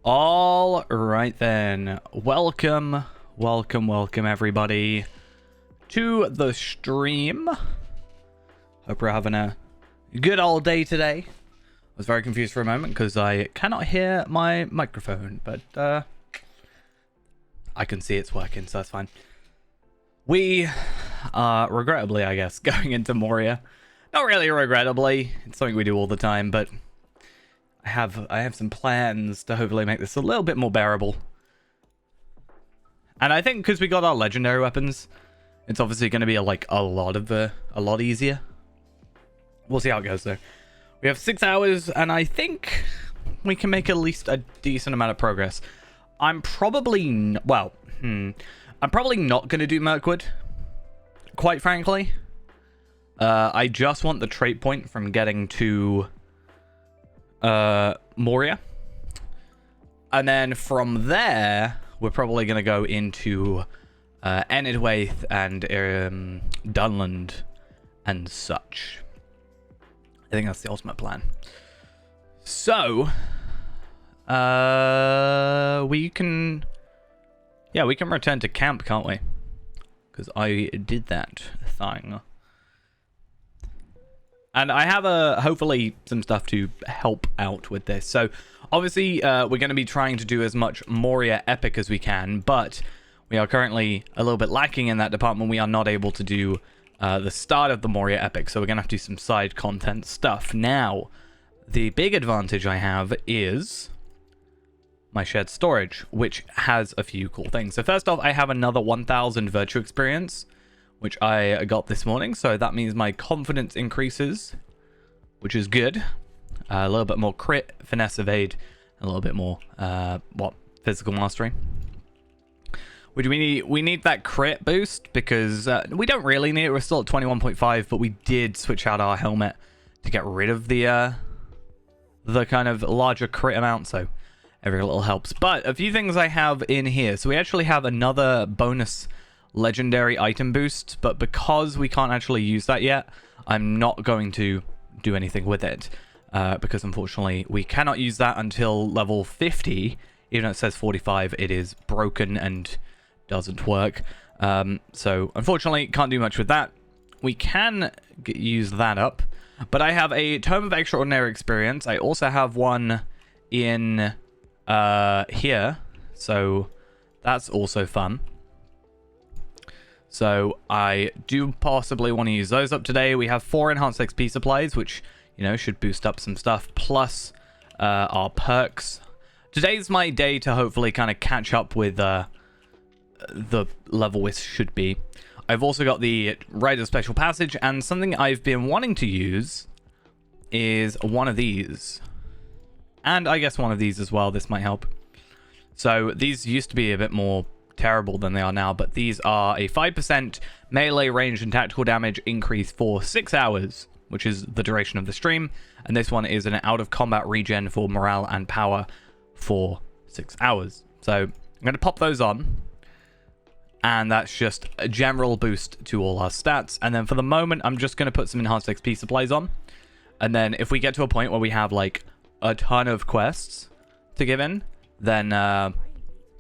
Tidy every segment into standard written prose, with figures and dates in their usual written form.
All right then. Welcome everybody to the stream. Hope we're having a good old day today. I was very confused for a moment because I cannot hear my microphone, but I can see it's working, so that's fine. We are regrettably, I guess, going into Moria. Not really regrettably. It's something we do all the time, but I have some plans to hopefully make this a little bit more bearable. And I think because we got our legendary weapons, it's obviously going to be a lot easier. We'll see how it goes though. We have 6 hours, and I think we can make at least a decent amount of progress. I'm probably not going to do Mirkwood, quite frankly. I just want the trait point from getting to Moria, and then from there we're probably going to go into Enidwaith and Dunland and such. I think that's the ultimate plan. So we can return to camp, can't we? Because I did that thing. And I have hopefully some stuff to help out with this. So obviously we're going to be trying to do as much Moria epic as we can, but we are currently a little bit lacking in that department. We are not able to do the start of the Moria epic, so we're going to have to do some side content stuff. Now, the big advantage I have is my shared storage, which has a few cool things. So first off, I have another 1000 virtue experience, which I got this morning, so that means my confidence increases, which is good. A little bit more crit, finesse, evade, a little bit more physical mastery. Which we need that crit boost because we don't really need it. We're still at 21.5, but we did switch out our helmet to get rid of the kind of larger crit amount, so every little helps. But a few things I have in here. So we actually have another bonus legendary item boost, but because we can't actually use that yet, I'm not going to do anything with it because unfortunately we cannot use that until level 50. Even though it says 45, it is broken and doesn't work. So unfortunately can't do much with that. We can use that up, but I have a Tome of Extraordinary Experience. I also have one in here, so that's also fun. So I do possibly want to use those up today. We have 4 enhanced XP supplies, which, you know, should boost up some stuff, plus our perks. Today's my day to hopefully kind of catch up with the level we should be. I've also got the Rite of Special Passage, and something I've been wanting to use is one of these. And I guess one of these as well. This might help. So these used to be a bit more terrible than they are now, but these are a 5% melee range and tactical damage increase for 6 hours, which is the duration of the stream, and this one is an out of combat regen for morale and power for 6 hours. So I'm going to pop those on, and that's just a general boost to all our stats. And then for the moment I'm just going to put some enhanced XP supplies on, and then if we get to a point where we have like a ton of quests to give in, then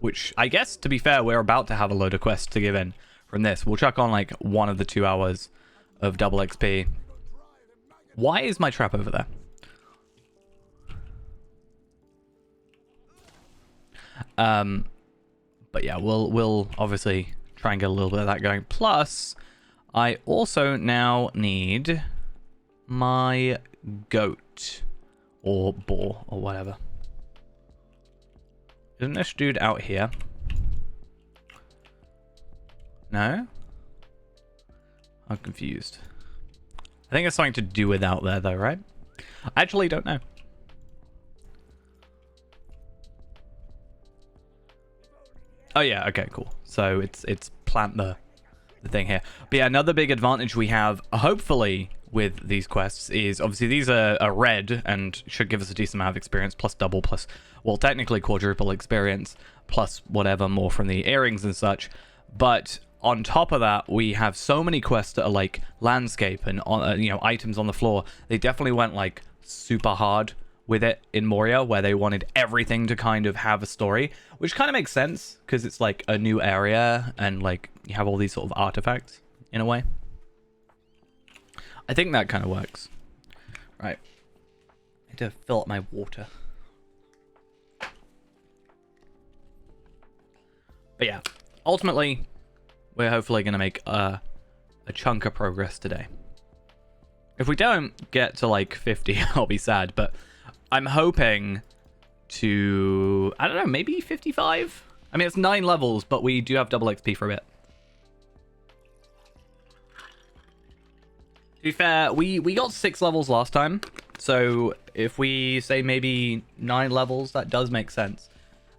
which I guess, to be fair, we're about to have a load of quests to give in from this. We'll chuck on like 1 of the 2 hours of double XP. Why is my trap over there? But yeah, we'll obviously try and get a little bit of that going. Plus, I also now need my goat or boar or whatever. Isn't this dude out here? No? I'm confused. I think it's something to do with out there though, right? I actually don't know. Oh yeah, okay, cool. So it's plant the thing here. But yeah, another big advantage we have, hopefully, with these quests is obviously these are red and should give us a decent amount of experience, plus double, plus, well, technically quadruple experience, plus whatever more from the earrings and such. But on top of that, we have so many quests that are like landscape and items on the floor. They definitely went like super hard with it in Moria, where they wanted everything to kind of have a story, which kind of makes sense because it's like a new area and like you have all these sort of artifacts in a way. I think that kind of works. Right. I need to fill up my water. But yeah, ultimately, we're hopefully going to make a chunk of progress today. If we don't get to like 50, I'll be sad, but I'm hoping to, I don't know, maybe 55? I mean, it's 9 levels, but we do have double XP for a bit. To be fair, we got 6 levels last time, so if we say maybe 9 levels, that does make sense.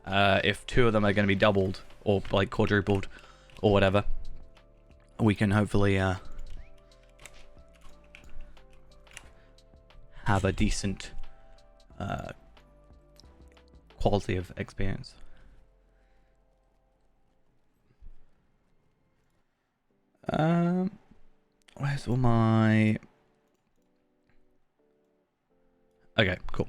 If 2 of them are going to be doubled, or like quadrupled, or whatever, we can hopefully have a decent quality of experience. Where's all my... Okay, cool.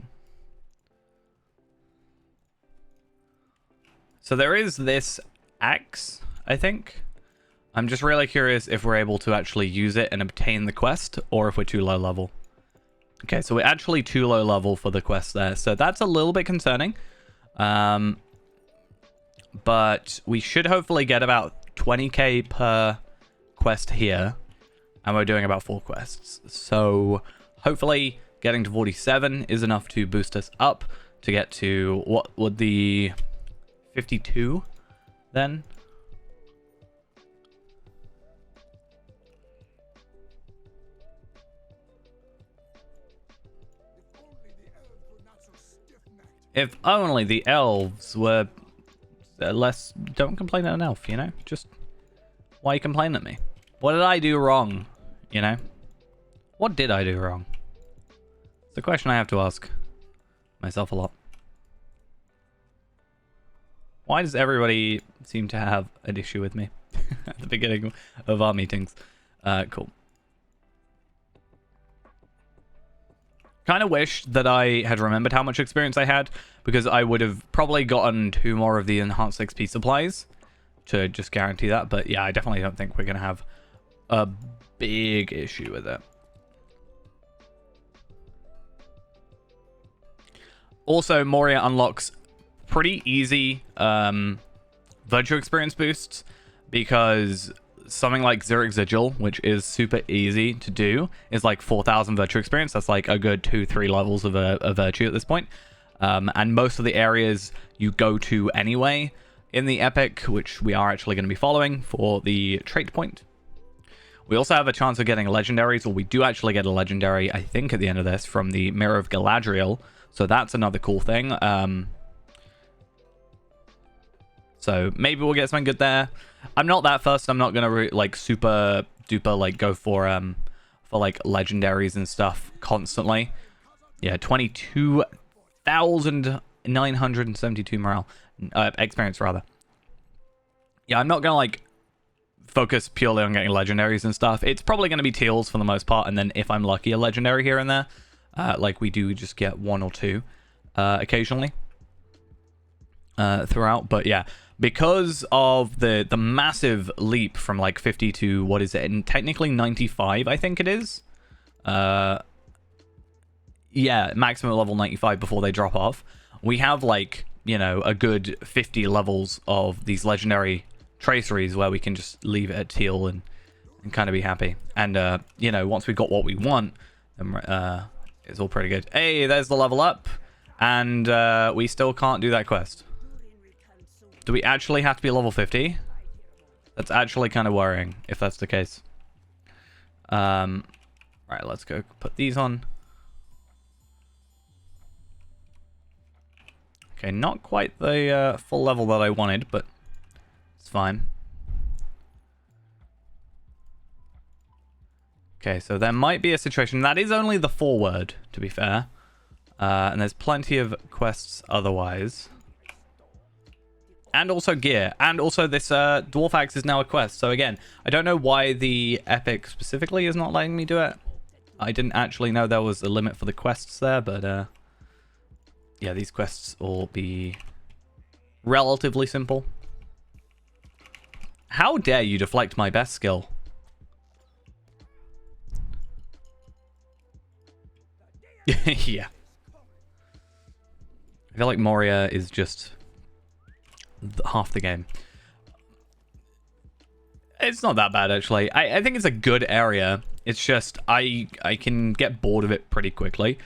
So there is this axe, I think. I'm just really curious if we're able to actually use it and obtain the quest, or if we're too low level. Okay, so we're actually too low level for the quest there, so that's a little bit concerning. But we should hopefully get about 20k per quest here, and we're doing about 4 quests. So hopefully getting to 47 is enough to boost us up to get to, what would the 52 then? If only the elves were less... Don't complain at an elf, you know? Just... Why you complain at me? What did I do wrong? You know? What did I do wrong? It's a question I have to ask myself a lot. Why does everybody seem to have an issue with me at the beginning of our meetings? Cool. Kind of wish that I had remembered how much experience I had, because I would have probably gotten 2 more of the enhanced XP supplies to just guarantee that. But yeah, I definitely don't think we're going to have a big issue with it. Also, Moria unlocks pretty easy virtue experience boosts, because something like Zurich Sigil, which is super easy to do, is like 4,000 virtue experience. That's like a good 2-3 levels of a virtue at this point. And most of the areas you go to anyway in the epic, which we are actually going to be following for the trait point. We also have a chance of getting legendaries, or we do actually get a legendary, I think, at the end of this from the Mirror of Galadriel. So that's another cool thing. So maybe we'll get something good there. I'm not that fussed. I'm not gonna like super duper like go for like legendaries and stuff constantly. Yeah, 22,972 morale experience rather. Yeah, I'm not gonna like focus purely on getting legendaries and stuff. It's probably gonna be teals for the most part, and then if I'm lucky, a legendary here and there. Like we do just get 1 or 2 occasionally throughout. But yeah, because of the massive leap from like 50 to, what is it, and technically 95, I think it is. Yeah, maximum level 95 before they drop off. We have like, you know, a good 50 levels of these legendary traceries where we can just leave it at teal and kind of be happy. And you know, once we got what we want, then it's all pretty good. Hey, there's the level up, and we still can't do that quest. Do we actually have to be level 50? That's actually kind of worrying if that's the case. Right, let's go put these on. Okay, not quite the full level that I wanted, but it's fine. Okay, so there might be a situation. That is only the forward, to be fair. And there's plenty of quests otherwise. And also gear. And also this Dwarf Axe is now a quest. So again, I don't know why the Epic specifically is not letting me do it. I didn't actually know there was a limit for the quests there, but Yeah, these quests will be relatively simple. How dare you deflect my best skill? Yeah. I feel like Moria is just half the game. It's not that bad, actually. I think it's a good area. It's just I can get bored of it pretty quickly.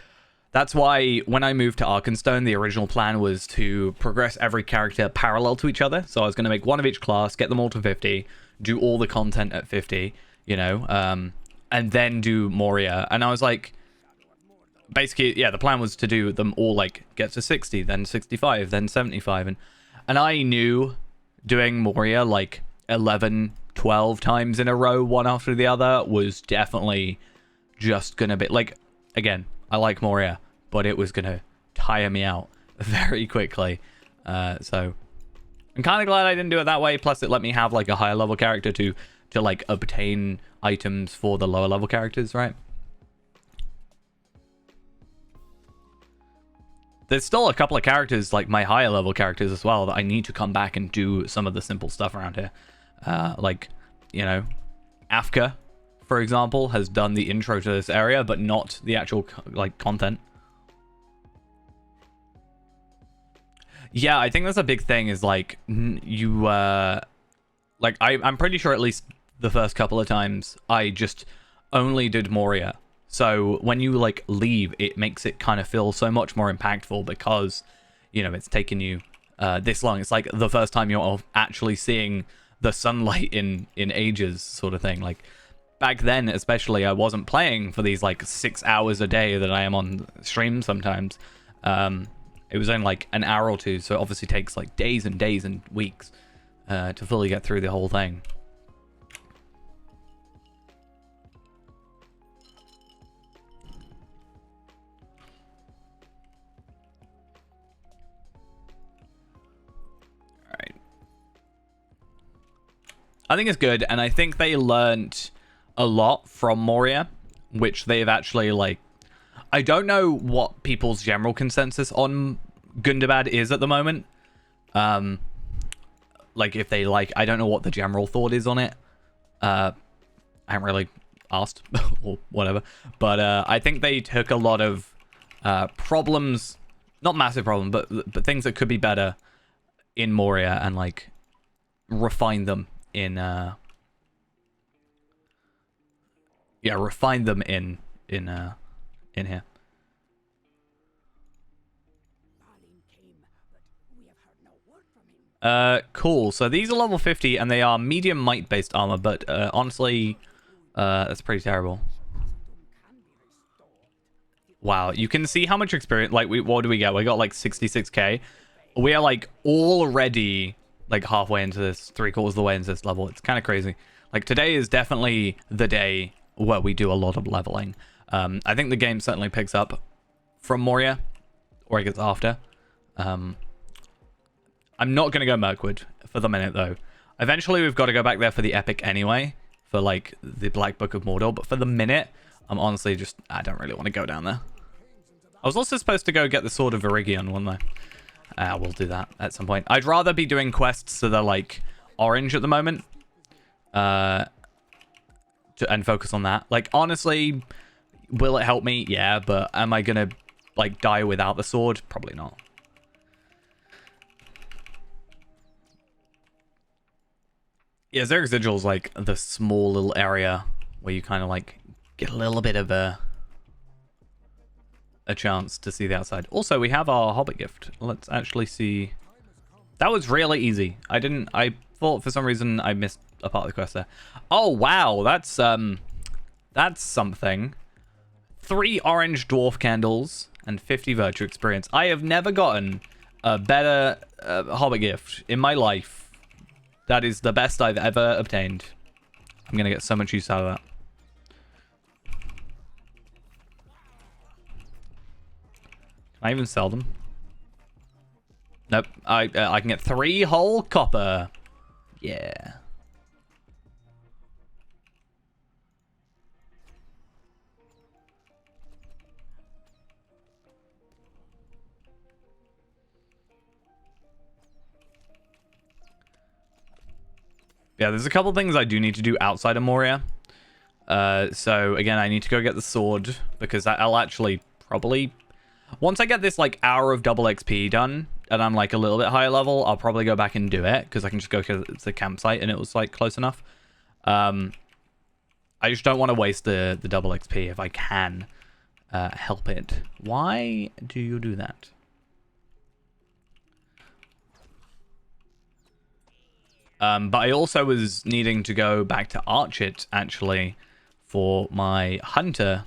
That's why when I moved to Arkenstone, the original plan was to progress every character parallel to each other. So I was going to make one of each class, get them all to 50, do all the content at 50, you know, and then do Moria. And I was like, basically, yeah, the plan was to do them all, like, get to 60, then 65, then 75. And I knew doing Moria, like, 11, 12 times in a row, one after the other, was definitely just going to be, like, again, I like Moria, but it was going to tire me out very quickly. So I'm kind of glad I didn't do it that way. Plus, it let me have, like, a higher level character to like, obtain items for the lower level characters, right? There's still a couple of characters, like my higher level characters as well, that I need to come back and do some of the simple stuff around here. Like, you know, Afka, for example, has done the intro to this area, but not the actual, like, content. Yeah, I think that's a big thing is, like, you, like, I'm pretty sure at least the first couple of times I just only did Moria. So when you, like, leave, it makes it kind of feel so much more impactful because, you know, it's taken you this long. It's like the first time you're actually seeing the sunlight in ages, sort of thing. Like, back then, especially, I wasn't playing for these, like, 6 hours a day that I am on stream sometimes. It was only, like, an hour or two, so it obviously takes, like, days and days and weeks to fully get through the whole thing. I think it's good, and I think they learned a lot from Moria, which they've actually, like... I don't know what people's general consensus on Gundabad is at the moment. Like, if they, like... I don't know what the general thought is on it. I haven't really asked, or whatever. But I think they took a lot of problems... Not massive problems, but things that could be better in Moria and, like, refined them in refine them in here. Cool. So these are level 50 and they are medium might based armor, but honestly, that's pretty terrible. Wow, you can see how much experience, like, what do we get? We got like 66k. We are like already like halfway into this, 3/4 of the way into this level. It's kind of crazy. Like, today is definitely the day where we do a lot of leveling. I think the game certainly picks up from Moria, or I guess after. I'm not going to go Mirkwood for the minute, though. Eventually, we've got to go back there for the epic anyway, for, like, the Black Book of Mordor. But for the minute, I'm honestly just... I don't really want to go down there. I was also supposed to go get the Sword of Virigion, wasn't I? We'll do that at some point. I'd rather be doing quests that are, like, orange at the moment. And focus on that. Like, honestly, will it help me? Yeah, but am I gonna, like, die without the sword? Probably not. Yeah, Zerg Sigil's, like, the small little area where you kind of, like, get a little bit of a chance to see the outside. Also, we have our Hobbit gift. Let's actually see. That was really easy. I thought for some reason I missed a part of the quest there. Oh, wow. That's something. 3 orange dwarf candles and 50 virtue experience. I have never gotten a better Hobbit gift in my life. That is the best I've ever obtained. I'm going to get so much use out of that. Can I even sell them? Nope. I can get 3 whole copper. Yeah. Yeah, there's a couple things I do need to do outside of Moria. So again, I need to go get the sword because I'll actually probably, once I get this like hour of double XP done and I'm like a little bit higher level, I'll probably go back and do it because I can just go to the campsite and it was like close enough. I just don't want to waste the double XP if I can help it. Why do you do that? But I also was needing to go back to Archit actually for my hunter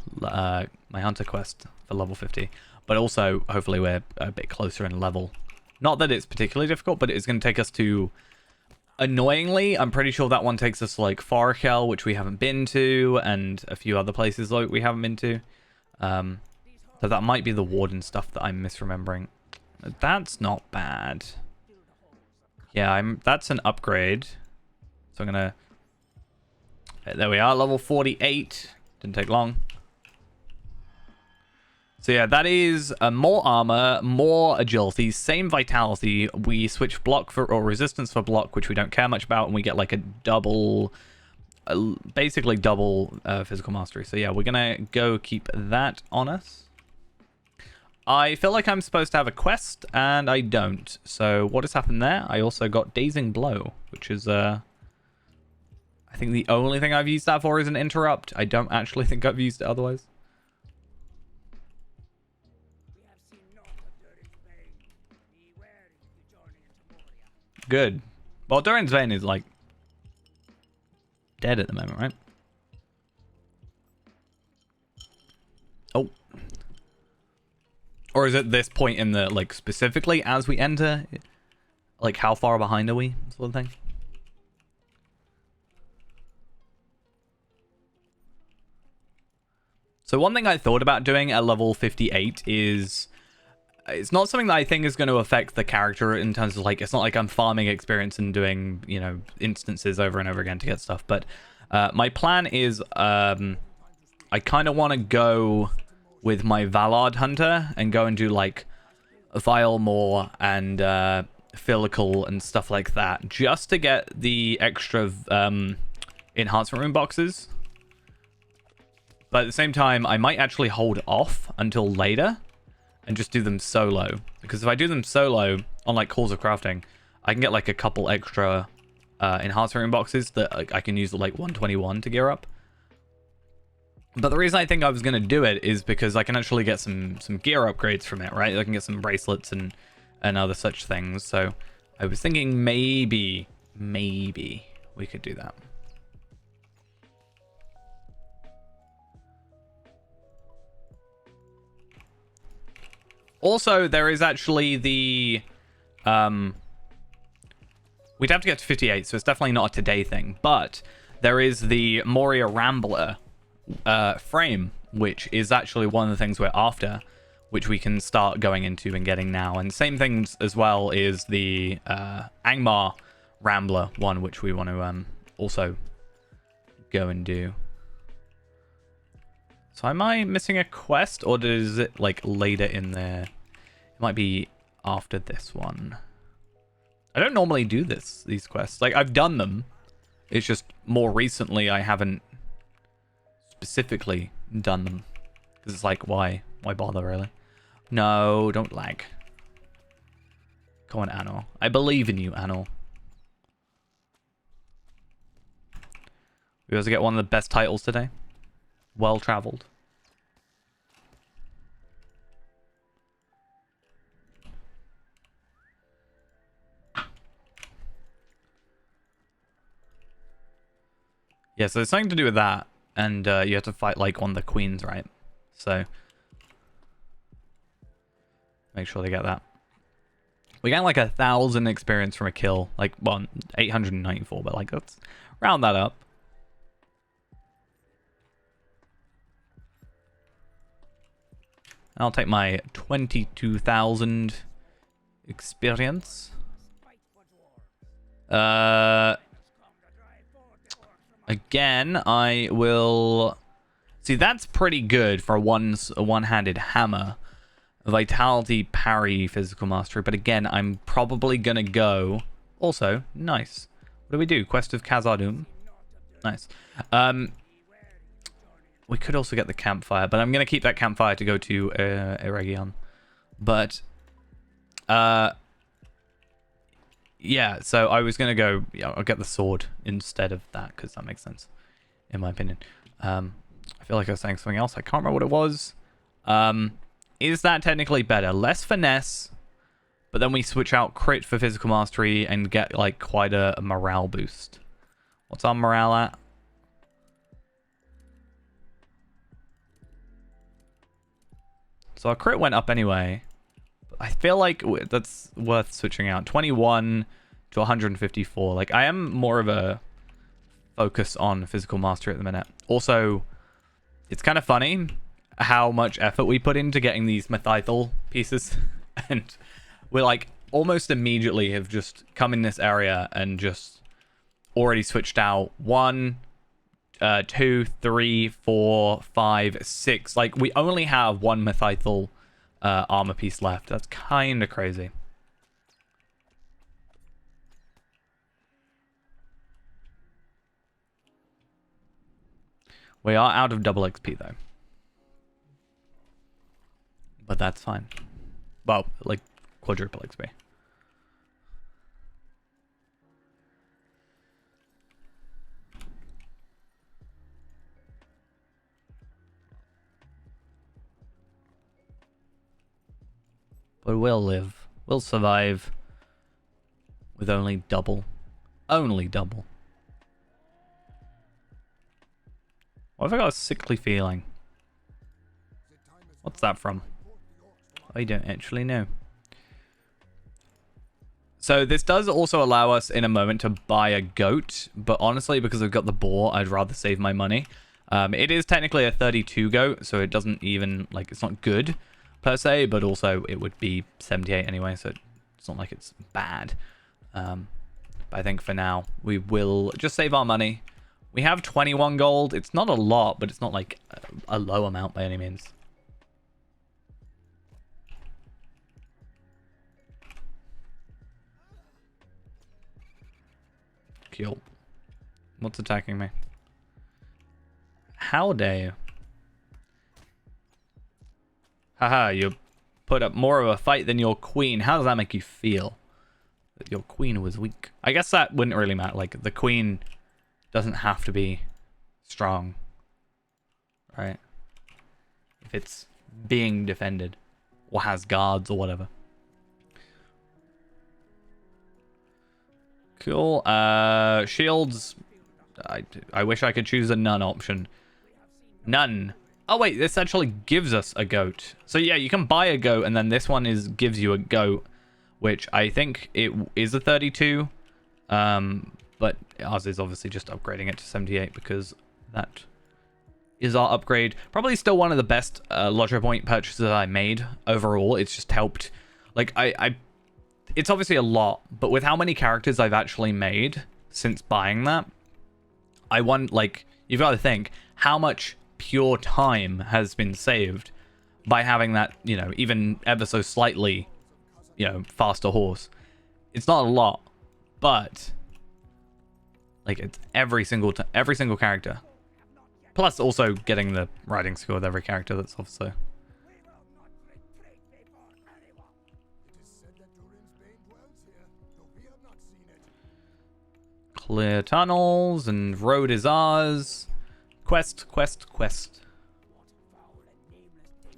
quest for level 50. But also, hopefully, we're a bit closer in level. Not that it's particularly difficult, but it's going to take us to. Annoyingly, I'm pretty sure that one takes us to like Farkel, which we haven't been to, and a few other places like we haven't been to. So that might be the warden stuff that I'm misremembering. That's not bad. Yeah, that's an upgrade. So I'm gonna. There we are, level 48. Didn't take long. So yeah, that is more armor, more agility, same vitality. We switch block for or resistance for block, which we don't care much about, and we get like a double, basically double physical mastery. So yeah, we're gonna go keep that on us. I feel like I'm supposed to have a quest, and I don't. So what has happened there? I also got Dazing Blow, which is I think the only thing I've used that for is an interrupt. I don't actually think I've used it otherwise. Good. Well, Dorian's Vein is like dead at the moment, right? Oh. Or is it this point in the, like, specifically as we enter? Like, how far behind are we? Sort of thing. So one thing I thought about doing at level 58 is... It's not something that I think is going to affect the character in terms of, like, it's not like I'm farming experience and doing, you know, instances over and over again to get stuff. But my plan is I kind of want to go with my Valard Hunter and go and do, like, Vilemore and Filical and stuff like that. Just to get the extra enhancement room boxes. But at the same time, I might actually hold off until later. And just do them solo. Because if I do them solo on like Calls of Crafting, I can get like a couple extra enhancement room boxes that I can use like 121 to gear up. But the reason I think I was going to do it is because I can actually get some gear upgrades from it, right? I can get some bracelets and other such things. So I was thinking maybe we could do that. Also, there is actually the... we'd have to get to 58, so it's definitely not a today thing. But there is the Moria Rambler frame, which is actually one of the things we're after, which we can start going into and getting now. And same things as well is the Angmar Rambler one, which we want to also go and do. So am I missing a quest, or is it like later in there? It might be after this one. I don't normally do these quests. Like, I've done them. It's just more recently I haven't specifically done them. Because it's like, why bother, really? No, don't lag. Come on, Anor. I believe in you, Anor. We also get one of the best titles today. Well traveled. Yeah, so there's something to do with that, and you have to fight like one of the queens, right? So make sure they get that. We get like 1,000 experience from a kill, like, well, 894, but like, let's round that up. I'll take my 22,000 experience. Again, I will... See, that's pretty good for a one-handed hammer. Vitality, parry, physical mastery. But again, I'm probably going to go... Also, nice. What do we do? Quest of Khazad-dûm. Nice. We could also get the campfire, but I'm going to keep that campfire to go to Eregion. But, yeah, so I was going to go, yeah, I'll get the sword instead of that, because that makes sense, in my opinion. I feel like I was saying something else. I can't remember what it was. Is that technically better? Less finesse, but then we switch out crit for physical mastery and get, like, quite a morale boost. What's our morale at? So our crit went up anyway. I feel like that's worth switching out. 21 to 154. Like, I am more of a focus on physical mastery at the minute. Also, it's kind of funny how much effort we put into getting these Methythal pieces. And we're like, almost immediately have just come in this area and just already switched out 1, 2, 3, 4, 5, 6. Like, we only have 1 Methythal armor piece left. That's kind of crazy. We are out of double XP though, but that's fine. Well, like quadruple XP. But we'll live. We'll survive with only double. Only double. What if I got a sickly feeling? What's that from? I don't actually know. So this does also allow us in a moment to buy a goat, but honestly, because I've got the boar, I'd rather save my money. It is technically a 32 goat, so it doesn't even, like, it's not good per se, but also it would be 78 anyway, so it's not like it's bad. But I think for now, we will just save our money. We have 21 gold. It's not a lot, but it's not like a low amount by any means. Cool. What's attacking me? How dare you? Haha, you put up more of a fight than your queen. How does that make you feel? That your queen was weak? I guess that wouldn't really matter. Like, the queen doesn't have to be strong, right? If it's being defended or has guards or whatever. Cool. Shields. I wish I could choose a none option. None. Oh wait, this actually gives us a goat. So yeah, you can buy a goat, and then this one gives you a goat, which I think it is a 32. But ours is obviously just upgrading it to 78 because that is our upgrade. Probably still one of the best Lottery Point purchases that I made overall. It's just helped. Like, it's obviously a lot, but with how many characters I've actually made since buying that, like, you've got to think how much pure time has been saved by having that, you know, even ever so slightly, you know, faster horse. It's not a lot, but like, it's every single character. Plus also getting the riding skill with every character. That's also clear tunnels and road is ours. Quest.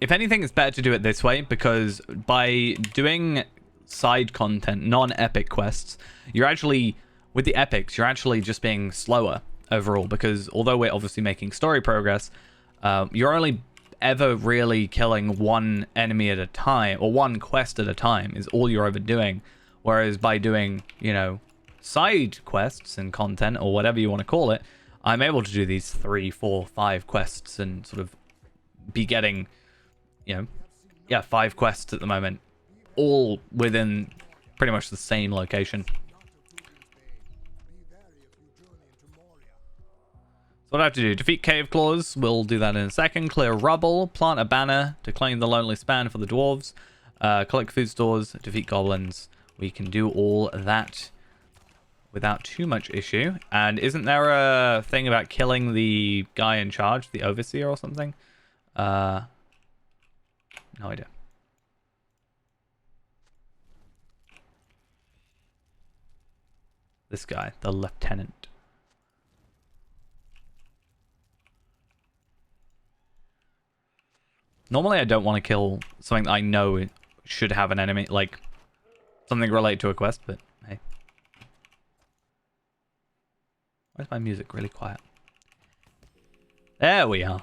If anything, it's better to do it this way, because by doing side content, non-epic quests, you're actually, with the epics, you're actually just being slower overall, because although we're obviously making story progress, you're only ever really killing one enemy at a time, or one quest at a time is all you're ever doing. Whereas by doing, you know, side quests and content, or whatever you want to call it, I'm able to do these 3, 4, 5 quests and sort of be getting, you know, yeah, 5 quests at the moment, all within pretty much the same location. So what I have to do, defeat cave claws, we'll do that in a second. Clear rubble, plant a banner to claim the lonely span for the dwarves, collect food stores, defeat goblins. We can do all that without too much issue. And isn't there a thing about killing the guy in charge, the overseer or something? No idea. This guy, the lieutenant. Normally I don't want to kill something that I know it should have an enemy, like something related to a quest, but hey. Why is my music really quiet? There we are.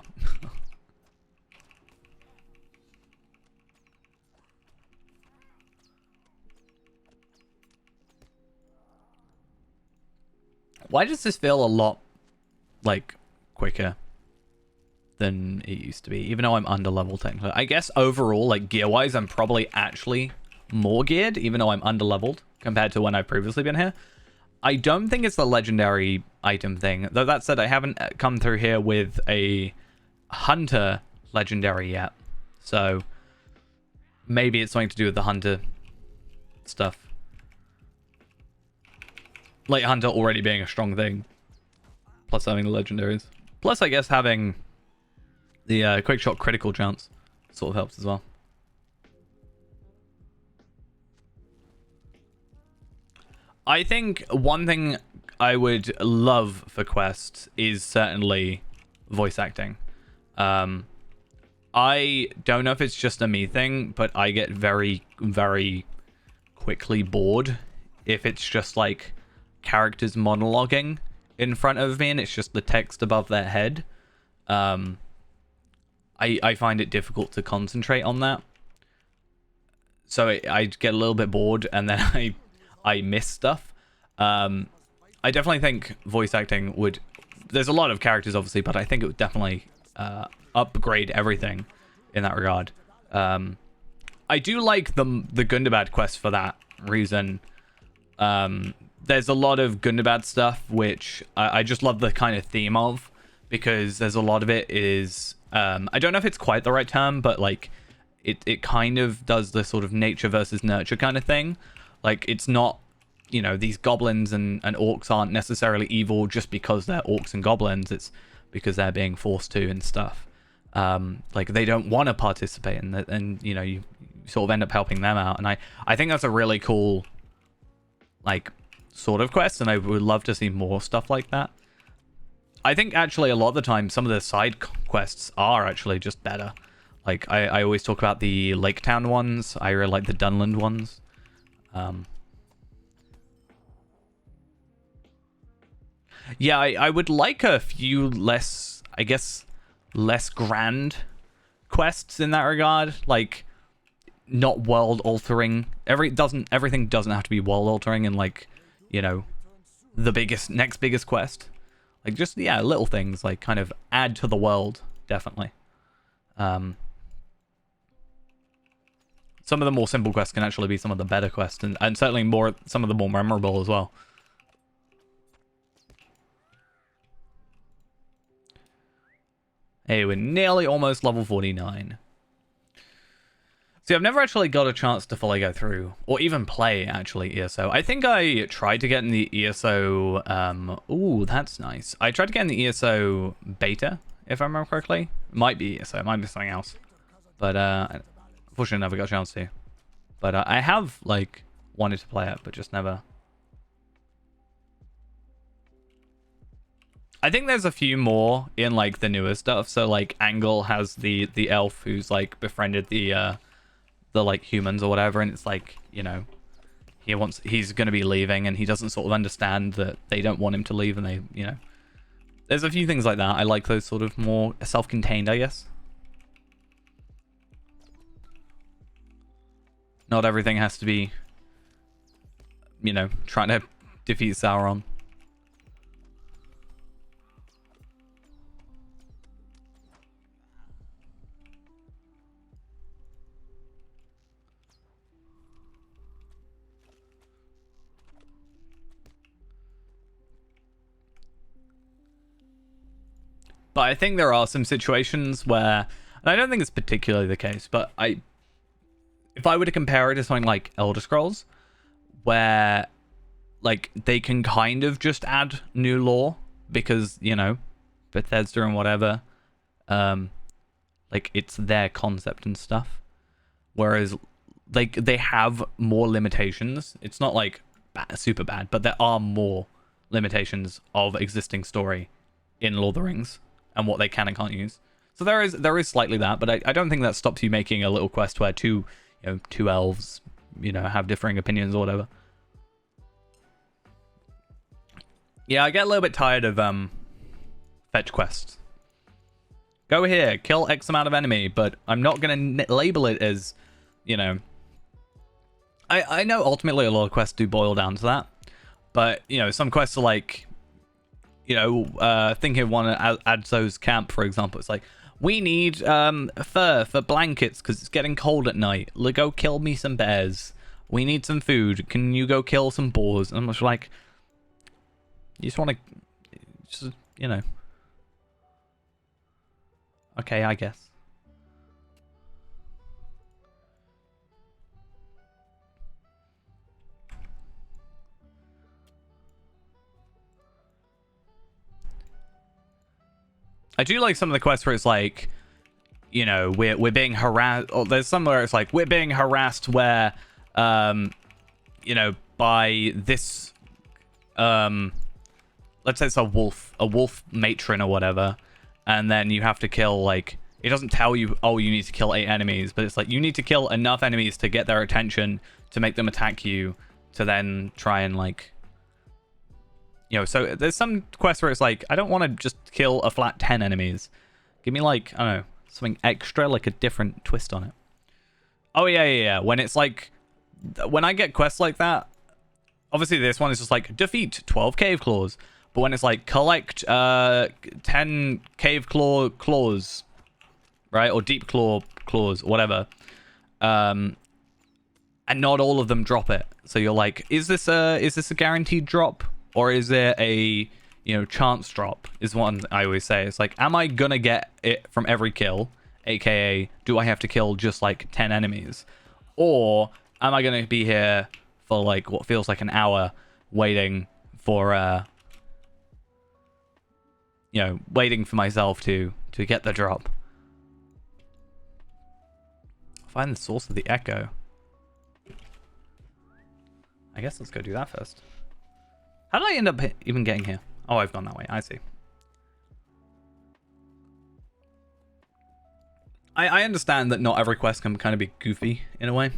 Why does this feel a lot, like, quicker than it used to be? Even though I'm under level technically. I guess overall, like, gear-wise, I'm probably actually more geared, even though I'm under leveled compared to when I've previously been here. I don't think it's the legendary item thing. Though that said, I haven't come through here with a hunter legendary yet. So maybe it's something to do with the hunter stuff. Like hunter already being a strong thing. Plus having the legendaries. Plus I guess having the quick shot critical chance sort of helps as well. I think one thing I would love for quests is certainly voice acting. I don't know if it's just a me thing, but I get very, very quickly bored if it's just like characters monologuing in front of me and it's just the text above their head. I find it difficult to concentrate on that. So I get a little bit bored and then I miss stuff. I definitely think voice acting would... There's a lot of characters, obviously, but I think it would definitely upgrade everything in that regard. I do like the Gundabad quest for that reason. There's a lot of Gundabad stuff, which I just love the kind of theme of, because there's a lot of it is... I don't know if it's quite the right term, but like it kind of does the sort of nature versus nurture kind of thing. Like, it's not, you know, these goblins and orcs aren't necessarily evil just because they're orcs and goblins. It's because they're being forced to and stuff. Like, they don't want to participate in that, and you know, you sort of end up helping them out. And I think that's a really cool, like, sort of quest, and I would love to see more stuff like that. I think actually a lot of the time some of the side quests are actually just better. Like, I always talk about the Lake Town ones. I really like the Dunland ones. Yeah, I would like a few less, I guess, less grand quests in that regard. Like, not world altering. Everything doesn't have to be world altering and, like, you know, the next biggest quest. Like, just, yeah, little things, like, kind of add to the world, definitely. Some of the more simple quests can actually be some of the better quests, and certainly some of the more memorable as well. Hey, we're nearly almost level 49. See, I've never actually got a chance to fully go through, or even play, actually, ESO. I think I tried to get in the ESO... ooh, that's nice. I tried to get in the ESO beta, if I remember correctly. It might be ESO, it might be something else. But, unfortunately, never got a chance to. But I have, like, wanted to play it, but just never... I think there's a few more in, like, the newer stuff. So, like, Angle has the elf who's, like, befriended the like humans or whatever, and it's like, you know, he's going to be leaving and he doesn't sort of understand that they don't want him to leave, and they, you know, there's a few things like that. I like those sort of more self-contained, I guess. Not everything has to be, you know, trying to defeat Sauron. But I think there are some situations where, and I don't think it's particularly the case, but if I were to compare it to something like Elder Scrolls, where, like they can kind of just add new lore because, you know, Bethesda and whatever, like it's their concept and stuff. Whereas like they have more limitations. It's not like super bad, but there are more limitations of existing story in Lord of the Rings and what they can and can't use. So there is slightly that, but I don't think that stops you making a little quest where two elves, have differing opinions or whatever. Yeah, I get a little bit tired of fetch quests. Go here, kill X amount of enemy, but I'm not gonna label it as, I know ultimately a lot of quests do boil down to that, but some quests are like, thinking of one at Adzo's camp, for example. It's like, we need fur for blankets because it's getting cold at night. Go kill me some bears. We need some food. Can you go kill some boars? And I'm just like, you just want to, okay, I guess. I do like some of the quests where it's like, we're being harassed. Or there's some where it's like, we're being harassed where, by this, let's say it's a wolf matron or whatever. And then you have to kill, like, it doesn't tell you, oh, you need to kill 8 enemies. But it's like, you need to kill enough enemies to get their attention, to make them attack you, to then try and, like, so there's some quests where it's like, I don't want to just kill a flat 10 enemies. Give me, like, I don't know, something extra, like a different twist on it. Oh, yeah. When it's like, when I get quests like that, obviously this one is just like, defeat 12 cave claws. But when it's like, collect 10 cave claws, right? Or deep claws, or whatever. And not all of them drop it. So you're like, is this a guaranteed drop? Or is it a, chance drop is one I always say. It's like, am I going to get it from every kill? AKA, do I have to kill just like 10 enemies? Or am I going to be here for like what feels like an hour waiting for, waiting for myself to get the drop? Find the source of the echo. I guess let's go do that first. How did I end up even getting here? Oh, I've gone that way. I see. I understand that not every quest can kind of be goofy in a way.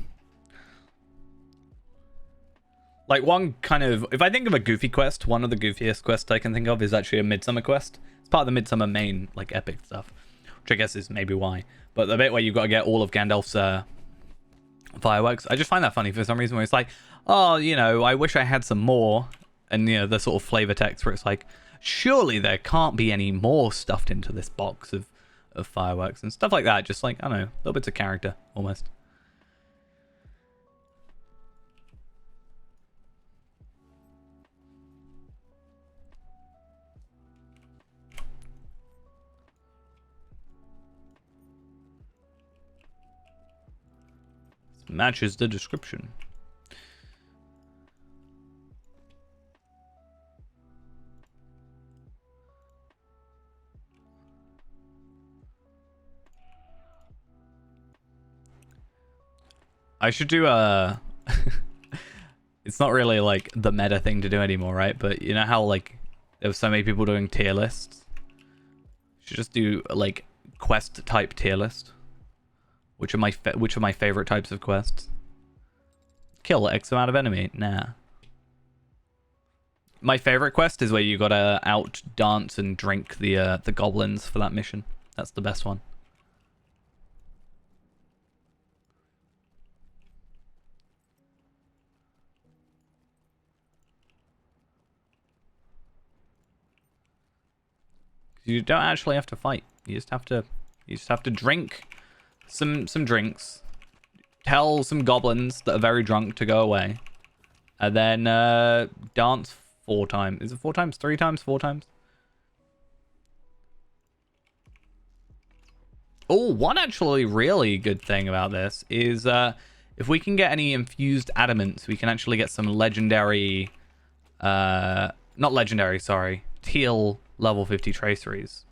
Like one kind of, if I think of a goofy quest, one of the goofiest quests I can think of is actually a Midsummer quest. It's part of the Midsummer main, like, epic stuff, which I guess is maybe why. But the bit where you've got to get all of Gandalf's fireworks, I just find that funny for some reason, where it's like, oh, I wish I had some more. And, the sort of flavor text where it's like, surely there can't be any more stuffed into this box of fireworks and stuff like that. Just like, I don't know, little bits of character, almost. This matches the description. I should do a... It's not really, like, the meta thing to do anymore, right? But you know how, like, there were so many people doing tier lists? Should just do, like, quest-type tier list. Which are my favorite types of quests? Kill X amount of enemy? Nah. My favorite quest is where you gotta out-dance and drink the goblins for that mission. That's the best one. You don't actually have to fight. You just have to drink some drinks, tell some goblins that are very drunk to go away, and then dance 4 times. Is it 4 times? 3 times? 4 times? Oh, one actually really good thing about this is if we can get any infused adamants, we can actually get some legendary not legendary, sorry, teal level 50 traceries.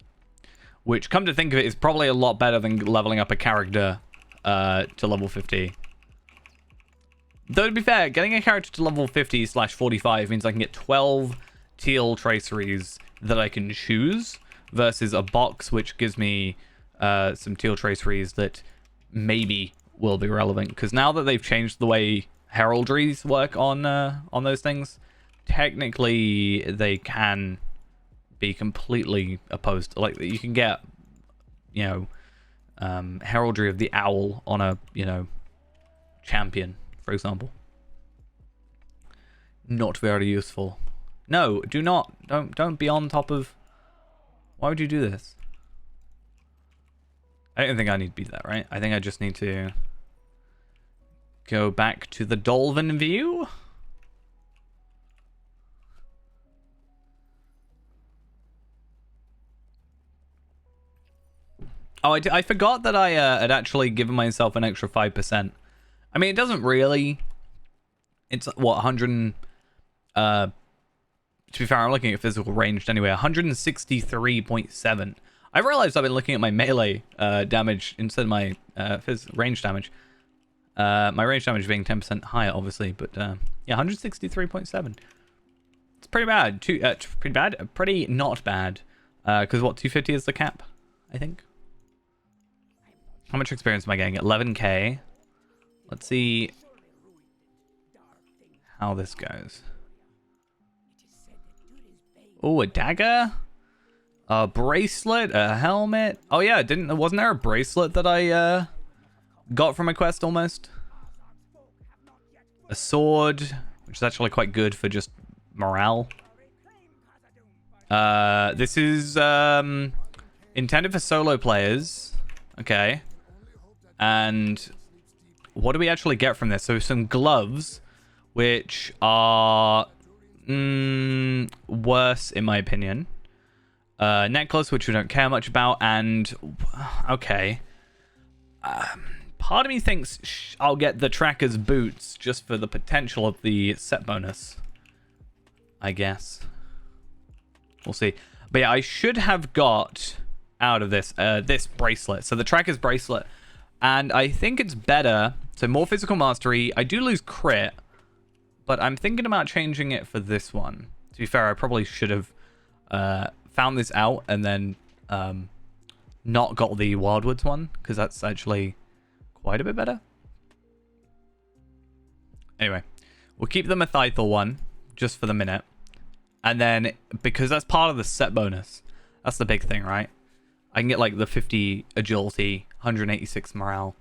Which, come to think of it, is probably a lot better than leveling up a character to level 50. Though, to be fair, getting a character to level 50/45 means I can get 12 teal traceries that I can choose, versus a box which gives me some teal traceries that maybe will be relevant. Because now that they've changed the way heraldries work on those things, technically they can be completely opposed. Like, you can get, you know, heraldry of the owl on a, you know, champion, for example. Not very useful. No, do not. Don't be on top of... Why would you do this? I don't think I need to be that, right? I think I just need to go back to the Dolphin view. Oh, I forgot that I had actually given myself an extra 5%. I mean, it doesn't really... It's, what, 100... to be fair, I'm looking at physical ranged anyway. 163.7. I realized I've been looking at my melee damage instead of my range damage. My range damage being 10% higher, obviously. But, yeah, 163.7. It's pretty bad. Pretty bad? Pretty not bad. Because, what, 250 is the cap, I think? How much experience am I getting? 11k. Let's see how this goes. Oh, a dagger? A bracelet? A helmet? Oh yeah, wasn't there a bracelet that I got from a quest almost? A sword, which is actually quite good for just morale. This is intended for solo players. Okay. And what do we actually get from this? So some gloves, which are worse in my opinion. Necklace, which we don't care much about, and okay. Part of me thinks I'll get the tracker's boots just for the potential of the set bonus, I guess. We'll see. But yeah, I should have got out of this this bracelet. So the tracker's bracelet. And I think it's better. So more physical mastery. I do lose crit. But I'm thinking about changing it for this one. To be fair, I probably should have found this out and then not got the Wildwoods one. Because that's actually quite a bit better. Anyway. We'll keep the Methythal one. Just for the minute. And then, because that's part of the set bonus. That's the big thing, right? I can get like the 50 agility, 186 morale.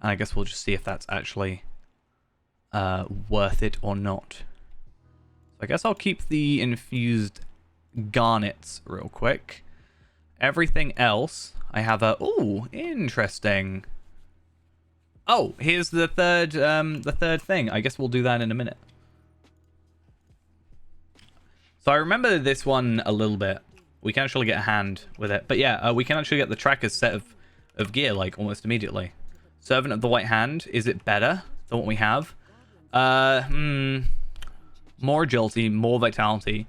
And I guess we'll just see if that's actually worth it or not. So I guess I'll keep the infused garnets real quick. Everything else, I have a... Ooh, interesting. Oh, here's the third thing. I guess we'll do that in a minute. So I remember this one a little bit. We can actually get a hand with it. But yeah, we can actually get the tracker's set of gear, like, almost immediately. Servant of the White Hand. Is it better than what we have? More agility, more vitality.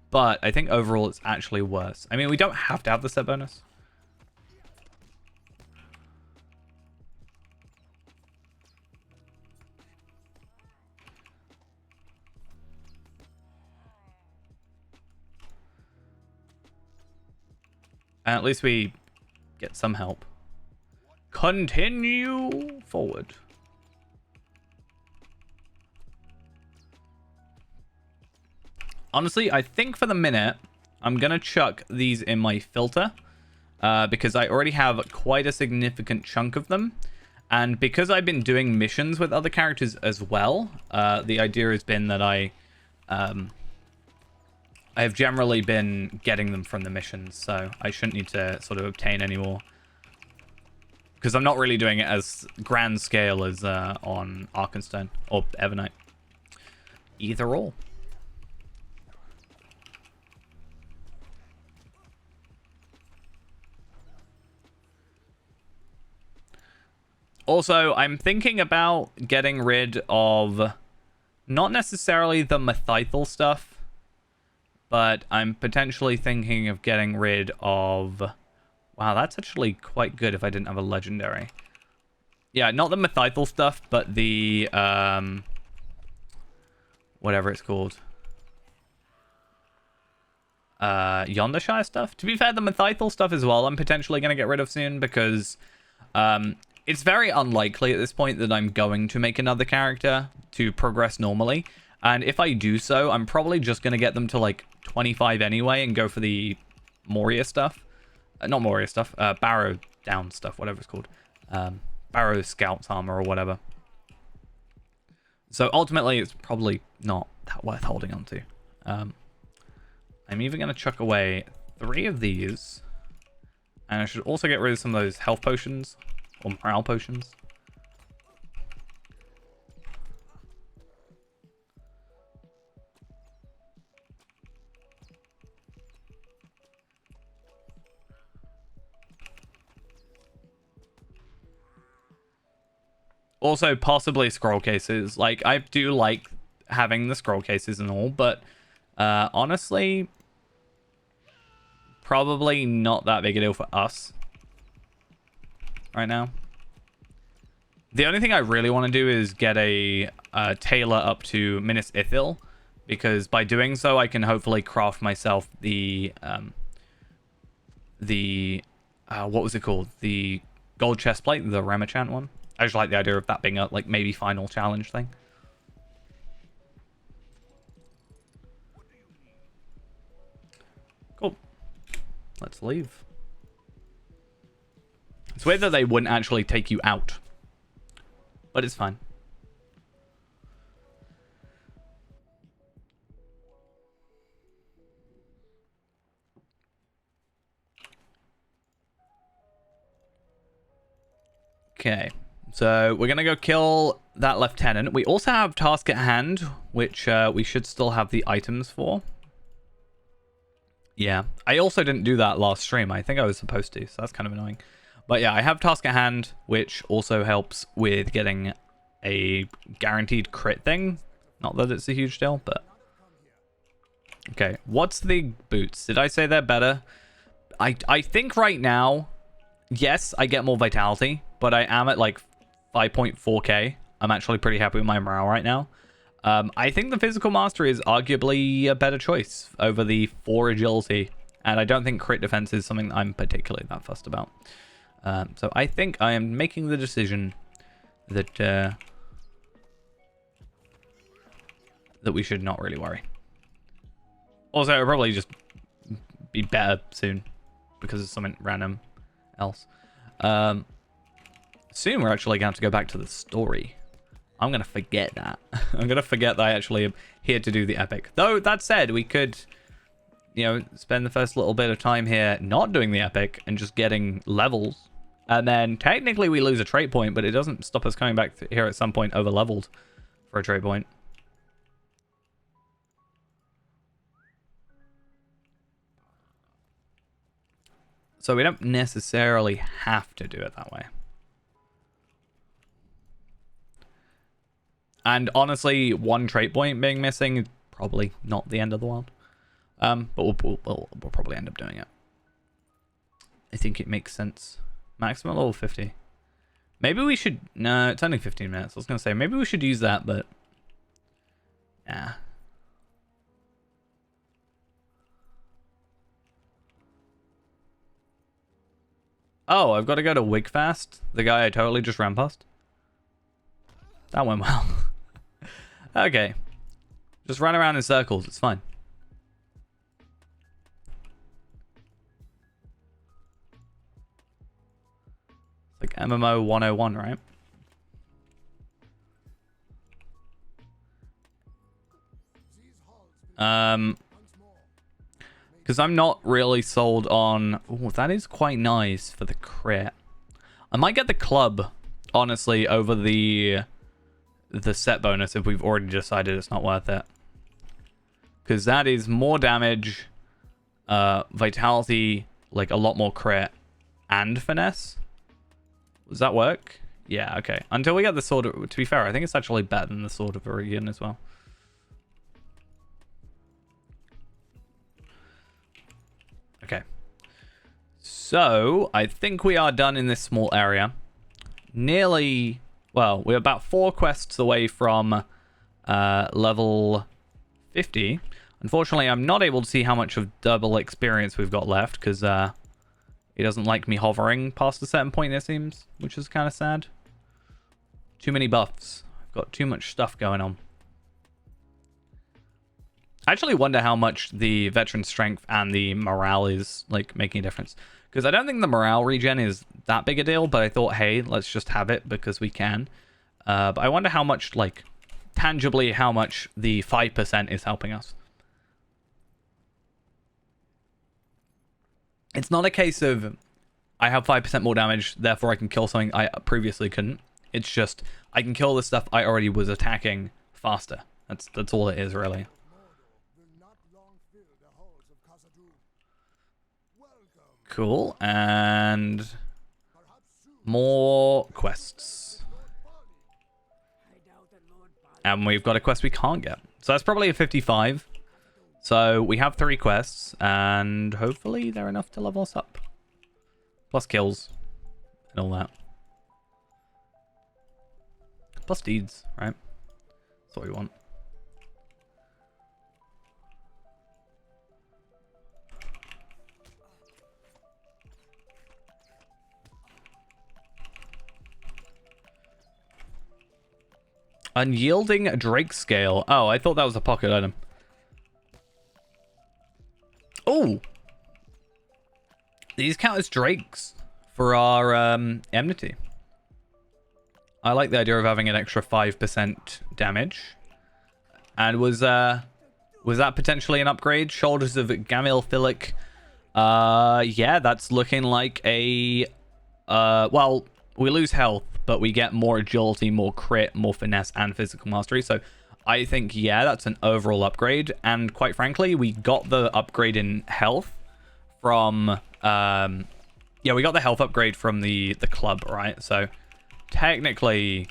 But I think overall it's actually worse. I mean, we don't have to have the set bonus. And at least we get some help. Continue forward. Honestly, I think for the minute, I'm going to chuck these in my filter. Because I already have quite a significant chunk of them. And because I've been doing missions with other characters as well, the idea has been that I have generally been getting them from the missions, so I shouldn't need to sort of obtain any more. Because I'm not really doing it as grand scale as on Arkenstone or Evernight. Either or. Also, I'm thinking about getting rid of not necessarily the Methythal stuff, but I'm potentially thinking of getting rid of... Wow, that's actually quite good if I didn't have a legendary. Yeah, not the Mythithal stuff, but the... whatever it's called. Yondershire stuff. To be fair, the Mythithal stuff as well, I'm potentially going to get rid of soon because it's very unlikely at this point that I'm going to make another character to progress normally. And if I do so, I'm probably just going to get them to like 25 anyway and go for the Moria stuff. Not Moria stuff, Barrow Down stuff, whatever it's called. Barrow Scout's armor or whatever. So ultimately, it's probably not that worth holding on to. I'm even going to chuck away 3 of these. And I should also get rid of some of those health potions. Or morale potions. Also, possibly scroll cases. Like, I do like having the scroll cases and all, but honestly... Probably not that big a deal for us right now. The only thing I really want to do is get a tailor up to Minas Ithil, because by doing so, I can hopefully craft myself the what was it called? The gold chestplate, the Ramachant one. I just like the idea of that being a like maybe final challenge thing. Cool. Let's leave. It's weird that they wouldn't actually take you out. But it's fine. Okay. So we're going to go kill that lieutenant. We also have task at hand, which we should still have the items for. Yeah, I also didn't do that last stream. I think I was supposed to, so that's kind of annoying. But yeah, I have task at hand, which also helps with getting a guaranteed crit thing. Not that it's a huge deal, but... Okay, what's the boots? Did I say they're better? I think right now, yes, I get more vitality, but I am at like 5.4k. I'm actually pretty happy with my morale right now. I think the physical mastery is arguably a better choice over the 4 agility, and I don't think crit defense is something that I'm particularly that fussed about. So I think I am making the decision that that we should not really worry. Also, it'll probably just be better soon because of something random else. Soon we're actually going to have to go back to the story. I'm going to forget that. I'm going to forget that I actually am here to do the epic. Though, that said, we could, you know, spend the first little bit of time here not doing the epic and just getting levels. And then, technically, we lose a trait point, but it doesn't stop us coming back here at some point over-leveled for a trait point. So we don't necessarily have to do it that way. And honestly, 1 trait point being missing is probably not the end of the world. But we'll probably end up doing it. I think it makes sense. Maximum level 50. Maybe we should... No, it's only 15 minutes. I was going to say, maybe we should use that, but... Yeah. Oh, I've got to go to Wigfast? The guy I totally just ran past? That went well. Okay. Just run around in circles. It's fine. It's like MMO 101, right? Because I'm not really sold on... Oh, that is quite nice for the crit. I might get the club, honestly, over the set bonus if we've already decided it's not worth it. Because that is more damage, vitality, like a lot more crit, and finesse. Does that work? Yeah, okay. Until we get the Sword of... To be fair, I think it's actually better than the Sword of Viridian as well. Okay. So, I think we are done in this small area. Nearly... Well, we're about 4 quests away from level 50. Unfortunately, I'm not able to see how much of double experience we've got left, because it doesn't like me hovering past a certain point, it seems, which is kind of sad. Too many buffs. I've got too much stuff going on. I actually wonder how much the veteran strength and the morale is, like, making a difference. Because I don't think the morale regen is that big a deal, but I thought, hey, let's just have it because we can. But I wonder how much, like, tangibly how much the 5% is helping us. It's not a case of I have 5% more damage, therefore I can kill something I previously couldn't. It's just I can kill the stuff I already was attacking faster. That's all it is, really. Cool, and more quests. And we've got a quest we can't get. So that's probably a 55. So we have 3 quests, and hopefully they're enough to level us up. Plus kills, and all that. Plus deeds, right? That's what we want. Unyielding Drake Scale. Oh, I thought that was a pocket item. Oh! These count as drakes for our enmity. I like the idea of having an extra 5% damage. And was that potentially an upgrade? Shoulders of Gamil Philic. Yeah, that's looking like a... well, we lose health, but we get more agility, more crit, more finesse, and physical mastery. So I think, yeah, that's an overall upgrade. And quite frankly, we got the upgrade in health from... yeah, we got the health upgrade from the club, right? So technically,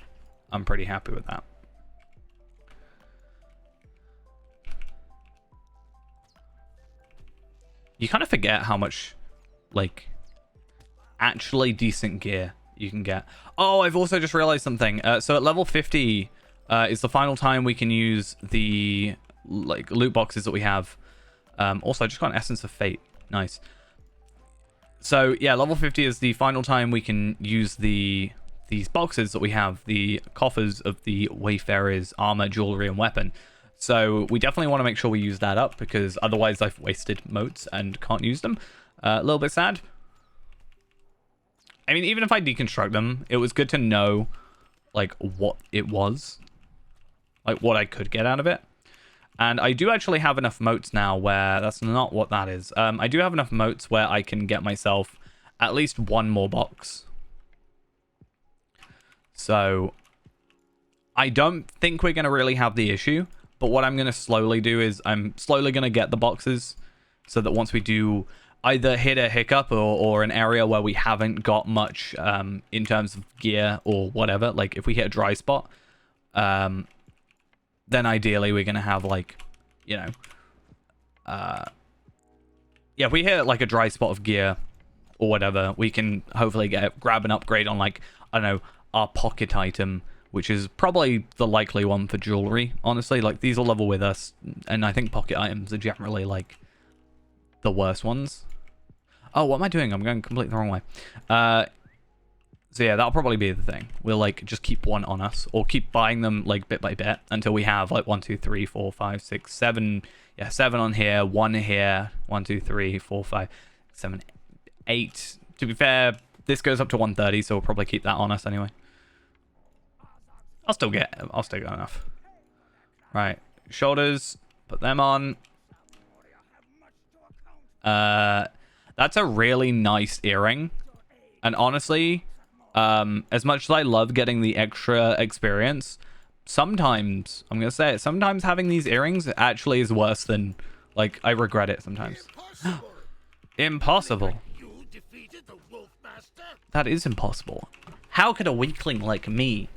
I'm pretty happy with that. You kind of forget how much, like, actually decent gear you can get. Oh, I've also just realized something. So at level 50 is the final time we can use the, like, loot boxes that we have. Also, I just got an Essence of Fate. Nice. So, yeah, level 50 is the final time we can use these boxes that we have, the coffers of the Wayfarer's armor, jewelry, and weapon. So we definitely want to make sure we use that up, because otherwise I've wasted motes and can't use them. A little bit sad. I mean, even if I deconstruct them, it was good to know, like, what it was. Like, what I could get out of it. And I do actually have enough motes now where... That's not what that is. I do have enough motes where I can get myself at least one more box. So I don't think we're going to really have the issue. But what I'm going to slowly do is I'm slowly going to get the boxes so that once we do either hit a hiccup or an area where we haven't got much in terms of gear or whatever, like if we hit a dry spot, then ideally we're going to have, like, you know, yeah, if we hit like a dry spot of gear or whatever, we can hopefully grab an upgrade on, like, I don't know, our pocket item, which is probably the likely one for jewelry, honestly. Like, these will level with us, and I think pocket items are generally, like, the worst ones. Oh, what am I doing? I'm going completely the wrong way. So yeah, that'll probably be the thing. We'll, like, just keep one on us, or keep buying them, like, bit by bit until we have, like, 1, 2, 3, 4, 5, 6, 7. Yeah, 7 on here, 1 here, 1, 2, 3, 4, 5, 7, 8. To be fair, this goes up to 130, so we'll probably keep that on us anyway. I'll still get enough. Right, shoulders, put them on. That's a really nice earring. And honestly, as much as I love getting the extra experience, sometimes, I'm going to say it, sometimes having these earrings actually is worse than, like, I regret it sometimes. Impossible. That is impossible. How could a weakling like me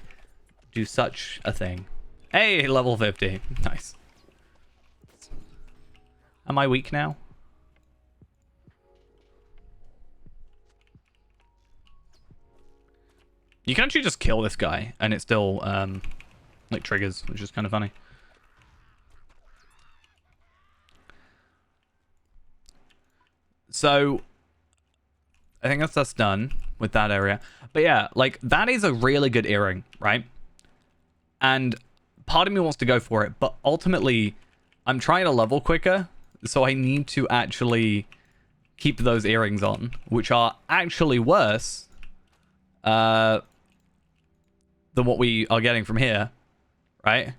do such a thing? Hey, level 50. Nice. Am I weak now? You can actually just kill this guy, and it still, like, triggers, which is kind of funny. So, I think that's done with that area. But yeah, like, that is a really good earring, right? And part of me wants to go for it, but ultimately, I'm trying to level quicker, so I need to actually keep those earrings on, which are actually worse than what we are getting from here, right?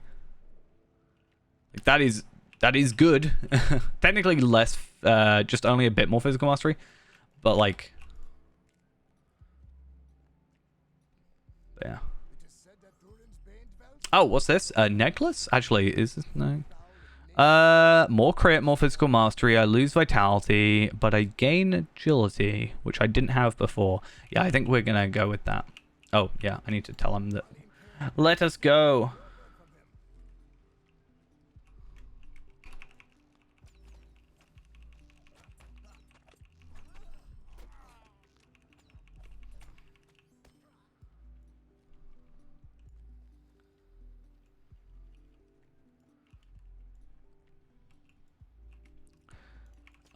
Like, that is good. Technically less, just only a bit more physical mastery, but like, yeah. Oh, what's this? A necklace? Actually, is this no? More crit, more physical mastery. I lose vitality, but I gain agility, which I didn't have before. Yeah, I think we're gonna go with that. Oh, yeah, I need to tell him that. Let us go.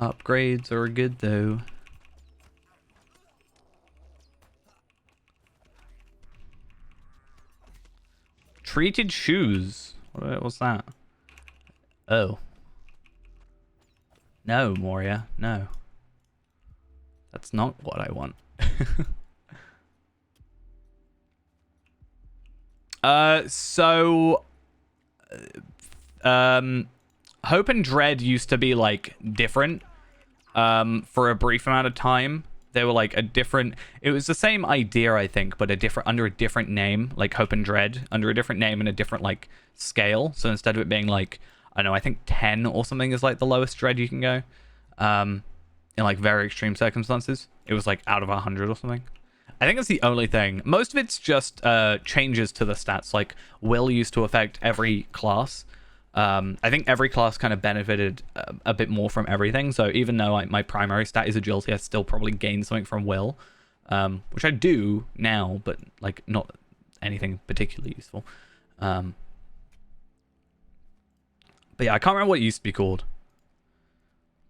Upgrades are good, though. Treated shoes. What was that? Oh. No, Moria. No. That's not what I want. So... Hope and Dread used to be, like, different. For a brief amount of time. They were, like, a different... It was the same idea, I think, but under a different name. Like, Hope and Dread. Under a different name and a different, like, scale. So instead of it being, like... I don't know, I think 10 or something is, like, the lowest Dread you can go. In, like, very extreme circumstances. It was, like, out of 100 or something. I think it's the only thing. Most of it's just changes to the stats. Like, Will used to affect every class. I think every class kind of benefited a bit more from everything. So even though my primary stat is agility, I still probably gain something from Will. Which I do now, but, like, not anything particularly useful. But yeah, I can't remember what it used to be called.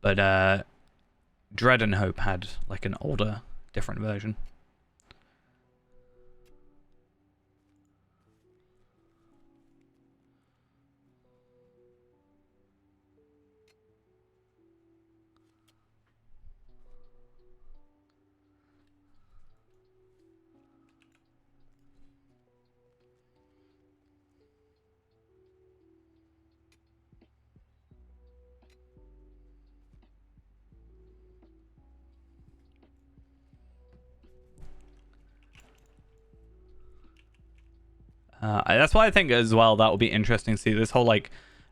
But Dread and Hope had, like, an older, different version. That's why I think as well that will be interesting to see this whole, like,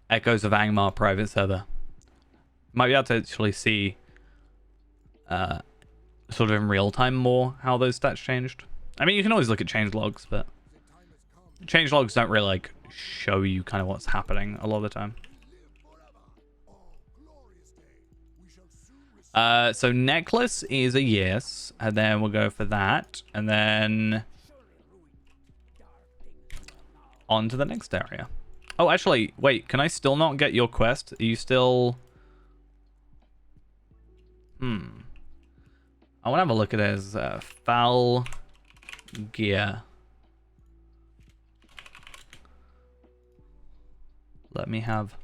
Echoes of Angmar private server. Might be able to actually see sort of in real time more how those stats changed. I mean, you can always look at change logs, but change logs don't really, like, show you kind of what's happening a lot of the time. So necklace is a yes, and then we'll go for that, and then on to the next area. Oh, actually, wait, can I still not get your quest? Are you still... I want to have a look at it as foul gear. Let me have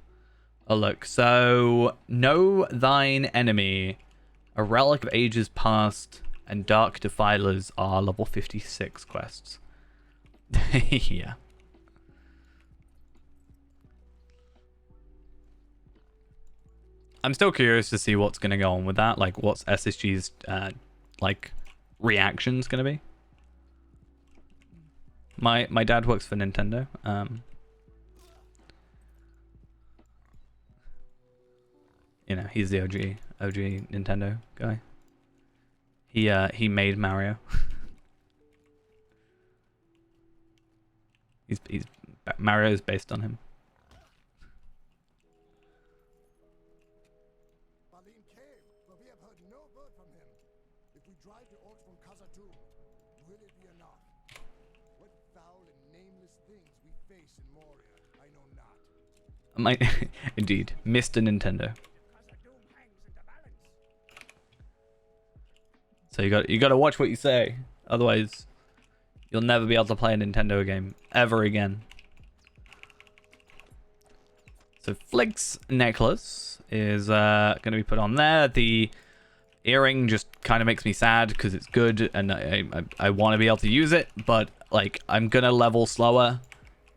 a look. So, know thine enemy, a relic of ages past, and dark defilers are level 56 quests. Yeah. I'm still curious to see what's going to go on with that. Like, what's SSG's, like, reaction's going to be. My dad works for Nintendo. You know, he's the OG Nintendo guy. He made Mario. Mario's based on him. My, indeed, Mr. Nintendo. So you got to watch what you say, otherwise you'll never be able to play a Nintendo game ever again. So Flick's necklace is going to be put on there. The earring just kind of makes me sad because it's good and I want to be able to use it, but like I'm gonna level slower.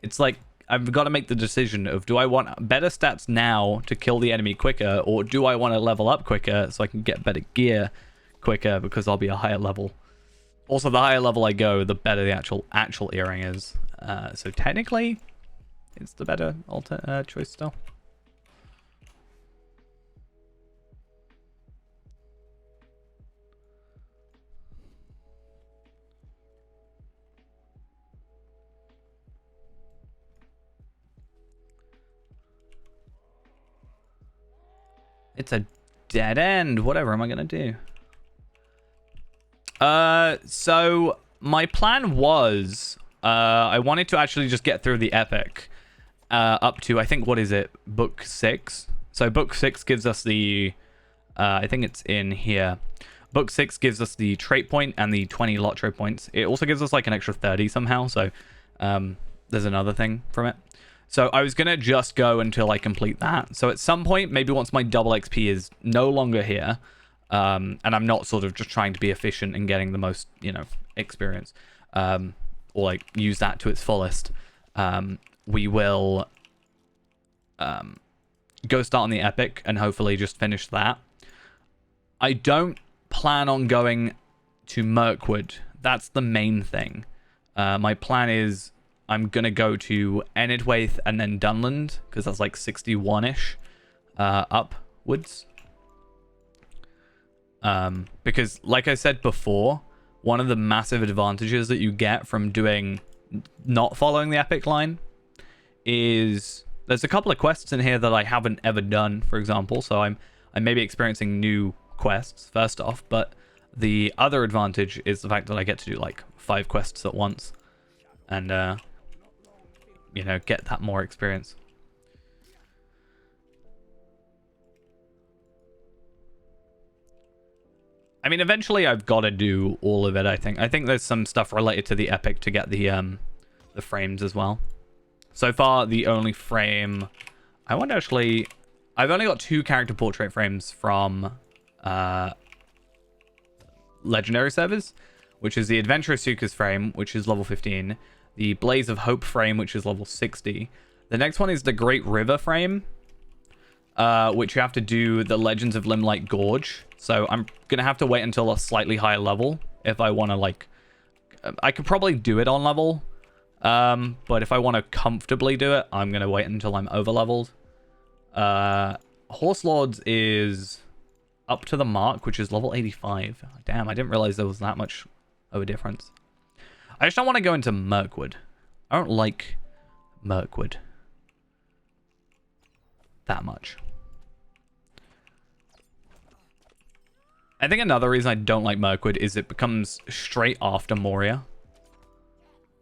It's like I've got to make the decision of, do I want better stats now to kill the enemy quicker, or do I want to level up quicker so I can get better gear quicker because I'll be a higher level. Also, the higher level I go, the better the actual earring is. So technically it's the better choice still. It's a dead end. Whatever am I gonna do? So my plan was, I wanted to actually just get through the epic, up to, I think, what is it, book 6. So book 6 gives us the, I think it's in here. Book 6 gives us the trait point and the 20 lottery points. It also gives us like an extra 30 somehow. So, there's another thing from it. So I was going to just go until I complete that. So at some point, maybe once my double XP is no longer here, and I'm not sort of just trying to be efficient and getting the most, you know, experience, or like use that to its fullest, we will go start on the epic and hopefully just finish that. I don't plan on going to Mirkwood. That's the main thing. My plan is I'm going to go to Enidwaith and then Dunland, because that's like 61-ish upwards. Because, like I said before, one of the massive advantages that you get from not following the epic line is there's a couple of quests in here that I haven't ever done, for example. So I'm maybe experiencing new quests, first off. But the other advantage is the fact that I get to do like 5 quests at once. And, you know, get that more experience. I mean, eventually I've got to do all of it, I think. I think there's some stuff related to the epic to get the frames as well. So far, the only frame... I want to actually... I've only got 2 character portrait frames from Legendary servers, which is the Adventurous Seekers frame, which is level 15. The Blaze of Hope frame, which is level 60. The next one is the Great River frame, which you have to do the Legends of Limelight Gorge. So I'm going to have to wait until a slightly higher level if I want to, like... I could probably do it on level, but if I want to comfortably do it, I'm going to wait until I'm over-leveled. Horse Lords is up to the mark, which is level 85. Damn, I didn't realize there was that much of a difference. I just don't want to go into Mirkwood. I don't like Mirkwood that much. I think another reason I don't like Mirkwood is it becomes straight after Moria.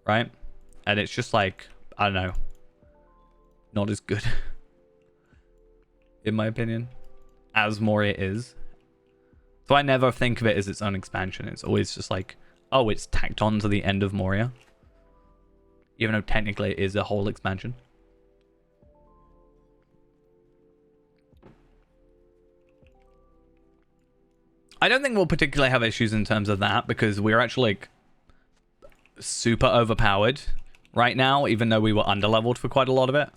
Right? And it's just like, I don't know, not as good, in my opinion, as Moria is. So I never think of it as its own expansion. It's always just like, oh, it's tacked on to the end of Moria. Even though technically it is a whole expansion. I don't think we'll particularly have issues in terms of that, because we're actually like super overpowered right now, even though we were underleveled for quite a lot of it.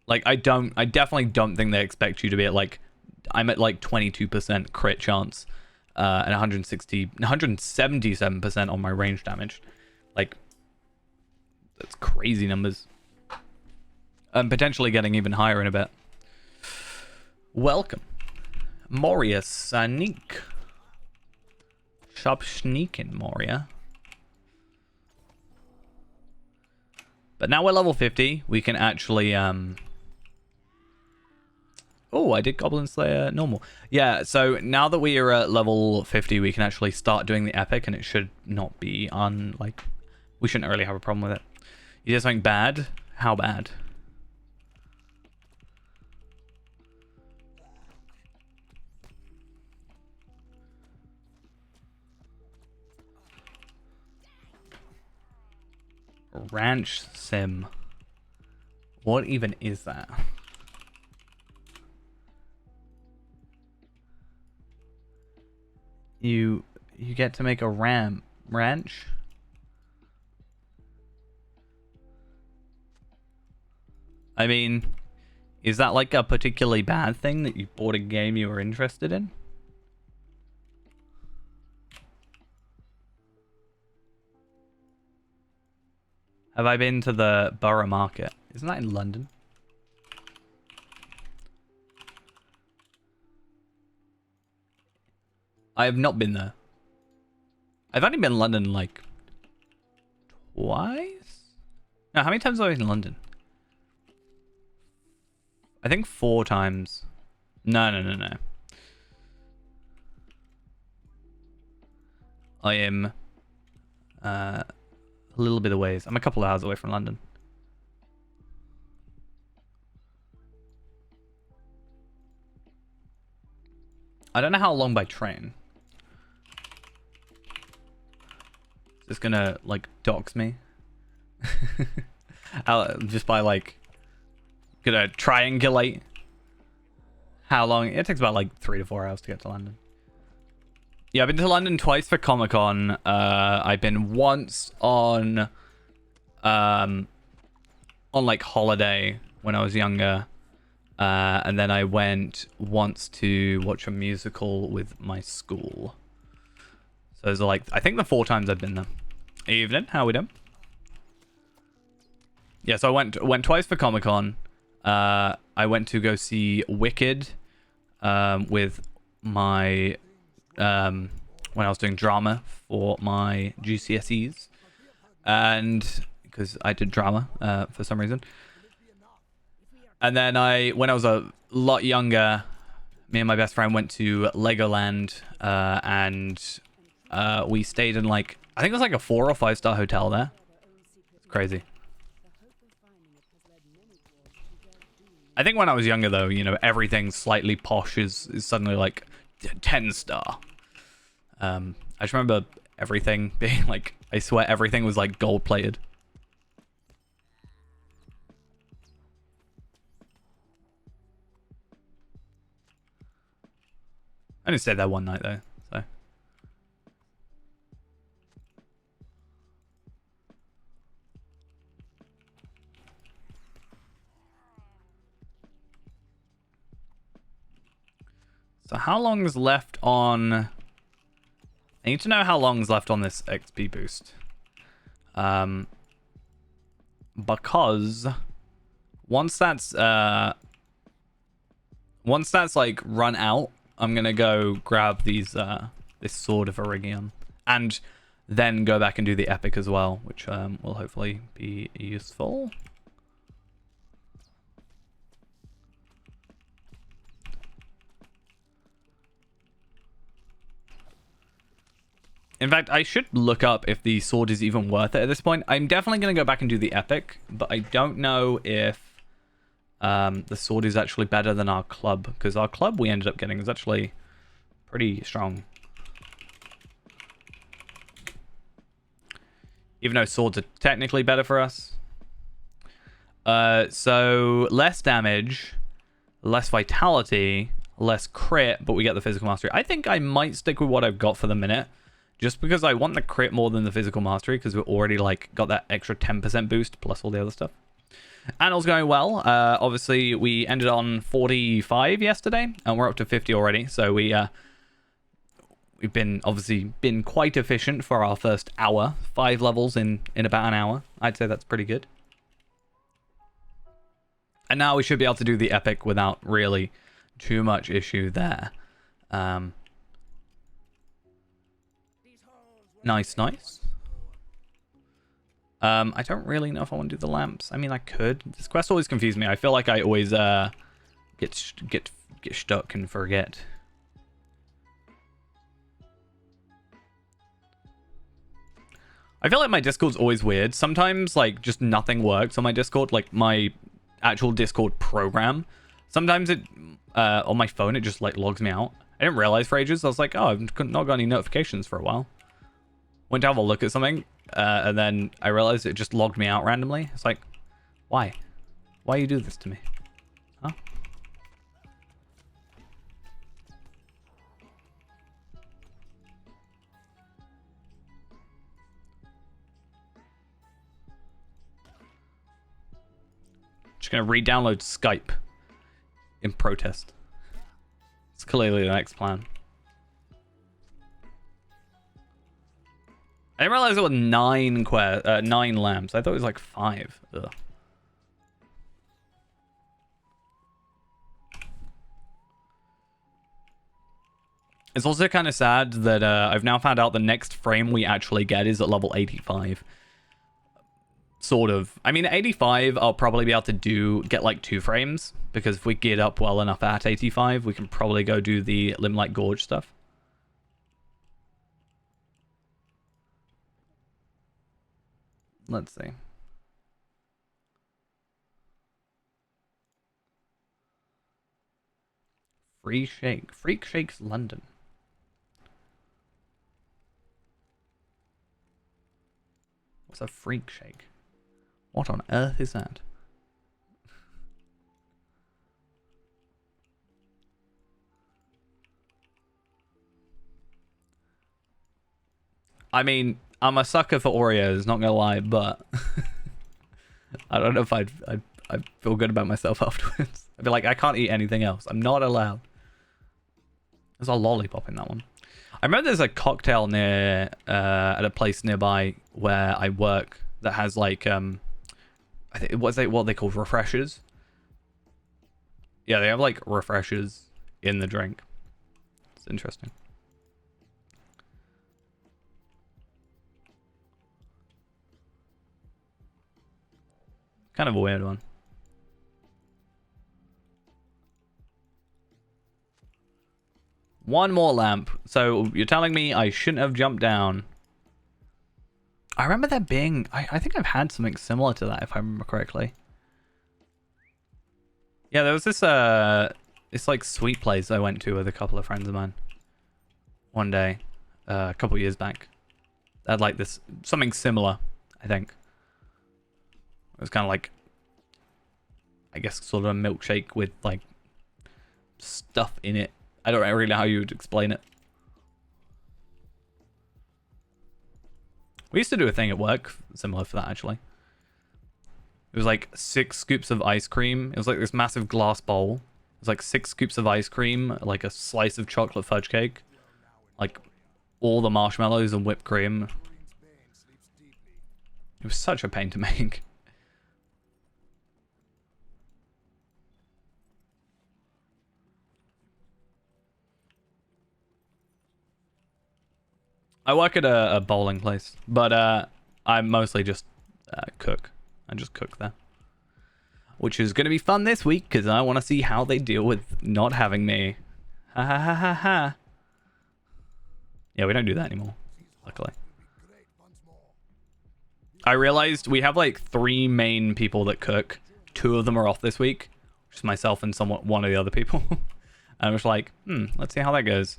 Like, I definitely don't think they expect you to be at like, I'm at like 22% crit chance, and 177% on my range damage. Like, that's crazy numbers. I'm potentially getting even higher in a bit. Welcome. Moria Sneak. Sharp sneak in Moria. But now we're level 50. We can actually Oh, I did Goblin Slayer normal. Yeah, so now that we are at level 50, we can actually start doing the epic, and it should not be like, we shouldn't really have a problem with it. You did something bad? How bad? Ranch sim. What even is that? You get to make a ranch? I mean, is that like a particularly bad thing that you bought a game you were interested in? Have I been to the Borough Market? Isn't that in London? I have not been there. I've only been in London like twice? No, how many times have I been in London? I think 4 times. No. I am a little bit away. I'm a couple of hours away from London. I don't know how long by train. Is this gonna like dox me? Just by like gonna triangulate how long it takes. About like 3 to 4 hours to get to London. Yeah, I've been to London twice for Comic-Con. I've been once on like holiday when I was younger. And then I went once to watch a musical with my school. So those are like, I think the 4 times I've been there. Evening, how are we doing? Yeah, so I went twice for Comic-Con. I went to go see Wicked with my when I was doing drama for my GCSEs, and because I did drama for some reason. And then when I was a lot younger, me and my best friend went to Legoland, and we stayed in like, I think it was like a 4 or 5 star hotel there. It's crazy. I think when I was younger though, you know, everything slightly posh is suddenly like 10 star. I just remember everything being like, I swear everything was like gold plated. I only stayed there one night though, so. So how long's left on... I need to know how long's left on this XP boost. Because once that's like run out, I'm gonna go grab these this sword of Erigion, and then go back and do the epic as well, which will hopefully be useful. In fact, I should look up if the sword is even worth it at this point. I'm definitely going to go back and do the epic, but I don't know if the sword is actually better than our club, because our club we ended up getting is actually pretty strong. Even though swords are technically better for us. So less damage, less vitality, less crit, but we get the physical mastery. I think I might stick with what I've got for the minute. Just because I want the crit more than the physical mastery, because we've already like got that extra 10% boost plus all the other stuff. Anil's going well. Obviously, we ended on 45 yesterday, and we're up to 50 already. So we've been quite efficient for our first hour. 5 levels in about an hour. I'd say that's pretty good. And now we should be able to do the epic without really too much issue there. Nice. I don't really know if I want to do the lamps. I mean, I could. This quest always confused me. I feel like I always get stuck and forget. I feel like my Discord's always weird. Sometimes, like, just nothing works on my Discord, like my actual Discord program. Sometimes it, on my phone, it just, like, logs me out. I didn't realize for ages. I was like, oh, I've not got any notifications for a while. Went to have a look at something, and then I realized it just logged me out randomly. It's like, why? Why you do this to me? Huh? Just gonna re-download Skype in protest. It's clearly the next plan. I didn't realize it was 9 lamps. I thought it was like 5. Ugh. It's also kind of sad that I've now found out the next frame we actually get is at level 85. Sort of. I mean, at 85, I'll probably be able to get like 2 frames, because if we geared up well enough at 85, we can probably go do the Limelight Gorge stuff. Let's see. Freak Shakes London. What's a freak shake? What on earth is that? I mean, I'm a sucker for Oreos, not gonna lie, but I don't know if I'd feel good about myself afterwards. I'd be like, I can't eat anything else. I'm not allowed. There's a lollipop in that one. I remember there's a cocktail near at a place nearby where I work that has like I think what they call refreshers. Yeah, they have like refreshers in the drink. It's interesting. Kind of a weird one. One more lamp. So you're telling me I shouldn't have jumped down. I remember there being... I think I've had something similar to that, if I remember correctly. Yeah, there was this like sweet place I went to with a couple of friends of mine. One day. A couple years back. They had like this... something similar, I think. It was kind of like... I guess sort of a milkshake with like... stuff in it. I don't really know how you would explain it. We used to do a thing at work similar for that, actually. It was like 6 scoops of ice cream. It was like this massive glass bowl. It was like 6 scoops of ice cream, like a slice of chocolate fudge cake, like all the marshmallows and whipped cream. It was such a pain to make. I work at a bowling place, but I mostly just cook. I just cook there. Which is going to be fun this week, because I want to see how they deal with not having me. Ha ha ha ha ha. Yeah, we don't do that anymore, luckily. I realized we have like 3 main people that cook. 2 of them are off this week. Just myself and one of the other people. And I was like, let's see how that goes.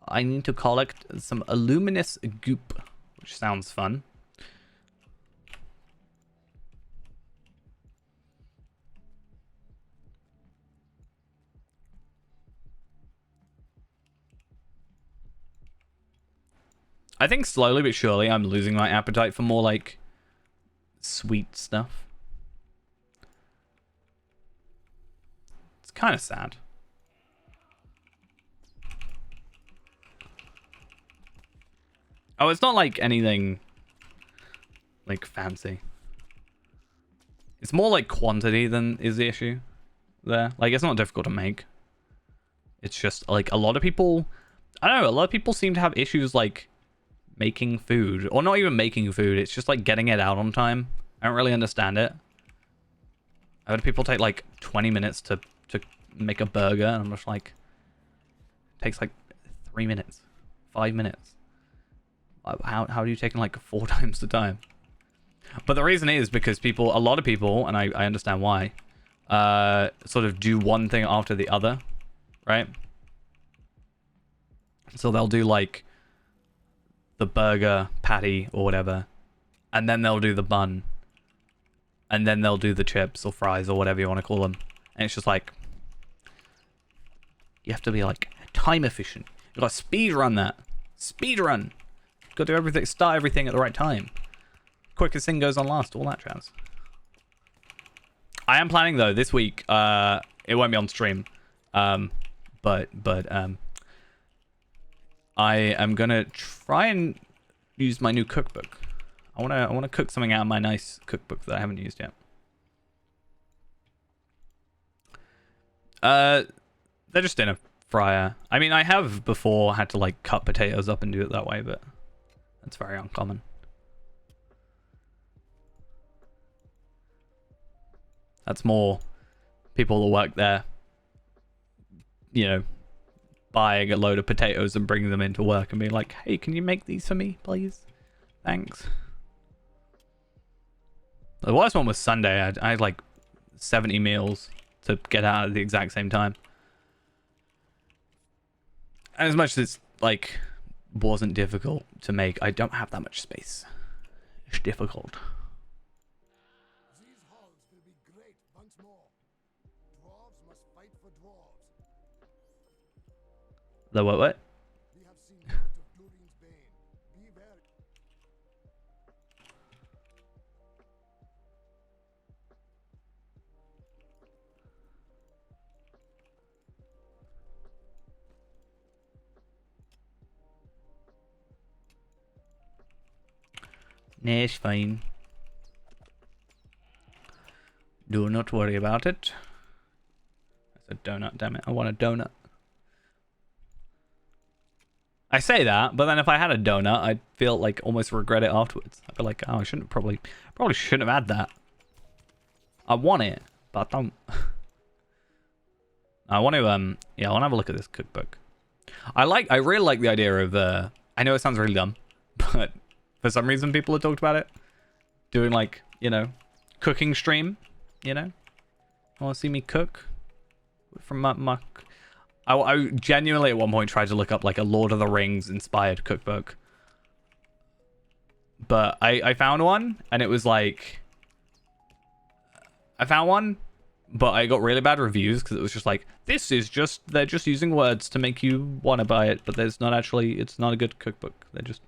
I need to collect some luminous goop, which sounds fun. I think slowly but surely I'm losing my appetite for more like sweet stuff. It's kind of sad. Oh, it's not like anything like fancy. It's more like quantity than is the issue there. Like, it's not difficult to make. It's just like a lot of people, I don't know, a lot of people seem to have issues like making food, or not even making food. It's just like getting it out on time. I don't really understand it. I heard people take like 20 minutes to make a burger, and I'm just like, it takes like 3 minutes, 5 minutes. How do you take in like 4 times the time? But the reason is because a lot of people, and I understand why, sort of do one thing after the other, right? So they'll do like the burger patty or whatever, and then they'll do the bun, and then they'll do the chips or fries or whatever you want to call them. And it's just like, you have to be like time efficient. You got to speed run that. Speed run. Got to do everything, start everything at the right time. Quickest thing goes on last. All that jazz. I am planning though this week. It won't be on stream, but I am gonna try and use my new cookbook. I wanna cook something out of my nice cookbook that I haven't used yet. They're just in a fryer. I mean, I have before had to like cut potatoes up and do it that way, but that's very uncommon. That's more people that work there, you know, buying a load of potatoes and bringing them into work and being like, hey, can you make these for me, please? Thanks. The worst one was Sunday. I had like 70 meals to get out at the exact same time. And as much as it's like wasn't difficult to make, I don't have that much space. It's difficult. These halls will be great once more. Dwarves must fight for dwarves. The what? We have seen naught of Durin's bane. Be wary. Nah, it's fine. Do not worry about it. That's a donut, damn it. I want a donut. I say that, but then if I had a donut, I'd feel like almost regret it afterwards. I'd be like, oh, I shouldn't probably shouldn't have had that. I want it, but I don't. I want to yeah, I want to have a look at this cookbook. I really like the idea of I know it sounds really dumb, but for some reason people have talked about it. Doing like, you know, cooking stream, you know? Want to see me cook? From my I genuinely at one point tried to look up like a Lord of the Rings inspired cookbook. But I found one and it was like I found one, but I got really bad reviews because it was just like, this is just, they're just using words to make you want to buy it, but there's not actually, it's not a good cookbook. They're just,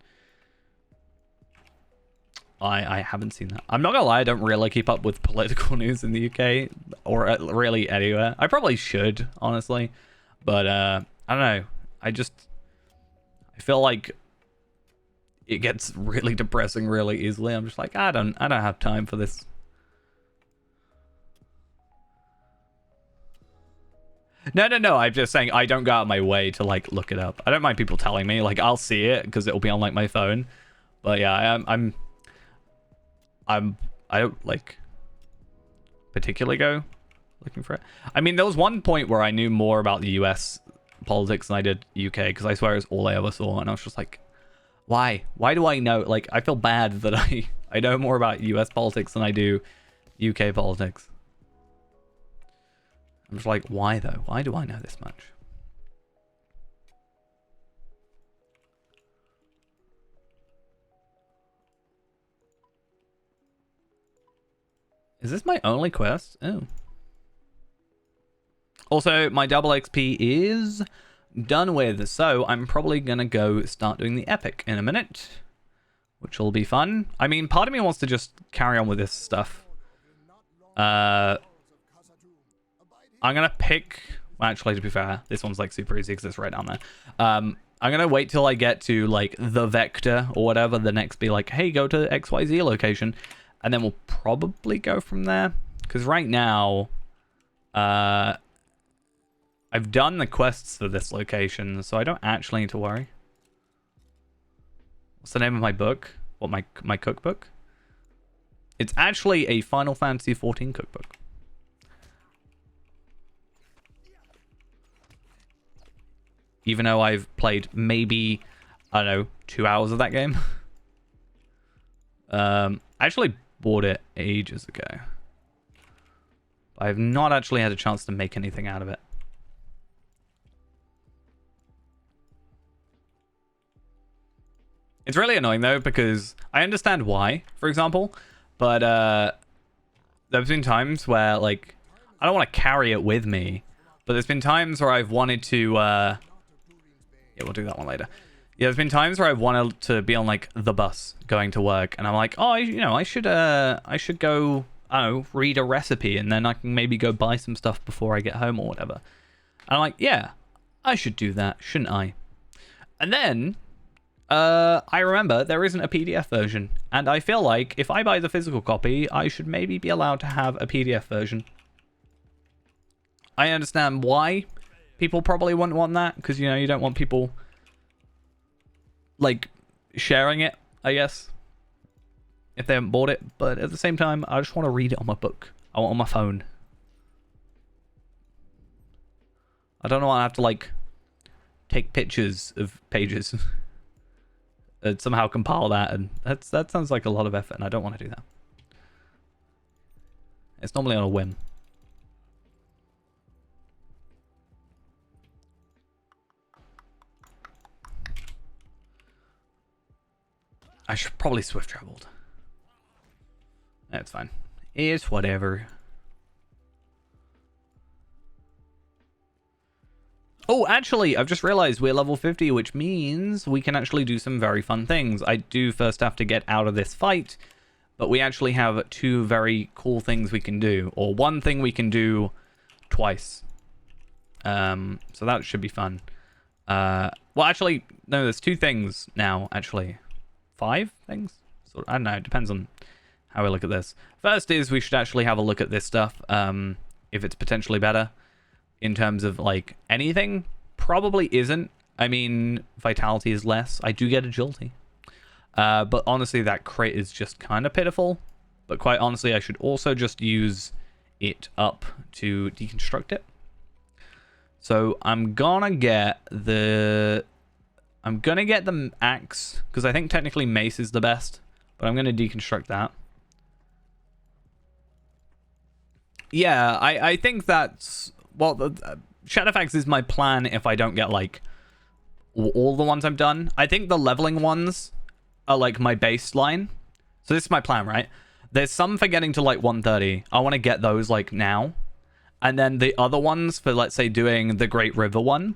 I haven't seen that. I'm not gonna lie, I don't really keep up with political news in the UK or really anywhere. I probably should, honestly, but I don't know. I feel like it gets really depressing really easily. I'm just like, I don't have time for this. No. I'm just saying I don't go out of my way to like look it up. I don't mind people telling me. Like I'll see it because it'll be on like my phone. But yeah, I don't like particularly go looking for it. I mean, there was one point where I knew more about the US politics than I did UK because I swear it's all I ever saw, and I was just like, why? Why do I know? Like, I feel bad that I know more about US politics than I do UK politics. I'm just like, why though? Why do I know this much? Is this my only quest? Oh. Also, my double XP is done with, so I'm probably gonna go start doing the epic in a minute, which will be fun. I mean, part of me wants to just carry on with this stuff. I'm gonna pick, well, actually, to be fair, this one's like super easy because it's right down there. I'm gonna wait till I get to like the vector or whatever, the next be like, hey, go to XYZ location, and then we'll probably go from there. Because right now, I've done the quests for this location, so I don't actually need to worry. What's the name of my book? What, my cookbook? It's actually a Final Fantasy XIV cookbook. even though I've played maybe, I don't know, 2 hours of that game. I actually bought it ages ago. I have not actually had a chance to make anything out of it. It's really annoying though, because I understand why, for example, but there's been times where, like, I don't want to carry it with me, but there's been times where I've wanted to, yeah, we'll do that one later. Yeah, there's been times where I've wanted to be on, like, the bus going to work, and I'm like, oh, I should go, I don't know, read a recipe, and then I can maybe go buy some stuff before I get home or whatever. And I'm like, yeah, I should do that, shouldn't I? And then I remember there isn't a PDF version, and I feel like if I buy the physical copy, I should maybe be allowed to have a PDF version. I understand why people probably wouldn't want that, because, you know, you don't want people, like, sharing it, I guess, if they haven't bought it. But at the same time, I just want to read it on my book. I want it on my phone. I don't want to have to, like, take pictures of pages and somehow compile that, and that sounds like a lot of effort, and I don't want to do that. It's normally on a whim. I should probably swift traveled. That's fine. It's whatever. Oh, actually, I've just realized we're level 50, which means we can actually do some very fun things. I do first have to get out of this fight, but we actually have 2 very cool things we can do, or 1 thing we can do twice. So that should be fun. Well, actually, no, there's 2 things now, actually. 5 things? So, I don't know, it depends on how we look at this. First is we should actually have a look at this stuff, if it's potentially better. In terms of, like, anything, probably isn't. I mean, vitality is less. I do get agility. But honestly, that crit is just kind of pitiful. But quite honestly, I should also just use it up to deconstruct it. So I'm gonna get the axe, because I think technically mace is the best. But I'm gonna deconstruct that. Yeah, I think that's... Well, Shadowfax is my plan if I don't get, like, all the ones I've done. I think the leveling ones are, like, my baseline. So this is my plan, right? There's some for getting to, like, 130. I want to get those, like, now. And then the other ones for, let's say, doing the Great River one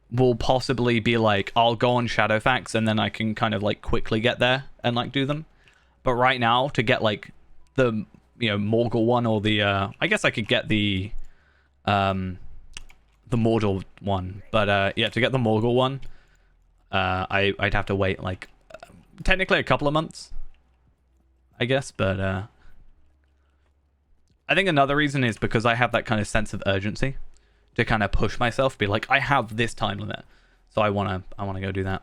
will possibly be, like, I'll go on Shadowfax and then I can kind of, like, quickly get there and, like, do them. But right now, to get, like, the, you know, Morgul one or the, I guess I could get the Mordor one, but yeah, to get the Morgul one, I'd have to wait, like, technically a couple of months, I guess, but I think another reason is because I have that kind of sense of urgency to kind of push myself, be like, I have this time limit, so I wanna go do that.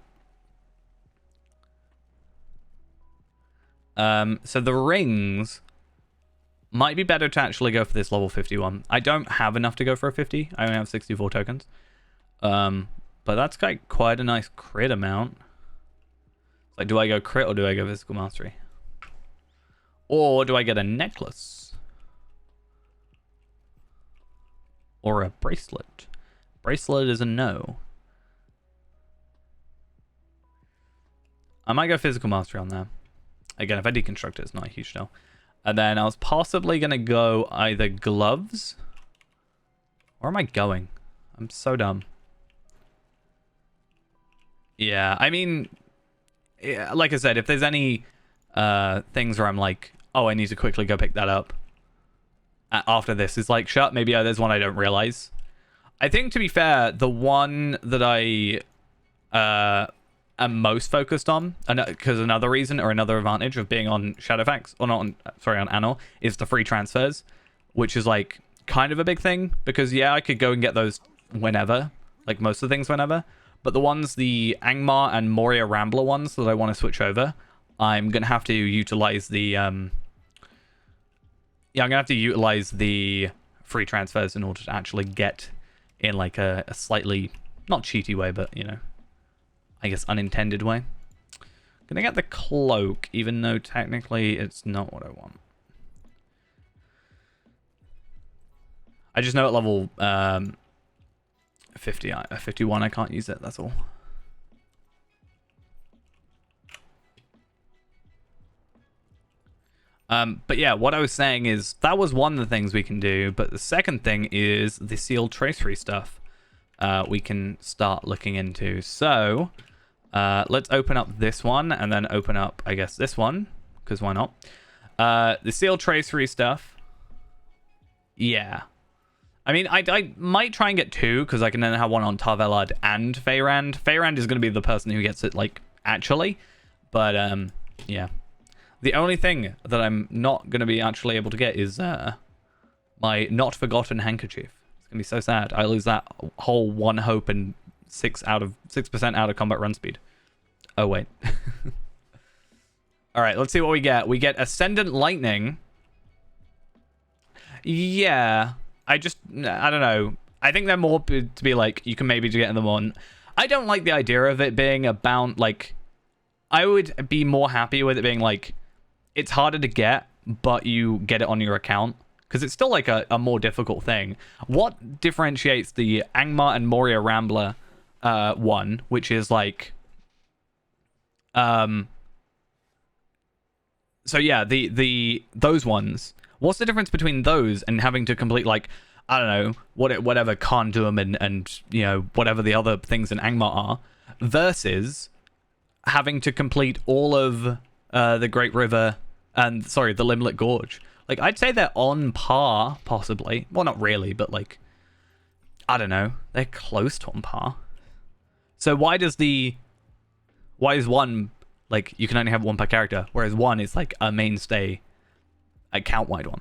So the rings might be better to actually go for this level 51. I don't have enough to go for a 50. I only have 64 tokens. But that's like quite a nice crit amount. It's like, do I go crit or do I go physical mastery? Or do I get a necklace? Or a bracelet? Bracelet is a no. I might go physical mastery on there. Again, if I deconstruct it, it's not a huge deal. And then I was possibly going to go either gloves. Where am I going? I'm so dumb. Yeah, I mean, yeah, like I said, if there's any things where I'm like, oh, I need to quickly go pick that up after this, it's like, shut, maybe there's one I don't realize. I think, to be fair, the one that I am most focused on, because another reason or another advantage of being on Shadowfax, or not on, sorry, on Anor, is the free transfers, which is like kind of a big thing, because yeah, I could go and get those whenever, like most of the things whenever, but the ones, the Angmar and Moria Rambler ones that I want to switch over, I'm gonna have to utilize the I'm gonna have to utilize the free transfers in order to actually get in like a slightly Not cheaty way, but, you know, I guess unintended way. Gonna get the cloak, even though technically it's not what I want. I just know at level 51 I can't use it, that's all. But yeah, what I was saying is that was one of the things we can do, but the second thing is the sealed tracery stuff we can start looking into. So let's open up this one and then open up, I guess, this one, because why not? The sealed tracery stuff. Yeah. I mean, I might try and get two, because I can then have one on Tarvelad and Feyrand. Feyrand is going to be the person who gets it, like, actually. But, yeah. The only thing that I'm not going to be actually able to get is my not forgotten handkerchief. It's going to be so sad. I lose that whole one hope and 6% out of combat run speed. Oh, wait. All right, let's see what we get. We get Ascendant Lightning. Yeah, I don't know. I think they're more to be like, you can maybe get them on. I don't like the idea of it being a bound, like, I would be more happy with it being like, it's harder to get, but you get it on your account. Because it's still like a more difficult thing. What differentiates the Angmar and Moria Rambler one, which is like... So yeah, those ones. What's the difference between those and having to complete, like, I don't know, whatever Khandum and you know, whatever the other things in Angmar are, versus having to complete all of the Great River and, sorry, the Limlet Gorge. Like, I'd say they're on par, possibly. Well, not really, but, like, I don't know. They're close to on par. So why is one, like, you can only have one per character, whereas one is, like, a mainstay account-wide one?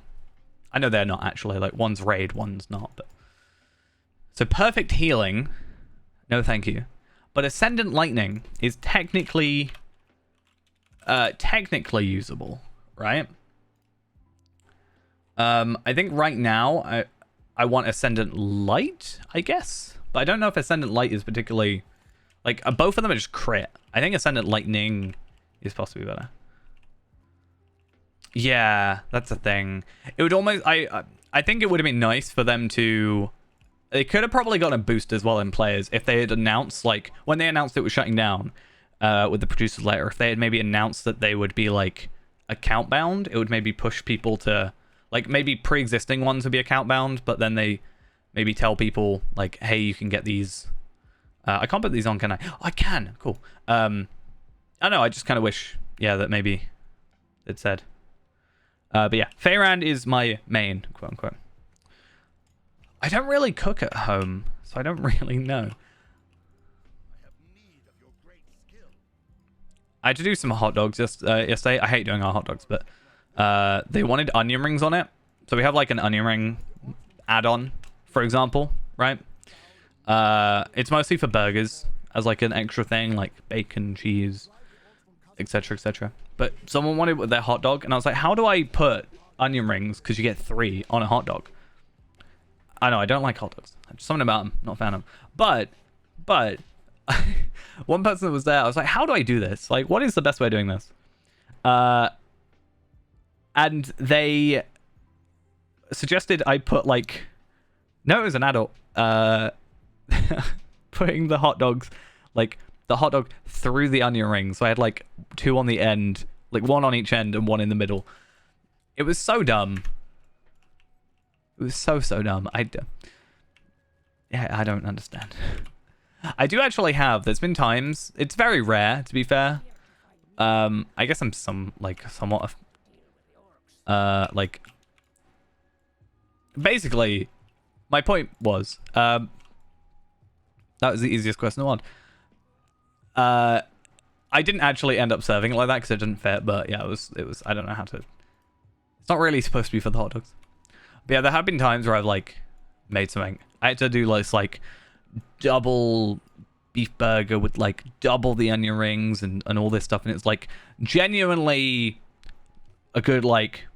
I know they're not, actually. Like, one's raid, one's not, but... So Perfect Healing, no thank you. But Ascendant Lightning is technically usable, right? I think right now I want Ascendant Light, I guess. But I don't know if Ascendant Light is particularly... Like, both of them are just crit. I think Ascendant Lightning is possibly better. Yeah, that's a thing. It would almost... I think it would have been nice for them to... They could have probably gotten a boost as well in players if they had announced, like, when they announced it was shutting down with the producer's letter, if they had maybe announced that they would be, like, account bound, it would maybe push people to... Like, maybe pre-existing ones would be account bound, but then they maybe tell people, like, hey, you can get these... I can't put these on, can I? Oh, I can. Cool. I don't know. I just kind of wish, yeah, that maybe it said. But yeah, Feyrand is my main, quote unquote. I don't really cook at home, so I don't really know. I had to do some hot dogs yesterday. I hate doing our hot dogs, but they wanted onion rings on it. So we have like an onion ring add-on, for example, right? It's mostly for burgers as like an extra thing, like bacon, cheese, etc., etc. But someone wanted it with their hot dog, and I was like, how do I put onion rings, because you get 3 on a hot dog? I know, I don't like hot dogs. Just something about them, not a fan of them. But one person that was there, I was like, how do I do this? Like, what is the best way of doing this? And they suggested I put like... No, it was an adult. Putting the hot dogs, like the hot dog through the onion ring. So I had like 2 on the end, like 1 on each end and 1 in the middle. It was so dumb. It was so dumb. I don't understand. I do actually have. There's been times. It's very rare, to be fair. I guess I'm somewhat like. Basically, my point was that was the easiest question in the world. I didn't actually end up serving it like that because it didn't fit. But yeah, it was. I don't know how to. It's not really supposed to be for the hot dogs. But yeah, there have been times where I've like made something. I had to do this like double beef burger with like double the onion rings and all this stuff, and it's like genuinely a good like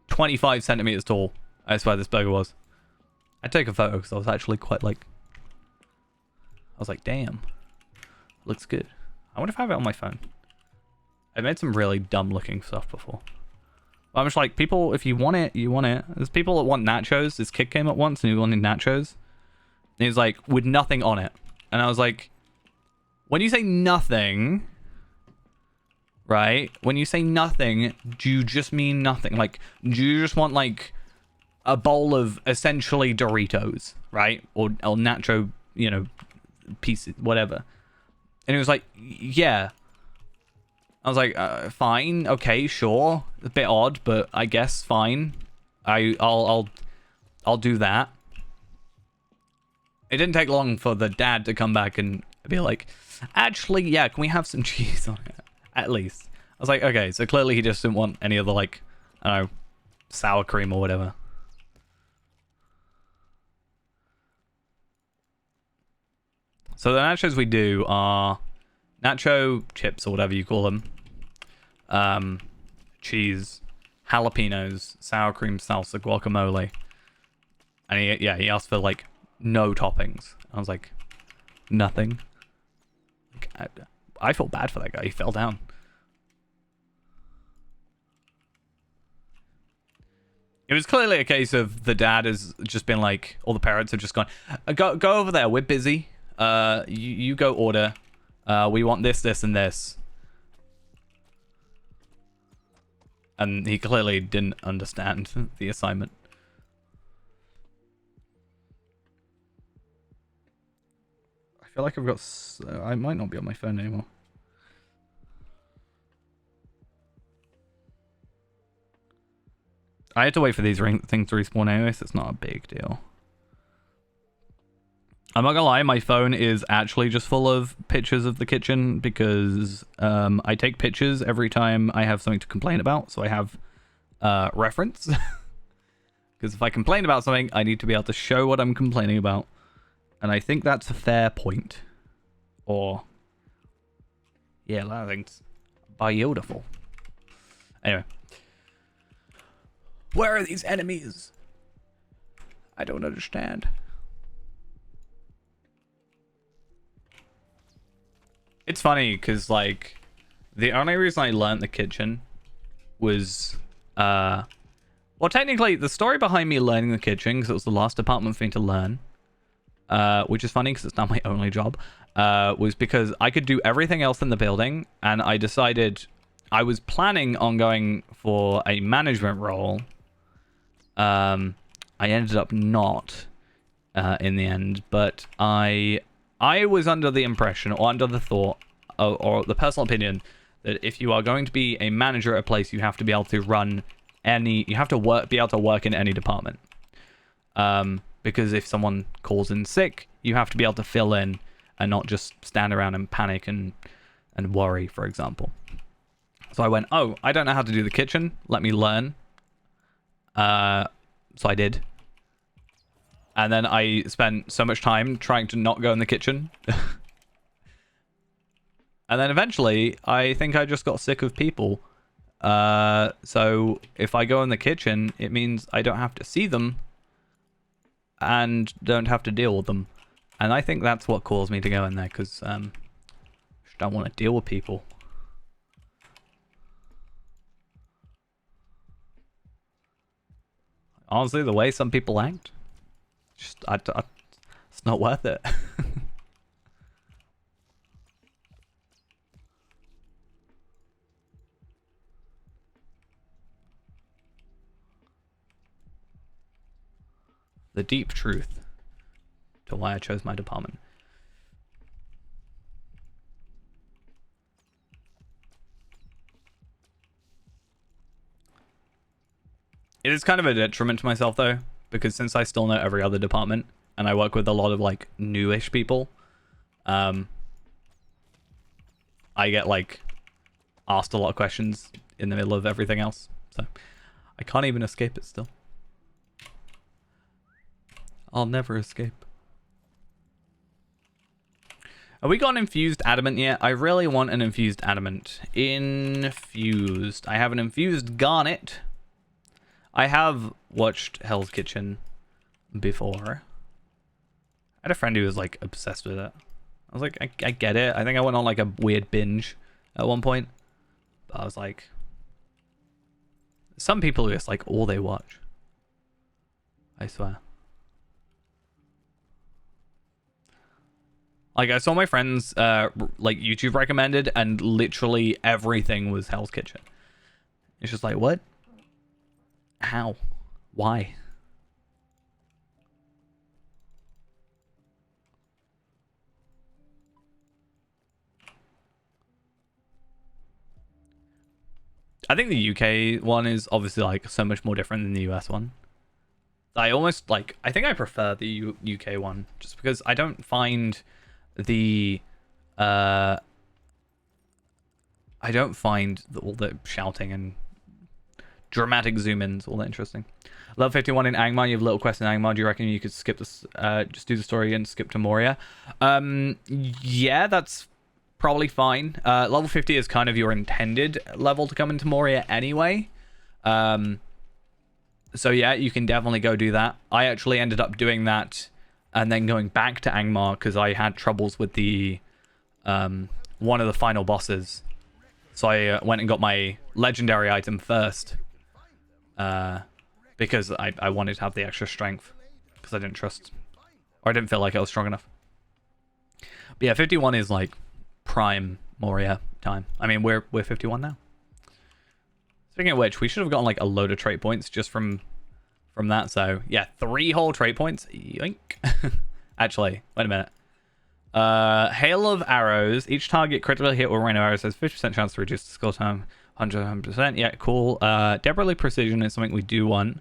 25 centimeters tall. I swear this burger was. I'd take a photo because I was actually quite like I was like, damn, looks good. I wonder if I have it on my phone. I made some really dumb looking stuff before. I'm just like, people, if you want it, you want it. There's people that want nachos. This kid came up once and he wanted nachos. And he was like, with nothing on it. And I was like, when you say nothing, right? When you say nothing, do you just mean nothing? Like, do you just want like a bowl of essentially Doritos, right? Or nacho, you know, pieces, whatever. And he was like, yeah. I was like, fine, okay, sure. A bit odd, but I guess fine. I'll do that. It didn't take long for the dad to come back and be like, actually, yeah, can we have some cheese on it? At least. I was like, okay, so clearly he just didn't want any of the, like, I don't know, sour cream or whatever. So the nachos we do are nacho chips or whatever you call them. Cheese, jalapenos, sour cream salsa, guacamole. And he asked for like no toppings. I was like, nothing. Like, I felt bad for that guy. He fell down. It was clearly a case of the dad has just been like, all the parents have just gone, go over there. We're busy. You go order. We want this, this, and this. And he clearly didn't understand the assignment. I feel like I've got... I might not be on my phone anymore. I had to wait for these things to respawn anyway, so it's not a big deal. I'm not gonna lie, my phone is actually just full of pictures of the kitchen because I take pictures every time I have something to complain about, so I have reference. Because if I complain about something, I need to be able to show what I'm complaining about. And I think that's a fair point. Or... yeah, that thing's beautiful. Anyway. Where are these enemies? I don't understand. It's funny because, like, the only reason I learned the kitchen was, well, technically, the story behind me learning the kitchen, because it was the last department for me to learn, which is funny because it's now my only job, was because I could do everything else in the building, and I decided I was planning on going for a management role. I ended up not in the end, but I was under the impression, or under the thought, or the personal opinion, that if you are going to be a manager at a place, you have to be able to run any... you have to be able to work in any department. Because if someone calls in sick, you have to be able to fill in and not just stand around and panic and worry, for example. So I went, oh, I don't know how to do the kitchen. Let me learn. So I did. And then I spent so much time trying to not go in the kitchen. And then eventually, I think I just got sick of people. So if I go in the kitchen, it means I don't have to see them and don't have to deal with them. And I think that's what caused me to go in there, because I just don't want to deal with people. Honestly, the way some people act, just it's not worth it. The deep truth to why I chose my department. It is kind of a detriment to myself, though, because since I still know every other department, and I work with a lot of, like, newish people, I get, like, asked a lot of questions in the middle of everything else. So I can't even escape it still. I'll never escape. Have we got an infused adamant yet? I really want an infused adamant. Infused. I have an infused garnet. I have watched Hell's Kitchen before. I had a friend who was, like, obsessed with it. I was like, I get it. I think I went on like a weird binge at one point. But I was like, some people just like all they watch. I swear. Like I saw my friends like YouTube recommended, and literally everything was Hell's Kitchen. It's just like, what? How? Why? I think the UK one is obviously like so much more different than the US one. I almost like, I think I prefer the UK one just because I don't find the all the shouting and dramatic zoom-ins all that interesting. Level 51 in Angmar. You have little quest in Angmar. Do you reckon you could skip this, just do the story and skip to Moria? Yeah, that's probably fine. Level 50 is kind of your intended level to come into Moria anyway. So yeah, you can definitely go do that. I actually ended up doing that and then going back to Angmar because I had troubles with the one of the final bosses. So I went and got my legendary item first because I wanted to have the extra strength because I didn't trust, or I didn't feel like I was strong enough. But yeah, 51 is like prime Moria time. I mean, we're 51 now. Speaking of which, we should have gotten like a load of trait points just from that. So yeah, 3 whole trait points. Yoink. Actually, wait a minute. Hail of arrows. Each target critically hit with rain of arrows has 50% chance to reduce the skill time. 100%. Yeah, cool. Desperately precision is something we do want.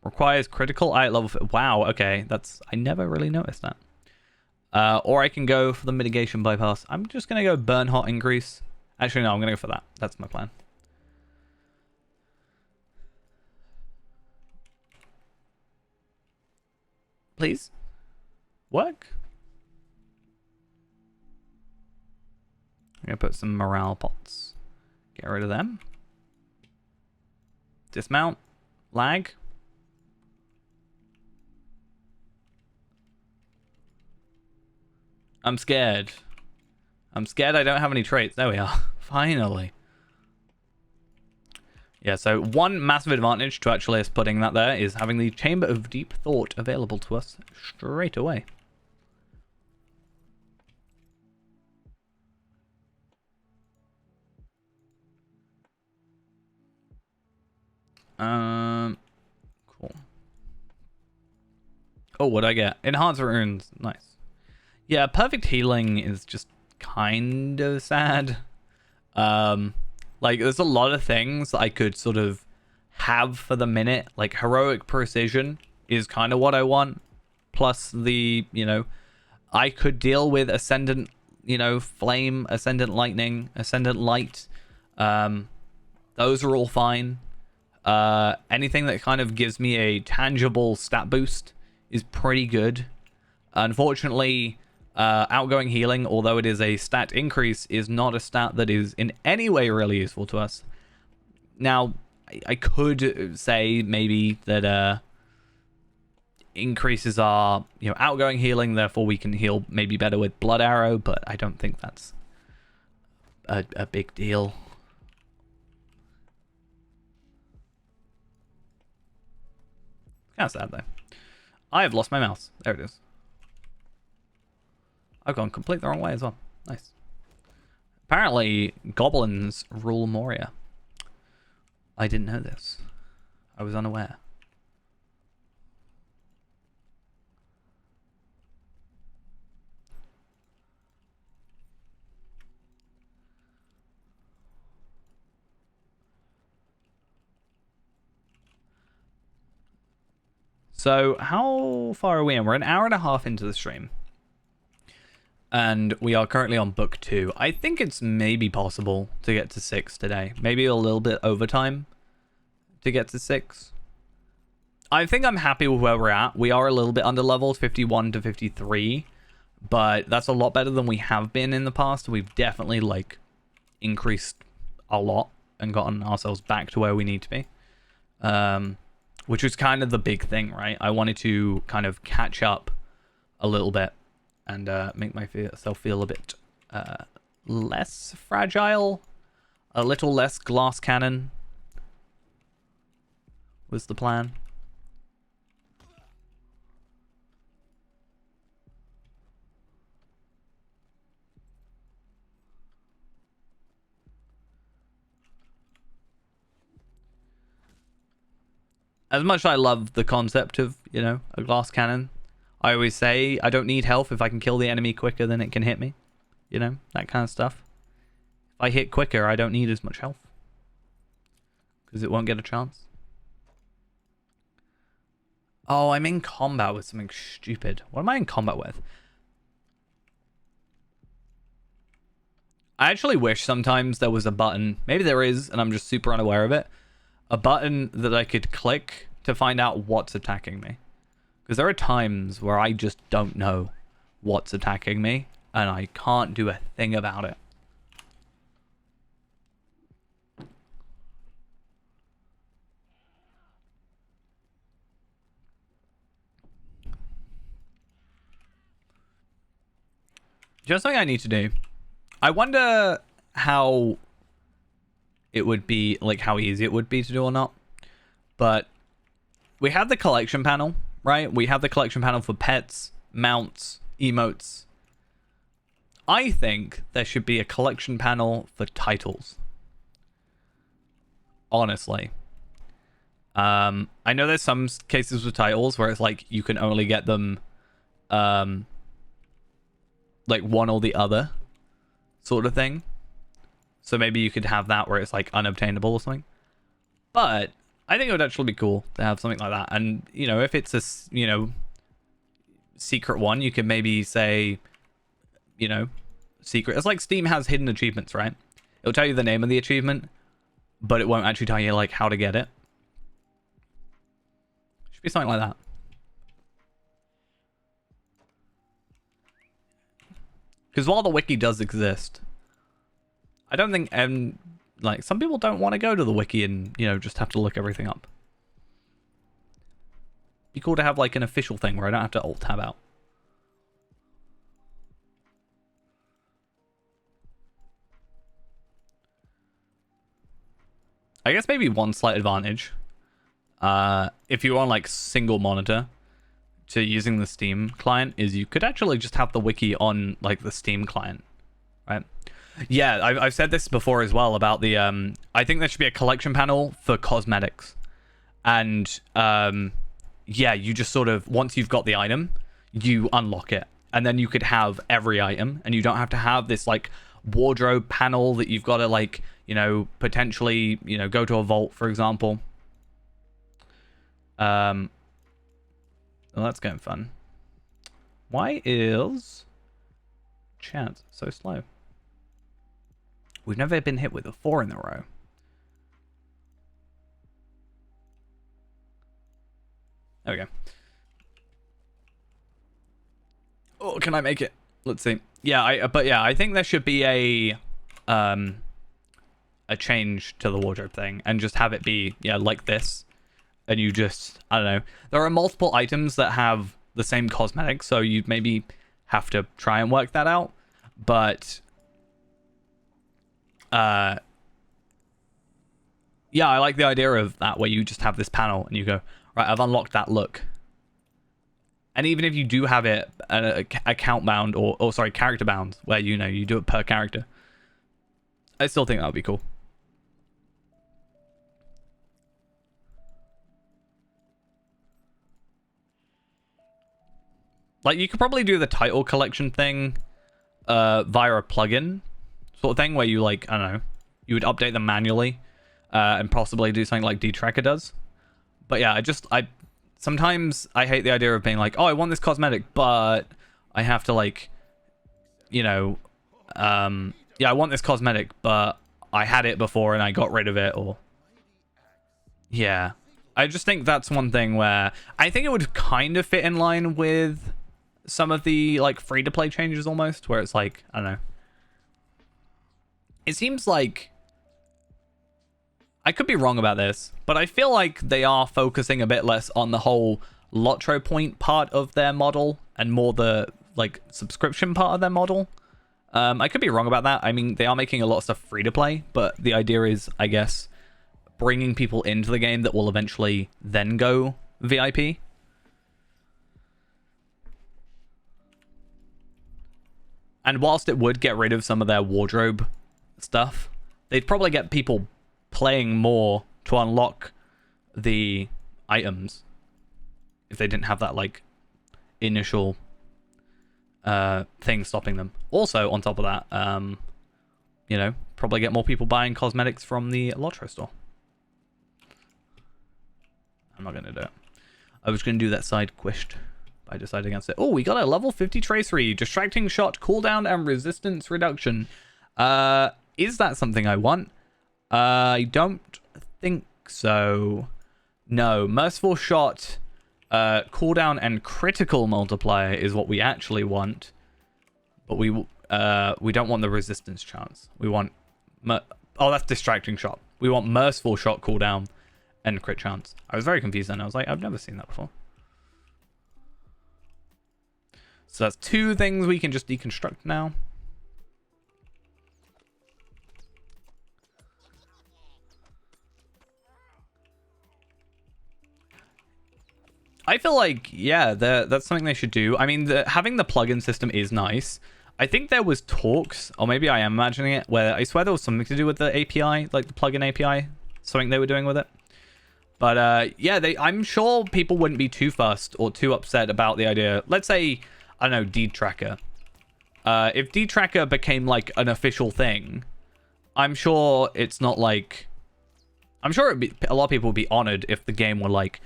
Requires critical eye at level. Wow. Okay, I never really noticed that. Or I can go for the mitigation bypass. I'm just gonna go burn hot increase. Actually, no, I'm gonna go for that. That's my plan. Please work. I'm gonna put some morale pots. Get rid of them. Dismount. Lag. I'm scared. I'm scared I don't have any traits. There we are. Finally. Yeah, so one massive advantage to actually us putting that there is having the Chamber of Deep Thought available to us straight away. Cool. Oh, what'd I get? Enhanced runes. Nice. Yeah, perfect healing is just kind of sad. Like, there's a lot of things I could sort of have for the minute. Like, heroic precision is kind of what I want. Plus the, I could deal with ascendant, flame, ascendant lightning, ascendant light. Those are all fine. Anything that kind of gives me a tangible stat boost is pretty good. Unfortunately, outgoing healing, although it is a stat increase, is not a stat that is in any way really useful to us. Now, I could say maybe that increases are, outgoing healing, therefore we can heal maybe better with Blood Arrow, but I don't think that's a big deal. Kind of sad though. I have lost my mouse. There it is. I've gone completely the wrong way as well. Nice. Apparently, goblins rule Moria. I didn't know this. I was unaware. So, how far are we in? We're an hour and a half into the stream. And we are currently on book 2. I think it's maybe possible to get to 6 today. Maybe a little bit overtime to get to 6. I think I'm happy with where we're at. We are a little bit under leveled, 51 to 53. But that's a lot better than we have been in the past. We've definitely, increased a lot and gotten ourselves back to where we need to be. Which was kind of the big thing, right? I wanted to kind of catch up a little bit and make myself feel a bit less fragile, a little less glass cannon was the plan. As much as I love the concept of, you know, a glass cannon, I always say I don't need health if I can kill the enemy quicker than it can hit me. You know, that kind of stuff. If I hit quicker, I don't need as much health. Because it won't get a chance. Oh, I'm in combat with something stupid. What am I in combat with? I actually wish sometimes there was a button. Maybe there is, and I'm just super unaware of it. A button that I could click to find out what's attacking me. Because there are times where I just don't know what's attacking me, and I can't do a thing about it. Just something I need to do. I wonder how it would be, like how easy it would be to do or not. But we have the collection panel, right? We have the collection panel for pets, mounts, emotes. I think there should be a collection panel for titles. Honestly. I know there's some cases with titles where it's like you can only get them like one or the other sort of thing. So maybe you could have that where it's like unobtainable or something. But I think it would actually be cool to have something like that. And, you know, if it's a, you know, secret one, you could maybe say, you know, secret. It's like Steam has hidden achievements, right? It'll tell you the name of the achievement, but it won't actually tell you, like, how to get it. Should be something like that. Because while the wiki does exist, I don't think, like, some people don't want to go to the wiki and, you know, just have to look everything up. Be cool to have, like, an official thing where I don't have to alt-tab out. I guess maybe one slight advantage, if you're on, like, single monitor to using the Steam client, is you could actually just have the wiki on, like, the Steam client, right? Yeah, I've said this before as well about the, I think there should be a collection panel for cosmetics. And, yeah, you just sort of, once you've got the item, you unlock it. And then you could have every item, and you don't have to have this, like, wardrobe panel that you've got to, like, you know, potentially, you know, go to a vault, for example. Well, that's getting fun. Why is chat so slow? We've never been hit with a 4 in a row. There we go. Oh, can I make it? Let's see. Yeah, I think there should be a change to the wardrobe thing, and just have it be, yeah, like this. And you just, I don't know. There are multiple items that have the same cosmetics, so you maybe have to try and work that out. But yeah, I like the idea of that, where you just have this panel and you go, right, I've unlocked that look. And even if you do have it account bound or sorry, character bound, where, you know, you do it per character, I still think that would be cool. Like, you could probably do the title collection thing via a plugin sort of thing, where you, like, I don't know, you would update them manually and possibly do something like D-Tracker does. But yeah, sometimes I hate the idea of being like, oh, I want this cosmetic, but I have to, like, you know, yeah, I want this cosmetic, but I had it before and I got rid of it, or... Yeah. I just think that's one thing where I think it would kind of fit in line with some of the, like, free-to-play changes almost, where it's like, I don't know. It seems like... I could be wrong about this, but I feel like they are focusing a bit less on the whole Lotro point part of their model and more the like subscription part of their model. I could be wrong about that. I mean, they are making a lot of stuff free to play, but the idea is, I guess, bringing people into the game that will eventually then go VIP. And whilst it would get rid of some of their wardrobe stuff, they'd probably get people playing more to unlock the items if they didn't have that, like, initial thing stopping them. Also, on top of that, you know, probably get more people buying cosmetics from the Lotro store. I'm not going to do it. I was going to do that side quest. I decided against it. Oh, we got a level 50 tracery, distracting shot, cooldown, and resistance reduction. Is that something I want? I don't think so. No, merciful shot, cooldown, and critical multiplier is what we actually want. But we don't want the resistance chance. We want... oh, that's distracting shot. We want merciful shot, cooldown, and crit chance. I was very confused then. I was like, I've never seen that before. So that's two things we can just deconstruct now. I feel like, yeah, that's something they should do. I mean, having the plugin system is nice. I think there was talks, or maybe I am imagining it, where I swear there was something to do with the API, like the plugin API, something they were doing with it. But yeah, I'm sure people wouldn't be too fussed or too upset about the idea. Let's say, I don't know, deed tracker. If deed tracker became like an official thing, I'm sure it's not like... I'm sure a lot of people would be honored if the game were like,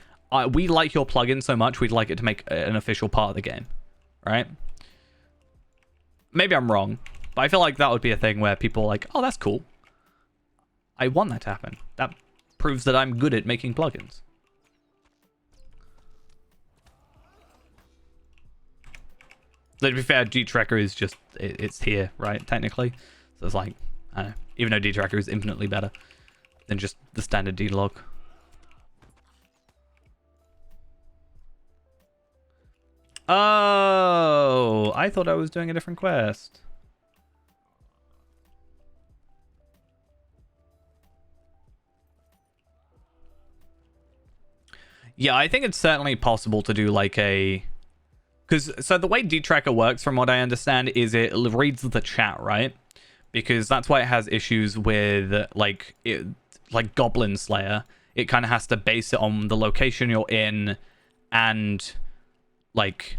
we like your plugin so much, we'd like it to make an official part of the game, right? Maybe I'm wrong, but I feel like that would be a thing where people are like, oh, that's cool. I want that to happen. That proves that I'm good at making plugins. So to be fair, D-Tracker is just, it's here, right, technically? So it's like, I don't know, even though D-Tracker is infinitely better than just the standard D-Log. Oh, I thought I was doing a different quest. Yeah, I think it's certainly possible to do like a... Because, so the way D-Tracker works, from what I understand, is it reads the chat, right? Because that's why it has issues with, like Goblin Slayer. It kind of has to base it on the location you're in and... like,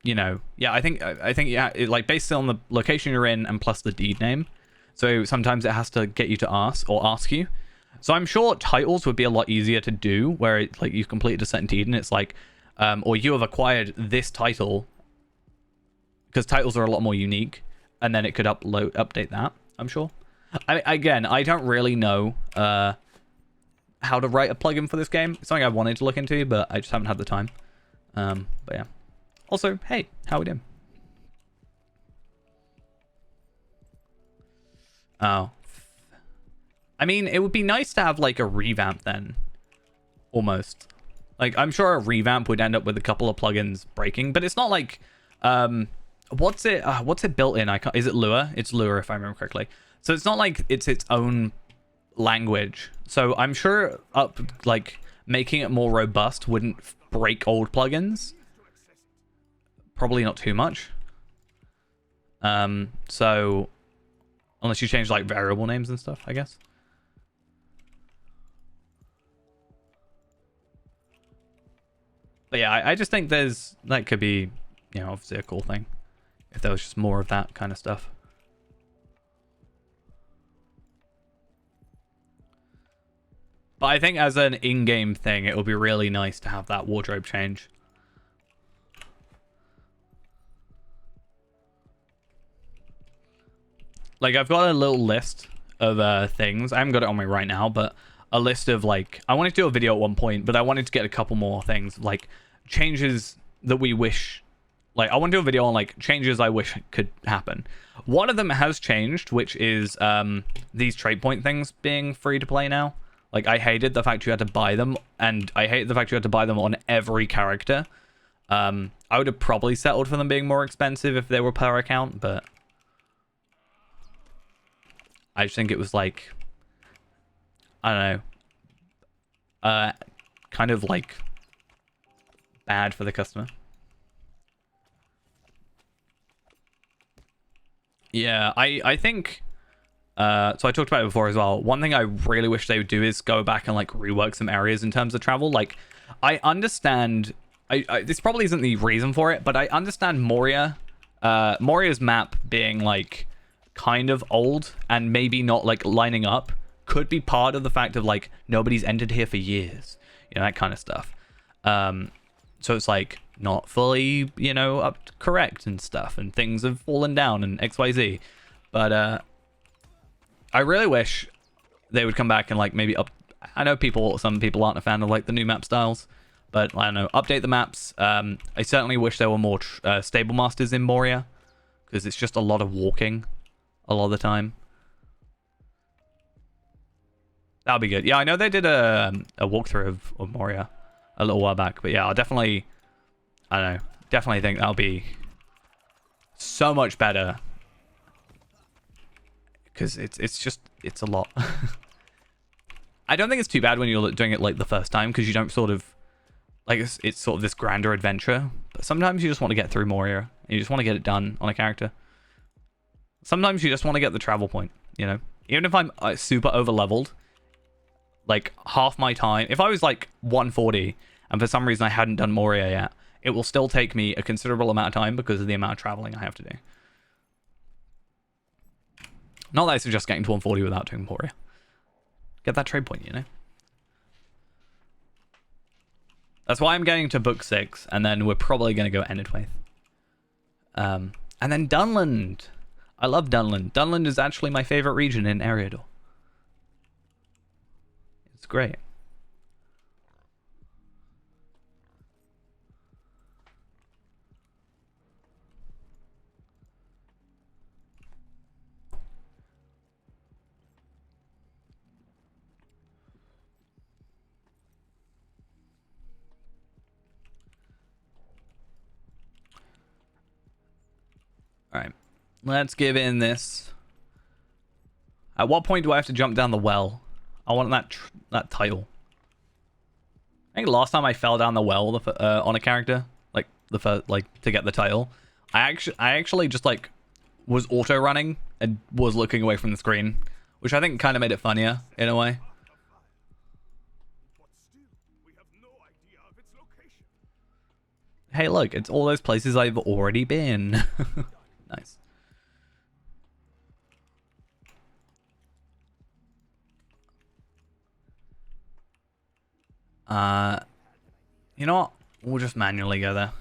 you know, yeah, I think yeah, it like based on the location you're in and plus the deed name. So sometimes it has to get you to ask you. So I'm sure titles would be a lot easier to do, where it, like you've completed a certain deed and it's like, or you have acquired this title, because titles are a lot more unique, and then it could update that. I'm sure. Again, I don't really know how to write a plugin for this game. It's something I wanted to look into, but I just haven't had the time. But yeah. Also, hey, how we doing? Oh. I mean, it would be nice to have like a revamp then. Almost. Like, I'm sure a revamp would end up with a couple of plugins breaking, but it's not like what's it built in? Is it Lua? It's Lua if I remember correctly. So it's not like it's its own language. So I'm sure like making it more robust wouldn't break old plugins. Probably not too much. So unless you change like variable names and stuff, I guess. But yeah, I just think that could be, you know, obviously a cool thing if there was just more of that kind of stuff. But I think as an in-game thing, it would be really nice to have that wardrobe change. Like, I've got a little list of things. I haven't got it on me right now, but a list of, like... I wanted to do a video at one point, but I wanted to get a couple more things. Like, changes that we wish... Like, I want to do a video on, like, changes I wish could happen. One of them has changed, which is these trade point things being free to play now. Like, I hated the fact you had to buy them, and I hate the fact you had to buy them on every character. I would have probably settled for them being more expensive if they were per account, but I just think it was like, I don't know, kind of like bad for the customer. Yeah, I think, so I talked about it before as well. One thing I really wish they would do is go back and like rework some areas in terms of travel. Like, I understand, this probably isn't the reason for it, but I understand Moria's map being like kind of old and maybe not like lining up could be part of the fact of like nobody's entered here for years, you know, that kind of stuff. So it's like not fully, you know, up to correct and stuff, and things have fallen down and XYZ. But I really wish they would come back and like maybe up. I know some people aren't a fan of like the new map styles, but I don't know, update the maps. I certainly wish there were more stable masters in Moria, because it's just a lot of walking a lot of the time. That'll be good. Yeah, I know they did a walkthrough of Moria a little while back, but yeah, I don't know, definitely think that'll be so much better, because it's a lot. I don't think it's too bad when you're doing it like the first time, because you don't sort of like it's sort of this grander adventure, but sometimes you just want to get through Moria and you just want to get it done on a character. Sometimes you just want to get the travel point, you know, even if I'm super over leveled, like half my time, if I was like 140 and for some reason I hadn't done Moria yet, it will still take me a considerable amount of time because of the amount of traveling I have to do. Not that I suggest getting to 140 without doing Moria. Get that trade point, you know? That's why I'm getting to book 6, and then we're probably going to go Enidwaith. And then Dunland. I love Dunland. Dunland is actually my favorite region in Eriador. It's great. All right, let's give in this. At what point do I have to jump down the well? I want that title. I think last time I fell down the well on a character, like the first, like to get the title, I actually just like was auto running and was looking away from the screen, which I think kind of made it funnier in a way. Hey, look, it's all those places I've already been. Nice. You know what? We'll just manually go there.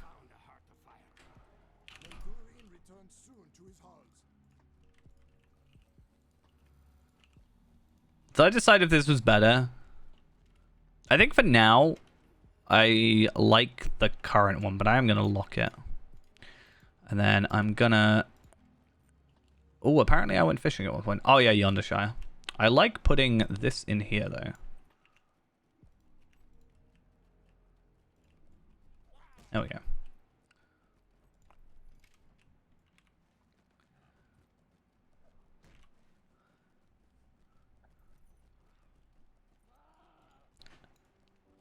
So I decided if this was better. I think for now, I like the current one, but I am going to lock it. And then I'm gonna... Oh, apparently I went fishing at one point. Oh yeah, Yondershire. I like putting this in here though. There we go.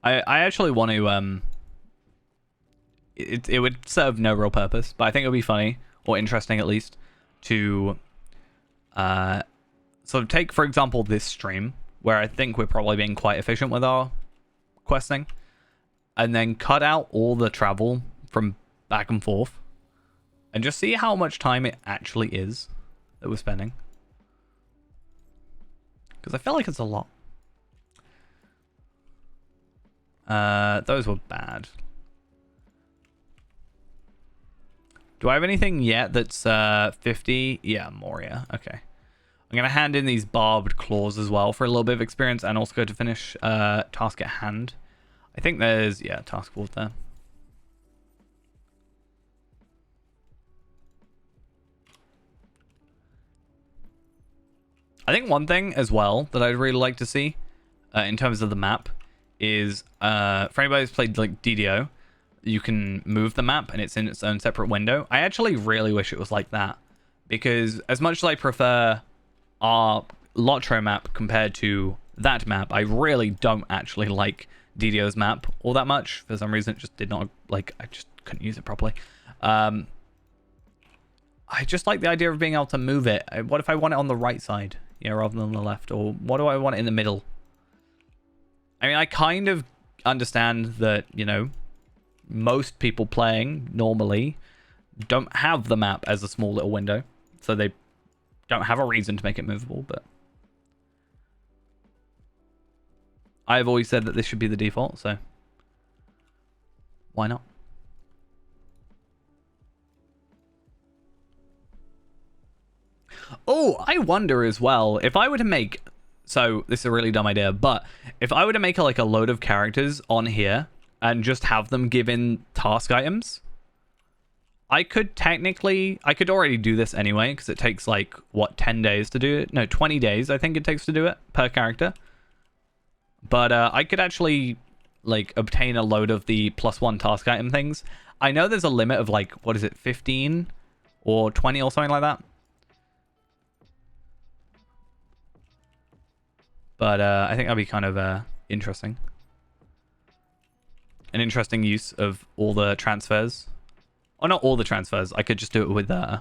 I actually want to it would serve no real purpose, but I think it would be funny or interesting at least to sort of take, for example, this stream where I think we're probably being quite efficient with our questing, and then cut out all the travel from back and forth and just see how much time it actually is that we're spending, because I feel like it's a lot. Those were bad. Do I have anything yet that's 50? Yeah, Moria. Okay. I'm going to hand in these barbed claws as well for a little bit of experience, and also go to finish task at hand. I think there's, yeah, task board there. I think one thing as well that I'd really like to see in terms of the map is, for anybody who's played like DDO, you can move the map and it's in its own separate window. I actually really wish it was like that, because as much as I prefer our Lotro map compared to that map, I really don't actually like DDO's map all that much. For some reason, it just did not, like, I just couldn't use it properly. I just like the idea of being able to move it. What if I want it on the right side, yeah, rather than the left? Or what do I want it in the middle? I mean, I kind of understand that, you know, most people playing normally don't have the map as a small little window, so they don't have a reason to make it movable, but I've always said that this should be the default, so why not? Oh, I wonder as well, if I were to make, so this is a really dumb idea, but if I were to make like a load of characters on here and just have them given task items, I could already do this anyway, because it takes like, what, 10 days to do it? No, 20 days I think it takes to do it per character. But I could actually like obtain a load of the +1 task item things. I know there's a limit of like, what is it, 15 or 20 or something like that. But I think that'd be kind of interesting. An interesting use of all the transfers. Or not all the transfers. I could just do it with I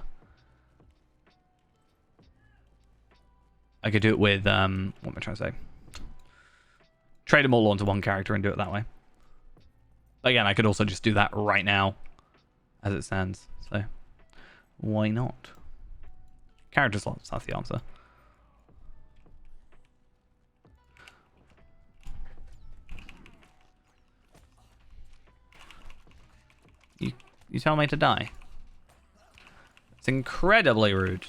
could do it with what am I trying to say? Trade them all onto one character and do it that way. But again, I could also just do that right now as it stands. So why not? Character slots, that's the answer. You tell me to die. It's incredibly rude.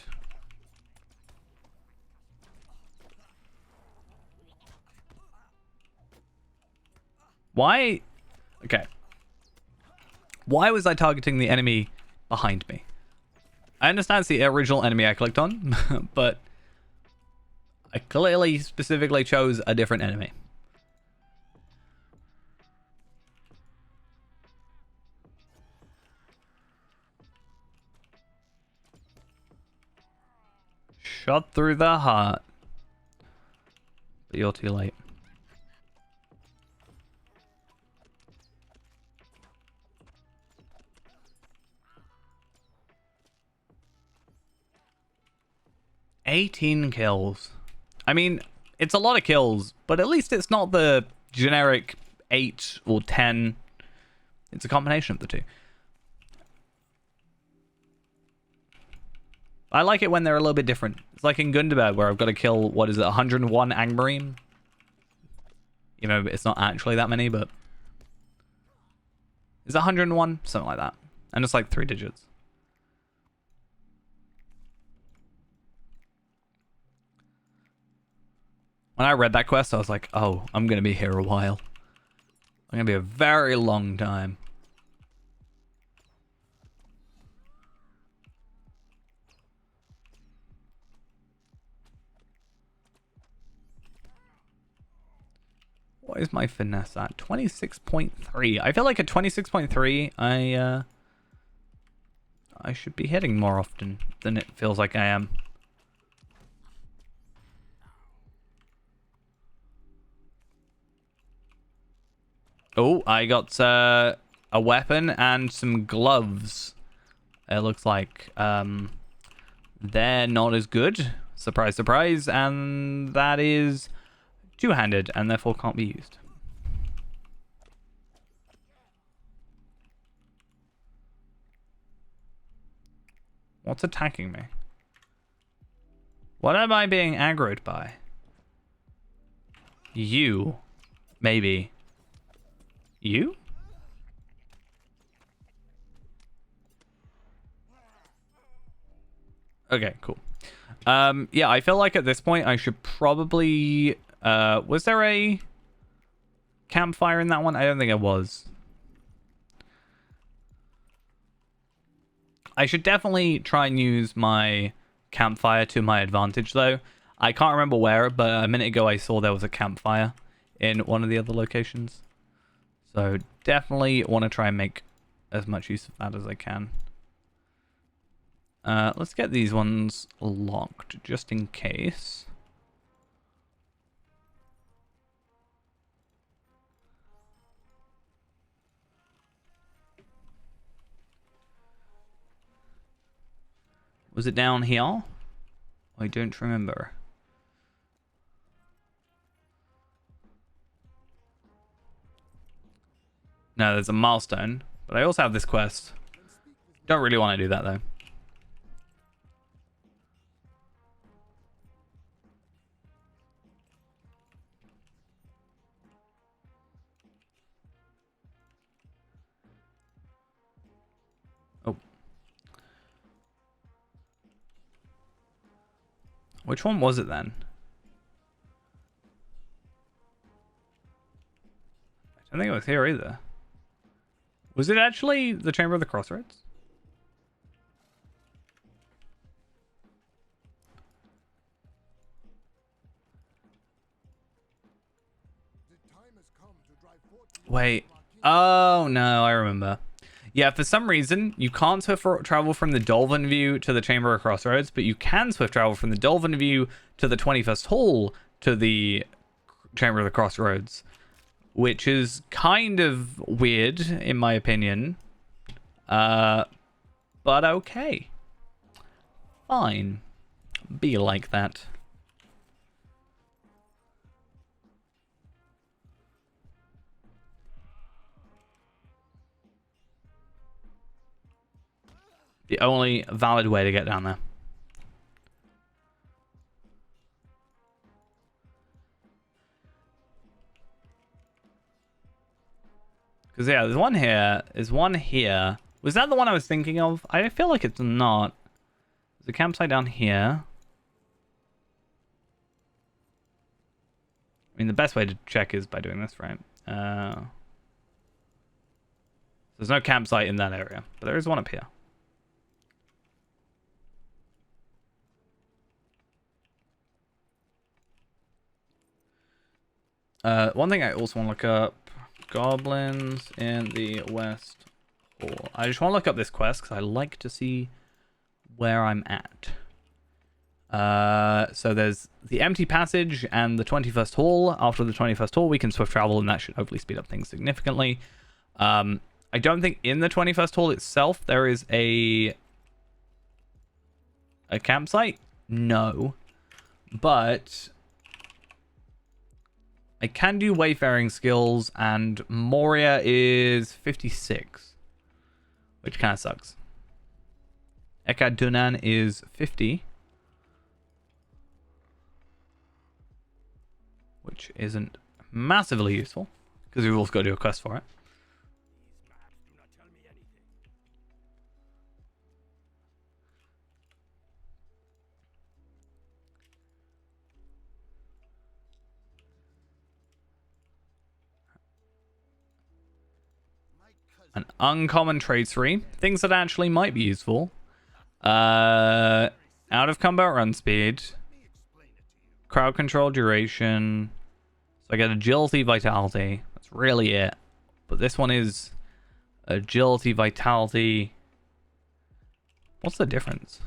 Why? Okay. Why was I targeting the enemy behind me? I understand it's the original enemy I clicked on, but I clearly specifically chose a different enemy. Shot through the heart. But you're too late. $18 kills. I mean, it's a lot of kills, but at least it's not the generic 8 or 10. It's a combination of the two. I like it when they're a little bit different. It's like in Gundabad, where I've got to kill, what is it, 101 Angmarine? You know, it's not actually that many, but is it 101? Something like that. And it's like 3 digits. When I read that quest, I was like, oh, I'm going to be here a while. I'm going to be a very long time. What is my finesse at? 26.3. I feel like at 26.3, I should be hitting more often than it feels like I am. Oh, I got a weapon and some gloves. It looks like they're not as good. Surprise, surprise. And that is two-handed and therefore can't be used. What's attacking me? What am I being aggroed by? You. Maybe. You? Okay, cool. Yeah, I feel like at this point I should probably... was there a campfire in that one? I don't think it was. I should definitely try and use my campfire to my advantage, though. I can't remember where, but a minute ago I saw there was a campfire in one of the other locations. So definitely want to try and make as much use of that as I can. Let's get these ones locked, just in case. Was it down here? I don't remember. No, there's a milestone. But I also have this quest. Don't really want to do that, though. Oh. Which one was it, then? I don't think it was here, either. Was it actually the Chamber of the Crossroads? Wait. Oh, no, I remember. Yeah, for some reason, you can't travel from the Dolphin View to the Chamber of Crossroads, but you can swift travel from the Dolphin View to the 21st Hall to the Chamber of the Crossroads, which is kind of weird, in my opinion. But okay. Fine. Be like that. The only valid way to get down there. Because, yeah, there's one here. There's one here. Was that the one I was thinking of? I feel like it's not. There's a campsite down here. I mean, the best way to check is by doing this, right? There's no campsite in that area, but there is one up here. One thing I also want to look up. Goblins in the West Hall. I just want to look up this quest because I like to see where I'm at. So there's the Empty Passage and the 21st Hall. After the 21st Hall, we can swift travel, and that should hopefully speed up things significantly. I don't think in the 21st Hall itself there is a campsite. No. But I can do wayfaring skills, and Moria is 56, which kind of sucks. Ekadunan is 50, which isn't massively useful, because we've also got to do a quest for it. An uncommon trade tree. Things that actually might be useful. Out of combat run speed. Crowd control duration. So I get agility, vitality. That's really it. But this one is agility, vitality. What's the difference?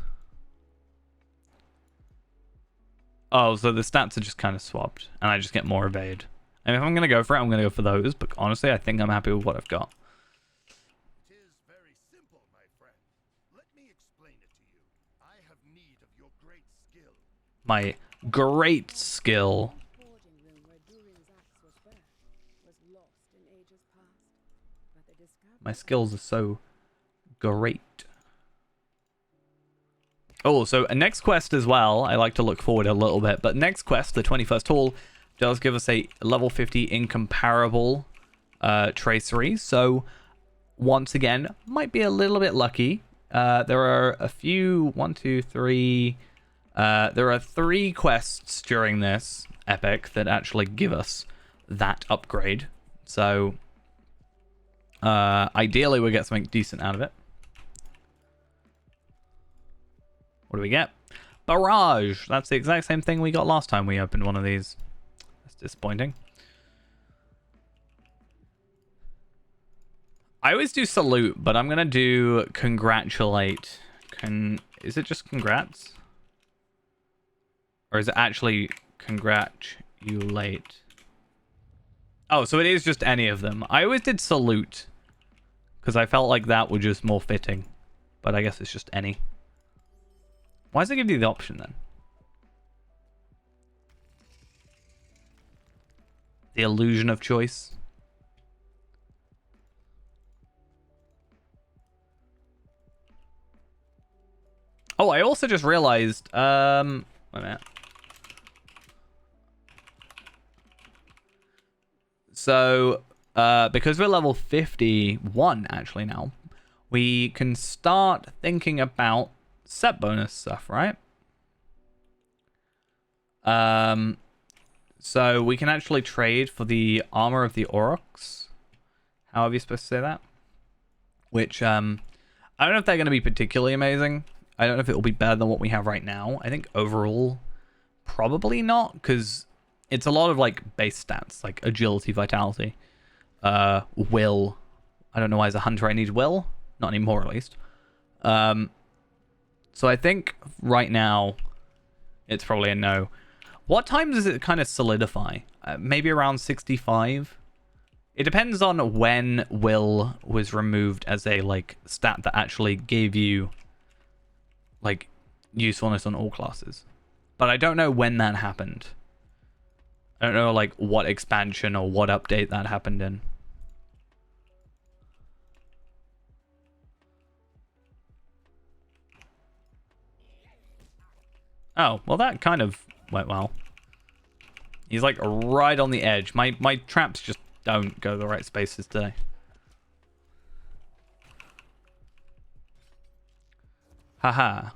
Oh, so the stats are just kind of swapped. And I just get more evade. And if I'm going to go for it, I'm going to go for those. But honestly, I think I'm happy with what I've got. My great skill. My skills are so great. Oh, so a next quest as well. I like to look forward a little bit, but next quest, the 21st Hall, does give us a level 50 incomparable tracery. So once again, might be a little bit lucky. There are a few, 1, 2, 3. There are 3 quests during this epic that actually give us that upgrade. So, ideally we get something decent out of it. What do we get? Barrage! That's the exact same thing we got last time we opened one of these. That's disappointing. I always do salute, but I'm gonna do congratulate. Is it just congrats? Or is it actually congratulate? Oh, so it is just any of them. I always did salute, because I felt like that was just more fitting. But I guess it's just any. Why does it give you the option then? The illusion of choice. Oh, I also just realized, wait a minute. So, because we're level 51 actually now, we can start thinking about set bonus stuff, right? So we can actually trade for the armor of the Aurochs. How are you supposed to say that? Which, I don't know if they're going to be particularly amazing. I don't know if it will be better than what we have right now. I think overall, probably not, because it's a lot of like base stats, like agility, vitality, will. I don't know why as a hunter I need will. Not anymore, at least. So I think right now, it's probably a no. What time does it kind of solidify? Maybe around 65? It depends on when will was removed as a like stat that actually gave you like usefulness on all classes. But I don't know when that happened. I don't know like what expansion or what update that happened in. Oh, well that kind of went well. He's like right on the edge. My traps just don't go the right spaces today. Haha.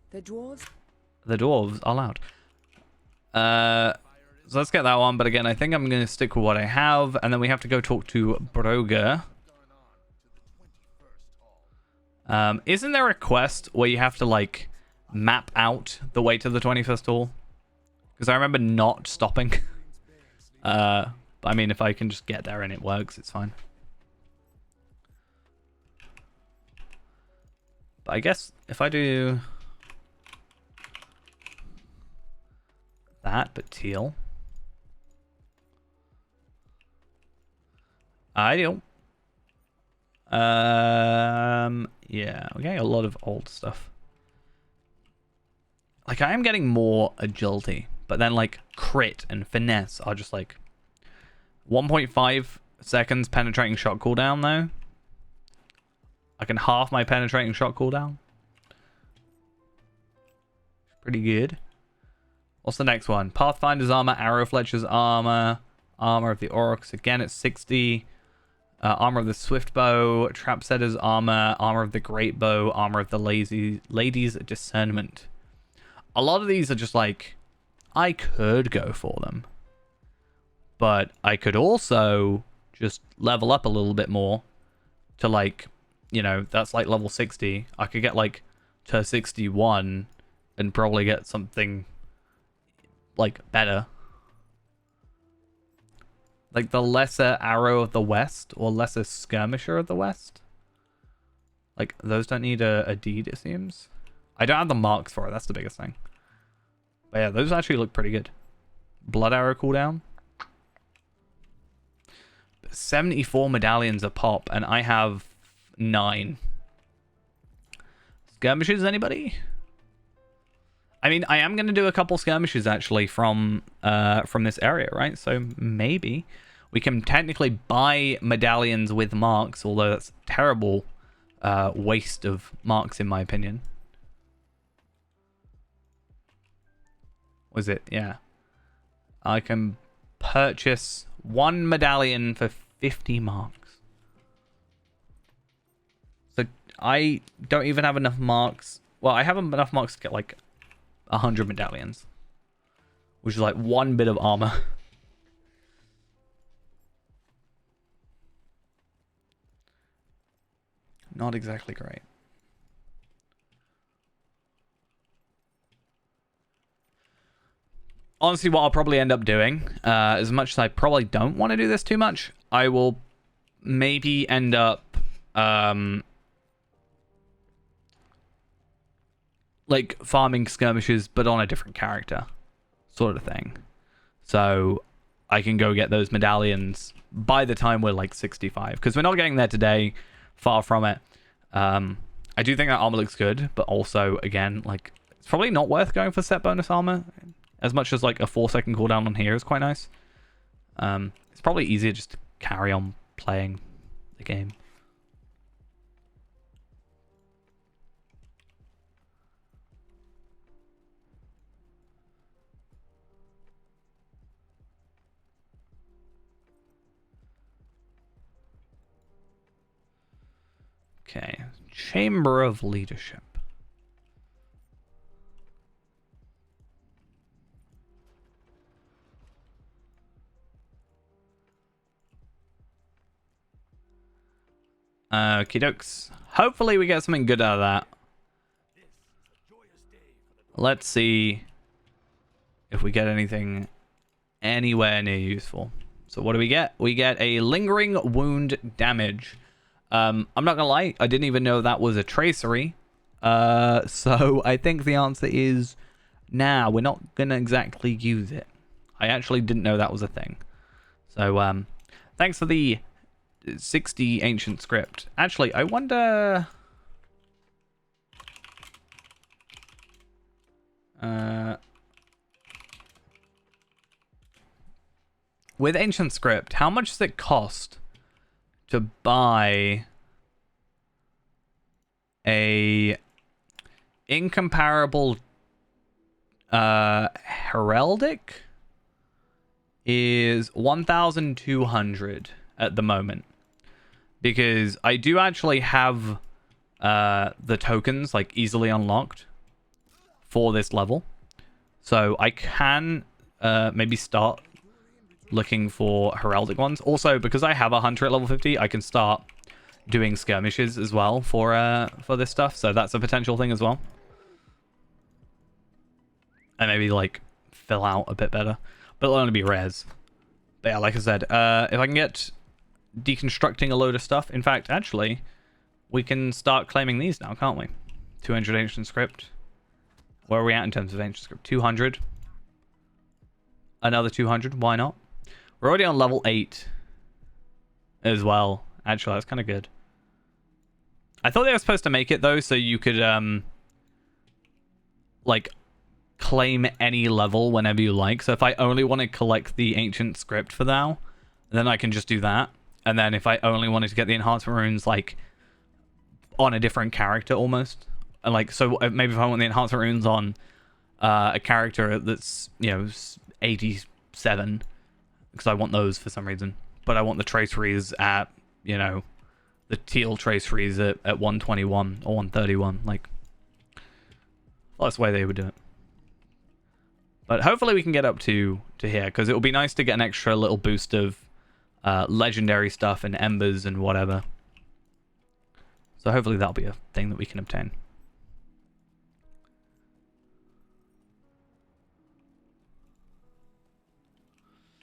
The dwarves? The dwarves are loud. So let's get that one. But again, I think I'm going to stick with what I have. And then we have to go talk to Broger. Isn't there a quest where you have to, like, map out the way to the 21st hall? Because I remember not stopping. I mean, if I can just get there and it works, it's fine. But I guess if I do that, but teal. Ideal. Yeah, we're getting a lot of old stuff. Like, I am getting more agility, but then, like, crit and finesse are just, like, 1.5 seconds penetrating shot cooldown, though. I can half my penetrating shot cooldown. Pretty good. What's the next one? Pathfinder's armor, Arrow Fletcher's armor, armor of the Aurochs. Again, it's 60. Armor of the Swift Bow, Trapsetter's armor, armor of the Great Bow, armor of the Lady's Discernment. A lot of these are just like, I could go for them. But I could also just level up a little bit more to like, you know, that's like level 60. I could get like to 61 and probably get something like better. Like the Lesser Arrow of the West or Lesser Skirmisher of the West. Like those don't need a deed, it seems. I don't have the marks for it, that's the biggest thing. But yeah, those actually look pretty good. Blood Arrow cooldown. 74 medallions a pop, and I have 9. Skirmishes, anybody? I mean, I am going to do a couple skirmishes, actually, from this area, right? So maybe we can technically buy medallions with marks, although that's a terrible waste of marks, in my opinion. Was it? Yeah. I can purchase 1 medallion for 50 marks. So I don't even have enough marks. Well, I have enough marks to get like 100 medallions, which is like 1 bit of armor. Not exactly great. honestly, what I'll probably end up doing, as much as I probably don't want to do this too much, I will maybe end up, like, farming skirmishes, but on a different character, sort of thing. So I can go get those medallions by the time we're, like, 65. Because we're not getting there today, far from it. I do think that armor looks good, but also, again, like, it's probably not worth going for set bonus armor. As much as, like, a 4-second cooldown on here is quite nice. It's probably easier just to carry on playing the game. Okay, Chamber of Leadership. Okie dokes. Hopefully we get something good out of that. Let's see if we get anything anywhere near useful. So what do we get? We get a lingering wound damage. I'm not gonna lie, I didn't even know that was a tracery. So I think the answer is nah, we're not gonna exactly use it. I actually didn't know that was a thing. So thanks for the 60 ancient script. Actually, I wonder... with ancient script, how much does it cost to buy a incomparable heraldic? Is 1,200 at the moment, because I do actually have the tokens like easily unlocked for this level, so I can maybe start looking for heraldic ones. Also, because I have a hunter at level 50, I can start doing skirmishes as well for this stuff, so that's a potential thing as well. And maybe like fill out a bit better, but it'll only be rares. But yeah, like I said, if I can get deconstructing a load of stuff. In fact, actually, we can start claiming these now, can't we? 200 ancient script. Where are we at in terms of ancient script? 200. Another 200. Why not? We're already on level 8 as well. Actually, that's kind of good. I thought they were supposed to make it, though, so you could, like, claim any level whenever you like. So if I only want to collect the ancient script for now, then I can just do that. And then if I only wanted to get the enhancement runes, like, on a different character almost, and like, so maybe if I want the enhancement runes on a character that's, you know, 87, because I want those for some reason, but I want the traceries at, you know, the teal traceries at 121 or 131, like, well, that's the way they would do it. But hopefully we can get up to here, because it will be nice to get an extra little boost of legendary stuff and embers and whatever. So hopefully that'll be a thing that we can obtain.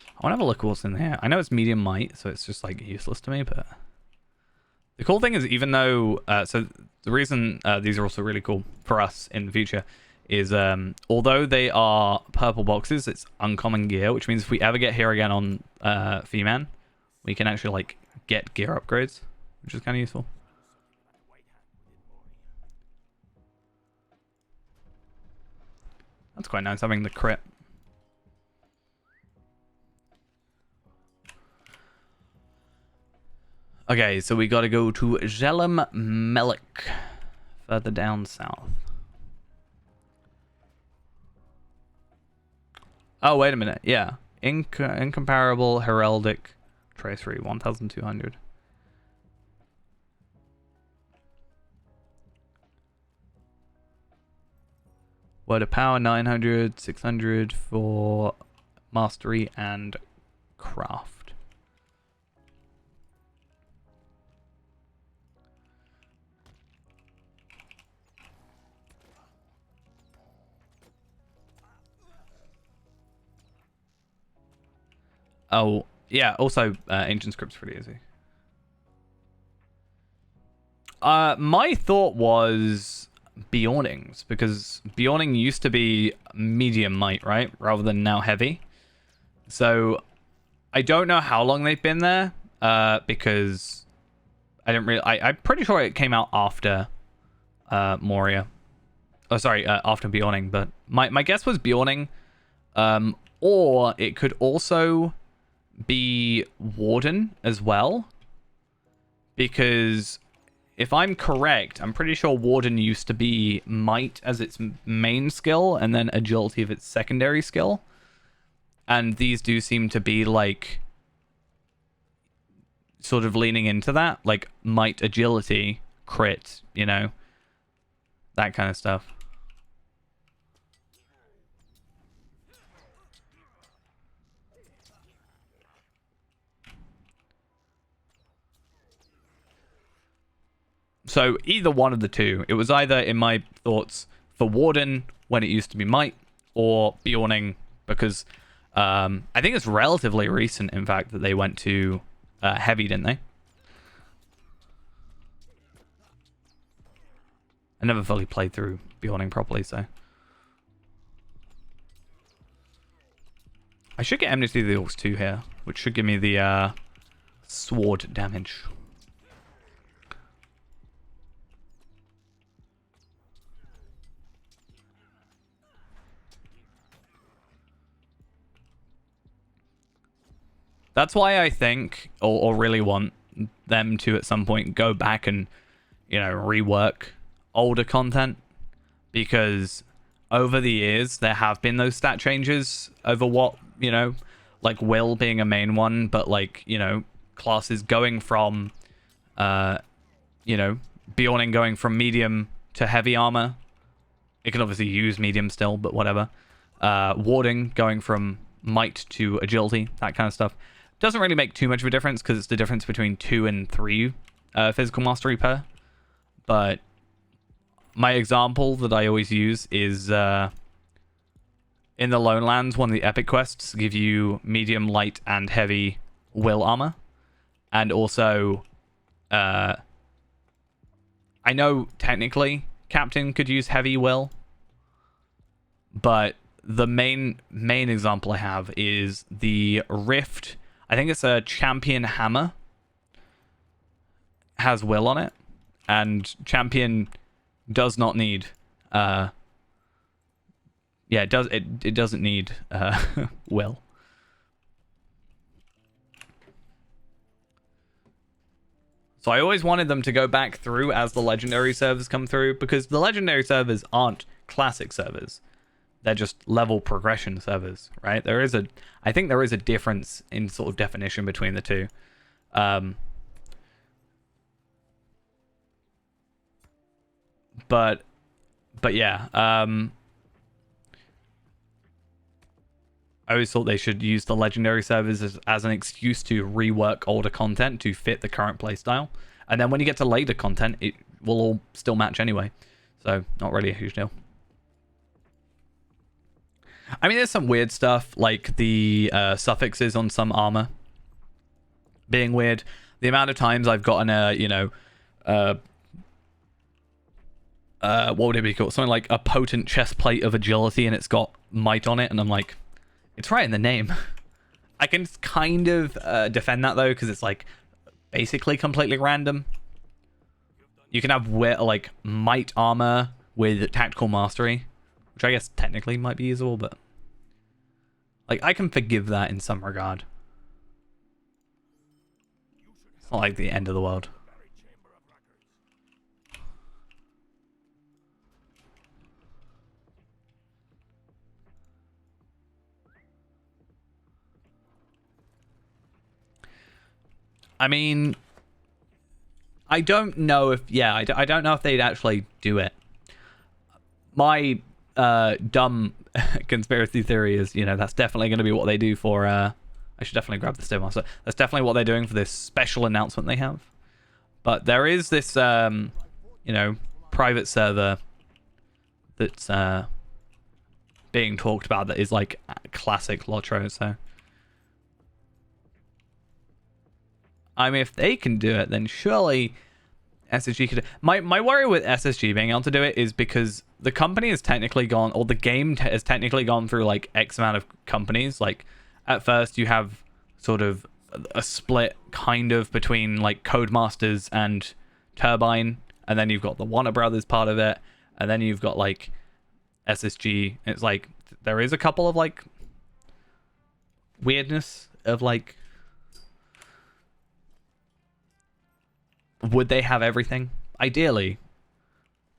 I want to have a look at what's in here. I know it's medium might, so it's just like useless to me, but the cool thing is, even though so the reason these are also really cool for us in the future is although they are purple boxes, it's uncommon gear, which means if we ever get here again on Fee-Man, we can actually like get gear upgrades, which is kind of useful. That's quite nice having the crit. Okay, so we gotta go to Jelim Melik, further down south. Oh, wait a minute. Yeah. Incomparable heraldic tracery, 1,200. Word of power, 900, 600 for mastery and craft. Oh, yeah, also, Ancient Script's pretty easy. My thought was Bjornings, because Bjorning used to be medium might, right? Rather than now heavy. So, I don't know how long they've been there, because I didn't really... I'm pretty sure it came out after Moria. Oh, sorry, after Bjorning, but my guess was Bjorning. Or it could also be Warden as well. Because if I'm correct, I'm pretty sure Warden used to be Might as its main skill and then Agility of its secondary skill. And these do seem to be like sort of leaning into that, like Might, Agility, crit, you know, that kind of stuff. So either one of the two. It was either, in my thoughts, for Warden when it used to be Might, or Bjorning because I think it's relatively recent, in fact, that they went to Heavy, didn't they? I never fully played through Bjorning properly, so... I should get Enmity of the Orcs 2 here, which should give me the sword damage. That's why I think, or really want them to at some point go back and, you know, rework older content. Because over the years, there have been those stat changes over what, you know, like Will being a main one, but like, you know, classes going from, you know, Bjorning going from medium to heavy armor. It can obviously use medium still, but whatever. Warding going from might to agility, that kind of stuff. Doesn't really make too much of a difference because it's the difference between 2 and 3 physical mastery per. But my example that I always use is in the Lone Lands, one of the epic quests give you medium, light, and heavy will armor. And also, I know technically Captain could use heavy will, but the main example I have is the Rift. I think it's a Champion Hammer. Has will on it, and Champion does not need. Yeah, it does. It doesn't need will. So I always wanted them to go back through as the legendary servers come through, because the legendary servers aren't classic servers. They're just level progression servers, right? I think there is a difference in sort of definition between the two. But yeah, I always thought they should use the legendary servers as an excuse to rework older content to fit the current playstyle. And then when you get to later content, it will all still match anyway. So not really a huge deal. I mean, there's some weird stuff, like the suffixes on some armor being weird. The amount of times I've gotten a, you know, what would it be called? Something like a potent chest plate of agility, and it's got might on it, and I'm like, it's right in the name. I can kind of defend that, though, because it's, like, basically completely random. You can have, like, might armor with tactical mastery, which I guess technically might be usable, but... like, I can forgive that in some regard. It's not like the end of the world. I mean, I don't know if... yeah, I don't know if they'd actually do it. My dumb conspiracy theory is, you know, that's definitely going to be what they do for... I should definitely grab the Stairmaster. That's definitely what they're doing for this special announcement they have. But there is this, you know, private server that's being talked about that is, like, classic Lotro, so... I mean, if they can do it, then surely SSG could. My worry with SSG being able to do it is because the company has technically gone, or the game has technically gone through like X amount of companies. Like at first you have sort of a split kind of between like Codemasters and Turbine, and then you've got the Warner Brothers part of it, and then you've got like SSG. It's like there is a couple of like weirdness of like, would they have everything? Ideally.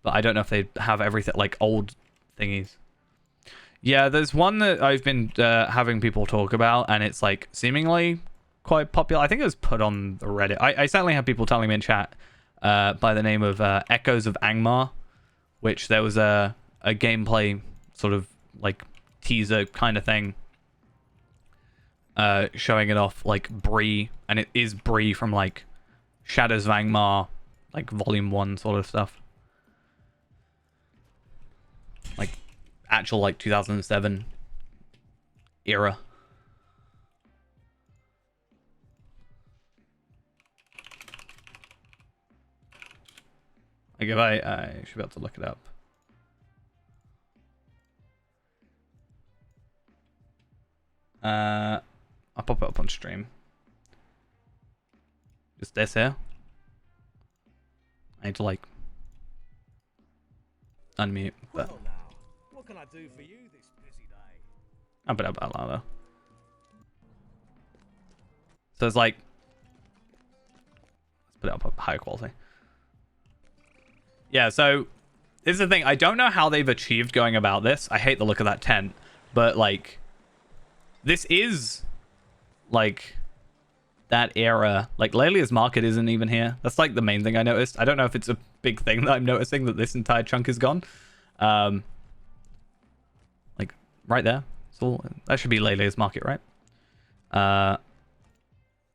But I don't know if they have everything, like old thingies. Yeah, there's one that I've been having people talk about, and it's like seemingly quite popular. I think it was put on the Reddit. I certainly have people telling me in chat by the name of Echoes of Angmar, which there was a gameplay sort of like teaser kind of thing showing it off like Bree, and it is Bree from like Shadows of Angmar, like Volume 1 sort of stuff. Like actual like 2007 era. Like if I should be able to look it up. I'll pop it up on stream. Just this here. I need to like unmute, but Well now, what can I do for you this busy day? I'll put it up out loud though. So it's like, let's put it up at higher quality. Yeah, so this is the thing. I don't know how they've achieved going about this. I hate the look of that tent, but like, this is like that era. Like Lelia's Market isn't even here. That's like the main thing I noticed. I don't know if it's a big thing that I'm noticing that this entire chunk is gone. Like right there. So that should be Lelia's Market, right?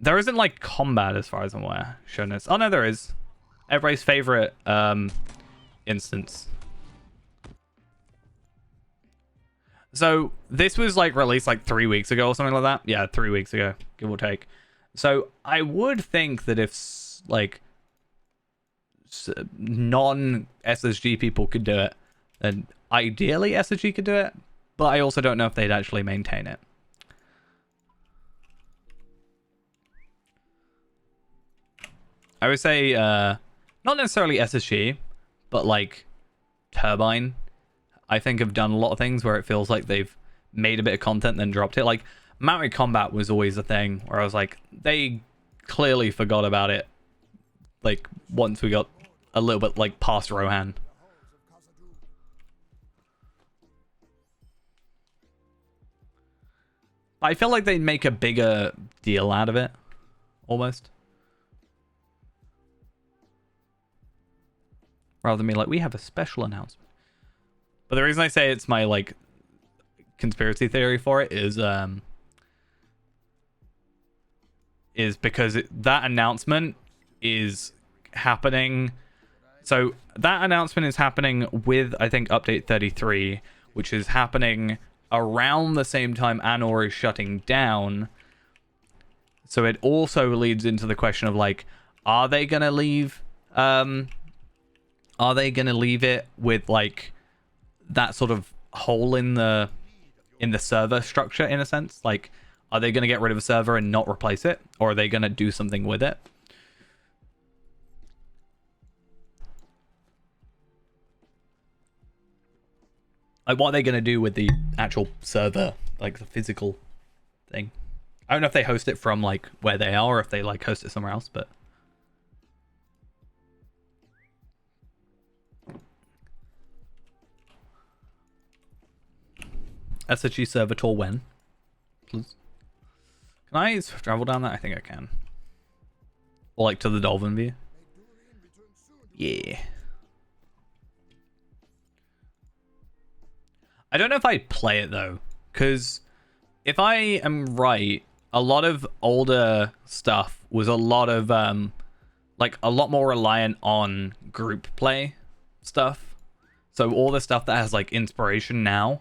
There isn't like combat as far as I'm aware. Shown this. Oh no, there is. Everybody's favorite instance. So this was like released like 3 weeks ago or something like that. Yeah, 3 weeks ago, give or take. So I would think that if like non-SSG people could do it, then ideally SSG could do it. But I also don't know if they'd actually maintain it. I would say not necessarily SSG, but like Turbine, I think have done a lot of things where it feels like they've made a bit of content and then dropped it. Like mounted combat was always a thing where I was like, they clearly forgot about it. Like once we got a little bit like past Rohan. I feel like they'd make a bigger deal out of it, almost. Rather than be like, we have a special announcement. But the reason I say it's my like conspiracy theory for it is because that announcement is happening. So that announcement is happening with, I think, update 33, which is happening around the same time Anor is shutting down. So it also leads into the question of like, are they gonna leave it with like that sort of hole in the server structure in a sense? Like, are they going to get rid of a server and not replace it, or are they going to do something with it? Like, what are they going to do with the actual server, like the physical thing? I don't know if they host it from like where they are, or if they like host it somewhere else, but SSG server tour when? Please. Can I travel down that? I think I can. Or like to the Dolphin View. Yeah. I don't know if I'd play it though, because if I am right, a lot of older stuff was a lot of like a lot more reliant on group play stuff. So all the stuff that has like inspiration now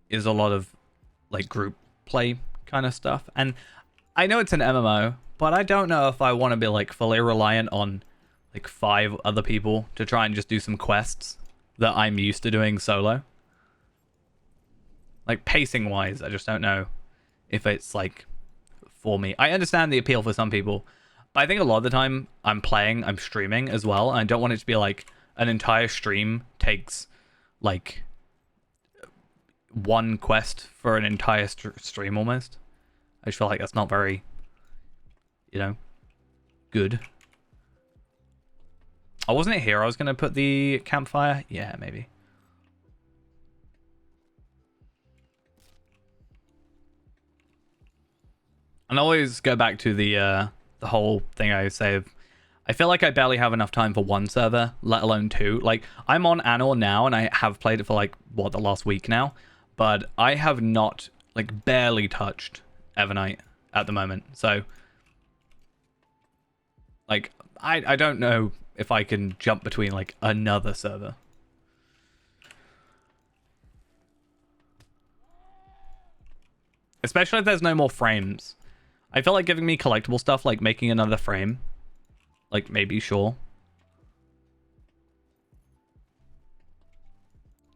is a lot of like group play kind of stuff. And I know it's an MMO, but I don't know if I want to be like fully reliant on like 5 other people to try and just do some quests that I'm used to doing solo. Like pacing wise, I just don't know if it's like for me. I understand the appeal for some people, but I think a lot of the time I'm streaming as well, and I don't want it to be like an entire stream takes like one quest for an entire stream almost. I just feel like that's not very, you know, good. Oh, wasn't it here I was going to put the campfire? Yeah, maybe. And I always go back to the whole thing I say of, I feel like I barely have enough time for one server, let alone 2. Like, I'm on Anor now, and I have played it for, like, what, the last week now? But I have not, like, barely touched Evernight at the moment. So, like, I don't know if I can jump between, like, another server. Especially if there's no more frames. I feel like giving me collectible stuff, like making another frame. Like, maybe, sure.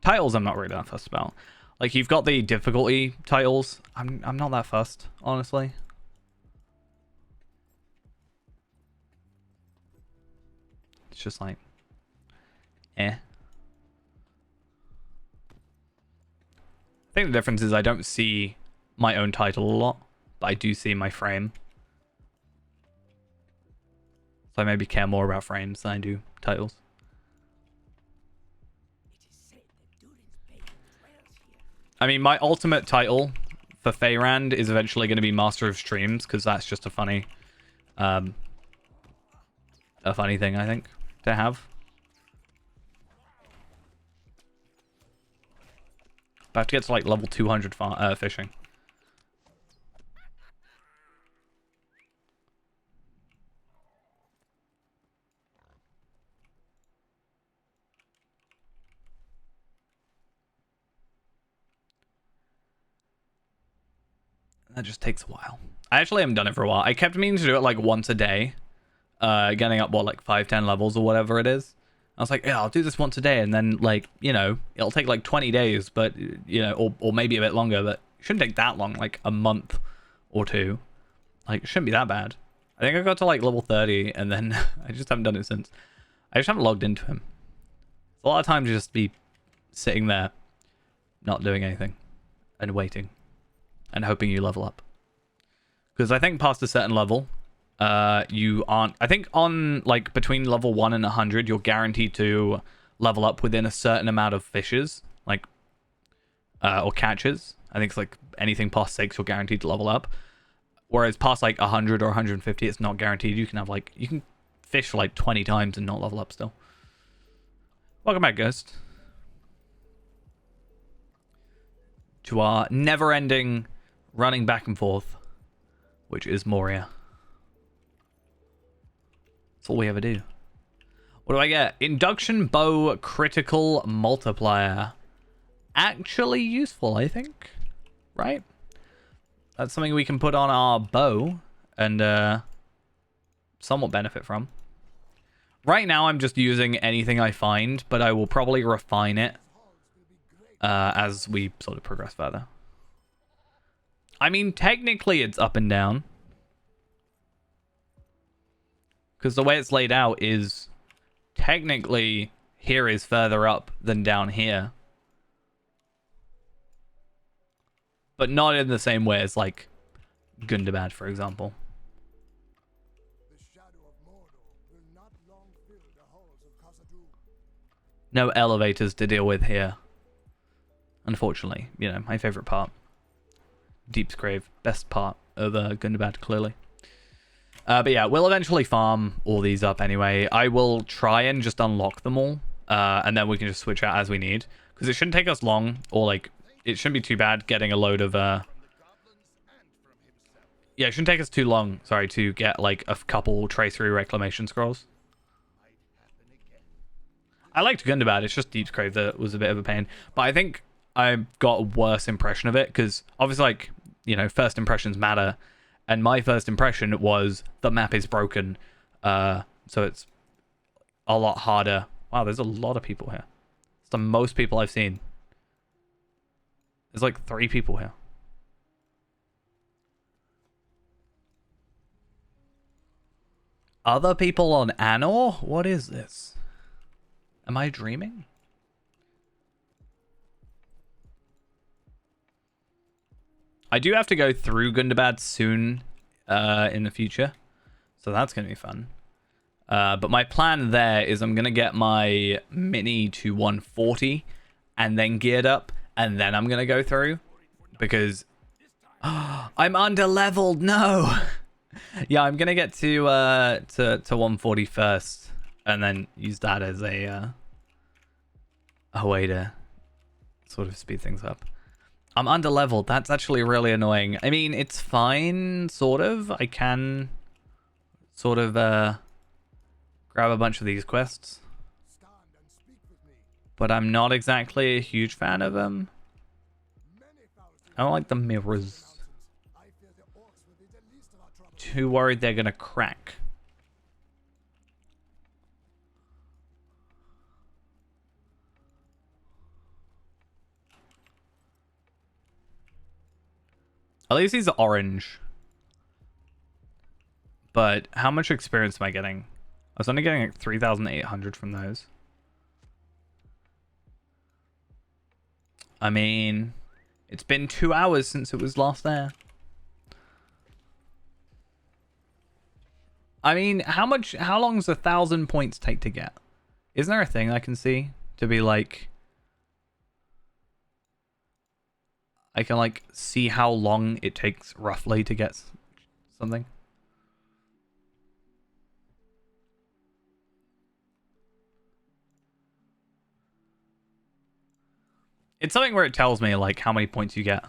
Titles I'm not really that fussed about. Like, you've got the difficulty titles. I'm not that fussed, honestly. It's just like, eh. I think the difference is I don't see my own title a lot, but I do see my frame. So I maybe care more about frames than I do titles. I mean, my ultimate title for Feyrand is eventually going to be Master of Streams, because that's just a funny thing, I think, to have. But I have to get to, like, level 200 fishing. That just takes a while. I actually haven't done it for a while. I kept meaning to do it like once a day. Getting up, what, like 5-10 levels or whatever it is. I was like, yeah, I'll do this once a day. And then, like, you know, it'll take like 20 days, but, you know, or maybe a bit longer, but it shouldn't take that long, like a month or 2. Like, it shouldn't be that bad. I think I got to like level 30 and then I just haven't done it since. I just haven't logged into him. It's a lot of time to just be sitting there, not doing anything and waiting. And hoping you level up. Because I think past a certain level, you aren't... I think on, like, between level 1 and 100, you're guaranteed to level up within a certain amount of fishes. Like, or catches. I think it's, like, anything past 6, you're guaranteed to level up. Whereas past, like, 100 or 150, it's not guaranteed. You can have, like... You can fish for, like, 20 times and not level up still. Welcome back, Ghost. To our never-ending... running back and forth, which is Moria. That's all we ever do. What do I get? Induction bow critical multiplier. Actually useful, I think. Right? That's something we can put on our bow and somewhat benefit from. Right now I'm just using anything I find, but I will probably refine it as we sort of progress further. I mean, technically it's up and down. Because the way it's laid out is technically here is further up than down here. But not in the same way as, like, Gundabad, for example. The shadow of Mordor will not long fill the halls of Khazad-dûm. No elevators to deal with here. Unfortunately, you know, my favorite part. Deep's Grave, best part of Gundabad, clearly. But yeah, we'll eventually farm all these up anyway. I will try and just unlock them all, and then we can just switch out as we need. Because it shouldn't take us long, or like, it shouldn't be too bad getting a load of... Yeah, it shouldn't take us too long, sorry, to get like a couple tracery reclamation scrolls. I liked Gundabad, it's just Deep's Grave that was a bit of a pain. But I think I got a worse impression of it, because obviously, like, you know, first impressions matter. And my first impression was the map is broken. So it's a lot harder. Wow, there's a lot of people here. It's the most people I've seen. There's like 3 people here. Other people on Anor? What is this? Am I dreaming? I do have to go through Gundabad soon in the future. So that's going to be fun. But my plan there is I'm going to get my mini to 140 and then geared up. And then I'm going to go through. Because I'm under-leveled. No. Yeah, I'm going to get to 140 first. And then use that as a way to sort of speed things up. I'm under-leveled. That's actually really annoying. I mean, it's fine, sort of. I can sort of grab a bunch of these quests. But I'm not exactly a huge fan of them. I don't like the mirrors. Too worried they're going to crack. At least he's orange. But how much experience am I getting? I was only getting like 3,800 from those. I mean, it's been 2 hours since it was last there. I mean, how long does 1,000 points take to get? Isn't there a thing I can see to be like, I can like see how long it takes roughly to get something? It's something where it tells me like how many points you get.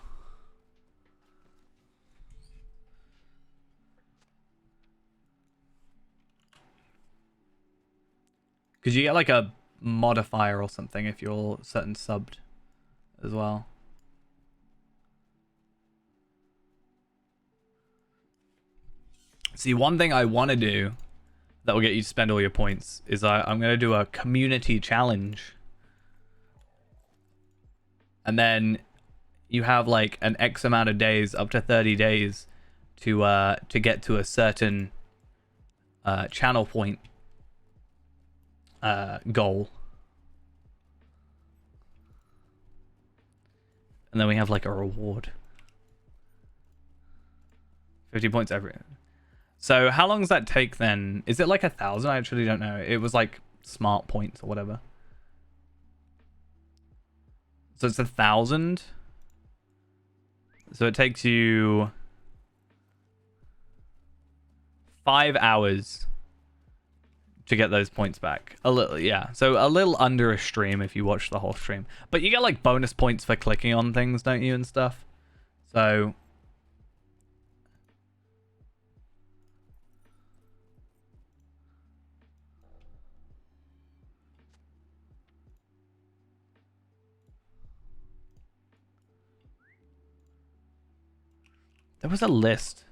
Because you get like a modifier or something if you're certain subbed as well. See, one thing I want to do that will get you to spend all your points is I'm going to do a community challenge. And then you have like an X amount of days, up to 30 days, to get to a certain channel point goal. And then we have like a reward. 50 points every. So how long does that take then? Is it like 1,000? I actually don't know. It was like smart points or whatever. So it's 1,000. So it takes you 5 hours to get those points back. A little, yeah. So a little under a stream if you watch the whole stream. But you get like bonus points for clicking on things, don't you, and stuff? So there was a list.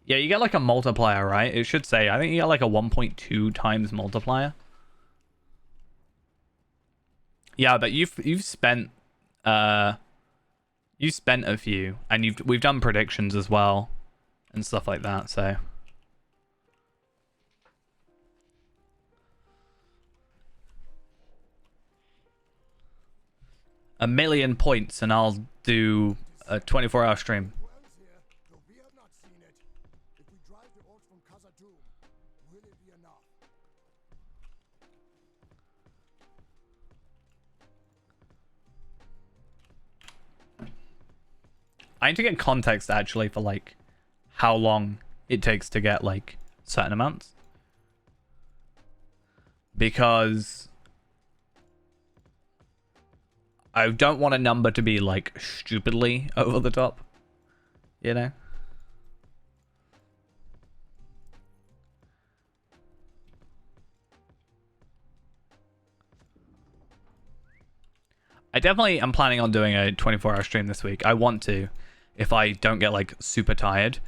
Yeah, you get like a multiplier, right? It should say, I think you get like a 1.2 times multiplier. Yeah, but you've spent you spent a few, and we've done predictions as well and stuff like that, so a million points and I'll do a 24-hour stream. I need to get context actually for like how long it takes to get like certain amounts. Because I don't want a number to be like stupidly over the top, you know? I definitely am planning on doing a 24-hour stream this week. I want to, if I don't get like super tired.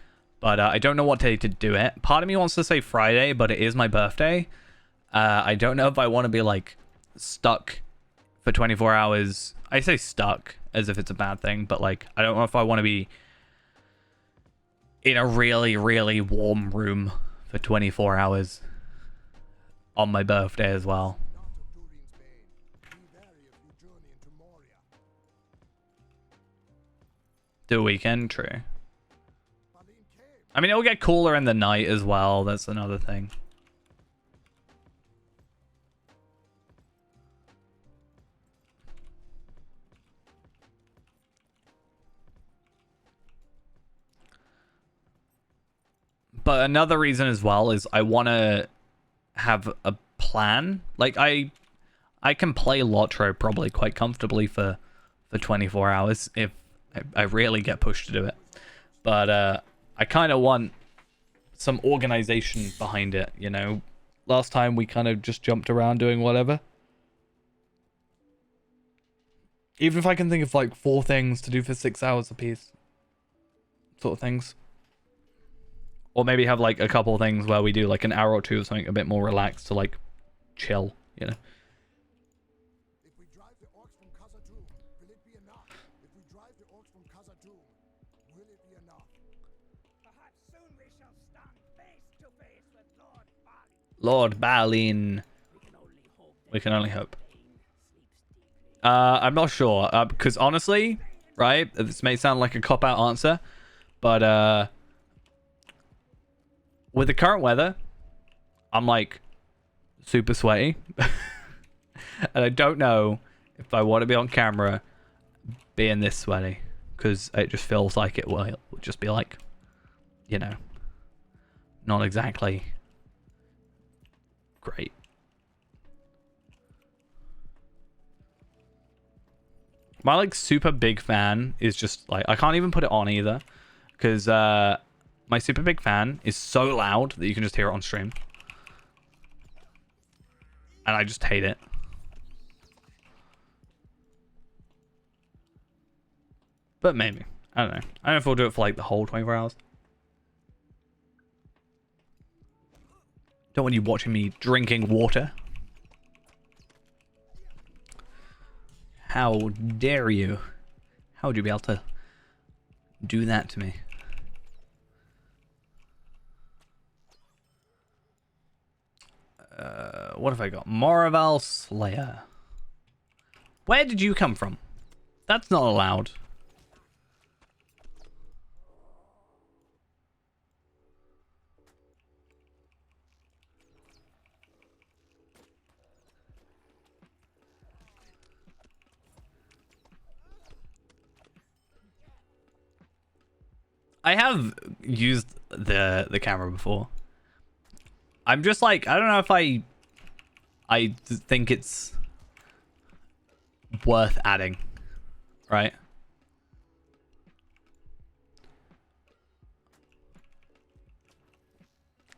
But I don't know what day to do it. Part of me wants to say Friday, but it is my birthday. I don't know if I want to be like stuck for 24 hours. I say stuck as if it's a bad thing, but like I don't know if I want to be in a really, really warm room for 24 hours on my birthday as well. Not of Durin's bane. Be wary if you journey into Moria. Do a weekend, true. Balin came. I mean, it'll get cooler in the night as well. That's another thing. But another reason as well is I want to have a plan. Like I can play Lotro probably quite comfortably for 24 hours if I really get pushed to do it. But I kind of want some organization behind it, you know. Last time we kind of just jumped around doing whatever. Even if I can think of like 4 things to do for 6 hours apiece. Sort of things. Or maybe have like a couple things where we do like an hour or two of something a bit more relaxed to like chill, you know. If we drive the orcs from Khazad-dûm, will it be enough? If we drive the orcs from Khazad-dûm, will it be enough? Perhaps soon we shall stand face to face with Lord Balin. Lord Balin. We can only hope. I'm not sure, because honestly, right, this may sound like a cop-out answer, but with the current weather, I'm like super sweaty. And I don't know if I want to be on camera being this sweaty, because it just feels like it will just be like, you know, not exactly great. My like super big fan is just like, I can't even put it on either, because my super big fan is so loud that you can just hear it on stream. And I just hate it. But maybe. I don't know. I don't know if we'll do it for like the whole 24 hours. Don't want you watching me drinking water. How dare you? How would you be able to do that to me? What have I got? Moraval Slayer. Where did you come from? That's not allowed. I have used the camera before. I'm just like, I don't know if I think it's worth adding, right?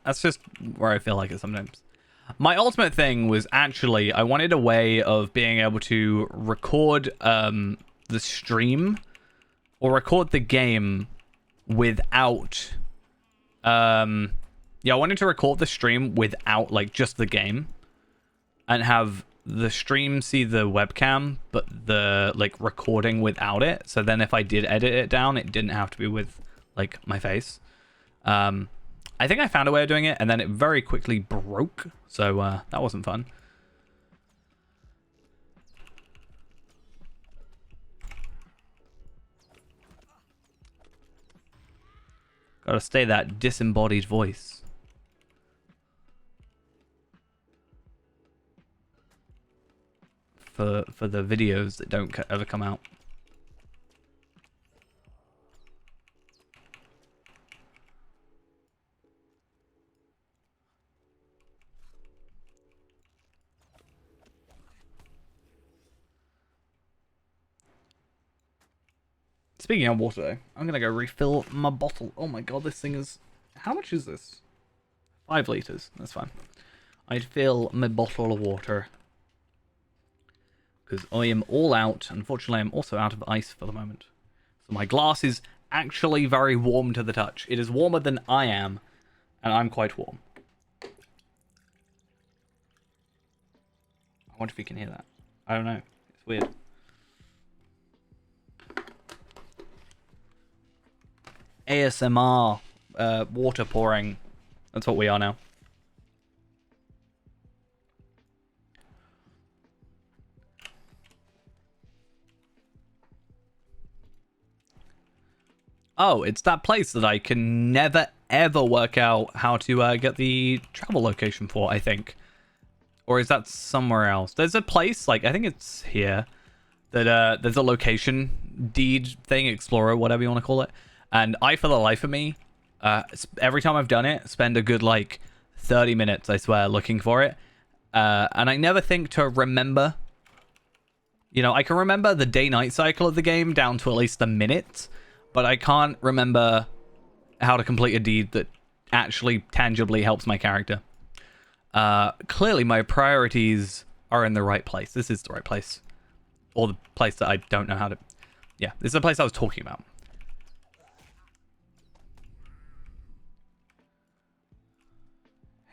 That's just where I feel like it sometimes. My ultimate thing was actually, I wanted a way of being able to record the stream or record the game without yeah, I wanted to record the stream without like just the game and have the stream see the webcam but the like recording without it, so then if I did edit it down it didn't have to be with like my face. I think I found a way of doing it and then it very quickly broke, so that wasn't fun. Gotta stay that disembodied voice. For the videos that don't ever come out. Speaking of water, though, I'm gonna go refill my bottle. Oh my god, this thing is... How much is this? 5 liters. That's fine. I'd fill my bottle of water. Because I am all out. Unfortunately, I'm also out of ice for the moment. So my glass is actually very warm to the touch. It is warmer than I am, and I'm quite warm. I wonder if you can hear that. I don't know. It's weird. ASMR, water pouring. That's what we are now. Oh, it's that place that I can never ever work out how to get the travel location for, I think. Or is that somewhere else? There's a place, like, I think it's here, that there's a location deed thing, explorer, whatever you want to call it. And I, for the life of me, every time I've done it, spend a good, like, 30 minutes, I swear, looking for it. And I never think to remember. You know, I can remember the day-night cycle of the game down to at least the minute, but I can't remember how to complete a deed that actually tangibly helps my character. Clearly my priorities are in the right place. This is the right place. Or the place that I don't know how to... Yeah, this is the place I was talking about.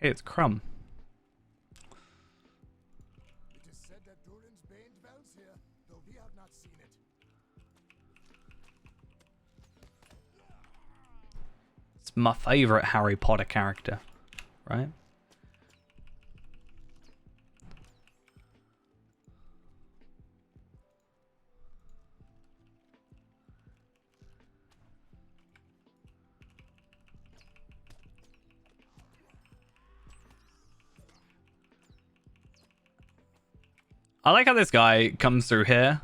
Hey, it's Crumb. It is said that Durin's Bane dwells here, though we have not seen it. It's my favorite Harry Potter character, right? I like how this guy comes through here.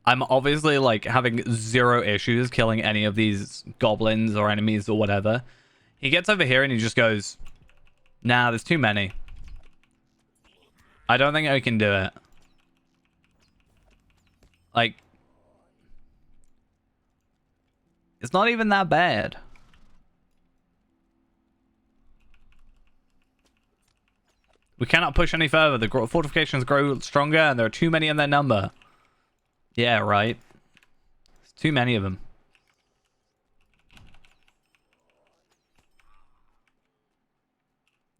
I'm obviously, like, having zero issues killing any of these goblins or enemies or whatever. He gets over here and he just goes, nah, there's too many. I don't think I can do it. Like, it's not even that bad. We cannot push any further. The fortifications grow stronger and there are too many in their number. Yeah, right. There's too many of them.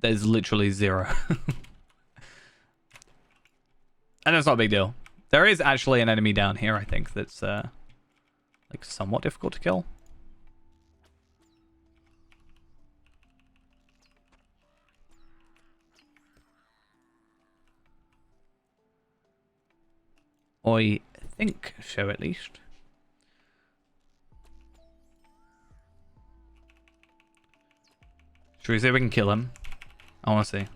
There's literally zero. And it's not a big deal. There is actually an enemy down here, I think, that's like somewhat difficult to kill. I think so, at least. Should we see if we can kill him? I want to see.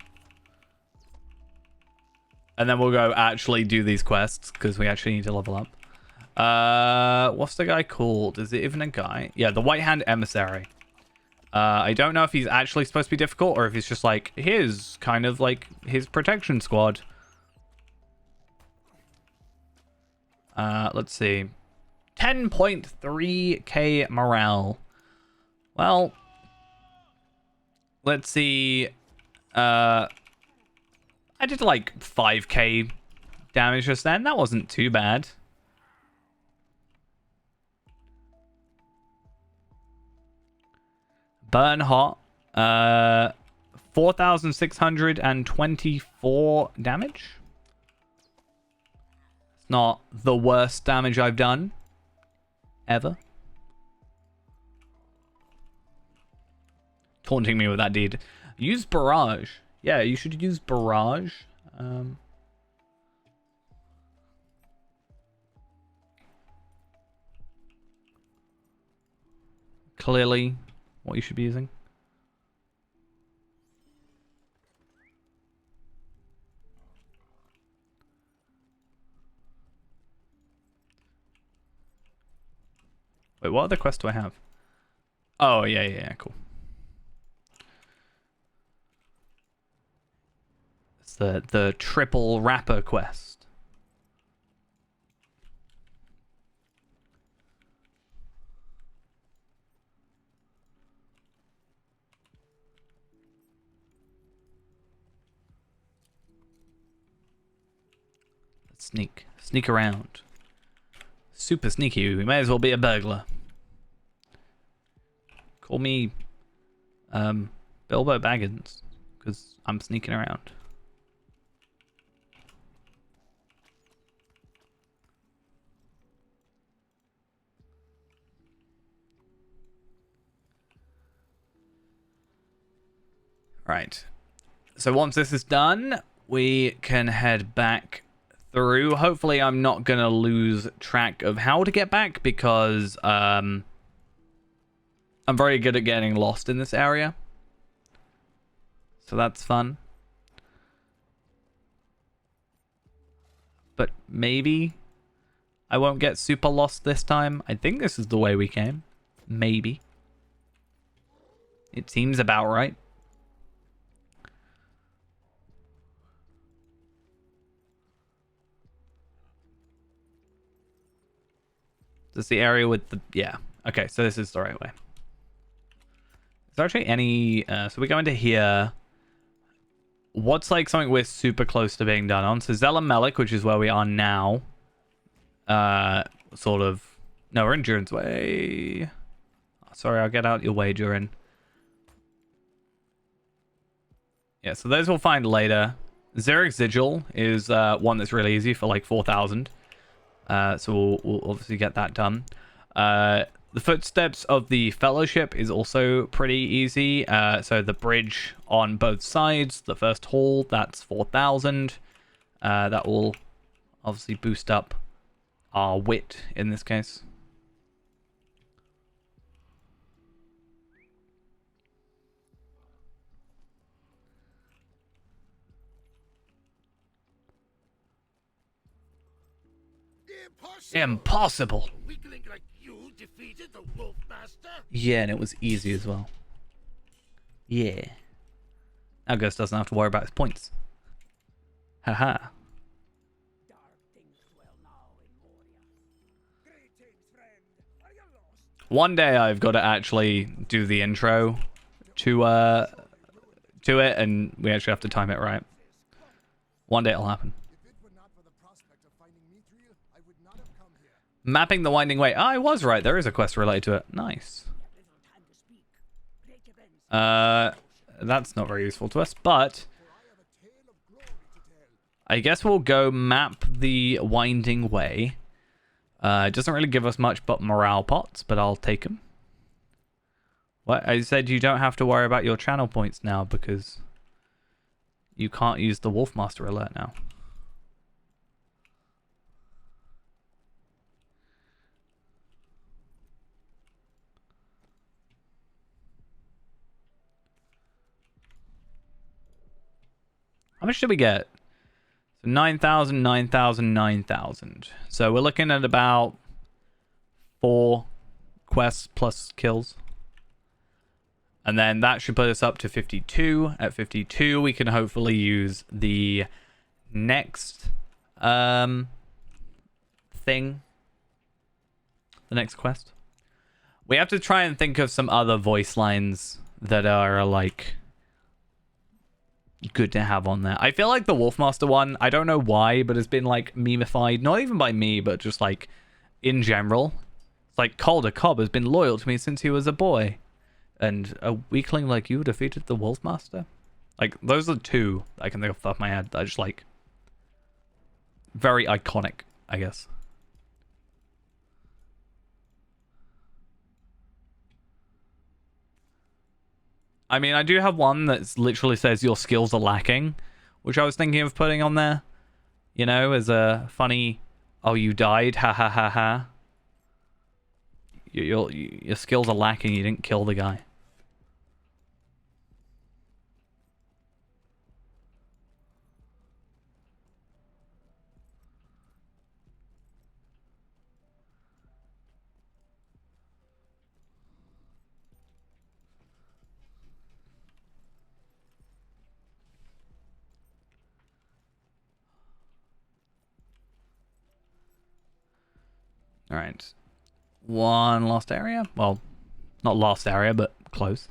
And then we'll go actually do these quests, because we actually need to level up. What's the guy called? Is it even a guy? Yeah, the White Hand Emissary. I don't know if he's actually supposed to be difficult, or if he's just like, here's kind of like his protection squad. Let's see. 10.3k morale. Well, let's see. I did like 5k damage just then. That wasn't too bad. Burn hot. 4,624 damage. It's not the worst damage I've done ever. Taunting me with that deed. Use barrage. Yeah, you should use barrage. Clearly what you should be using. Wait, what other quest do I have? Oh, yeah, cool. It's the triple rapper quest. Let's sneak around. Super sneaky. We may as well be a burglar. Call me Bilbo Baggins, because I'm sneaking around. Right. So once this is done, we can head back through. Hopefully I'm not going to lose track of how to get back, because I'm very good at getting lost in this area. So that's fun. But maybe I won't get super lost this time. I think this is the way we came. Maybe. It seems about right. This is the area with the... Yeah. Okay, so this is the right way. Is there actually any... so we go into here. What's like something we're super close to being done on? So Zelamelik, which is where we are now. Sort of... No, we're in Durin's Way. Sorry, I'll get out your way, Durin. Yeah, so those we'll find later. Zerix Sigil is one that's really easy for like 4,000. So we'll obviously get that done. The Footsteps of the Fellowship is also pretty easy. So the bridge on both sides, the first hall, that's 4,000. That will obviously boost up our wit in this case. Impossible. Weakling like you defeated the Wolf Master? Yeah, and it was easy as well. Yeah. Now Gus doesn't have to worry about his points. Haha. Dark things dwell now in Moria. Greetings, friend. Are you lost? One day I've got to actually do the intro to it, and we actually have to time it right. One day it'll happen. If it were not for the prospect of finding Mithril, I would not have come here. Mapping the Winding Way. I was right. There is a quest related to it. Nice. Little time to speak. Great events. That's not very useful to us, but I guess we'll go map the Winding Way. It doesn't really give us much but morale pots, but I'll take them. What? I said you don't have to worry about your channel points now because you can't use the Wolfmaster alert now. How much did we get? So 9,000, 9,000, 9,000. So we're looking at about 4 quests plus kills. And then that should put us up to 52. At 52, we can hopefully use the next thing. The next quest. We have to try and think of some other voice lines that are like good to have on there. I feel like the Wolfmaster one, I don't know why, but has been like memeified, not even by me, but just like in general. It's like Calder Cobb has been loyal to me since he was a boy. And a weakling like you defeated the Wolfmaster. Like, those are two I can think off the top of my head that are just like very iconic, I guess. I mean, I do have one that literally says your skills are lacking, which I was thinking of putting on there. You know, as a funny, oh, you died, ha ha ha ha. Your skills are lacking, you didn't kill the guy. All right. One last area. Well, not last area, but close.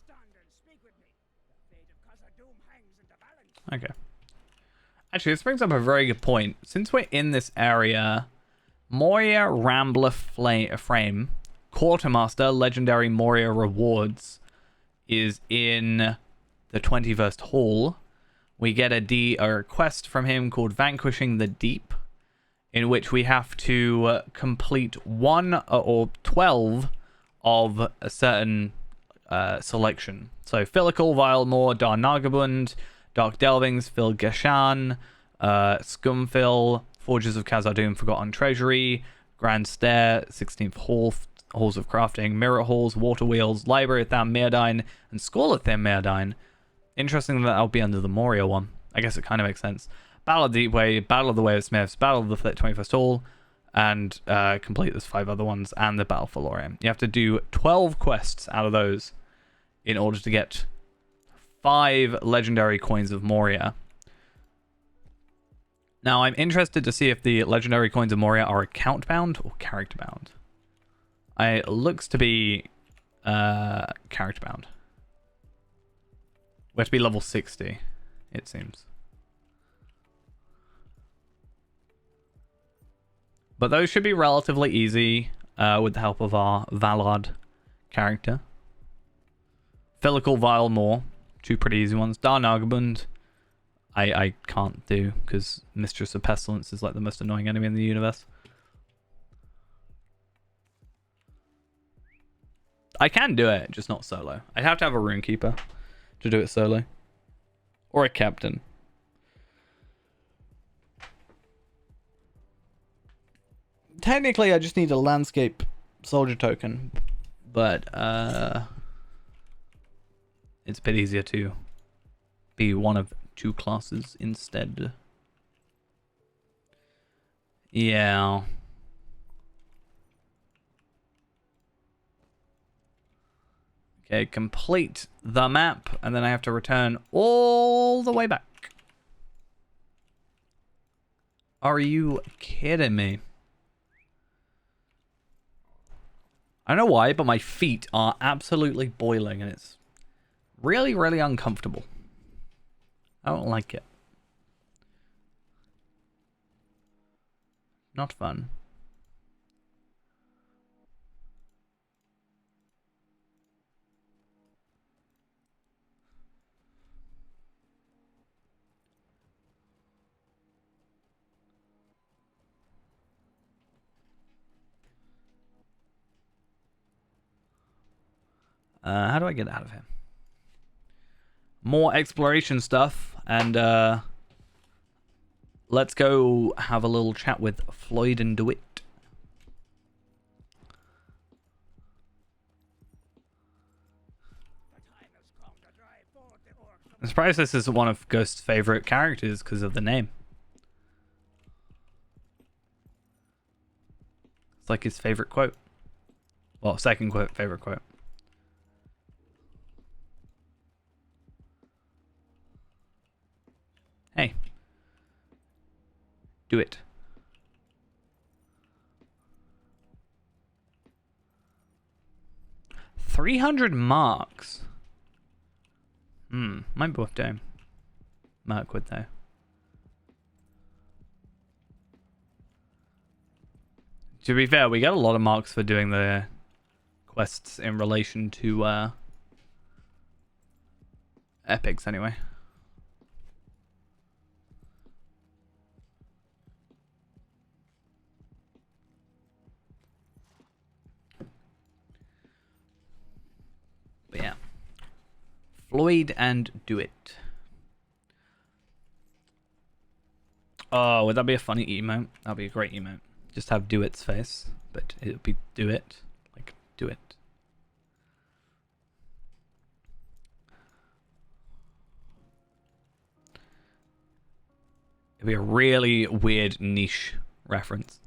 Stand and speak with me. The fate of Khazad-dûm hangs in the balance. Okay. Actually, this brings up a very good point. Since we're in this area, Moria Rambler Frame Quartermaster Legendary Moria Rewards is in the 21st Hall. We get a request from him called Vanquishing the Deep, in which we have to complete 1 or 12 of a certain selection. So Filical, Vilemore, Darnagabund, Dark Delvings, Filgashan, Scumfil, Forges of Khazad-dûm, Forgotten Treasury, Grand Stair, 16th Hall, Halls of Crafting, Mirror Halls, Water Wheels, Library of Tham Mirdain, and School of Tham Mirdain. Interesting that that'll be under the Moria one. I guess it kind of makes sense. Battle of the Deepway, Battle of the Way of Smiths, Battle of the 21st Hall, and complete those 5 other ones, and the Battle for Lorien. You have to do 12 quests out of those in order to get 5 legendary coins of Moria. Now, I'm interested to see if the legendary coins of Moria are account bound or character bound. It looks to be character bound. We have to be level 60, it seems. But those should be relatively easy with the help of our Valard character. Filical, Vilemore, 2 pretty easy ones. Darnagabund, I can't do because Mistress of Pestilence is like the most annoying enemy in the universe. I can do it, just not solo. I'd have to have a Runekeeper to do it solo. Or a Captain. Technically, I just need a Landscape Soldier token. But, it's a bit easier to be one of 2 classes instead. Yeah. Okay, complete the map, and then I have to return all the way back. Are you kidding me? I don't know why, but my feet are absolutely boiling, and it's really, really uncomfortable. I don't like it. Not fun. How do I get out of here? More exploration stuff, and let's go have a little chat with Floyd and DeWitt. I'm surprised this is one of Ghost's favorite characters because of the name. It's like his favorite quote. Well, second favorite quote. Hey. Do it. $300 marks. Might be worth doing. Mirkwood though. To be fair, we get a lot of marks for doing the quests in relation to epics anyway. But yeah. Floyd and DeWitt. Oh, would that be a funny emote? That'd be a great emote. Just have DeWitt's face, but it would be DeWitt. Like, do it. It'd be a really weird niche reference.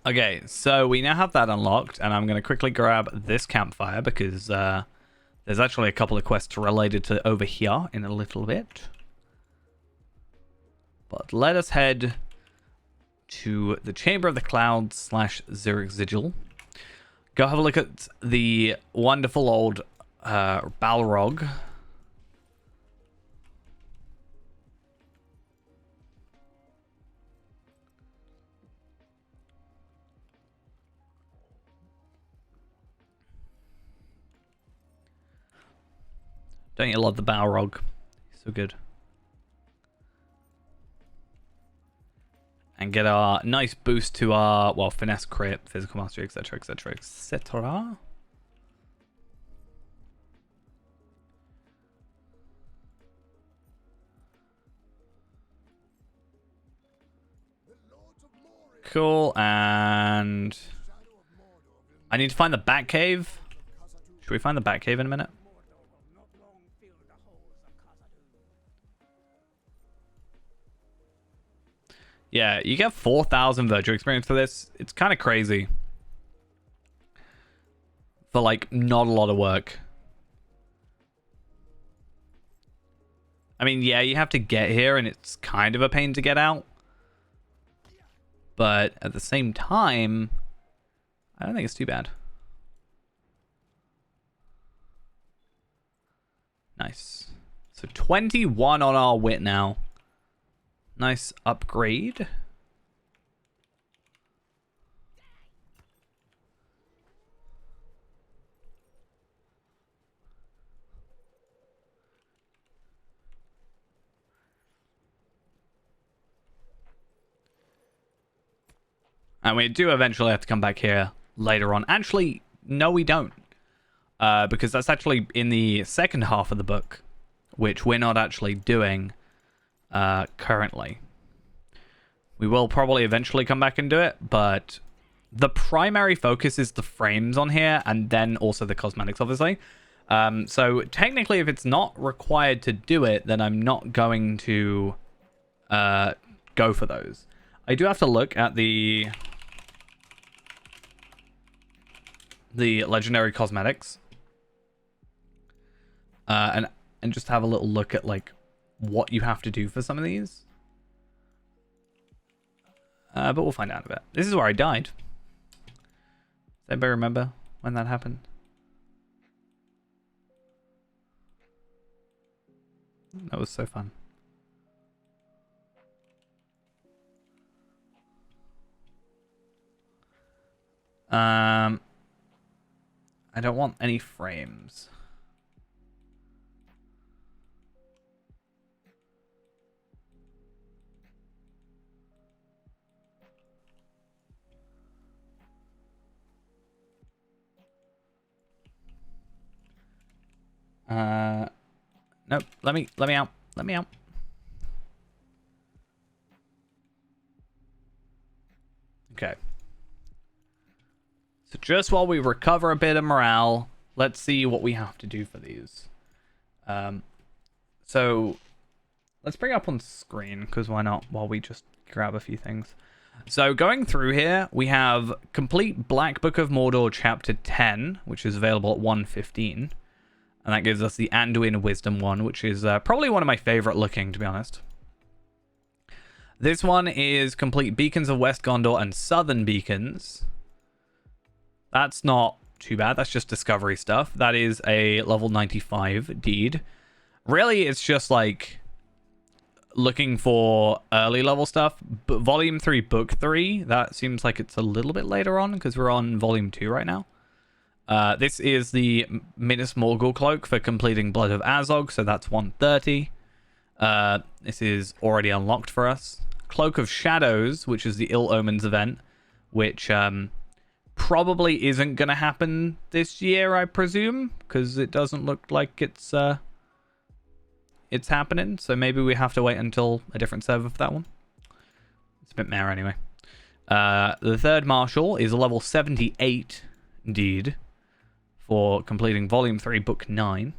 Okay, so we now have that unlocked, and I'm going to quickly grab this campfire because there's actually a couple of quests related to over here in a little bit. But let us head to the Chamber of the Clouds / Zurich Sigil. Go have a look at the wonderful old Balrog. Don't you love the Balrog? So good. And get our nice boost to our, well, finesse, crit, physical mastery, etc, etc, etc. Cool, and I need to find the Batcave. Should we find the Batcave in a minute? Yeah, you get 4,000 virtual experience for this. It's kind of crazy. For, like, not a lot of work. I mean, yeah, you have to get here, and it's kind of a pain to get out. But at the same time, I don't think it's too bad. Nice. So 21 on our wit now. Nice upgrade. And we do eventually have to come back here later on. Actually, no, we don't. Because that's actually in the second half of the book, which we're not actually doing currently. We will probably eventually come back and do it, but the primary focus is the frames on here, and then also the cosmetics, obviously. So technically, if it's not required to do it, then I'm not going to go for those. I do have to look at the legendary cosmetics, and just have a little look at like what you have to do for some of these. But we'll find out a bit. This is where I died. Does anybody remember when that happened? That was so fun. I don't want any frames. Nope. Let me out. Let me out. Okay. So just while we recover a bit of morale, let's see what we have to do for these. So let's bring it up on screen, because why not, while we just grab a few things. So going through here, we have complete Black Book of Mordor Chapter 10, which is available at 1:15. And that gives us the Anduin Wisdom one, which is probably one of my favorite looking, to be honest. This one is complete Beacons of West Gondor and Southern Beacons. That's not too bad. That's just discovery stuff. That is a level 95 deed. Really, it's just like looking for early level stuff. But Volume 3, Book 3, that seems like it's a little bit later on, because we're on Volume 2 right now. This is the Minas Morgul cloak for completing Blood of Azog, so that's 130. This is already unlocked for us. Cloak of Shadows, which is the Ill Omens event, which probably isn't going to happen this year, I presume, because it doesn't look like it's happening. So maybe we have to wait until a different server for that one. It's a bit meh anyway. The third Marshal is a level 78 deed for completing Volume 3, Book 9.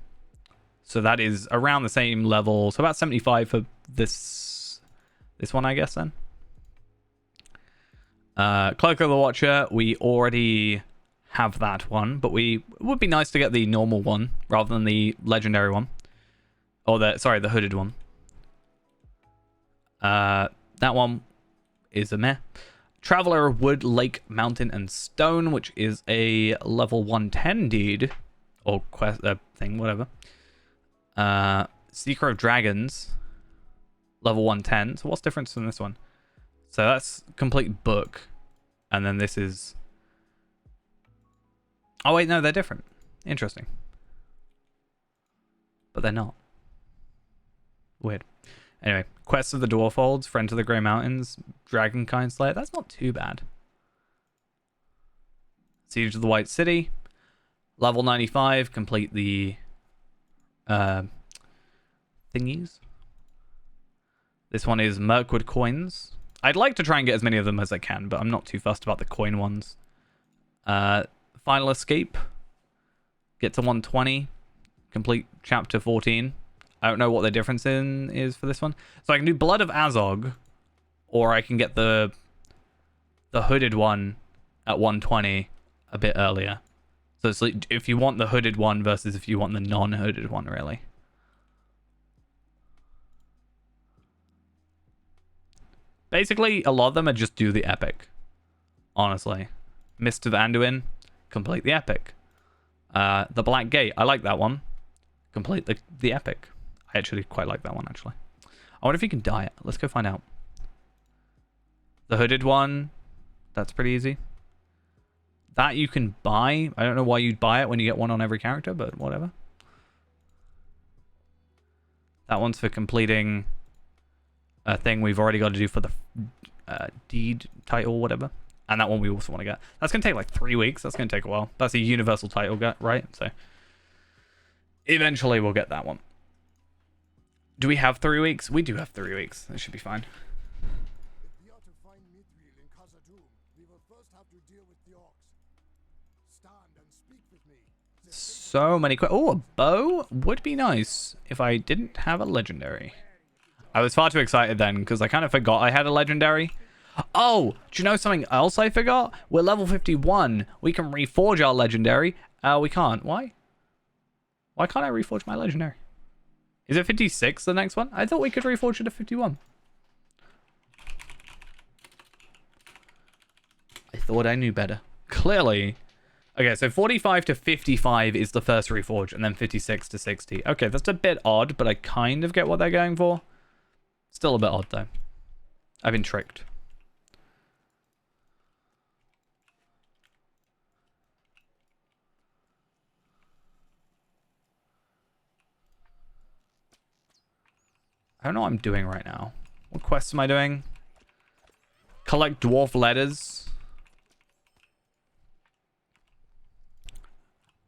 So that is around the same level. So about 75 for this one, I guess, then. Cloak of the Watcher, we already have that one, but it would be nice to get the normal one rather than the legendary one. Or the hooded one. That one is a meh. Traveler of Wood, Lake, Mountain, and Stone, which is a level 110 deed. or quest thing, whatever. Seeker of Dragons, level 110. So what's the difference in this one? So that's complete book, and then this is. Oh wait, no, they're different. Interesting, but they're not. Weird. Anyway, Quest of the Dwarfolds, Friend to the Grey Mountains, Dragonkind Slayer. That's not too bad. Siege of the White City, level 95. Complete the thingies. This one is Mirkwood coins. I'd like to try and get as many of them as I can, but I'm not too fussed about the coin ones. Final Escape. Get to 120. Complete chapter 14. I don't know what the difference is for this one. So I can do Blood of Azog, or I can get the hooded one at 120 a bit earlier. So it's like if you want the hooded one versus if you want the non-hooded one, really. Basically, a lot of them are just do the epic. Honestly. Mist of Anduin, complete the epic. The Black Gate, I like that one. Complete the epic. I actually quite like that one, actually. I wonder if you can dye it. Let's go find out. The hooded one, that's pretty easy. That you can buy. I don't know why you'd buy it when you get one on every character, but whatever. That one's for completing a thing we've already got to do for the deed title, whatever. And that one we also want to get. That's going to take like 3 weeks. That's going to take a while. That's a universal title, right? So eventually we'll get that one. Do we have 3 weeks? We do have 3 weeks. That should be fine. If we are to find Mithril in Khazad-dûm, we will first have to deal with the orcs. Stand and speak with me. So many oh, a bow would be nice if I didn't have a legendary. I was far too excited then because I kind of forgot I had a legendary. Oh, do you know something else I forgot? We're level 51. We can reforge our legendary. We can't. Why? Why can't I reforge my legendary? Is it 56, the next one? I thought we could reforge it to 51. I thought I knew better. Clearly. Okay, so 45 to 55 is the first reforge, and then 56 to 60. Okay, that's a bit odd, but I kind of get what they're going for. Still a bit odd, though. I've been tricked. I don't know what I'm doing right now. What quests am I doing? Collect dwarf letters.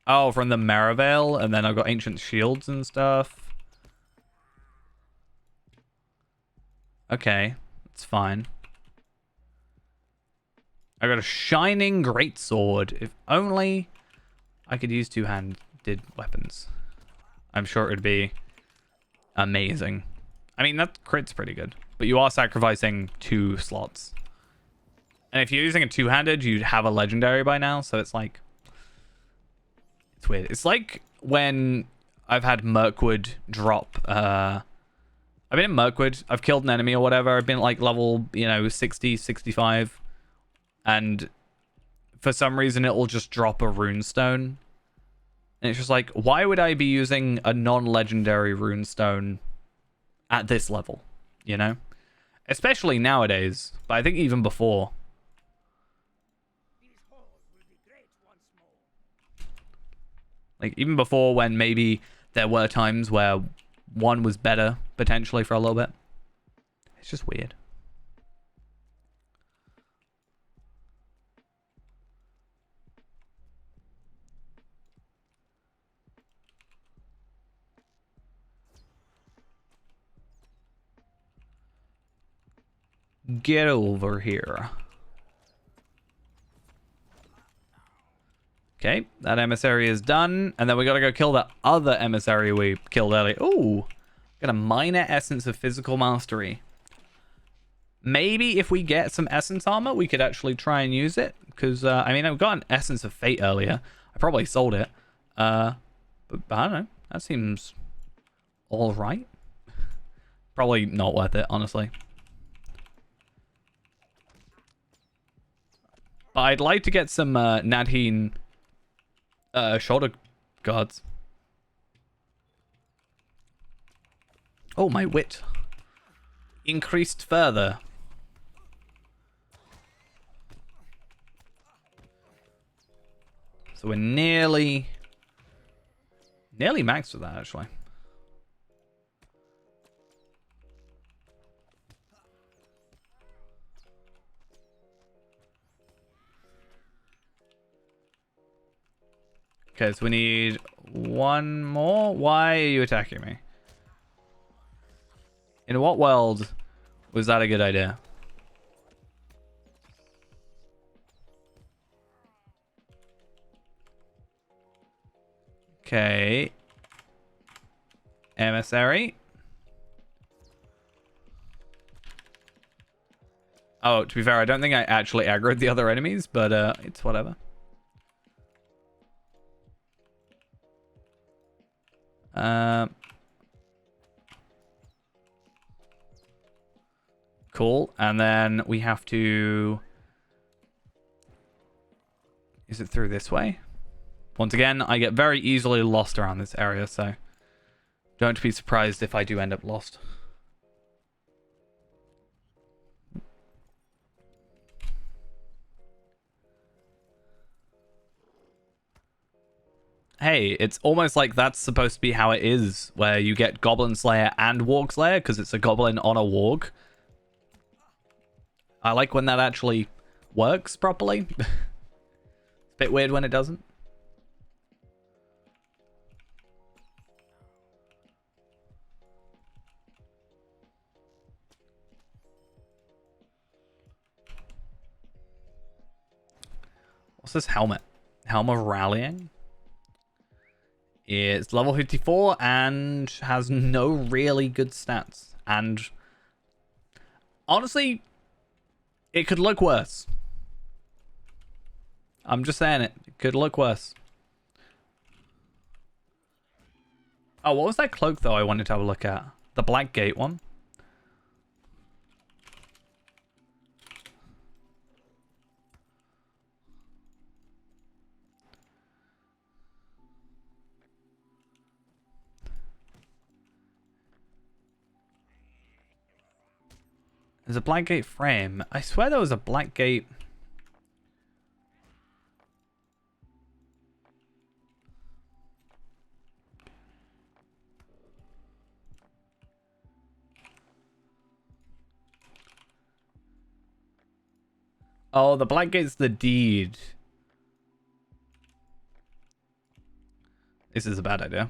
Oh, from the Maravale, and then I've got ancient shields and stuff. Okay, that's fine. I got a shining greatsword. If only I could use two-handed weapons. I'm sure it would be amazing. I mean, that crit's pretty good. But you are sacrificing 2 slots. And if you're using a two-handed, you'd have a legendary by now. So it's like... It's weird. It's like when I've had Mirkwood drop... I've been in Mirkwood. I've killed an enemy or whatever. I've been at like level, 60, 65. And for some reason, it'll just drop a runestone. And it's just like, why would I be using a non-legendary runestone at this level, especially nowadays, but I think even before. These halls will be great once more. Like even before, when maybe there were times where one was better potentially for a little bit. It's just weird. Get over here. Okay, that emissary is done. And then we gotta go kill that other emissary we killed earlier. Ooh, got a minor essence of physical mastery. Maybe if we get some essence armor, we could actually try and use it. Because, I mean, I've got an essence of fate earlier. I probably sold it. But I don't know. That seems alright. Probably not worth it, honestly. But I'd like to get some Nadheen shoulder gods. Oh, my wit increased further. So we're nearly maxed with that, actually. Okay, so we need one more. Why are you attacking me? In what world was that a good idea? Okay. Emissary. Oh, to be fair, I don't think I actually aggroed the other enemies, but it's whatever. Cool. And then we have to... Is it through this way? Once again, I get very easily lost around this area, so don't be surprised if I do end up lost. Hey, it's almost like that's supposed to be how it is, where you get Goblin Slayer and Warg Slayer, because it's a goblin on a warg. I like when that actually works properly. It's a bit weird when it doesn't. What's this helmet? Helm of Rallying? It's level 54 and has no really good stats. And honestly, it could look worse. I'm just saying it. It could look worse. Oh, what was that cloak, though, I wanted to have a look at? The Black Gate one? There's a Black Gate frame. I swear there was a Black Gate... Oh, the Black Gate's the deed. This is a bad idea.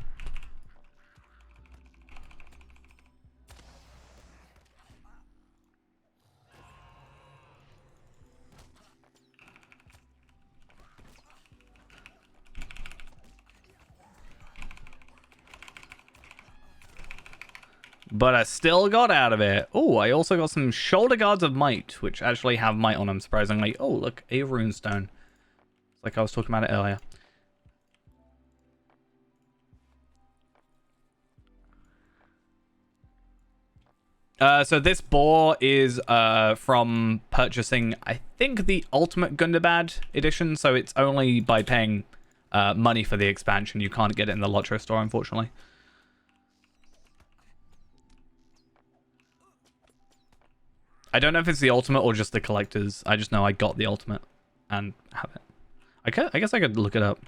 But I still got out of it. Oh, I also got some Shoulder Guards of Might, which actually have Might on them, surprisingly. Oh, look, a runestone. It's like I was talking about it earlier. So this boar is from purchasing, I think, the Ultimate Gundabad edition. So it's only by paying money for the expansion. You can't get it in the Lotro store, unfortunately. I don't know if it's the ultimate or just the collector's. I just know I got the ultimate and have it. I guess I could look it up.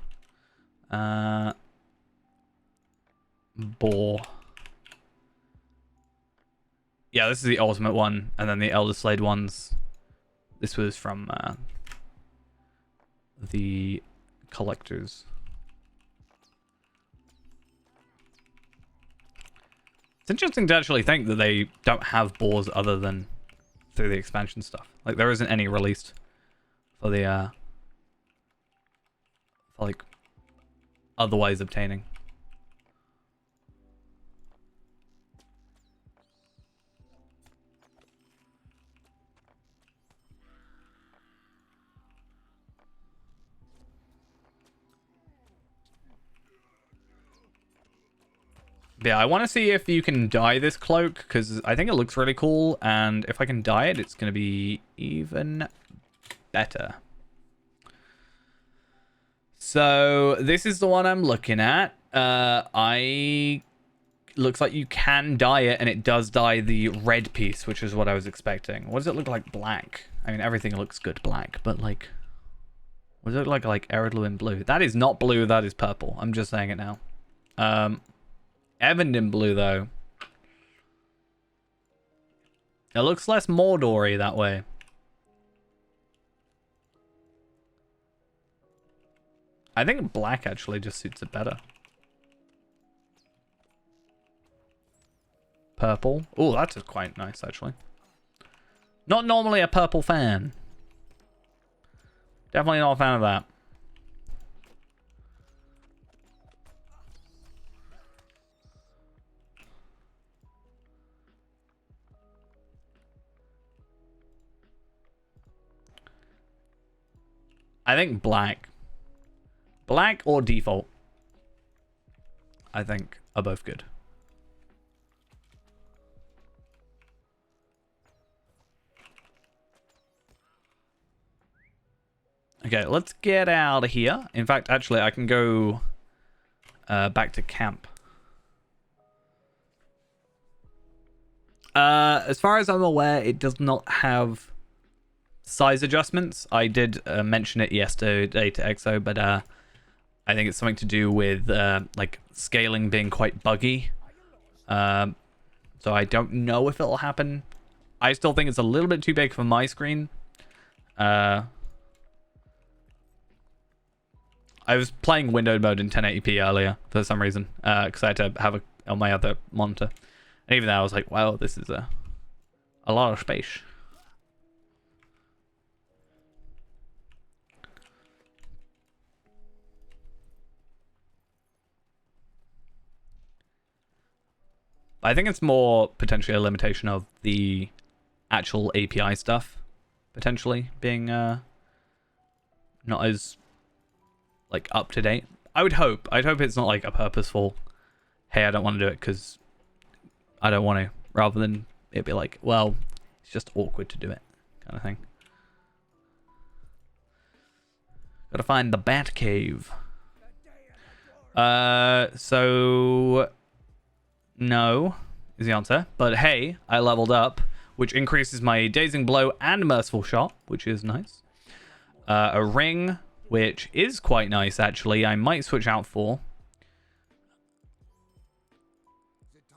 Boar. Yeah, this is the ultimate one, and then the Elder Slade ones. This was from the collector's. It's interesting to actually think that they don't have boars other than through the expansion stuff. Like, there isn't any released for the for like otherwise obtaining. Yeah, I want to see if you can dye this cloak, because I think it looks really cool, and if I can dye it, it's going to be even better. So this is the one I'm looking at. Looks like you can dye it, and it does dye the red piece, which is what I was expecting. What does it look like black? I mean, everything looks good black, but like, what does it look like Eredluin blue? That is not blue, that is purple. I'm just saying it now. Evandin blue, though. It looks less Mordory that way. I think black actually just suits it better. Purple. Oh, that's quite nice, actually. Not normally a purple fan. Definitely not a fan of that. I think black. Black or default, I think, are both good. Okay, let's get out of here. In fact, actually, I can go back to camp. As far as I'm aware, it does not have size adjustments. I did mention it yesterday to EXO, but I think it's something to do with like scaling being quite buggy. So I don't know if it'll happen. I still think it's a little bit too big for my screen. I was playing windowed mode in 1080p earlier for some reason, because I had to have it on my other monitor. And even then I was like, wow, this is a lot of space. I think it's more potentially a limitation of the actual API stuff, potentially being not as like up to date. I'd hope it's not like a purposeful, hey, I don't want to do it because I don't want to, rather than it be like, well, it's just awkward to do it kind of thing. Gotta find the bat cave. So no is the answer, but hey, I leveled up, which increases my dazing blow and merciful shot, which is nice. A ring, which is quite nice actually. I might switch out for.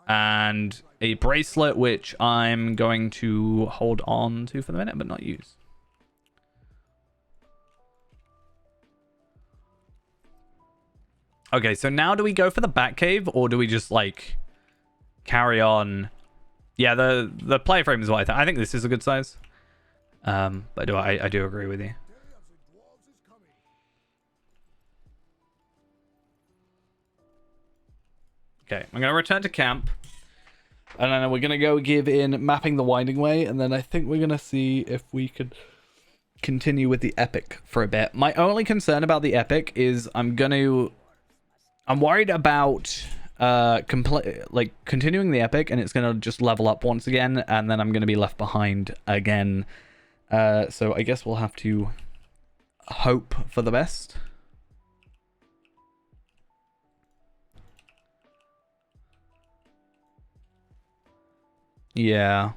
And a bracelet, which I'm going to hold on to for the minute, but not use. Okay, so now do we go for the Batcave, or do we just like carry on? Yeah, the play frame is what I think this is a good size. But I do agree with you. Okay, I'm gonna return to camp, and then we're gonna go give in mapping the winding way, and then I think we're gonna see if we could continue with the epic for a bit. My only concern about the epic is I'm worried about continuing the epic, and it's gonna just level up once again, and then I'm gonna be left behind again. So I guess we'll have to hope for the best. Yeah.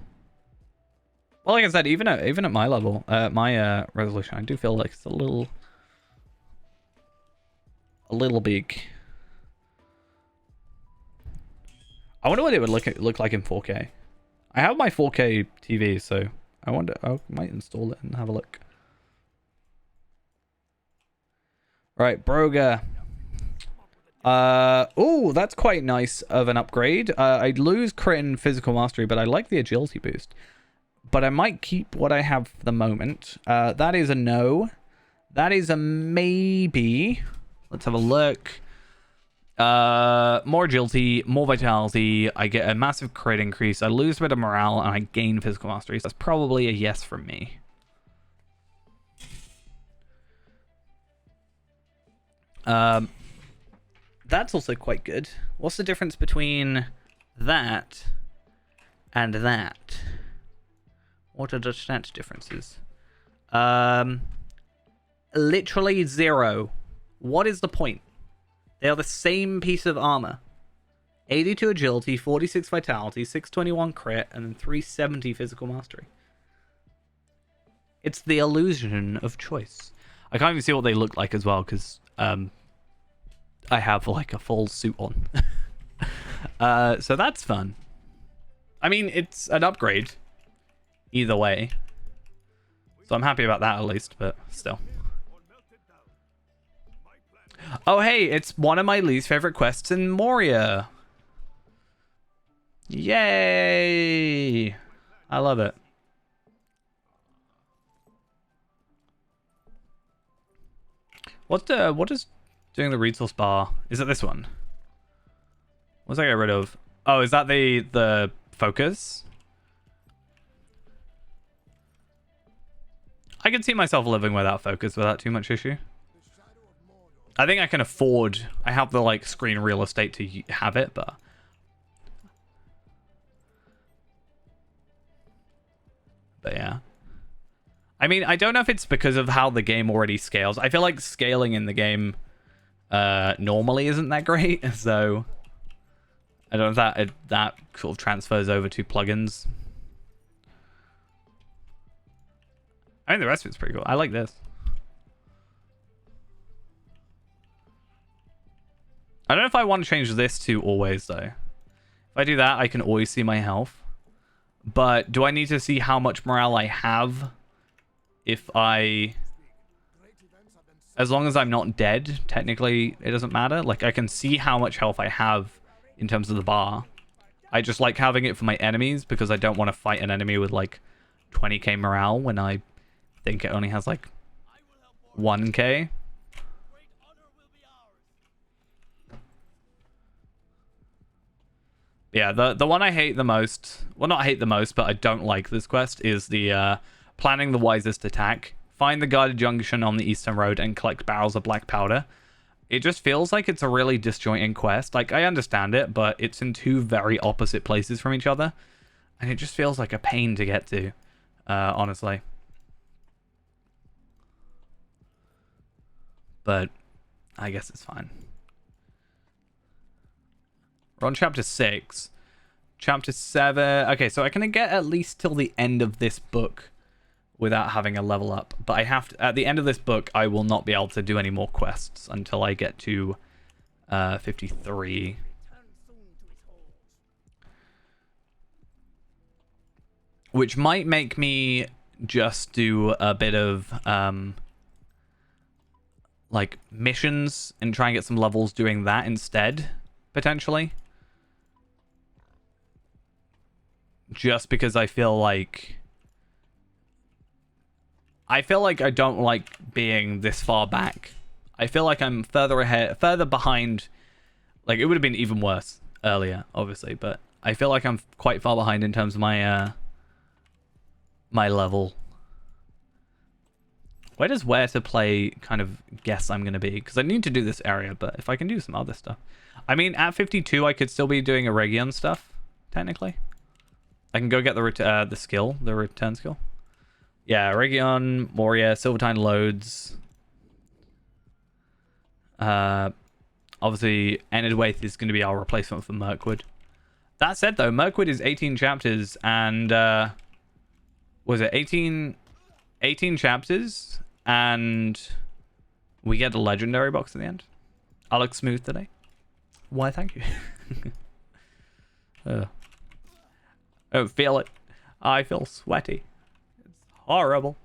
Well, like I said, even at my level, my resolution, I do feel like it's a little big. I wonder what it would look like in 4K. I have my 4K TV, so I wonder. I might install it and have a look. Right, Broga. Oh, that's quite nice of an upgrade. I'd lose crit and physical mastery, but I like the agility boost. But I might keep what I have for the moment. That is a no. That is a maybe. Let's have a look. More agility, more vitality. I get a massive crit increase. I lose a bit of morale, and I gain physical mastery. So that's probably a yes from me. That's also quite good. What's the difference between that and that? What are the stat differences? Literally 0. What is the point? They are the same piece of armor. 82 agility, 46 vitality, 621 crit, and then 370 physical mastery. It's the illusion of choice. I can't even see what they look like as well, because I have like a full suit on. So that's fun. I mean, it's an upgrade either way. So I'm happy about that at least, but still. Oh, hey, it's one of my least favorite quests in Moria. Yay! I love it. What is doing the resource bar? Is it this one? What's I get rid of? Oh, is that the focus? I can see myself living without focus without too much issue. I think I can afford... I have the like screen real estate to have it, but... yeah. I mean, I don't know if it's because of how the game already scales. I feel like scaling in the game normally isn't that great, so... I don't know if that sort of transfers over to plugins. I mean, the rest of it's pretty cool. I like this. I don't know if I want to change this to always, though. If I do that, I can always see my health. But do I need to see how much morale I have if I... As long as I'm not dead, technically, it doesn't matter. Like, I can see how much health I have in terms of the bar. I just like having it for my enemies because I don't want to fight an enemy with, like, 20k morale when I think it only has, like, 1k. Yeah, the one I hate the most, well, not hate the most, but I don't like this quest, is the planning the wisest attack. Find the guarded junction on the eastern road and collect barrels of black powder. It just feels like it's a really disjointing quest. Like, I understand it, but it's in two very opposite places from each other. And it just feels like a pain to get to, honestly. But I guess it's fine. We're on chapter 6. Chapter 7. Okay, so I can get at least till the end of this book without having a level up. But I have to, at the end of this book, I will not be able to do any more quests until I get to 53. Which might make me just do a bit of like missions and try and get some levels doing that instead, potentially. Just because I feel like I don't like being this far back. I feel like I'm further behind. Like, it would have been even worse earlier, obviously, but I feel like I'm quite far behind in terms of my my level. Where does where to play kind of guess I'm going to be? Because I need to do this area, but if I can do some other stuff. I mean, at 52, I could still be doing Eregion stuff, technically. I can go get the return skill. Yeah, Eregion, Moria, Silvertine loads. Obviously, Enidwaith is going to be our replacement for Mirkwood. That said, though, Mirkwood is 18 chapters, and was it 18 chapters, and we get a legendary box at the end. I look smooth today. Why, thank you. I don't feel it. I feel sweaty. It's horrible.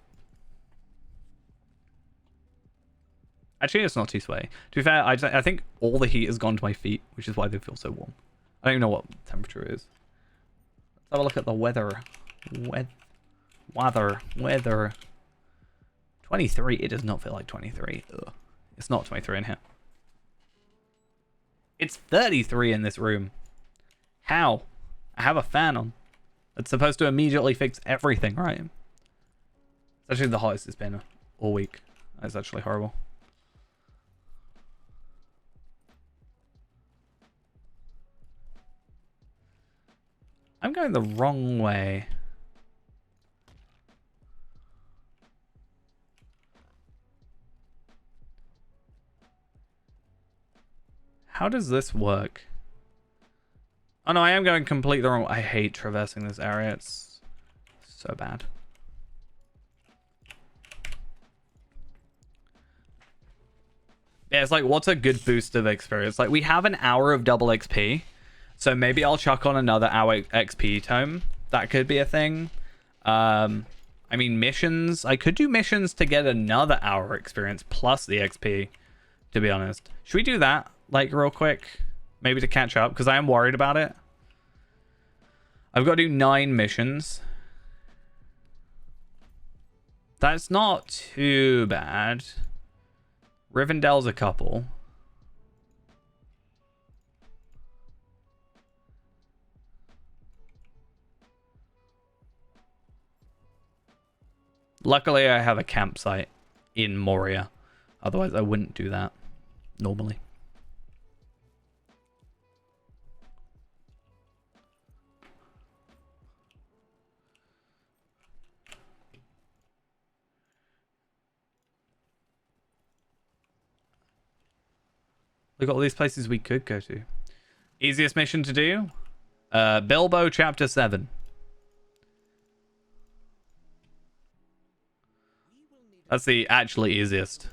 Actually, it's not too sweaty. To be fair, I think all the heat has gone to my feet, which is why they feel so warm. I don't even know what temperature it is. Let's have a look at the weather. Weather. 23. It does not feel like 23. Ugh. It's not 23 in here. It's 33 in this room. How? I have a fan on. It's supposed to immediately fix everything, right? It's actually the hottest it's been all week. That's actually horrible. I'm going the wrong way. How does this work? Oh no, I am going completely the wrong. I hate traversing this area. It's so bad. Yeah, it's like, what's a good boost of experience? Like, we have an hour of double XP. So maybe I'll chuck on another hour XP tome. That could be a thing. I mean, missions. I could do missions to get another hour experience plus the XP, to be honest. Should we do that, like, real quick? Maybe to catch up, because I am worried about it. I've got to do 9 missions. That's not too bad. Rivendell's a couple. Luckily, I have a campsite in Moria. Otherwise, I wouldn't do that normally. Look at all these places we could go to. Easiest mission to do? Bilbo Chapter 7. That's the actually easiest.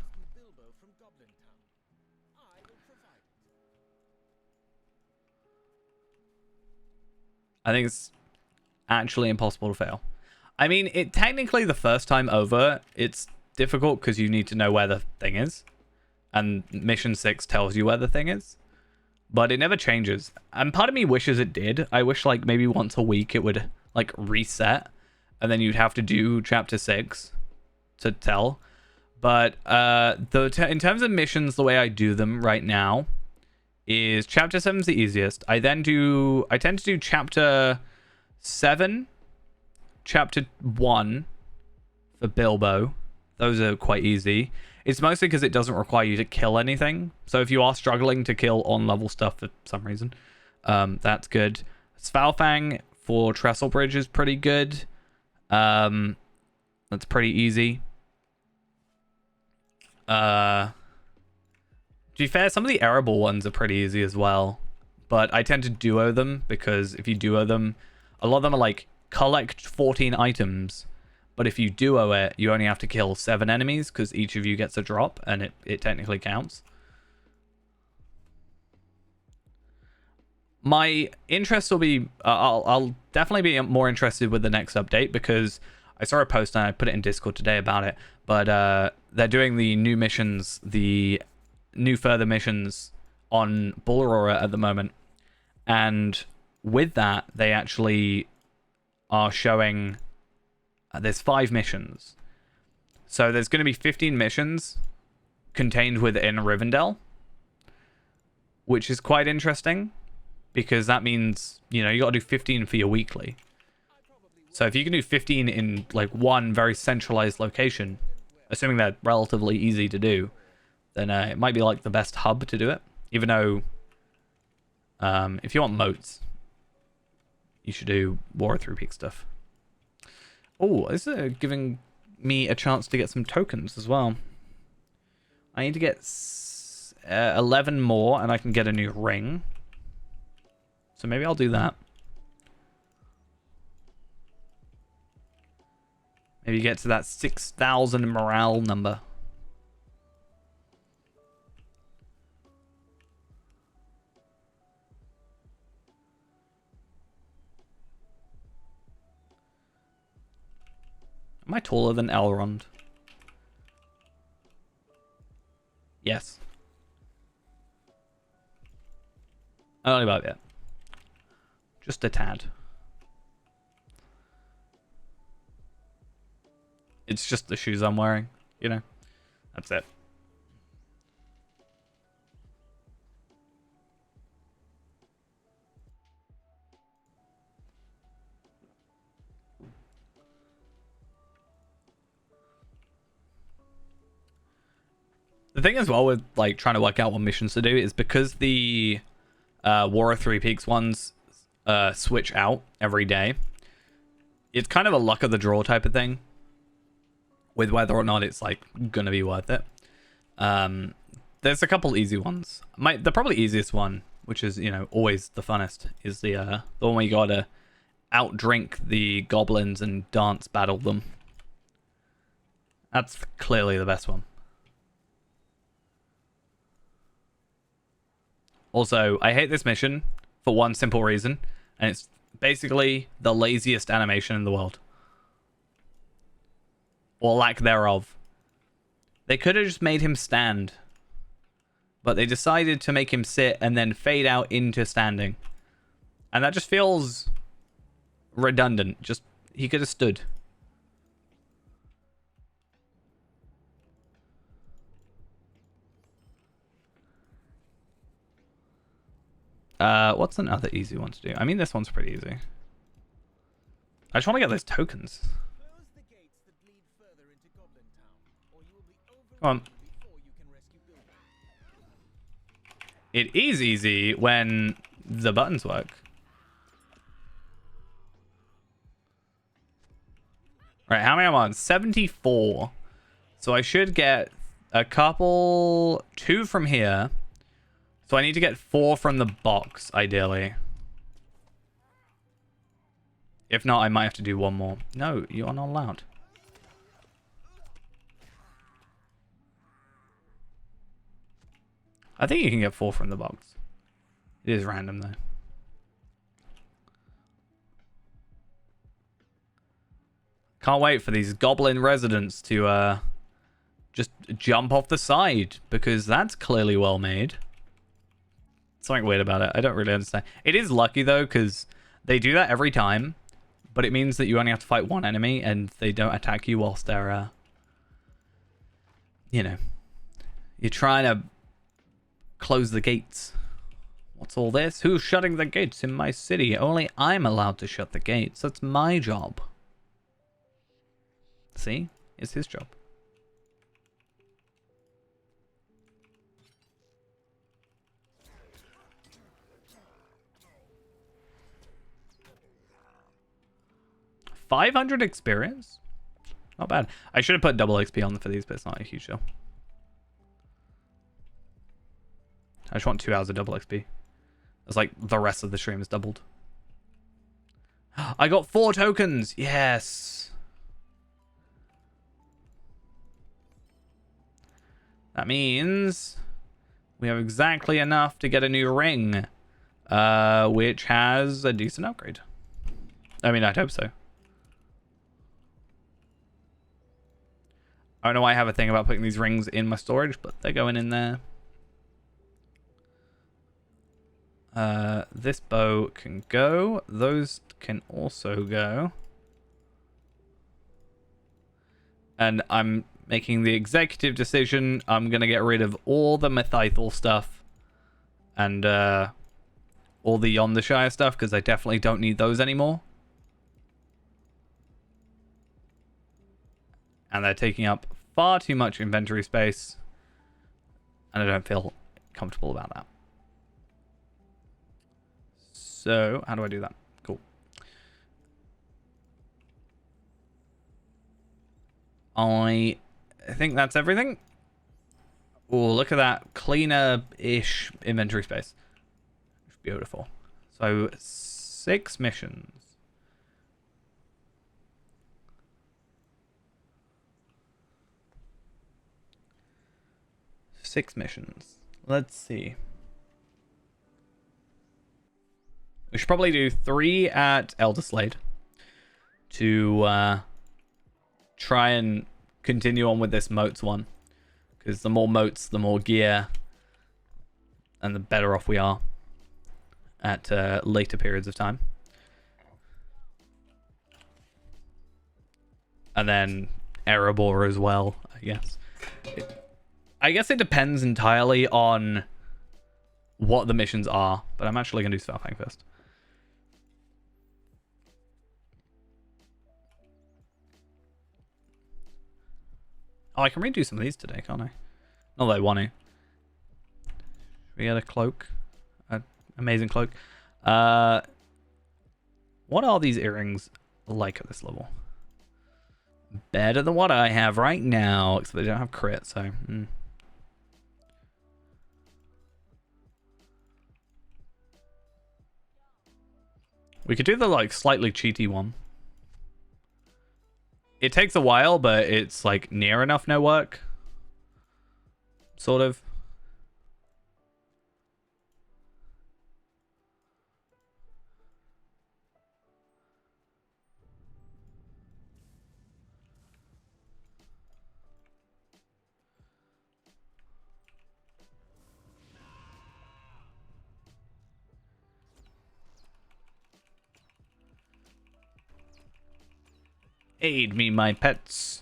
I think it's actually impossible to fail. I mean, it technically the first time over, it's difficult because you need to know where the thing is. And mission 6 tells you where the thing is. But it never changes. And part of me wishes it did. I wish like maybe once a week it would like reset. And then you'd have to do chapter 6 to tell. But in terms of missions, the way I do them right now is chapter 7 is the easiest. I tend to do chapter 7, chapter 1 for Bilbo. Those are quite easy. It's mostly because it doesn't require you to kill anything. So if you are struggling to kill on-level stuff for some reason, that's good. Svalfang for Trestle Bridge is pretty good. That's pretty easy. To be fair, some of the Erebor ones are pretty easy as well. But I tend to duo them because if you duo them, a lot of them are like collect 14 items. But if you duo it, you only have to kill 7 enemies because each of you gets a drop and it technically counts. My interest will be... I'll definitely be more interested with the next update because I saw a post and I put it in Discord today about it. But they're doing the new missions, the new further missions on Bull Aurora at the moment. And with that, they actually are showing... there's 5 missions. So there's going to be 15 missions contained within Rivendell, which is quite interesting because that means, you know, you got to do 15 for your weekly. So if you can do 15 in like one very centralized location, assuming they're relatively easy to do, then it might be like the best hub to do it. Even though if you want moats, you should do War of Three Peaks stuff. Oh, this is giving me a chance to get some tokens as well. I need to get 11 more and I can get a new ring. So maybe I'll do that. Maybe get to that 6,000 morale number. Am I taller than Elrond? Yes. Only about that. Just a tad. It's just the shoes I'm wearing, you know? That's it. The thing as well with like trying to work out what missions to do is because the War of Three Peaks ones switch out every day. It's kind of a luck of the draw type of thing with whether or not it's like gonna be worth it. there's a couple easy ones. The probably easiest one, which is, you know, always the funnest, is the one where you gotta outdrink the goblins and dance battle them. That's clearly the best one. Also, I hate this mission for one simple reason, and it's basically the laziest animation in the world. Or lack thereof. They could have just made him stand, but they decided to make him sit and then fade out into standing. And that just feels redundant. Just, he could have stood. What's another easy one to do? I mean, this one's pretty easy. I just want to get those tokens. Come on. It is easy when the buttons work. Right, how many am I on? 74. So I should get a couple... 2 from here. So I need to get 4 from the box, ideally. If not, I might have to do 1 more. No, you are not allowed. I think you can get 4 from the box. It is random, though. Can't wait for these goblin residents to just jump off the side, because that's clearly well made. Something weird about it. I don't really understand. It is lucky, though, because they do that every time, but it means that you only have to fight one enemy, and they don't attack you whilst they're, you know, you're trying to close the gates. What's all this? Who's shutting the gates in my city? Only I'm allowed to shut the gates. That's my job. See? It's his job. $500 experience? Not bad. I should have put double XP on for these, but it's not a huge deal. I just want 2 hours of double XP. It's like the rest of the stream is doubled. I got 4 tokens! Yes! That means we have exactly enough to get a new ring, which has a decent upgrade. I mean, I'd hope so. I don't know why I have a thing about putting these rings in my storage, but they're going in there. This bow can go. Those can also go. And I'm making the executive decision. I'm going to get rid of all the Mythithal stuff. And all the Yondershire stuff, because I definitely don't need those anymore. And they're taking up far too much inventory space. And I don't feel comfortable about that. So, how do I do that? Cool. I think that's everything. Oh, look at that. Cleaner-ish inventory space. It's beautiful. So, 6 missions. Let's see. We should probably do 3 at Elderslade to try and continue on with this moats one. Because the more moats, the more gear, and the better off we are at later periods of time. And then Erebor as well, I guess. I guess it depends entirely on what the missions are, but I'm actually going to do Svalfang first. Oh, I can redo some of these today, can't I? Not that I want to. Should we get a cloak? An amazing cloak. What are these earrings like at this level? Better than what I have right now, except they don't have crit, so... We could do the like slightly cheaty one. It takes a while, but it's like near enough no work. Sort of. Aid me, my pets.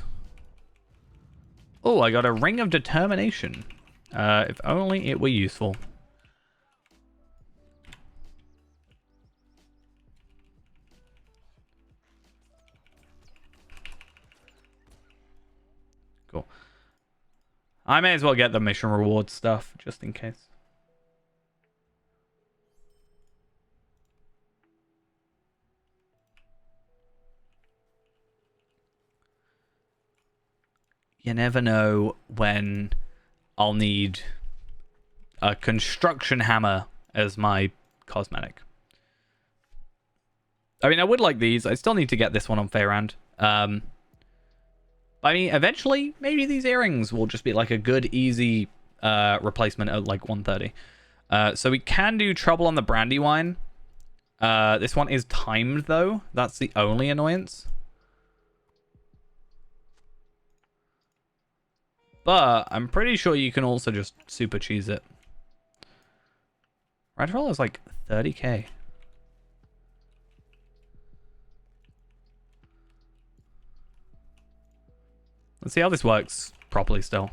Oh, I got a Ring of Determination. If only it were useful. Cool. I may as well get the mission reward stuff, just in case. You never know when I'll need a construction hammer as my cosmetic. I mean, I would like these. I still need to get this one on Feyrand. I mean, eventually, maybe these earrings will just be like a good, easy replacement at like 130. So we can do Trouble on the Brandywine. This one is timed, though. That's the only annoyance. But I'm pretty sure you can also just super cheese it. Redroll is like 30k. Let's see how this works properly still.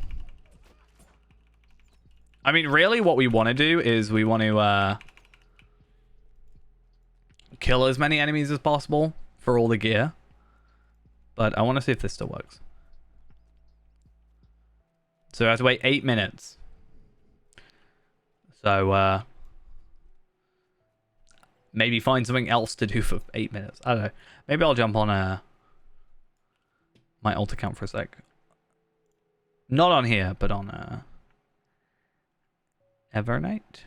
I mean, really what we want to do is we want to kill as many enemies as possible for all the gear. But I want to see if this still works. So I have to wait 8 minutes. So, maybe find something else to do for 8 minutes. I don't know. Maybe I'll jump on my alt account for a sec. Not on here, but on Evernight.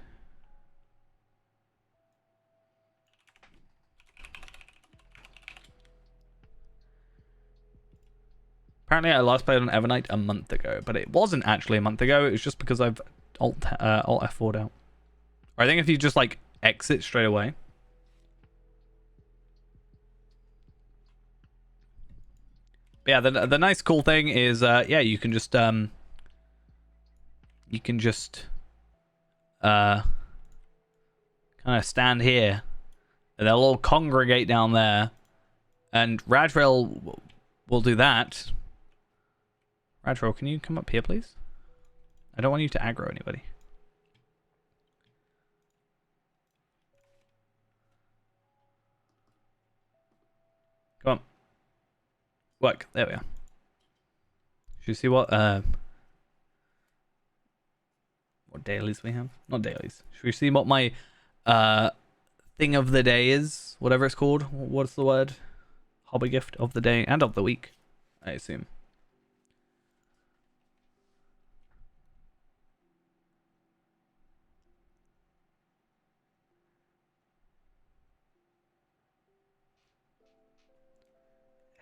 Apparently, I last played on Evernight a month ago, but it wasn't actually a month ago. It was just because I've alt F4'd out. Or I think if you just like exit straight away. But yeah, the nice cool thing is, yeah, you can just kind of stand here, and they'll all congregate down there, and Radrel will do that. Radrel, can you come up here, please? I don't want you to aggro anybody. Come on. Work. There we are. Should you see what dailies we have? Not dailies. Should we see what my thing of the day is? Whatever it's called. What's the word? Hobby gift of the day and of the week, I assume.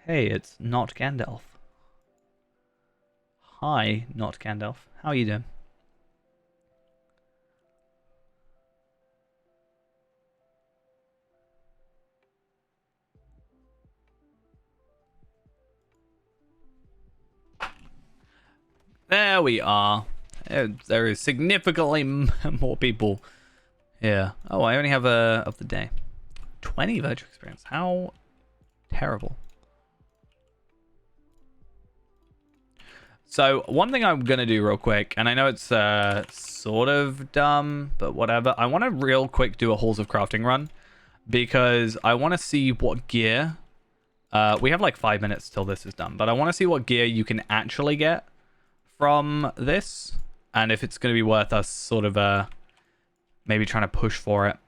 Hey, it's not Gandalf. Hi, not Gandalf. How are you doing? There we are. There is significantly more people here. Oh, I only have a of the day. 20 virtual experience. How terrible. So one thing I'm going to do real quick, and I know it's sort of dumb, but whatever. I want to real quick do a Halls of Crafting run because I want to see what gear. We have like 5 minutes till this is done, but I want to see what gear you can actually get from this, and if it's going to be worth us sort of maybe trying to push for it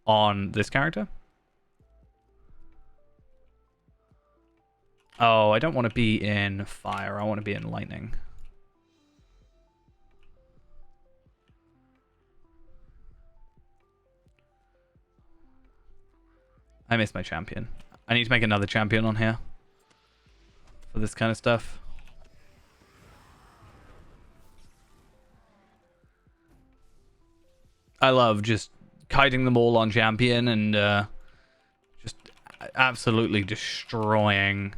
on this character. Oh, I don't want to be in fire. I want to be in lightning. I miss my champion. I need to make another champion on here for this kind of stuff. I love just kiting them all on champion and just absolutely destroying.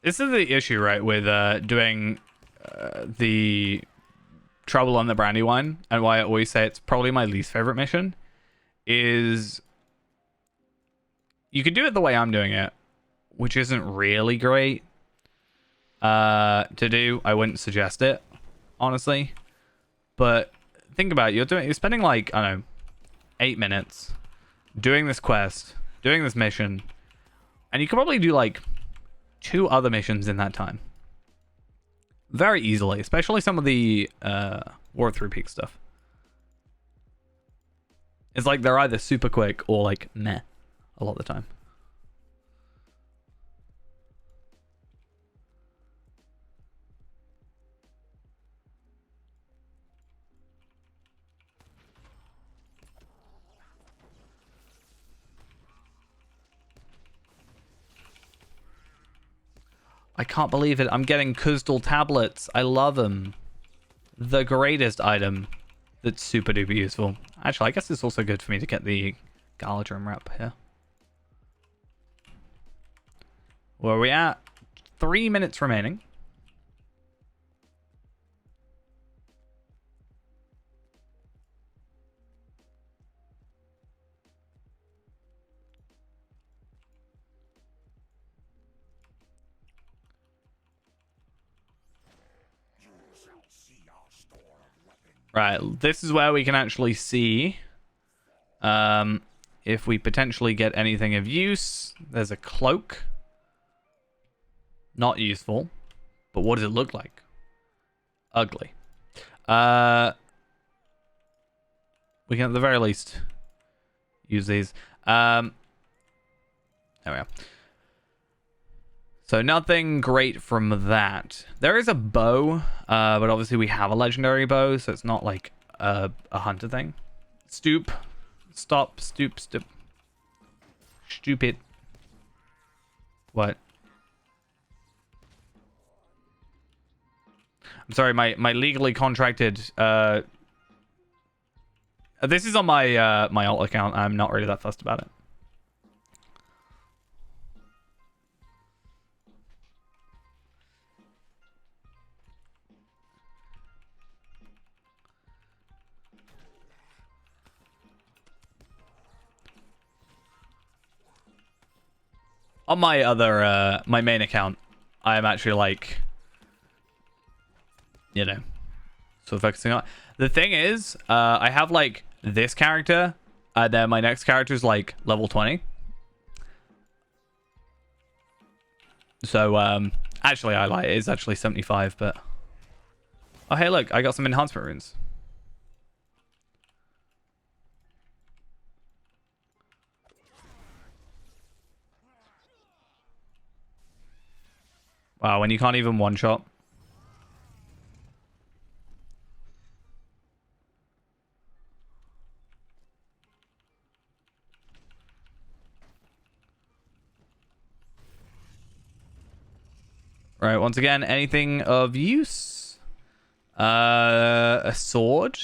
This is the issue, right, with doing the Trouble on the Brandywine, and why I always say it's probably my least favorite mission, is you could do it the way I'm doing it, which isn't really great to do. I wouldn't suggest it, honestly. But think about it. You're spending like, I don't know, 8 minutes doing this quest, doing this mission, and you could probably do like 2 other missions in that time. Very easily, especially some of the War of Three Peaks stuff. It's like they're either super quick or like meh a lot of the time. I can't believe it. I'm getting Kuzdal tablets. I love them. The greatest item that's super duper useful. Actually, I guess it's also good for me to get the Galadrim wrap here. Where are we at? 3 minutes remaining. Right, this is where we can actually see if we potentially get anything of use. There's a cloak. Not useful. But what does it look like? Ugly. We can at the very least use these. There we are. So nothing great from that. There is a bow, but obviously we have a legendary bow, so it's not like a hunter thing. Stoop. Stop. Stoop. Stoop. Stupid. What? I'm sorry, my legally contracted... this is on my my alt account. I'm not really that fussed about it. On my other, my main account, I am actually like, you know, sort of focusing on. The thing is, I have like this character, and then my next character is like level 20. So, actually, I lie. It is actually 75, but... Oh, hey, look, I got some enhancement runes. Wow, when you can't even one-shot. Right, once again, anything of use? A sword,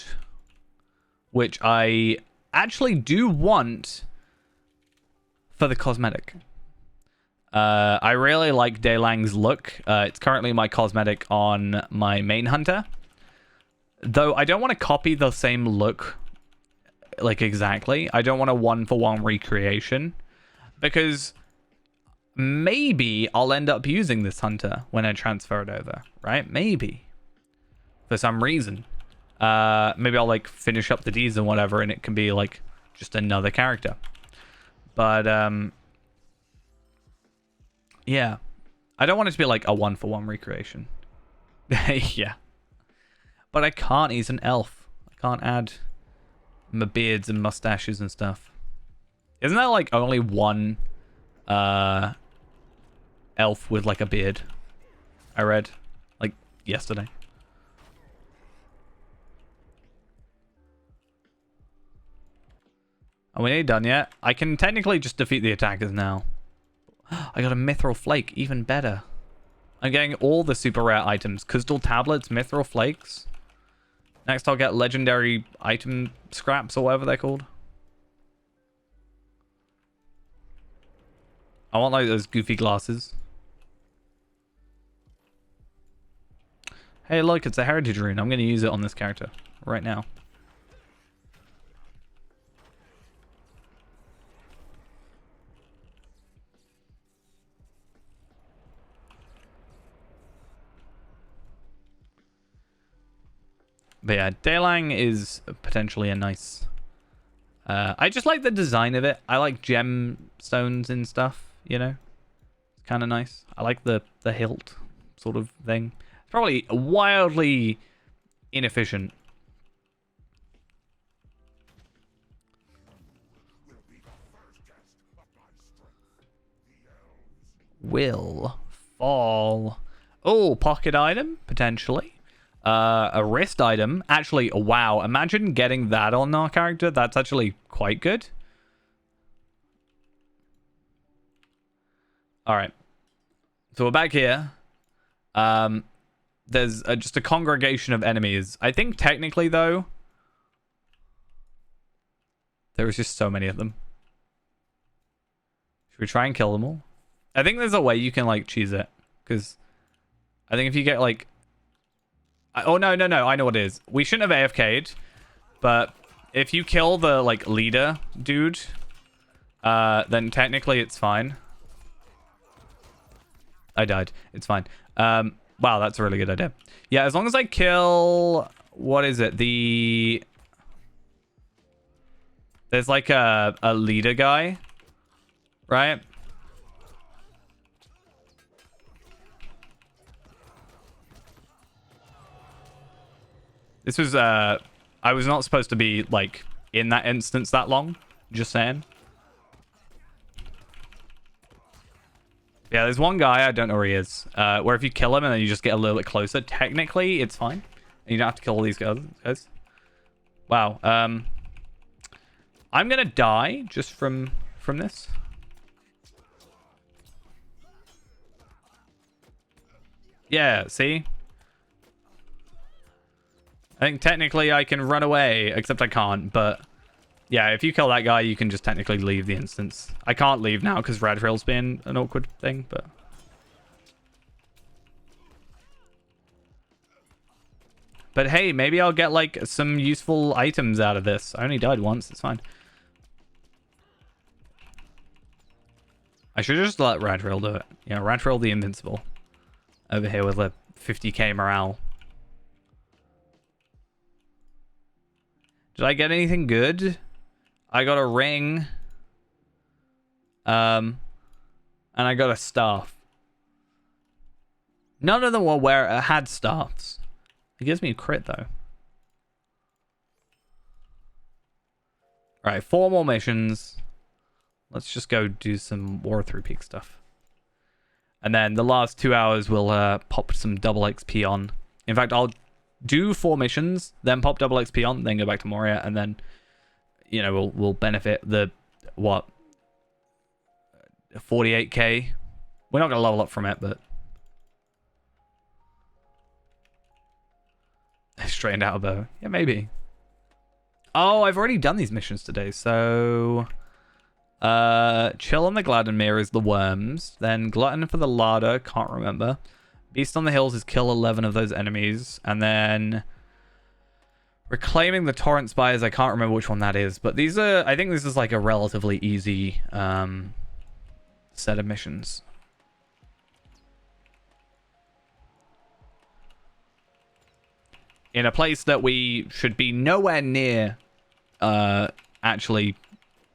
which I actually do want for the cosmetic. I really like Daylang's look. It's currently my cosmetic on my main hunter. Though I don't want to copy the same look, like exactly. I don't want a one-for-one recreation. Because maybe I'll end up using this hunter when I transfer it over, right? Maybe. For some reason. Maybe I'll like finish up the deeds and whatever, and it can be like just another character. But, yeah. I don't want it to be like a one-for-one recreation. Yeah. But I can't. He's an elf. I can't add my beards and mustaches and stuff. Isn't there like only one elf with like a beard? I read like yesterday. Are we nearly done yet? I can technically just defeat the attackers now. I got a mithril flake, even better. I'm getting all the super rare items. Crystal tablets, mithril flakes. Next I'll get legendary item scraps or whatever they're called. I want like those goofy glasses. Hey look, it's a heritage rune. I'm going to use it on this character right now. But yeah, Daylang is potentially a nice... I just like the design of it. I like gemstones and stuff, you know? It's kind of nice. I like the hilt sort of thing. It's probably wildly inefficient. Will fall. Oh, pocket item, potentially. A wrist item. Actually, wow. Imagine getting that on our character. That's actually quite good. Alright. So we're back here. There's just a congregation of enemies. I think technically, though, there was just so many of them. Should we try and kill them all? I think there's a way you can, like, cheese it. Because I think if you get, like... Oh, no. I know what it is. We shouldn't have AFK'd. But if you kill the, like, leader dude, then technically it's fine. I died. It's fine. Wow, that's a really good idea. Yeah, as long as I kill... What is it? There's, like, a leader guy. Right? This was, I was not supposed to be, like, in that instance that long. Just saying. Yeah, there's one guy, I don't know where he is, where if you kill him and then you just get a little bit closer, technically, it's fine. And you don't have to kill all these guys. Wow. I'm gonna die just from this. Yeah, see? I think technically I can run away, except I can't, but... Yeah, if you kill that guy, you can just technically leave the instance. I can't leave now because Radrail's been an awkward thing, but... But hey, maybe I'll get, like, some useful items out of this. I only died once, it's fine. I should just let Radrail do it. Yeah, Radrail the Invincible. Over here with a 50k morale. Did I get anything good? I got a ring. And I got a staff. None of them were had staffs. It gives me a crit though. Alright, 4 more missions. Let's just go do some War Through Peak stuff. And then the last 2 hours we'll pop some double XP on. In fact, I'll do 4 missions, then pop double XP on, then go back to Moria, and then, you know, we'll benefit the, what, 48k? We're not going to level up from it, but... Straightened out a bow. Yeah, maybe. Oh, I've already done these missions today, so... Chill on the Gladdenmere is the worms. Then Glutton for the larder, can't remember. Beast on the Hills is kill 11 of those enemies. And then... Reclaiming the Torrent Spires, I can't remember which one that is. But these are... I think this is like a relatively easy set of missions. In a place that we should be nowhere near actually,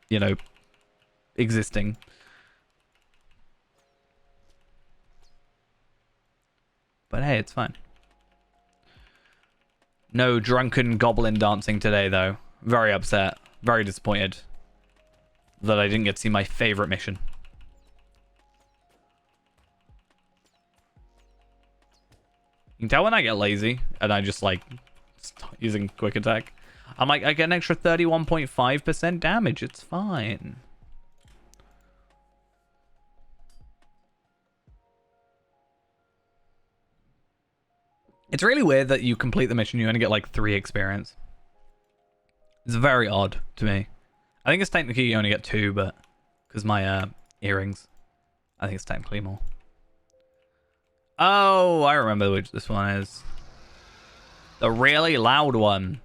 you know, existing. But hey, it's fine. No drunken goblin dancing today, though. Very upset. Very disappointed. that I didn't get to see my favorite mission. You can tell when I get lazy and I just like start using quick attack. I'm like, I get an extra 31.5% damage. It's fine. It's really weird that you complete the mission, you only get like 3 experience. It's very odd to me. I think it's technically you only get 2, but because my earrings, I think it's technically more. Oh, I remember which this one is. The really loud one.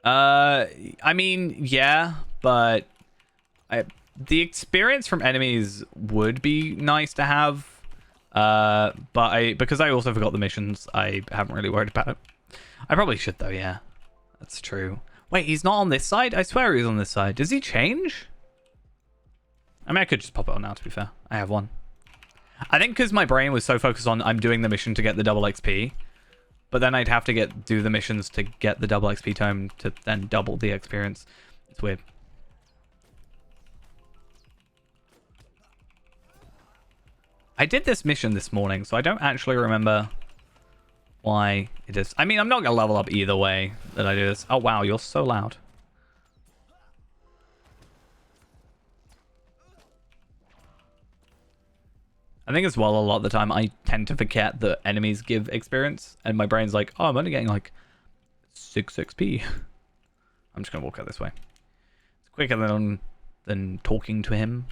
I mean, yeah, but the experience from enemies would be nice to have. But because I also forgot the missions, I haven't really worried about it. I probably should though, yeah. That's true. Wait, he's not on this side? I swear he's on this side. Does he change? I mean, I could just pop it on now, to be fair. I have one. I think because my brain was so focused on I'm doing the mission to get the double XP, but then I'd have to do the missions to get the double XP tome to then double the experience. It's weird. I did this mission this morning, so I don't actually remember why it is. I mean, I'm not going to level up either way that I do this. Oh, wow, you're so loud. I think as well, a lot of the time, I tend to forget that enemies give experience, and my brain's like, oh, I'm only getting like 6 XP. I'm just going to walk out this way. It's quicker than talking to him.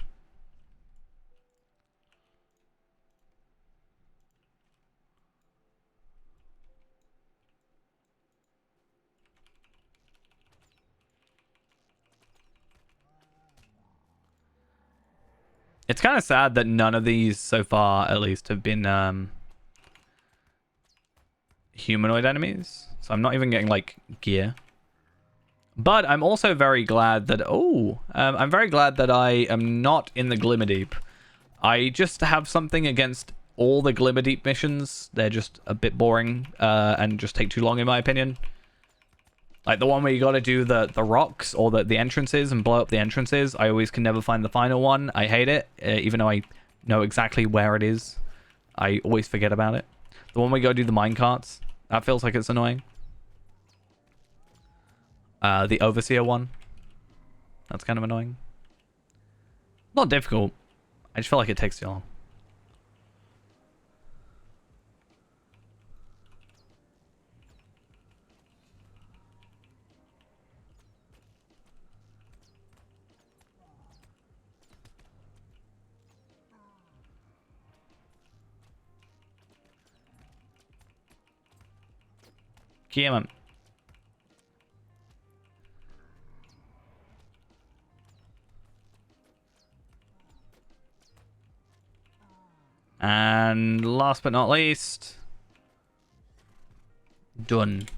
It's kind of sad that none of these so far, at least, have been humanoid enemies. So I'm not even getting like gear. But I'm also very glad that I'm very glad that I am not in the Glimmerdeep. I just have something against all the Glimmerdeep missions. They're just a bit boring and just take too long in my opinion. Like the one where you got to do the rocks or the entrances and blow up the entrances. I always can never find the final one. I hate it, even though I know exactly where it is. I always forget about it. The one where you got to do the minecarts. That feels like it's annoying. The Overseer one. That's kind of annoying. Not difficult. I just feel like it takes too long. Come on. And last but not least, done.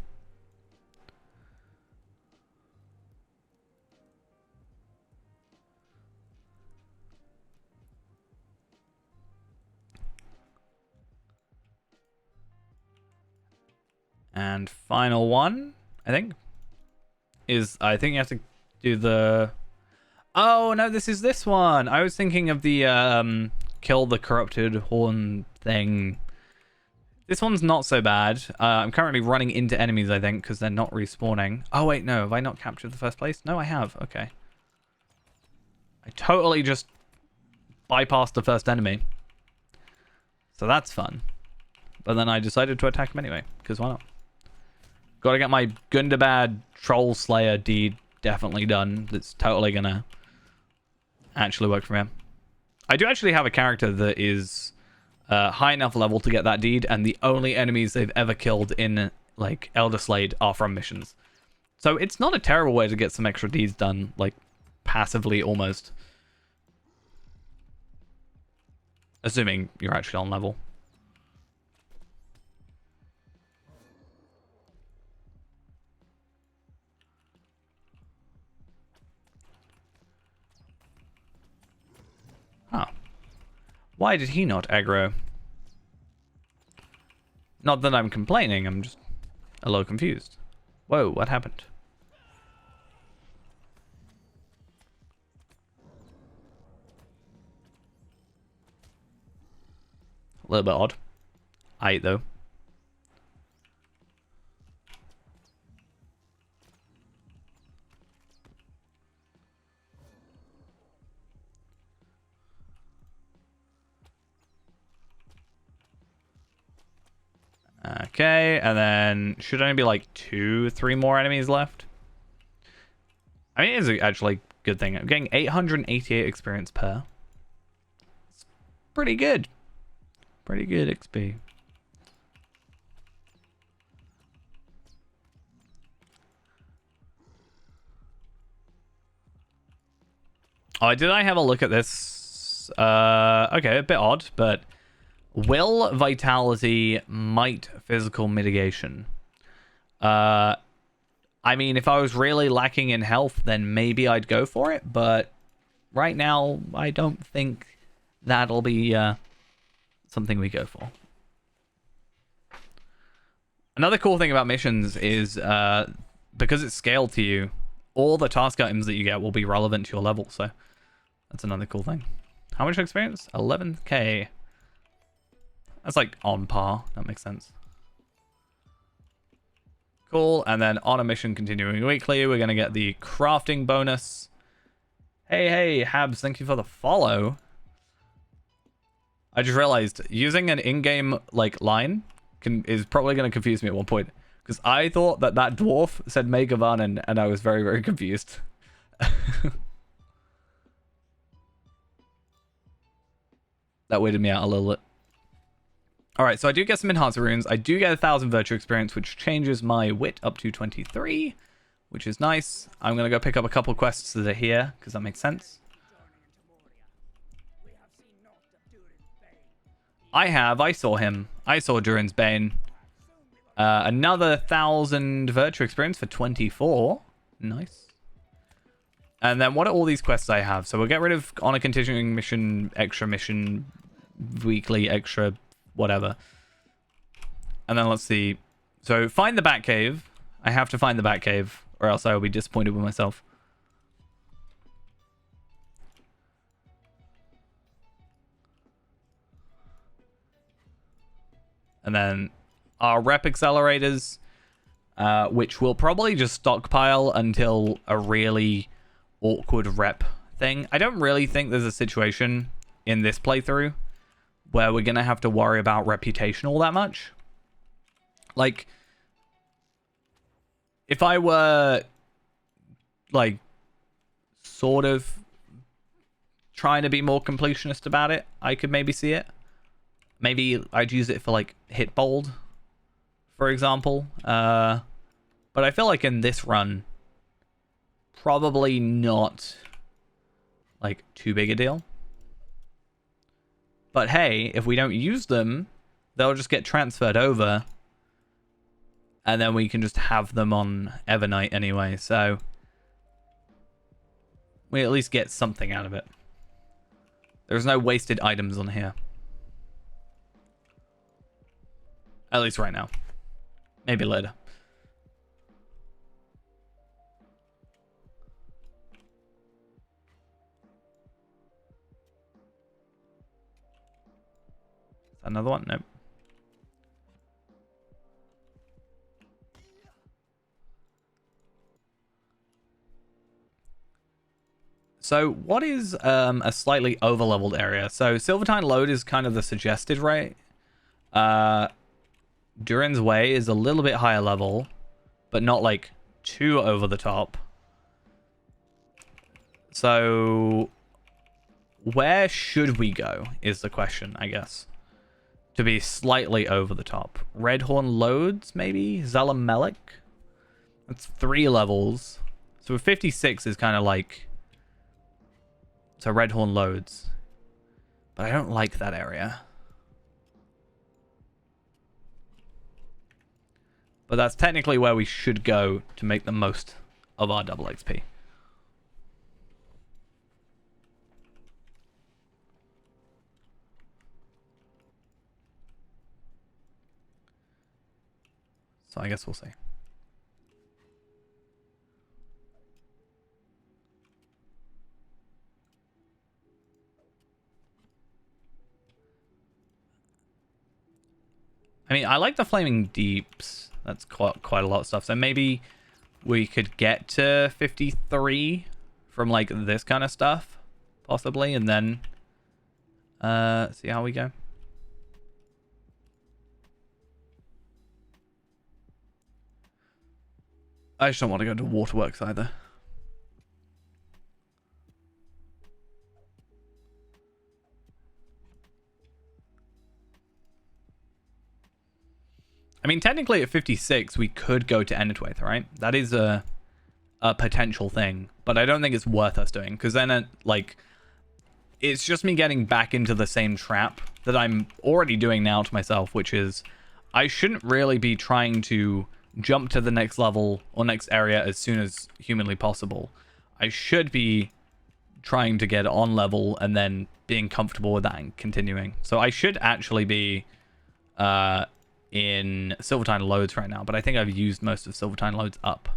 And final one, I think, is I think you have to do the... Oh, no, this is this one. I was thinking of the kill the corrupted horn thing. This one's not so bad. I'm currently running into enemies, I think, because they're not respawning. Oh, wait, no. Have I not captured the first place? No, I have. Okay. I totally just bypassed the first enemy. So that's fun. But then I decided to attack him anyway, because why not? Gotta get my Gundabad Troll Slayer deed definitely done. That's totally gonna actually work for me. I do actually have a character that is high enough level to get that deed, and the only enemies they've ever killed in like Elder Slade are from missions. So it's not a terrible way to get some extra deeds done, like passively almost. Assuming you're actually on level. Why did he not aggro? Not that I'm complaining, I'm just a little confused. Whoa, what happened? A little bit odd. Aight though. Okay, and then should only be like 2-3 more enemies left. I mean, it is actually a good thing. I'm getting 888 experience per. It's pretty good. Pretty good XP. Oh, did I have a look at this? Okay, a bit odd, but will, vitality, might, physical mitigation. I mean, if I was really lacking in health, then maybe I'd go for it, but right now, I don't think that'll be something we go for. Another cool thing about missions is because it's scaled to you, all the task items that you get will be relevant to your level, so that's another cool thing. How much experience? 11k. That's like on par. That makes sense. Cool. And then on a mission continuing weekly, we're going to get the crafting bonus. Hey, Habs, thank you for the follow. I just realized using an in-game like line is probably going to confuse me at one point. Because I thought that dwarf said Megavanen, and I was very, very confused. That weirded me out a little bit. Alright, so I do get some enhancer runes. I do get 1,000 virtue experience, which changes my wit up to 23, which is nice. I'm going to go pick up a couple quests that are here, because that makes sense. I saw him. I saw Durin's Bane. Another 1,000 virtue experience for 24. Nice. And then what are all these quests I have? So we'll get rid of on a continuing mission, extra mission, weekly, extra, whatever. And then let's see. So find the Batcave. I have to find the Batcave, or else I will be disappointed with myself. And then our rep accelerators, which we'll probably just stockpile until a really awkward rep thing. I don't really think there's a situation in this playthrough where we're going to have to worry about reputation all that much. Like, if I were, like, sort of trying to be more completionist about it, I could maybe see it. Maybe I'd use it for, like, hit bold, for example. But I feel like in this run, probably not, like, too big a deal. But hey, if we don't use them, they'll just get transferred over. And then we can just have them on Evernight anyway. So we at least get something out of it. There's no wasted items on here. At least right now. Maybe later. Another one? Nope. So what is a slightly over-leveled area? So Silvertine Lode is kind of the suggested rate. Durin's Way is a little bit higher level, but not like too over the top. So where should we go is the question, I guess. To be slightly over the top. Redhorn Lodes, maybe? Zalamelik? That's 3 levels. So 56 is kind of like... So Redhorn Lodes. But I don't like that area. But that's technically where we should go to make the most of our double XP. So I guess we'll see. I mean, I like the Flaming Deeps. That's quite a lot of stuff. So maybe we could get to 53 from like this kind of stuff, possibly, and then see how we go. I just don't want to go to Waterworks either. I mean, technically at 56, we could go to Endertwaith, right? That is a potential thing, but I don't think it's worth us doing, because then, like, it's just me getting back into the same trap that I'm already doing now to myself, which is I shouldn't really be trying to jump to the next level or next area as soon as humanly possible. I should be trying to get on level and then being comfortable with that and continuing. So I should actually be in Silvertine Loads right now, but I think I've used most of Silvertine Loads up.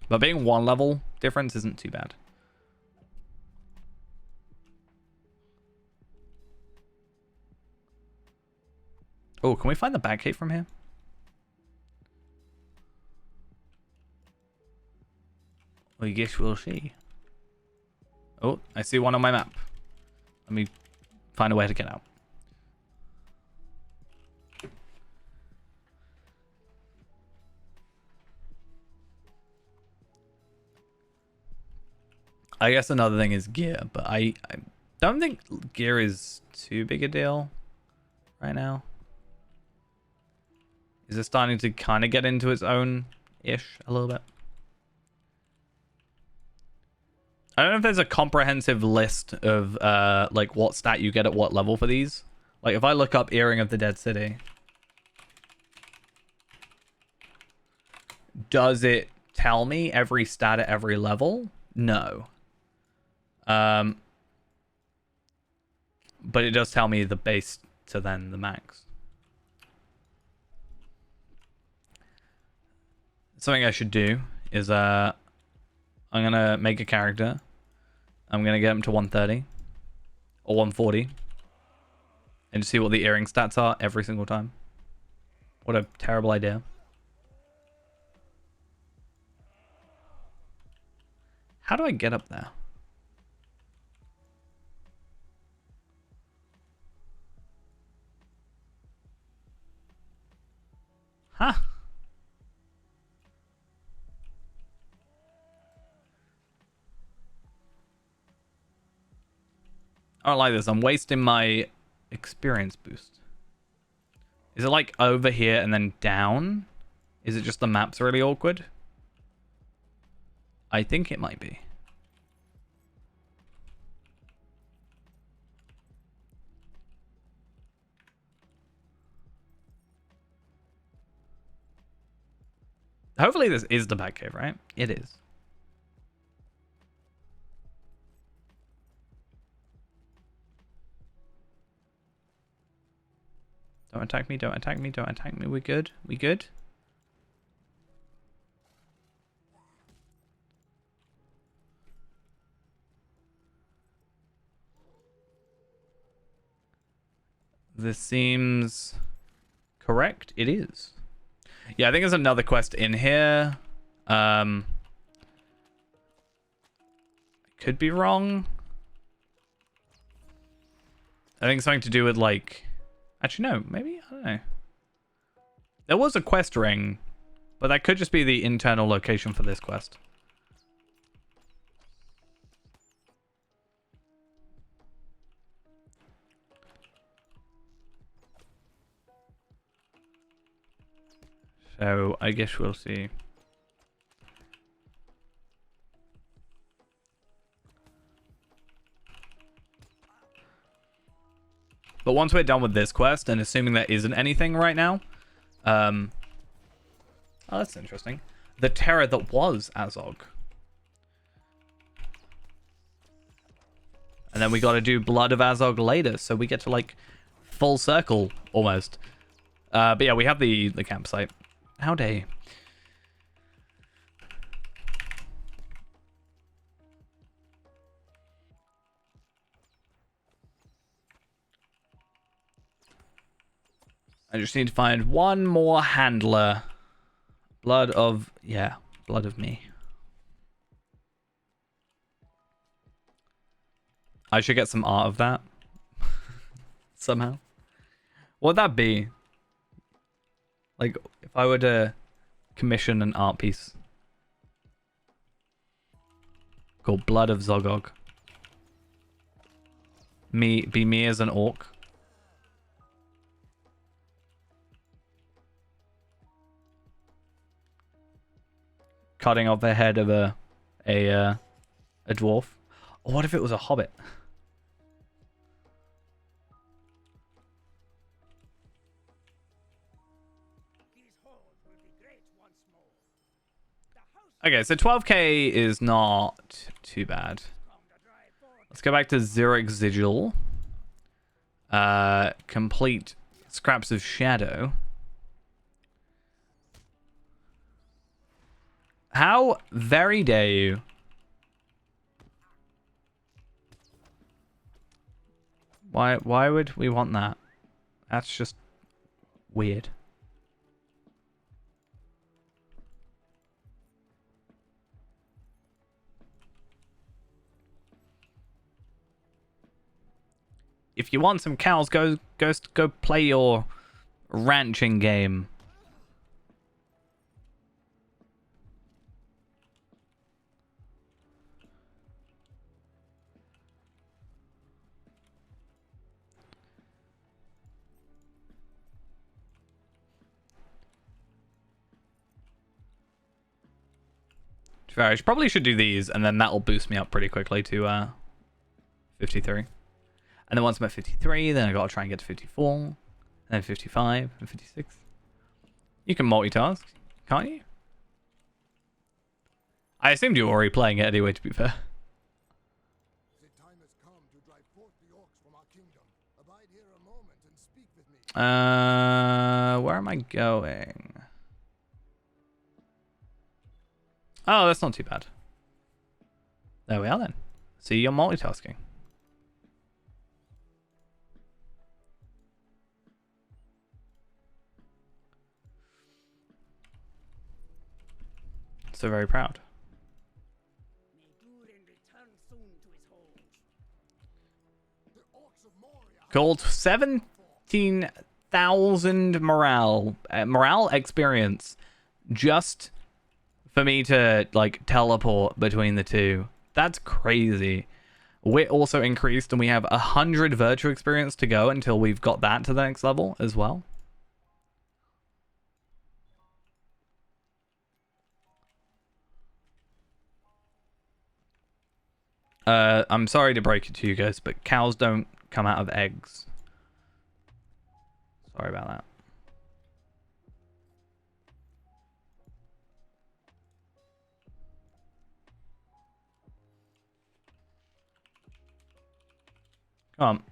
But being one level difference isn't too bad. Oh, can we find the Batcave from here? I guess we'll see. Oh, I see one on my map. Let me find a way to get out. I guess another thing is gear, but I don't think gear is too big a deal right now. Is it starting to kind of get into its own-ish a little bit? I don't know if there's a comprehensive list of like what stat you get at what level for these. Like if I look up Earring of the Dead City, does it tell me every stat at every level? No. But it does tell me the base to then the max. Something I should do is I'm gonna make a character. I'm gonna get him to 130 or 140 and see what the earring stats are every single time. What a terrible idea. How do I get up there? Huh. I don't like this. I'm wasting my experience boost. Is it like over here and then down? Is it just the map's really awkward? I think it might be. Hopefully this is the Batcave, right? It is. Don't attack me, don't attack me, don't attack me. We good? We good? This seems correct. It is. Yeah, I think there's another quest in here. I could be wrong. I think something to do with like... Actually, no. Maybe? I don't know. There was a quest ring, but that could just be the internal location for this quest. So, I guess we'll see. But once we're done with this quest, and assuming there isn't anything right now... oh, that's interesting. The terror that was Azog. And then we got to do Blood of Azog later, so we get to, like, full circle, almost. But yeah, we have the campsite. How dare you? I just need to find one more handler. Blood of me. I should get some art of that. Somehow. What would that be? Like, if I were to commission an art piece called Blood of Zogog. Me as an orc. Cutting off the head of a dwarf. Or what if it was a hobbit? These halls will be great once more. The house Okay, so 12k is not too bad. from the dry ford Let's go back to Zurich Sigil. Complete Scraps of Shadow. How very dare you? Why would we want that? That's just weird. If you want some cows, go play your ranching game. I probably should do these, and then that'll boost me up pretty quickly to 53. And then once I'm at 53, then I gotta try and get to 54, and then 55, and 56. You can multitask, can't you? I assumed you were already playing it anyway, to be fair. The time has come to drive forth the orcs from our kingdom. Abide here a moment and speak with me. Where am I going? Oh, that's not too bad. There we are then. See, you're multitasking. So very proud. may Durin return soon to his halls. The orcs of Moria. Called 17,000 morale experience just for me to like teleport between the two. That's crazy. Wit also increased, and we have 100 virtue experience to go until we've got that to the next level as well. I'm sorry to break it to you guys, but cows don't come out of eggs. Sorry about that. Come on.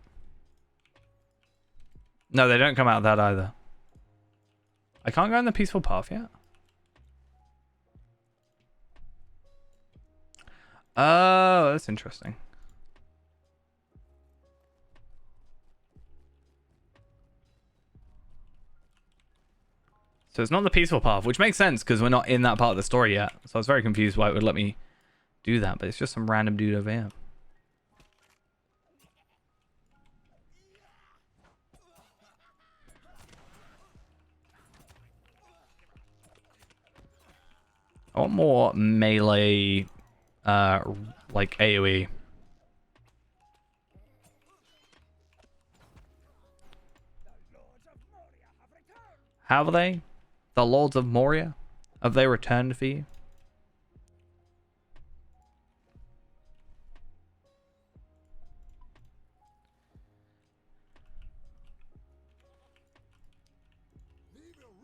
No, they don't come out of that either. I can't go on the peaceful path yet. Oh, that's interesting. So it's not the peaceful path, which makes sense because we're not in that part of the story yet. So I was very confused why it would let me do that, but it's just some random dude over here. I want more melee, like AoE. The lords of Moria have returned. Have they? The Lords of Moria? Have they returned for you?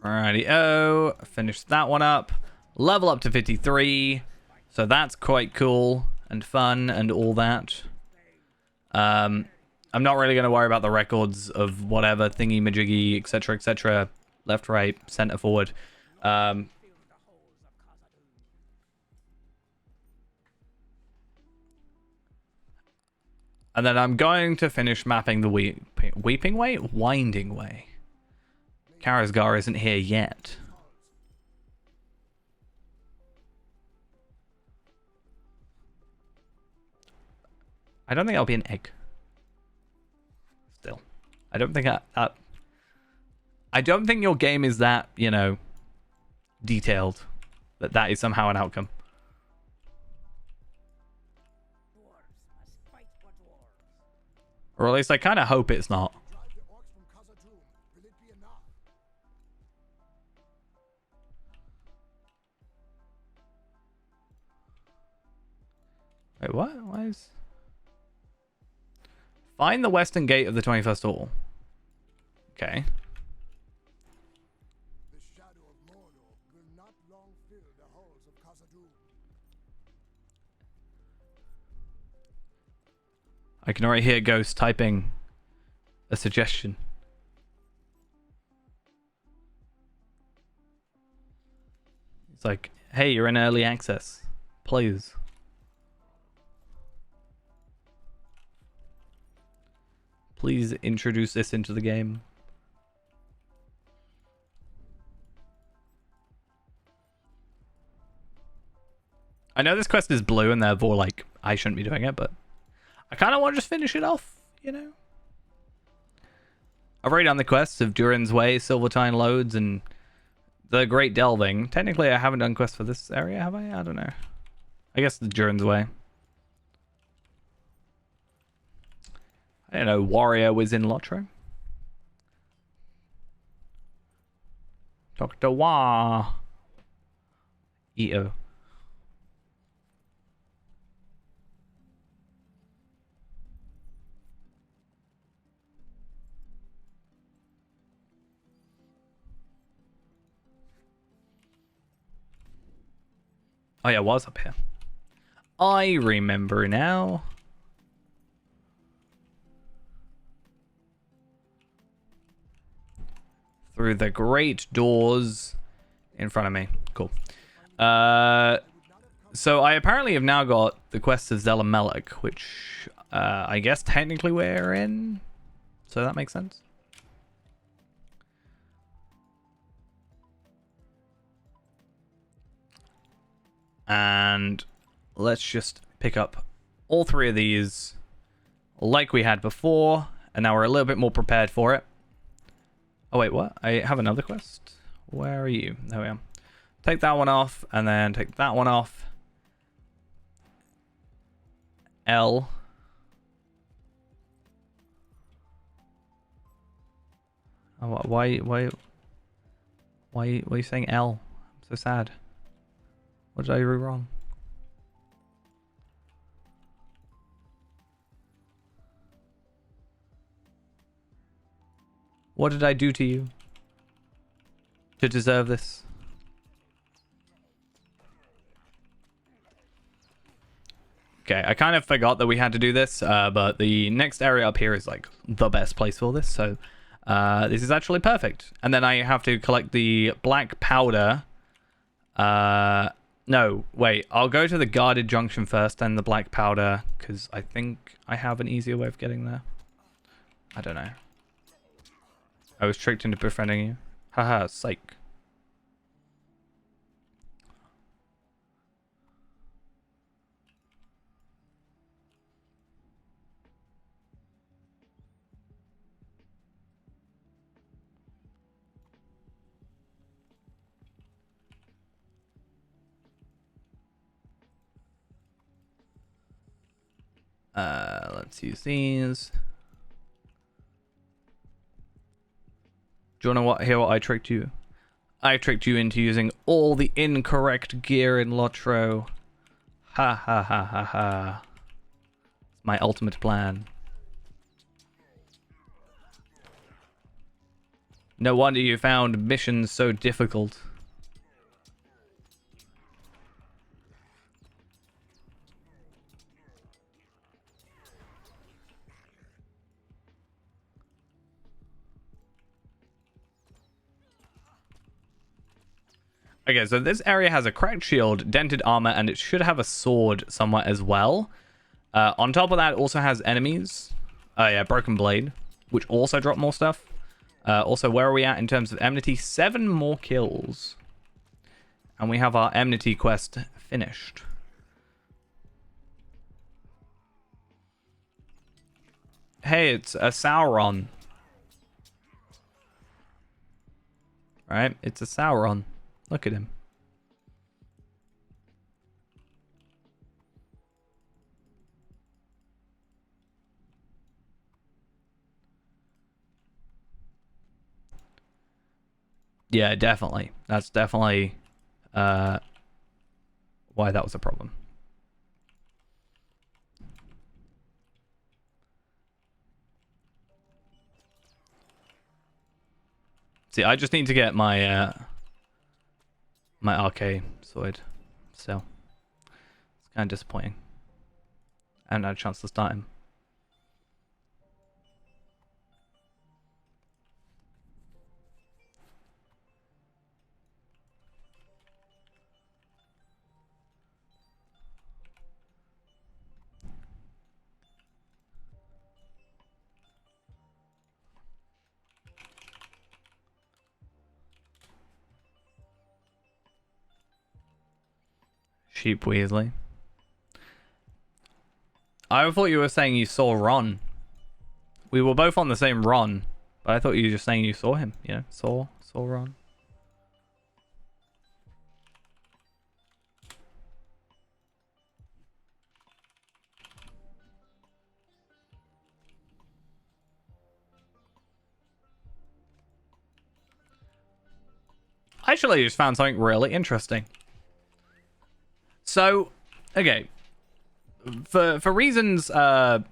Alrighty, finish that one up. Level up to 53. So that's quite cool and fun and all that. I'm not really going to worry about the records of whatever thingy majiggy, etc., etc. left, right, center, forward. Fill the holes of Khazad-dûm. And then I'm going to finish mapping the Weeping Way? Winding Way. Karazgar isn't here yet. I don't think that'll be an egg. Still. I don't think I don't think your game is that, you know, detailed. That is somehow an outcome. Dwarves must fight for dwarves. Or at least I kind of hope it's not. Drive the orcs from Khazad-dûm. Will it be enough? Wait, what? Why is... Find the western gate of the 21st Hall. Okay. The shadow of Mordor will not long fill the halls of Khazad-dûm. I can already hear Ghost typing a suggestion. It's like, hey, you're in early access. Please. Please introduce this into the game. I know this quest is blue and therefore, like, I shouldn't be doing it, but I kind of want to just finish it off, you know? I've already done the quests of Durin's Way, Silvertine Loads, and the Great Delving. Technically, I haven't done quests for this area, have I? I don't know. I guess the Durin's Way. I don't know, Warrior was in Lotro. Dr. Wah. EO. Oh yeah, it was up here. I remember now. Through the great doors in front of me. Cool. So I apparently have now got the quest of Zelamelech, which I guess technically we're in. So that makes sense. And let's just pick up all three of these like we had before. And now we're a little bit more prepared for it. Oh, wait, what? I have another quest. Where are you? There we are. Take that one off, and then take that one off. L. Oh, why are you saying L? I'm so sad. What did I do wrong? What did I do to you to deserve this? Okay, I kind of forgot that we had to do this, but the next area up here is like the best place for this, so this is actually perfect. And then I have to collect the black powder. No, wait, I'll go to the guarded junction first, then the black powder, because I think I have an easier way of getting there. I don't know. I was tricked into befriending you. Haha, psych. Let's use these. Do you want to hear what I tricked you? I tricked you into using all the incorrect gear in Lotro. Ha ha ha ha ha. It's my ultimate plan. No wonder you found missions so difficult. Okay, so this area has a cracked shield, dented armor, and it should have a sword somewhere as well. On top of that, it also has enemies. Oh yeah, broken blade, which also drop more stuff. Also, where are we at in terms of enmity? 7 more kills. And we have our enmity quest finished. Hey, it's a Sauron. Right? It's a Sauron. Look at him. Yeah, definitely. That's definitely why that was a problem. See, I just need to get my my RK sword. So it's kind of disappointing. I haven't had a chance to start him. Sheep Weasley. I thought you were saying you saw Ron. We were both on the same Ron, but I thought you were just saying you saw him. You know, saw Ron. I actually just found something really interesting. So, okay, for reasons that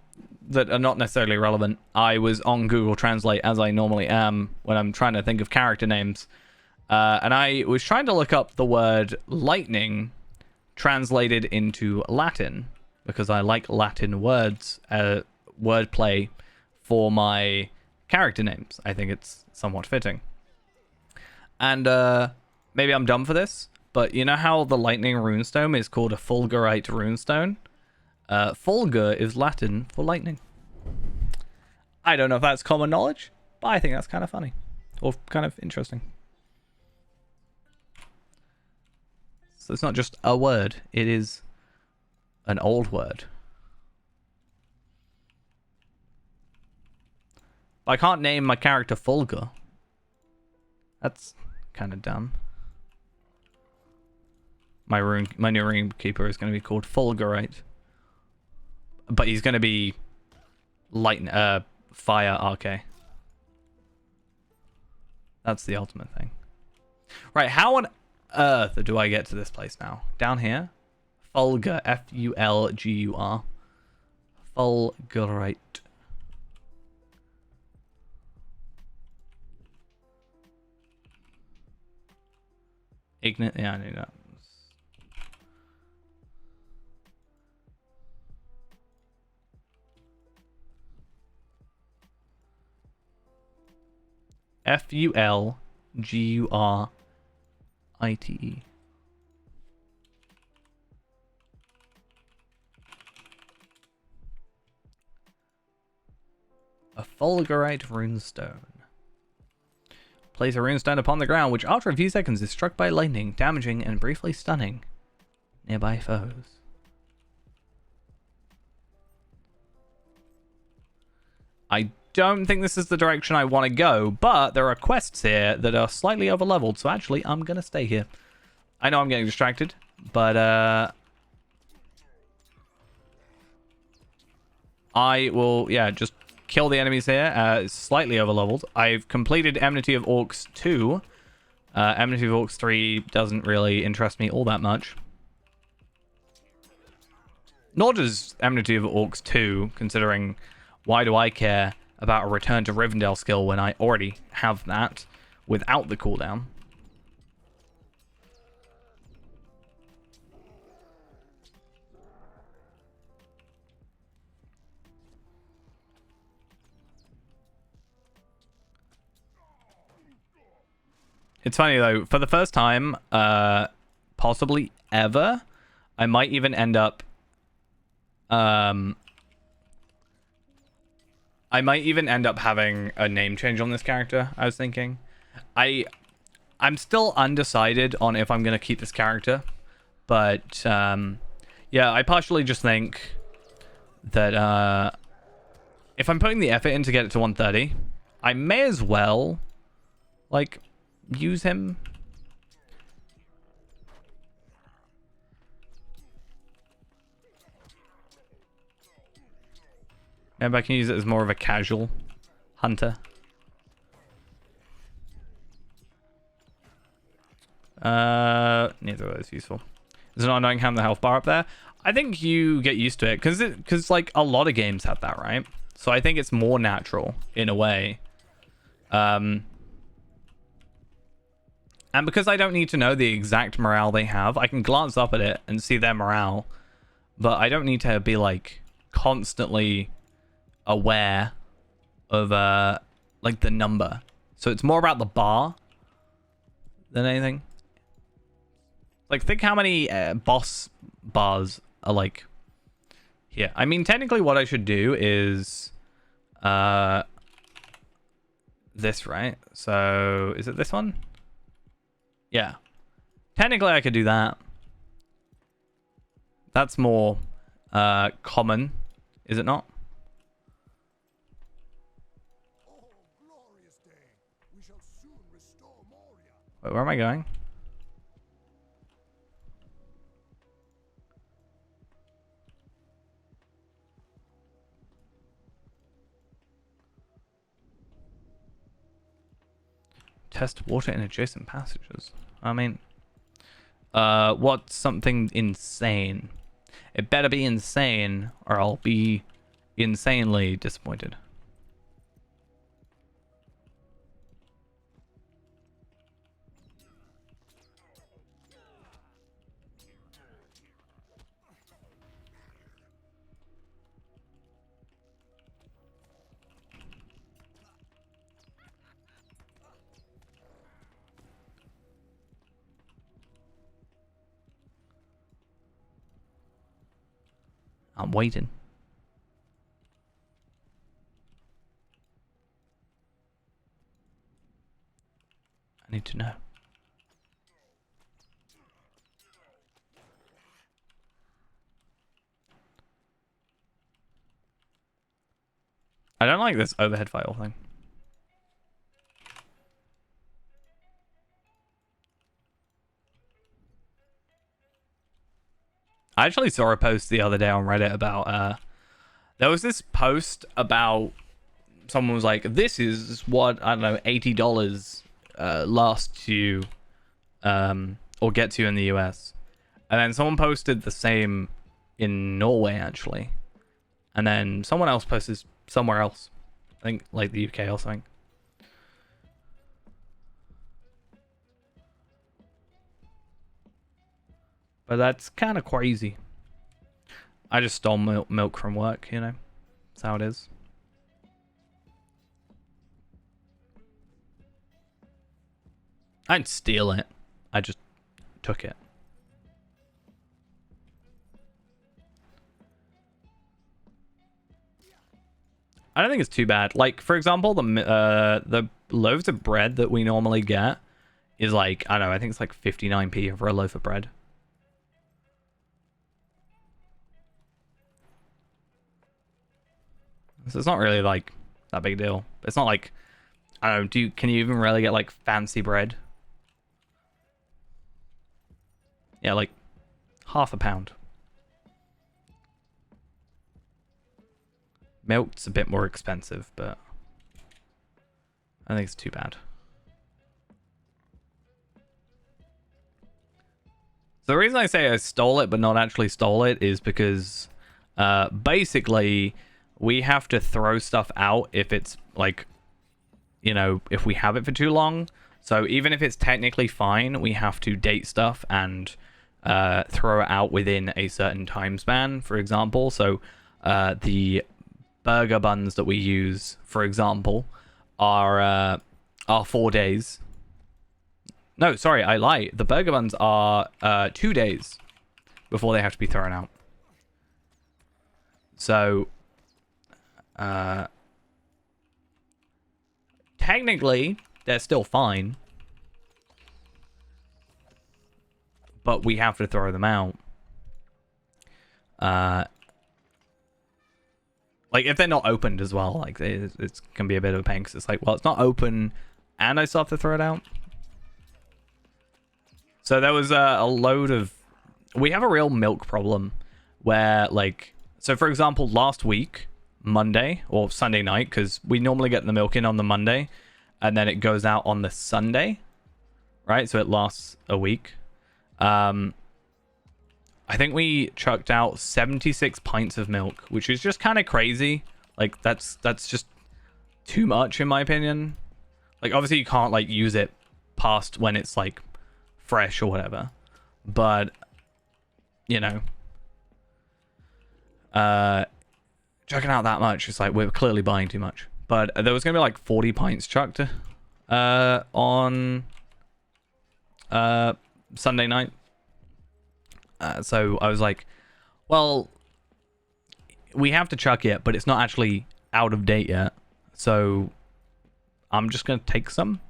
are not necessarily relevant, I was on Google Translate, as I normally am when I'm trying to think of character names, and I was trying to look up the word lightning translated into Latin because I like Latin words, wordplay for my character names. I think it's somewhat fitting. And maybe I'm dumb for this, but you know how the lightning runestone is called a fulgurite runestone? Fulgur is Latin for lightning. I don't know if that's common knowledge, but I think that's kind of funny. Or kind of interesting. So it's not just a word, it is an old word. I can't name my character Fulgur. That's kind of dumb. My new rune keeper is going to be called Fulgurite. But he's going to be fire RK. That's the ultimate thing. Right, how on earth do I get to this place now? Down here? Fulgur, Fulgur. Fulgurite. Ignite, yeah, I knew that. Fulgurite. A Fulgurite runestone. Place a runestone upon the ground, which after a few seconds is struck by lightning, damaging and briefly stunning nearby foes. I don't think this is the direction I want to go, but there are quests here that are slightly overleveled, so actually I'm going to stay here. I know I'm getting distracted, but I will, yeah, just kill the enemies here. It's slightly overleveled. I've completed Enmity of Orcs 2. Enmity of Orcs 3 doesn't really interest me all that much. Nor does Enmity of Orcs 2, considering why do I care about a return to Rivendell skill when I already have that without the cooldown. It's funny though, for the first time, possibly ever, I might even end up having a name change on this character, I was thinking. I'm still undecided on if I'm gonna keep this character, but yeah, I partially just think that if I'm putting the effort in to get it to 130, I may as well like use him. Maybe I can use it as more of a casual hunter. Neither of those useful. Is it not annoying having the health bar up there? I think you get used to it because like a lot of games have that, right? So I think it's more natural in a way. And because I don't need to know the exact morale they have, I can glance up at it and see their morale, but I don't need to be like constantly aware of like the number. So it's more about the bar than anything. Like, think how many boss bars are like here. I mean, technically what I should do is this, right? So is it this one? Yeah, technically I could do that. That's more common, is it not? Oh, glorious day. We shall soon restore Moria. Wait, where am I going? Test water in adjacent passages. I mean, what's something insane? It better be insane or I'll be insanely disappointed. I'm waiting. I need to know. I don't like this overhead file thing. I actually saw a post the other day on Reddit about there was this post about someone was like, this is what, I don't know, $80 lasts you or gets you in the US. And then someone posted the same in Norway actually. And then someone else posted somewhere else. I think like the UK or something. But that's kind of crazy. I just stole milk from work, you know. That's how it is. I didn't steal it. I just took it. I don't think it's too bad. Like, for example, the loaves of bread that we normally get is like, I don't know, I think it's like 59p for a loaf of bread. So it's not really like that big a deal. It's not like, I don't know, can you even really get like fancy bread? Yeah, like half a pound. Milk's a bit more expensive, but I think it's too bad. So the reason I say I stole it but not actually stole it is because basically we have to throw stuff out if it's like, you know, if we have it for too long. So even if it's technically fine, we have to date stuff and throw it out within a certain time span, for example. So the burger buns that we use, for example, are 4 days. No, sorry, I lie. The burger buns are 2 days before they have to be thrown out. So, technically, they're still fine. But we have to throw them out. Like, if they're not opened as well, like, it's can be a bit of a pain, because it's like, well, it's not open, and I still have to throw it out. So there was a load of... We have a real milk problem, where, like... So, for example, last week, Monday, or Sunday night, because we normally get the milk in on the Monday, and then it goes out on the Sunday, right? So it lasts a week. I think we chucked out 76 pints of milk, which is just kind of crazy. Like, that's just too much, in my opinion. Like, obviously, you can't, like, use it past when it's, like, fresh or whatever. But, you know, chucking out that much, it's like, we're clearly buying too much. But there was going to be, like, 40 pints chucked on Sunday night. So I was like, well, we have to chuck it, but it's not actually out of date yet. So I'm just going to take some.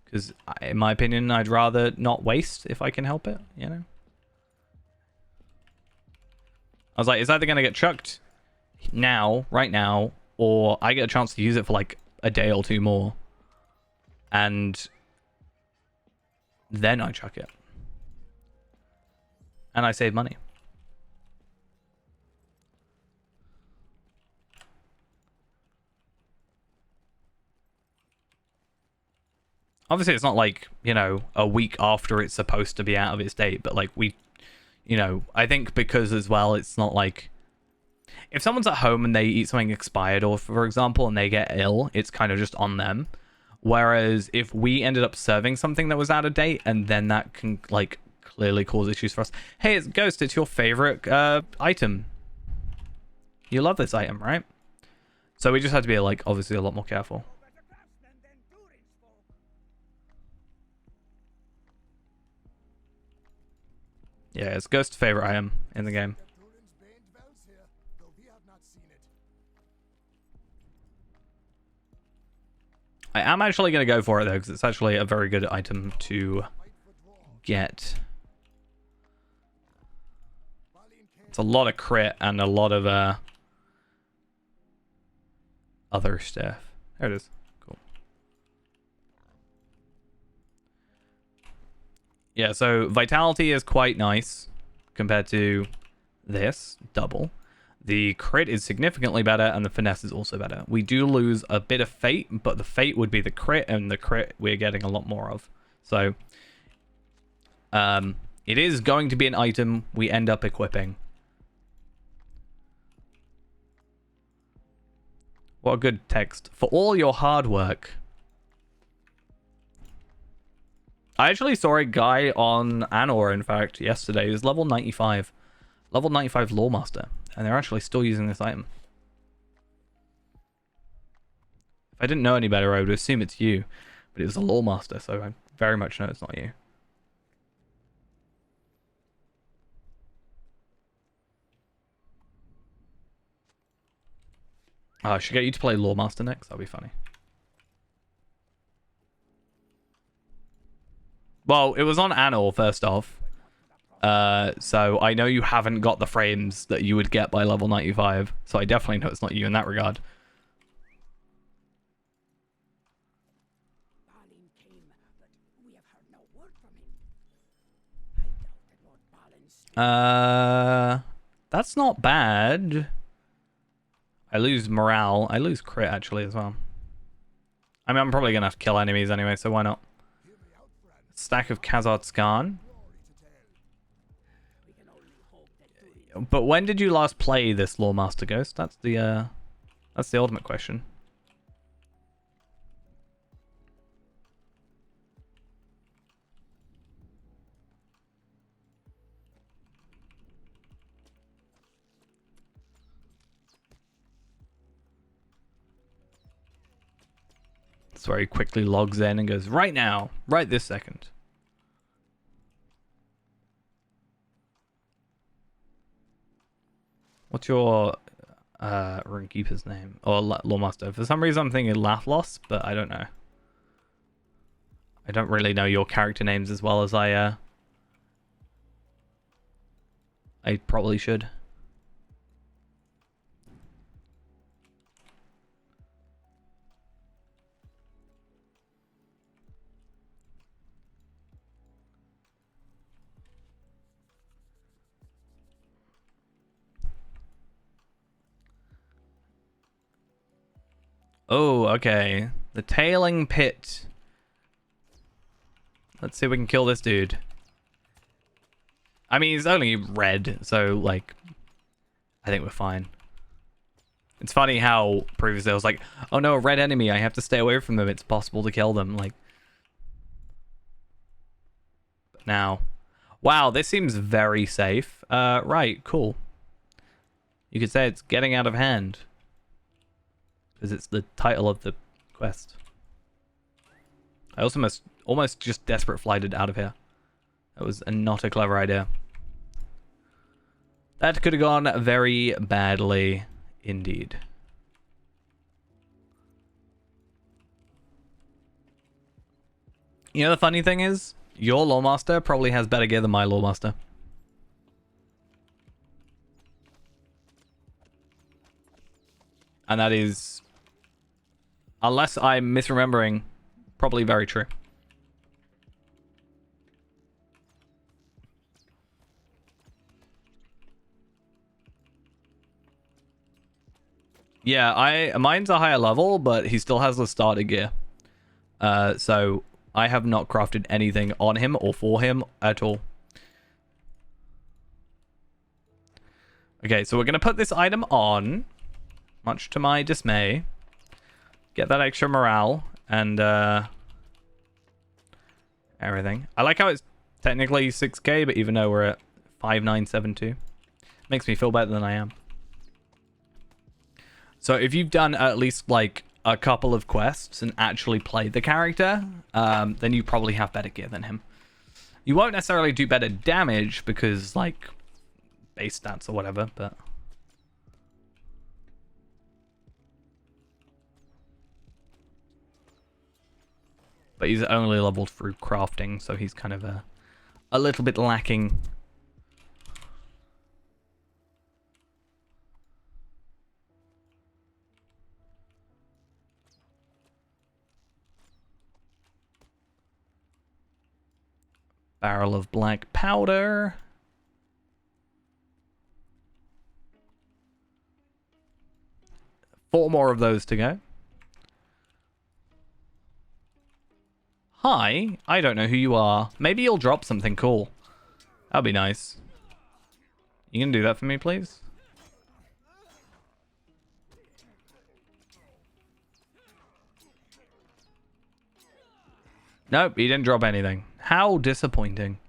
Because in my opinion, I'd rather not waste if I can help it, you know? I was like, it's either going to get chucked now, right now, or I get a chance to use it for like a day or two more. And then I chuck it. And I save money. Obviously, it's not like, you know, a week after it's supposed to be out of its date, but like we, you know, I think because as well, it's not like if someone's at home and they eat something expired, or for example, and they get ill, it's kind of just on them. Whereas if we ended up serving something that was out of date, and then that can like clearly cause issues for us. Hey, it's Ghost. It's your favorite item. You love this item, right? So we just had to be like obviously a lot more careful. Yeah, it's Ghost's favorite item in the game. Turin's bane dwells here, though we have not seen it. I am actually going to go for it though, because it's actually a very good item to get. It's a lot of crit and a lot of other stuff. There it is. Cool. Yeah, so vitality is quite nice compared to this double. The crit is significantly better, and the finesse is also better. We do lose a bit of fate, but the fate would be the crit, and the crit we're getting a lot more of. So, it is going to be an item we end up equipping. What a good text. For all your hard work. I actually saw a guy on Anor, in fact, yesterday. He was level 95. Level 95 Lawmaster. And they're actually still using this item. If I didn't know any better, I would assume it's you. But it was a Lawmaster, so I very much know it's not you. I should get you to play Lawmaster next. That'll be funny. Well, it was on Anor, first off. So I know you haven't got the frames that you would get by level 95. So I definitely know it's not you in that regard. Balin came, but we have heard no word from him. I doubted Lord Balin's That's not bad. I lose morale. I lose crit, actually, as well. I mean, I'm probably going to have to kill enemies anyway, so why not? Stack of Khazard Skarn. we can only hope that Turin But when did you last play this Lawmaster Ghost? That's the ultimate question. That's where he quickly logs in and goes, right now, right this second. What's your Runekeeper's name? Or Lawmaster? For some reason I'm thinking Lathlos, but I don't know. I don't really know your character names as well as I probably should. Oh, okay. The Tailing Pit. Let's see if we can kill this dude. I mean, he's only red, so, like, I think we're fine. It's funny how previously I was like, oh no, a red enemy, I have to stay away from them. It's possible to kill them. Like, but now. Wow, this seems very safe. Right, cool. You could say it's getting out of hand. Because it's the title of the quest. I also almost just desperate flighted out of here. That was not a clever idea. That could have gone very badly indeed. You know the funny thing is, your Lawmaster probably has better gear than my Lawmaster. And that is, unless I'm misremembering, probably very true. Yeah, mine's a higher level, but he still has the starter gear. So I have not crafted anything on him or for him at all. Okay, so we're going to put this item on, much to my dismay. Get that extra morale and everything. I like how it's technically 6k, but even though we're at 5972, makes me feel better than I am. So if you've done at least like a couple of quests and actually played the character, then you probably have better gear than him. You won't necessarily do better damage because like base stats or whatever, but he's only leveled through crafting, so he's kind of a little bit lacking. Barrel of black powder. Four more of those to go. Hi, I don't know who you are. Maybe you'll drop something cool. That'll be nice. You can do that for me, please? Nope, he didn't drop anything. How disappointing.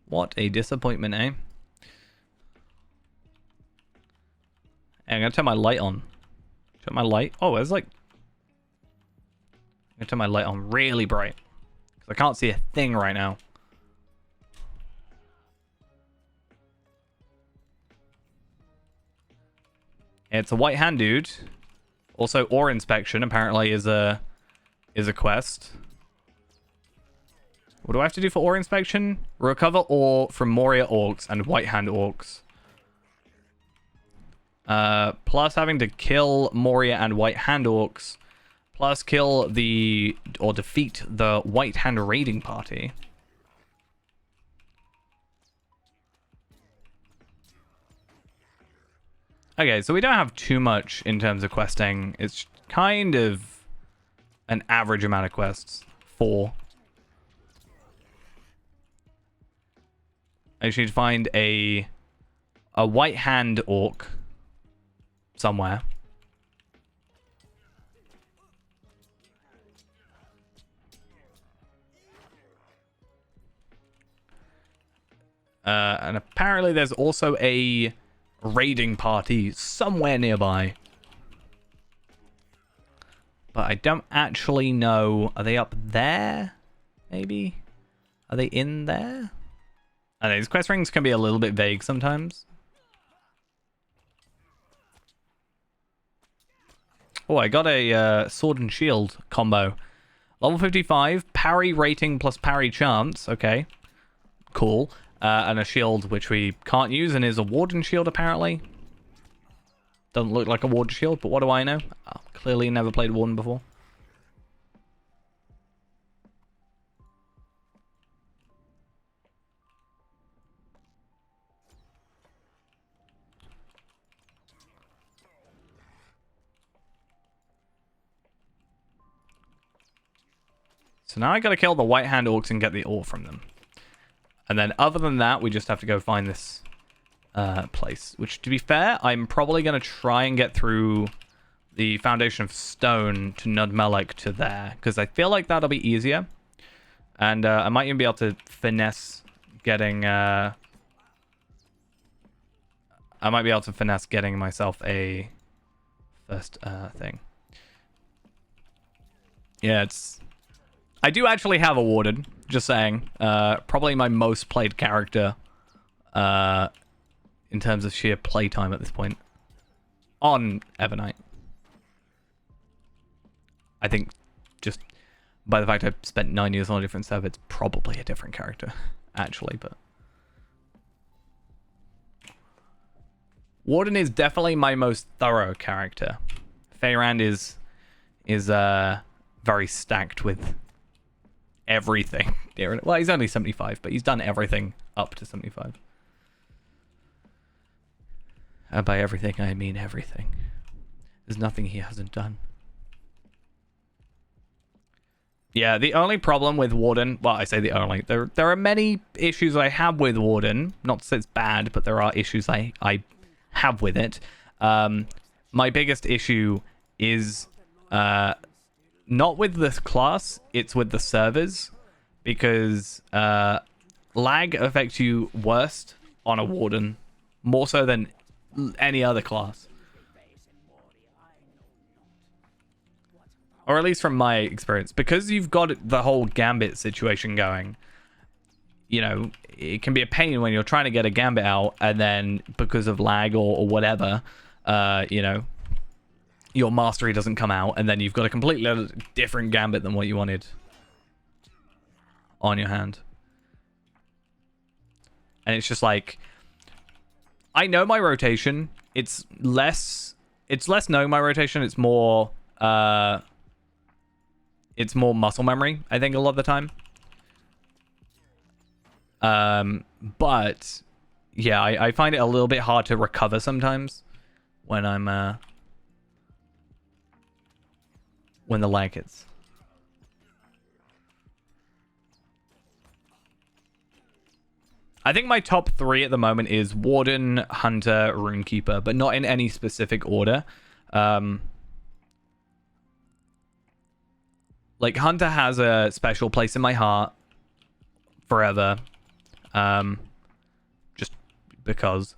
What a disappointment, eh? Hey, I'm gonna turn my light on. Turn my light. Oh, it's like. I'm gonna turn my light on really bright. Because I can't see a thing right now. It's a white hand dude. Also, ore inspection apparently is a quest. What do I have to do for ore inspection? Recover ore from Moria orcs and white hand orcs. Plus having to kill Moria and white hand orcs. Plus kill or defeat the white hand raiding party. Okay, so we don't have too much in terms of questing. It's kind of an average amount of quests. 4. I just need to find a white hand orc somewhere. And apparently there's also a raiding party somewhere nearby. But I don't actually know. Are they up there? Maybe? Are they in there? I know these quest rings can be a little bit vague sometimes. Oh, I got a sword and shield combo. Level 55, parry rating plus parry chance. Okay. Cool. And a shield which we can't use and is a warden shield apparently. Doesn't look like a warden shield, but what do I know? Clearly never played warden before. So now I gotta kill the white hand orcs and get the ore from them. And then other than that, we just have to go find this place. Which, to be fair, I'm probably gonna try and get through the Foundation of Stone to Nudmelek to there. Because I feel like that'll be easier. And I might even be able to finesse getting... I might be able to finesse getting myself a first thing. Yeah, it's... I do actually have a warden, just saying. Probably my most played character in terms of sheer playtime at this point. On Evernight. I think just by the fact I've spent 9 years on a different server, it's probably a different character, actually, but... Warden is definitely my most thorough character. Feyrand is very stacked with everything. Well, he's only 75, but he's done everything up to 75. And by everything, I mean everything. There's nothing he hasn't done. Yeah, the only problem with Warden... Well, I say the only. There are many issues I have with Warden. Not to say it's bad, but there are issues I have with it. My biggest issue is... not with this class, it's with the servers, because lag affects you worst on a warden, more so than any other class. Or at least from my experience. Because you've got the whole gambit situation going, you know, it can be a pain when you're trying to get a gambit out, and then because of lag or whatever, you know, your mastery doesn't come out, and then you've got a completely different gambit than what you wanted on your hand. And it's just like, I know my rotation. It's less knowing my rotation. It's more muscle memory, I think, a lot of the time. But yeah, I find it a little bit hard to recover sometimes when I'm when the lag hits. I think my top 3 at the moment is Warden, Hunter, Runekeeper, but not in any specific order. Like, Hunter has a special place in my heart forever. Just because.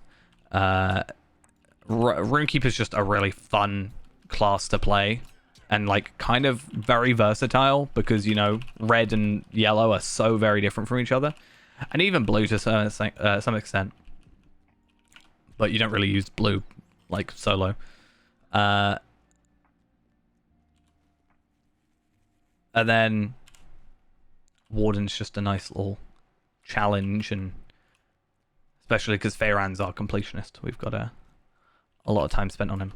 Runekeeper is just a really fun class to play. And, like, kind of very versatile because, you know, red and yellow are so very different from each other. And even blue to some extent. But you don't really use blue, like, solo. And then Warden's just a nice little challenge, and especially because Feyrand's our completionist. We've got a lot of time spent on him.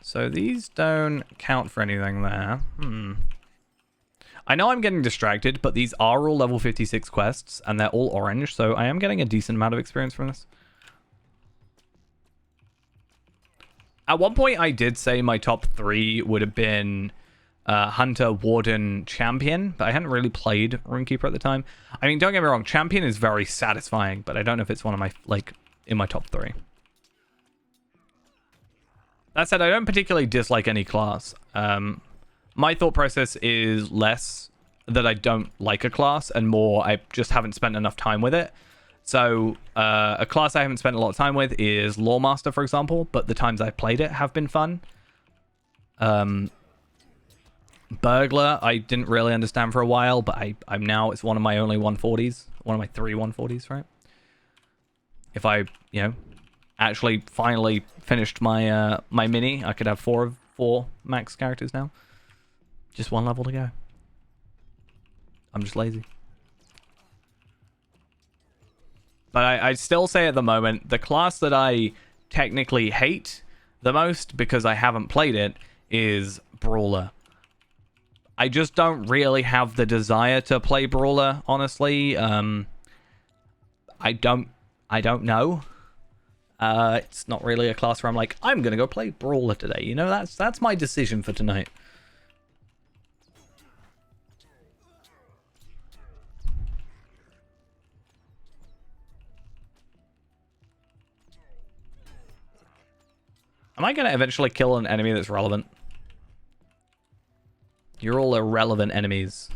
So these don't count for anything there. I know I'm getting distracted, but these are all level 56 quests, and they're all orange, so I am getting a decent amount of experience from this. At one point, I did say my top 3 would have been Hunter, Warden, Champion, but I hadn't really played Runekeeper at the time. I mean, don't get me wrong, Champion is very satisfying, but I don't know if it's one of my, like, in my top 3. That said, I don't particularly dislike any class. My thought process is less that I don't like a class and more I just haven't spent enough time with it. So a class I haven't spent a lot of time with is Lawmaster, for example, but the times I've played it have been fun. Burglar, I didn't really understand for a while, but I'm now, it's one of my only 140s. One of my 3 140s, right? If I, actually finally finished my my mini, I could have 4 max characters now. Just 1 level to go. I'm just lazy. But I still say at the moment, the class that I technically hate the most, because I haven't played it, is Brawler. I just don't really have the desire to play Brawler, honestly. I don't know. It's not really a class where I'm like, I'm gonna go play Brawler today. That's my decision for tonight. Am I gonna eventually kill an enemy that's relevant? You're all irrelevant enemies.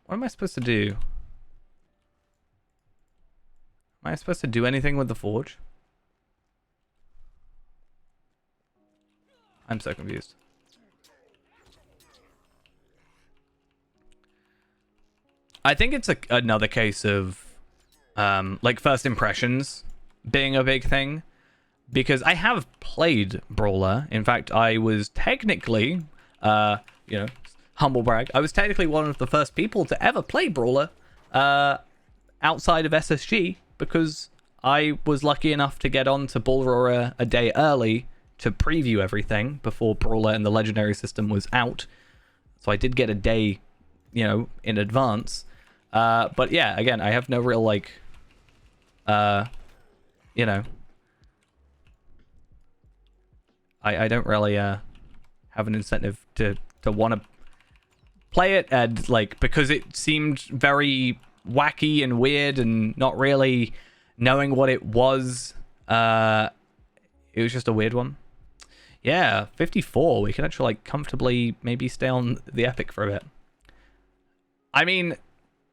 What am I supposed to do? Am I supposed to do anything with the forge? I'm so confused. I think it's another case of like first impressions being a big thing, because I have played Brawler. In fact, I was technically, humble brag, I was technically one of the first people to ever play Brawler outside of SSG, because I was lucky enough to get on to Brawler a day early to preview everything before Brawler and the Legendary system was out. So I did get a day, in advance. But yeah, again, I have no real, like, I don't really have an incentive to want to play it, and like, because it seemed very wacky and weird and not really knowing what it was. It was just a weird one. Yeah, 54. We can actually like comfortably maybe stay on the epic for a bit. I mean,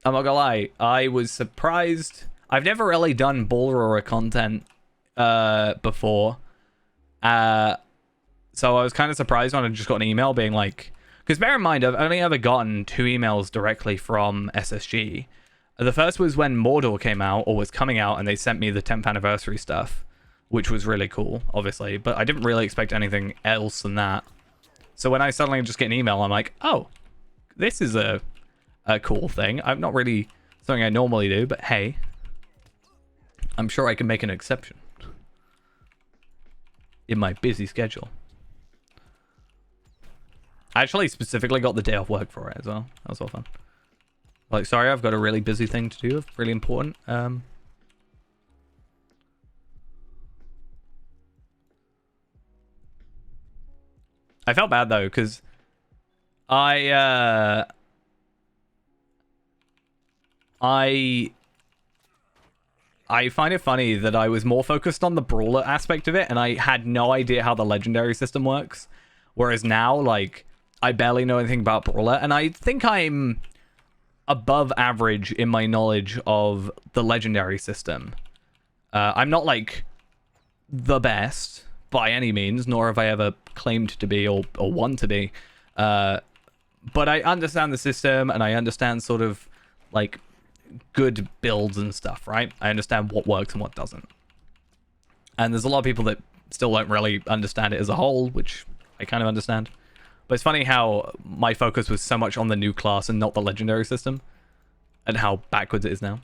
I'm not gonna lie, I was surprised. I've never really done Ball Roar content before. So I was kind of surprised when I just got an email being like, because bear in mind, I've only ever gotten 2 emails directly from SSG. The first was when Mordor came out, or was coming out, and they sent me the 10th anniversary stuff, which was really cool, obviously, but I didn't really expect anything else than that. So when I suddenly just get an email, I'm like, oh, this is a cool thing. I'm not really something I normally do, but hey, I'm sure I can make an exception in my busy schedule. I actually specifically got the day off work for it as well. That was all fun. Like, sorry, I've got a really busy thing to do, really important. I felt bad though, because I find it funny that I was more focused on the Brawler aspect of it, and I had no idea how the Legendary system works. Whereas now, like, I barely know anything about Brawler, and I think I'm above average in my knowledge of the Legendary system. I'm not, like, the best by any means, nor have I ever claimed to be or want to be. But I understand the system, and I understand sort of, like, good builds and stuff, right? I understand what works and what doesn't. And there's a lot of people that still don't really understand it as a whole, which I kind of understand. But it's funny how my focus was so much on the new class and not the Legendary system, and how backwards it is now.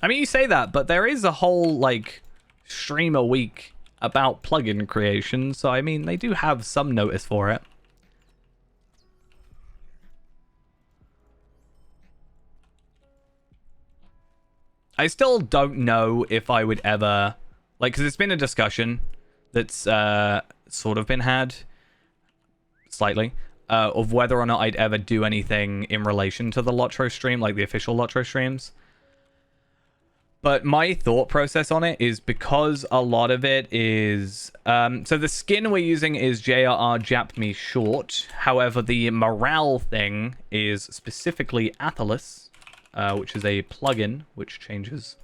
I mean, you say that, but there is a whole, like, stream a week about plugin creation, so I mean, they do have some notice for it. I still don't know if I would ever, like, because it's been a discussion that's sort of been had slightly of whether or not I'd ever do anything in relation to the Lotro stream, like the official Lotro streams. But my thought process on it is because a lot of it is... so the skin we're using is JRR Jap Me Short. However, the morale thing is specifically Athelis, which is a plugin which changes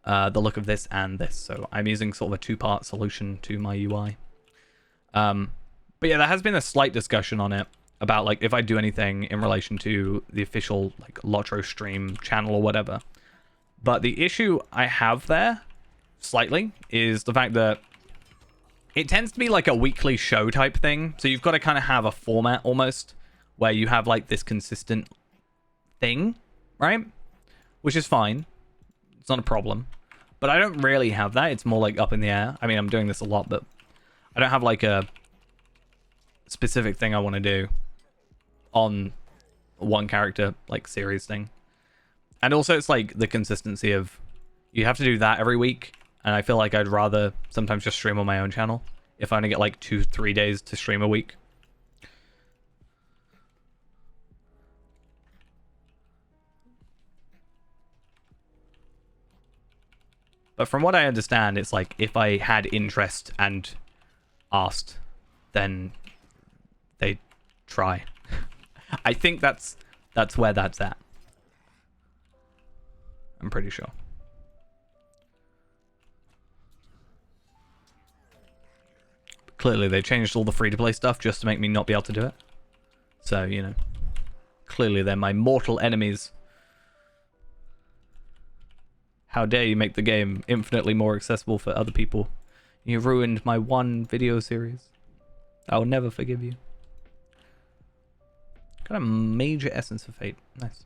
the look of this and this. So I'm using sort of a two-part solution to my UI. But yeah, there has been a slight discussion on it about like if I do anything in relation to the official like Lotro stream channel or whatever. But the issue I have there, slightly, is the fact that it tends to be like a weekly show type thing. So you've got to kind of have a format almost where you have like this consistent thing, right? Which is fine. It's not a problem. But I don't really have that. It's more like up in the air. I mean, I'm doing this a lot, but I don't have like a specific thing I want to do on one character like series thing. And also it's like the consistency of you have to do that every week, and I feel like I'd rather sometimes just stream on my own channel if I only get like 2-3 days to stream a week. But from what I understand, it's like if I had interest and asked, then they'd try. I think that's where that's at. I'm pretty sure. But clearly, they changed all the free-to-play stuff just to make me not be able to do it. So, you know. Clearly, they're my mortal enemies. How dare you make the game infinitely more accessible for other people? You ruined my one video series. I will never forgive you. Got a major essence of fate. Nice.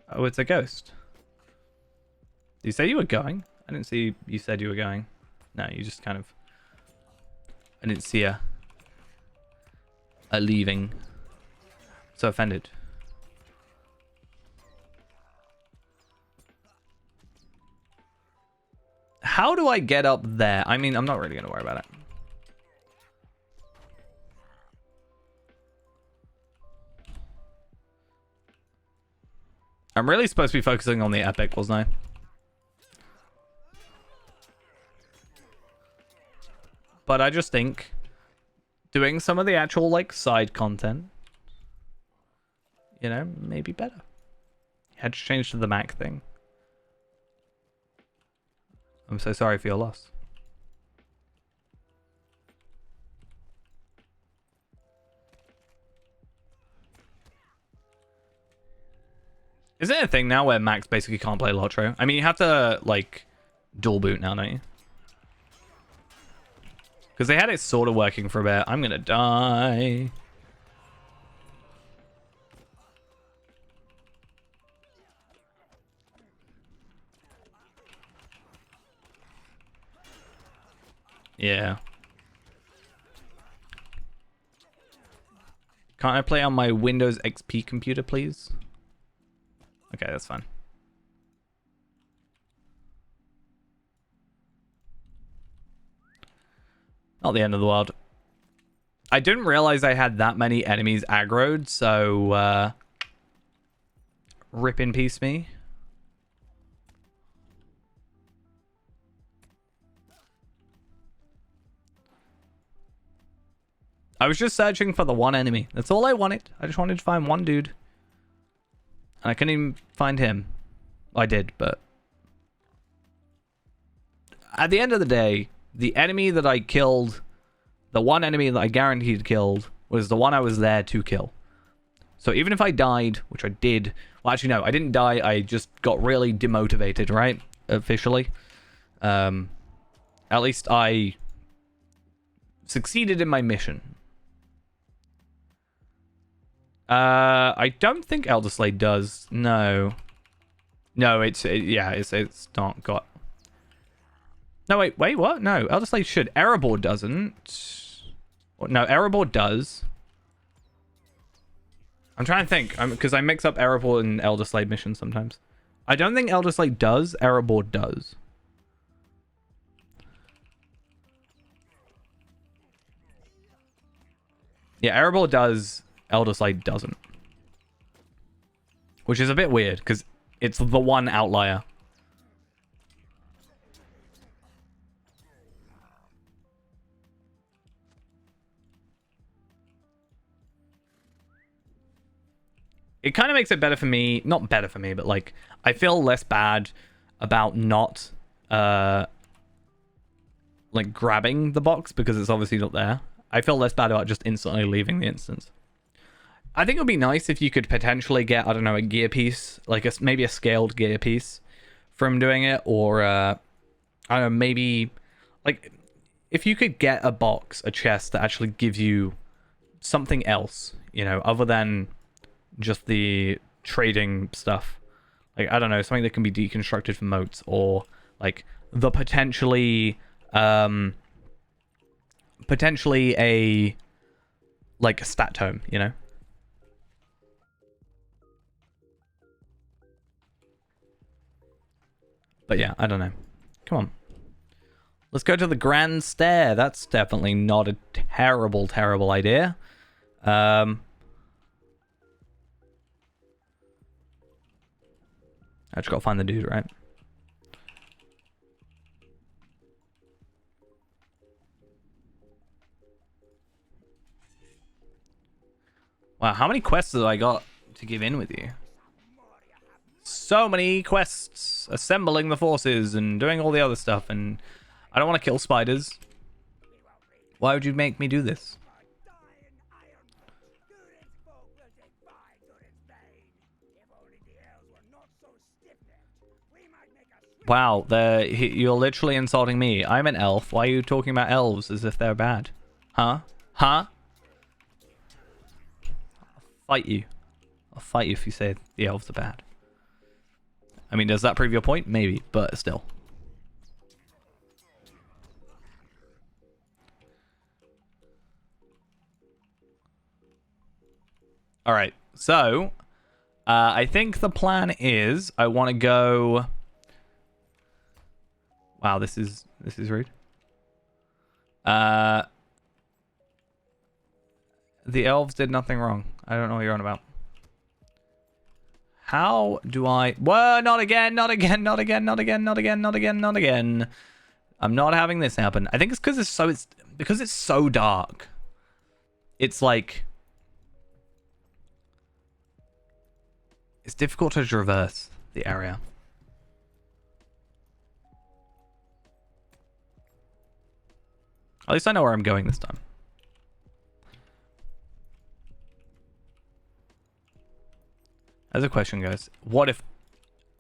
Oh, it's a ghost. Did you say you were going? I didn't see you said you were going. No, you just kind of... I didn't see a leaving. So offended. How do I get up there? I mean, I'm not really going to worry about it. I'm really supposed to be focusing on the epic, wasn't I? But I just think doing some of the actual, like, side content, you know, maybe better. Had to change to the Mac thing. I'm so sorry for your loss. Isn't it a thing now where Macs basically can't play Lotro? I mean, you have to, like, dual boot now, don't you? Because they had it sort of working for a bit. I'm gonna die. Yeah. Can't I play on my Windows XP computer, please? Okay, that's fine. Not the end of the world. I didn't realize I had that many enemies aggroed, so rip in peace me. I was just searching for the one enemy. That's all I wanted. I just wanted to find one dude. And I couldn't even find him. I did, but... At the end of the day, the enemy that I killed, the one enemy that I guaranteed killed, was the one I was there to kill. So even if I died, which I did... Well, actually, no, I didn't die. I just got really demotivated, right? Officially. At least I succeeded in my mission. I don't think Elder Slade does. No. No, it's not got... No, wait, what? No, Elder Slade should. Erebor doesn't. No, Erebor does. I'm trying to think, because I mix up Erebor and Elder Slade missions sometimes. I don't think Elder Slade does. Erebor does. Yeah, Erebor does Elder Sight doesn't. Which is a bit weird, because it's the one outlier. It kind of makes it better for me. Not better for me, but like, I feel less bad about not, like, grabbing the box because it's obviously not there. I feel less bad about just instantly leaving the instance. I think it would be nice if you could potentially get, I don't know, a gear piece, like maybe a scaled gear piece from doing it, or I don't know, maybe like if you could get a box, a chest that actually gives you something else, you know, other than just the trading stuff. Like, I don't know, something that can be deconstructed from moats, or like the potentially a like a stat tome, you know. But yeah, I don't know. Come on. Let's go to the Grand Stair. That's definitely not a terrible, terrible idea. I just gotta find the dude, right? Wow, how many quests have I got to give in with you? So many quests. Assembling the forces and doing all the other stuff, and I don't want to kill spiders. Why would you make me do this? Wow, you're literally insulting me. I'm an elf. Why are you talking about elves as if they're bad? Huh? Huh? I'll fight you. I'll fight you if you say the elves are bad. I mean, does that prove your point? Maybe, but still. All right, so I think the plan is I want to go. Wow, this is rude. The elves did nothing wrong. I don't know what you're on about. How do I... Whoa, not again, not again, not again, not again, not again, not again, not again. I'm not having this happen. I think it's because it's so dark. It's like... It's difficult to traverse the area. At least I know where I'm going this time. As a question, guys, what if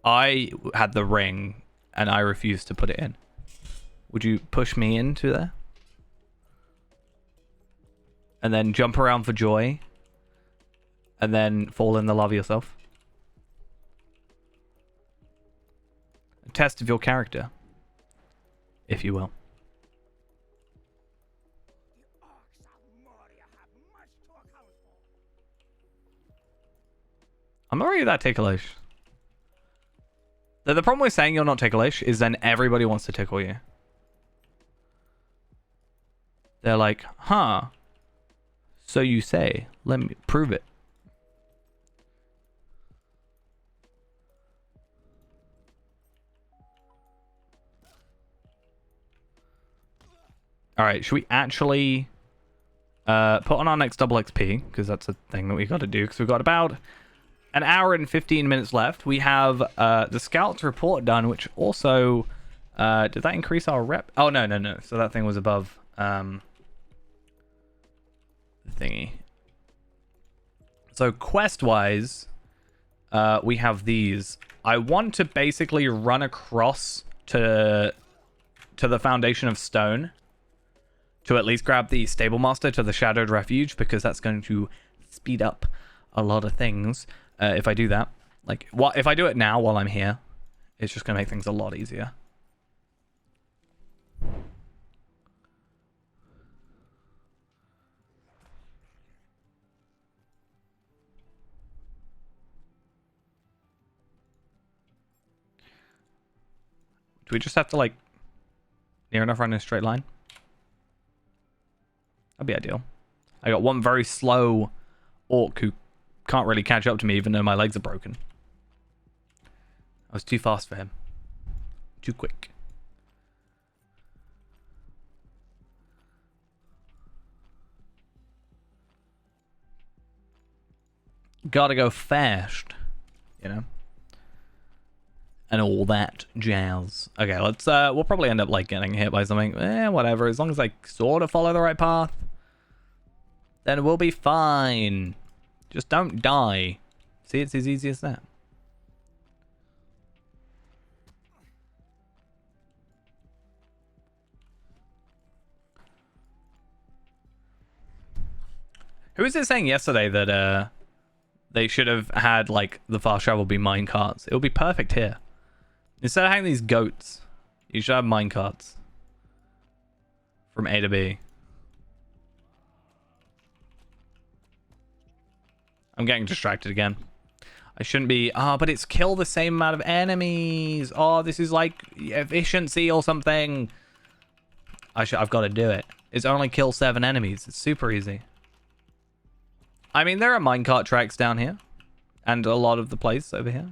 I had the ring and I refused to put it in? Would you push me into there? And then jump around for joy? And then fall in the lava yourself? A test of your character, if you will. I'm not really that ticklish. The problem with saying you're not ticklish is then everybody wants to tickle you. They're like, huh, so you say, let me prove it. All right, should we actually put on our next double XP? Because that's a thing that we got to do, because we've got about an hour and 15 minutes left. We have the Scouts report done, which also... did that increase our rep? Oh, no. So that thing was above the thingy. So quest-wise, we have these. I want to basically run across to the Foundation of Stone to at least grab the Stable Master to the Shadowed Refuge, because that's going to speed up a lot of things. If I do that, like, if I do it now while I'm here, it's just gonna make things a lot easier. Do we just have to, like, near enough run in a straight line? That'd be ideal. I got one very slow orc who can't really catch up to me even though my legs are broken. I was too fast for him. Too quick. Gotta go fast, you know? And all that jazz. Okay, let's, we'll probably end up, like, getting hit by something. Whatever. As long as I sort of follow the right path, then we'll be fine. Just don't die. See, it's as easy as that. Who was it saying yesterday that, they should have had, like, the fast travel be minecarts? It would be perfect here. Instead of having these goats, you should have minecarts. From A to B. I'm getting distracted again. I shouldn't be... Ah, but it's kill the same amount of enemies. Oh, this is like efficiency or something. I've got to do it. It's only kill 7 enemies. It's super easy. I mean, there are minecart tracks down here. And a lot of the place over here.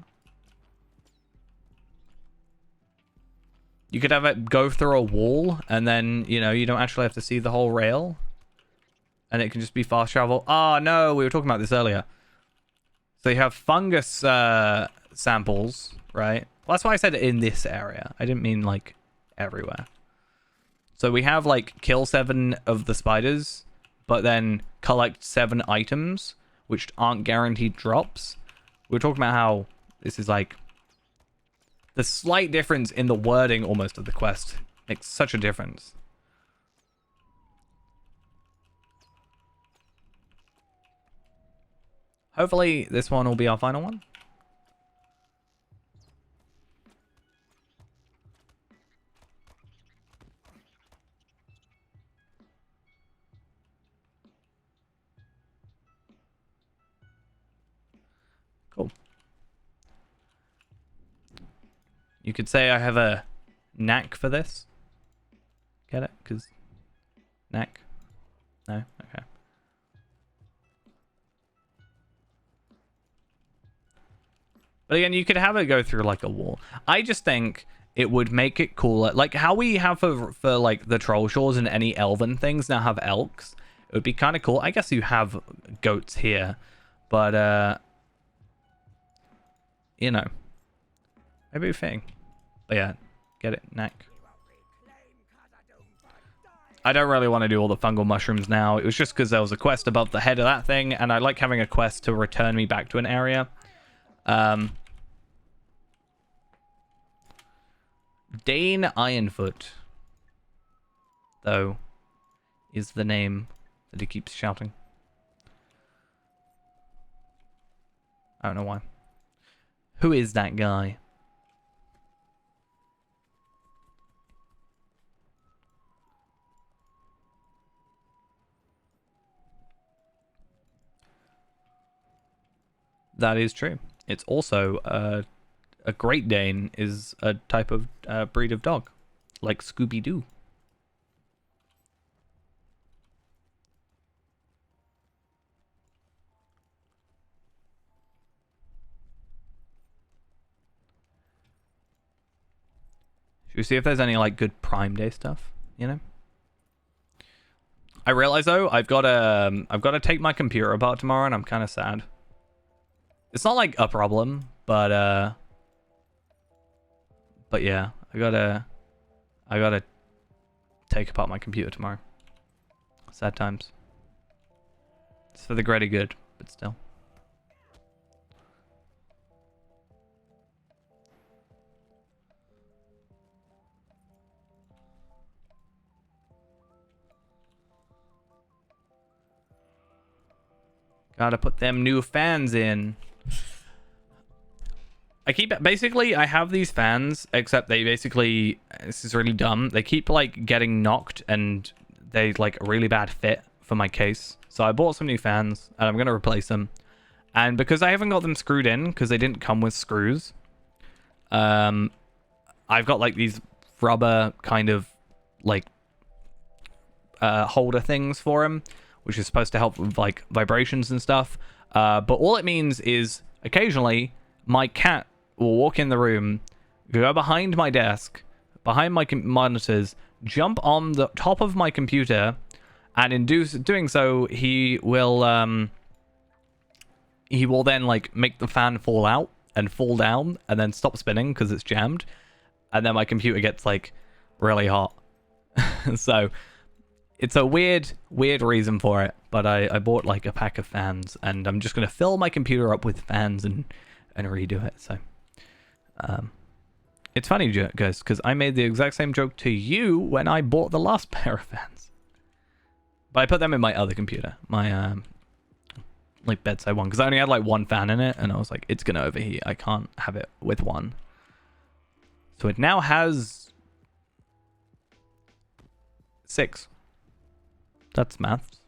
You could have it go through a wall. And then, you know, you don't actually have to see the whole rail. And it can just be fast travel. Oh, no. We were talking about this earlier. So you have fungus samples, right? Well, that's why I said in this area. I didn't mean, like, everywhere. So we have, like, kill 7 of the spiders. But then collect 7 items, which aren't guaranteed drops. We were talking about how this is like the slight difference in the wording almost of the quest makes such a difference. Hopefully this one will be our final one. Cool. You could say I have a knack for this. Get it? Because knack? No? Okay. But again, you could have it go through like a wall. I just think it would make it cooler. Like how we have for like the troll shores and any elven things now have elks. It would be kind of cool. I guess you have goats here. But, you know. Maybe a thing. But yeah, get it, knack. I don't really want to do all the fungal mushrooms now. It was just because there was a quest above the head of that thing, and I like having a quest to return me back to an area. Dane Ironfoot, though, is the name that he keeps shouting. I don't know why. Who is that guy? That is true. It's also a Great Dane is a type of breed of dog, like Scooby-Doo. Should we see if there's any like good Prime Day stuff? You know. I realize though I've got to take my computer apart tomorrow, and I'm kind of sad. It's not like a problem, but yeah, I gotta take apart my computer tomorrow. Sad times. It's for the greater good, but still. Gotta put them new fans in. Basically, I have these fans, except they basically, this is really dumb. They keep like getting knocked and they like a really bad fit for my case. So I bought some new fans and I'm going to replace them. And because I haven't got them screwed in, because they didn't come with screws, I've got like these rubber kind of like holder things for them, which is supposed to help with like vibrations and stuff. But all it means is occasionally my cat will walk in the room, go behind my desk, behind my monitors, jump on the top of my computer, and in doing so, he will then like make the fan fall out and fall down and then stop spinning because it's jammed, and then my computer gets like really hot. So it's a weird reason for it, but I bought like a pack of fans, and I'm just gonna fill my computer up with fans and redo it. So it's funny, guys, because I made the exact same joke to you when I bought the last pair of fans, but I put them in my other computer, my like bedside one, because I only had like one fan in it, and I was like, it's gonna overheat. I can't have it with one. So it now has 6. That's maths.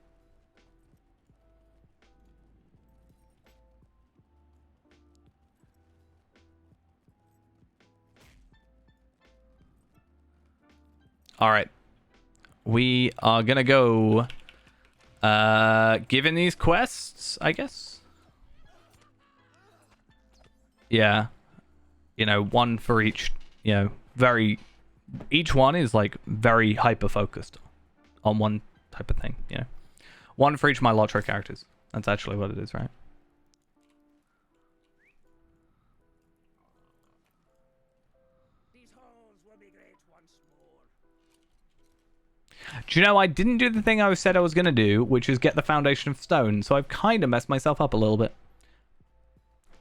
All right. We are gonna go given these quests, I guess. Yeah. You know, one for each, you know, each one is like very hyper focused on one type of thing, you know. One for each of my Lotro characters. That's actually what it is, right? These halls will be great once more. Do you know, I didn't do the thing I said I was going to do, which is get the Foundation of Stone, so I've kind of messed myself up a little bit.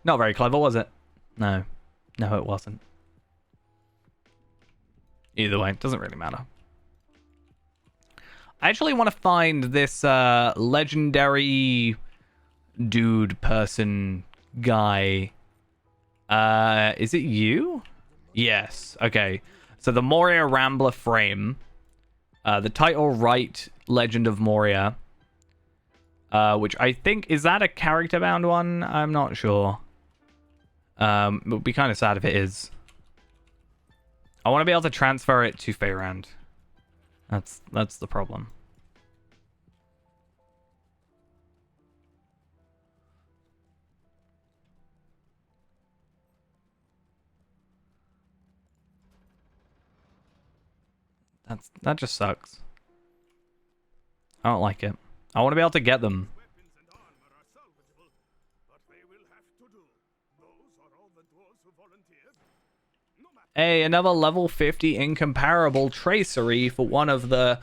Not very clever, was it? No. No, it wasn't. Either way, it doesn't really matter. I actually want to find this legendary dude person guy. Is it you? Yes. Okay. So the Moria Rambler frame. The title right Legend of Moria. Which I think, is that a character bound one? I'm not sure. It would be kind of sad if it is. I want to be able to transfer it to Feyrand. That's the problem. That just sucks. I don't like it. I want to be able to get them. Weapons and armor are salvageable, but they will have to do. Those are all the dwarves who volunteered. No matter. Hey, another level 50 incomparable tracery for one of the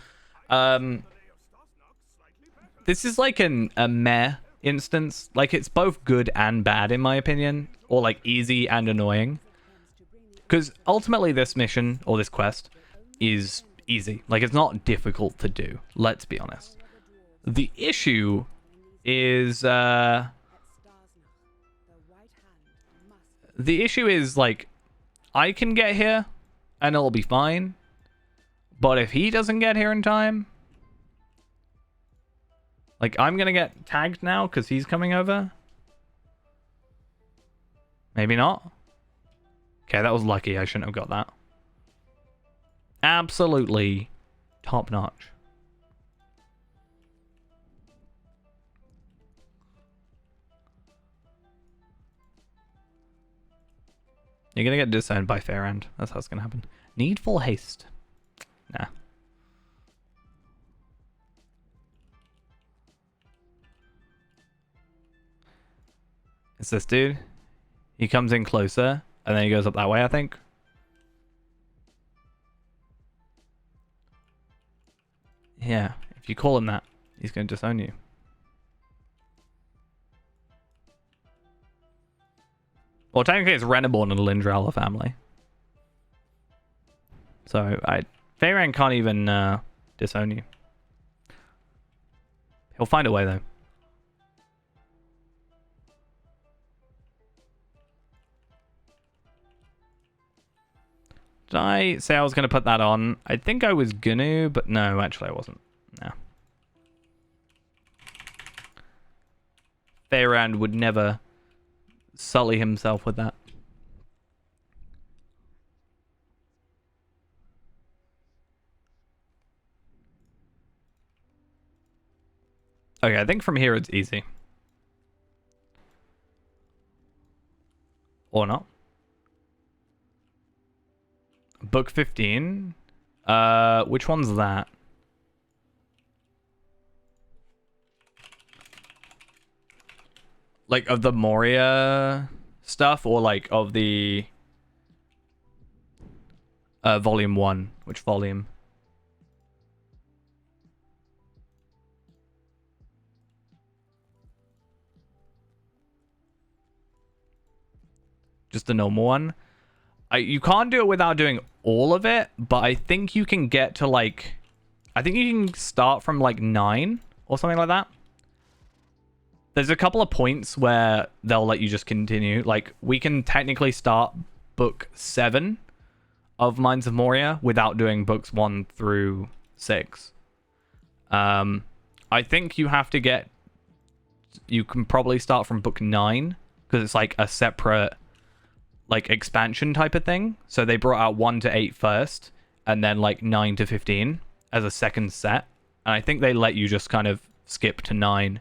this is like a meh instance. Like, it's both good and bad in my opinion, or like easy and annoying. Because ultimately this mission or this quest is easy. Like, it's not difficult to do. Let's be honest. The issue is like, I can get here and it'll be fine. But if he doesn't get here in time, like, I'm gonna get tagged now because he's coming over. Maybe not. Okay, that was lucky. I shouldn't have got that. Absolutely top notch. You're gonna get disowned by Feyrand. That's how it's gonna happen. Needful haste. Nah. It's this dude. He comes in closer, and then he goes up that way, I think. Yeah, if you call him that, he's going to disown you. Well, technically it's Reneborn and Lindrala family. So, Feyrand can't even disown you. He'll find a way, though. Did I say I was going to put that on? I think I was gonna, but no, actually I wasn't. No. Feyrand would never sully himself with that. Okay, I think from here it's easy. Or not. Book 15. Which one's that? Like of the Moria stuff, or like of the volume 1? Which volume? Just the normal one. You can't do it without doing all of it, but I think you can get to like, I think you can start from like 9 or something like that. There's a couple of points where they'll let you just continue. Like, we can technically start book 7 of Mines of Moria without doing books 1 through 6. I think you have to get, you can probably start from book 9 because it's like a separate like expansion type of thing. So they brought out 1 to 8 first and then like 9 to 15 as a second set. And I think they let you just kind of skip to 9.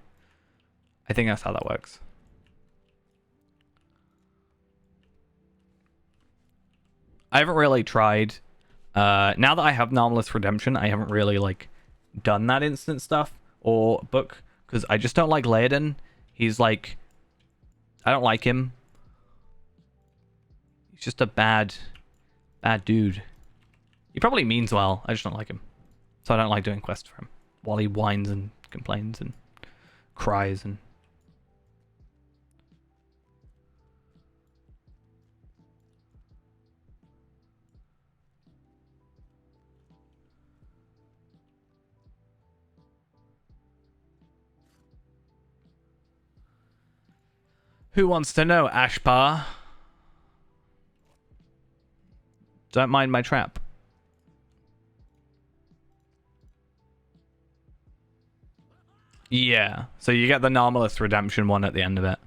I think that's how that works. I haven't really tried. Now that I have Anomalous Redemption, I haven't really like done that instant stuff or book because I just don't like Laoden. He's like, I don't like him. He's just a bad dude. He probably means well. I just don't like him. So I don't like doing quests for him while he whines and complains and cries and... Who wants to know, Ashpar? Don't mind my trap. Yeah, so you get the Anomalous Redemption one at the end of it.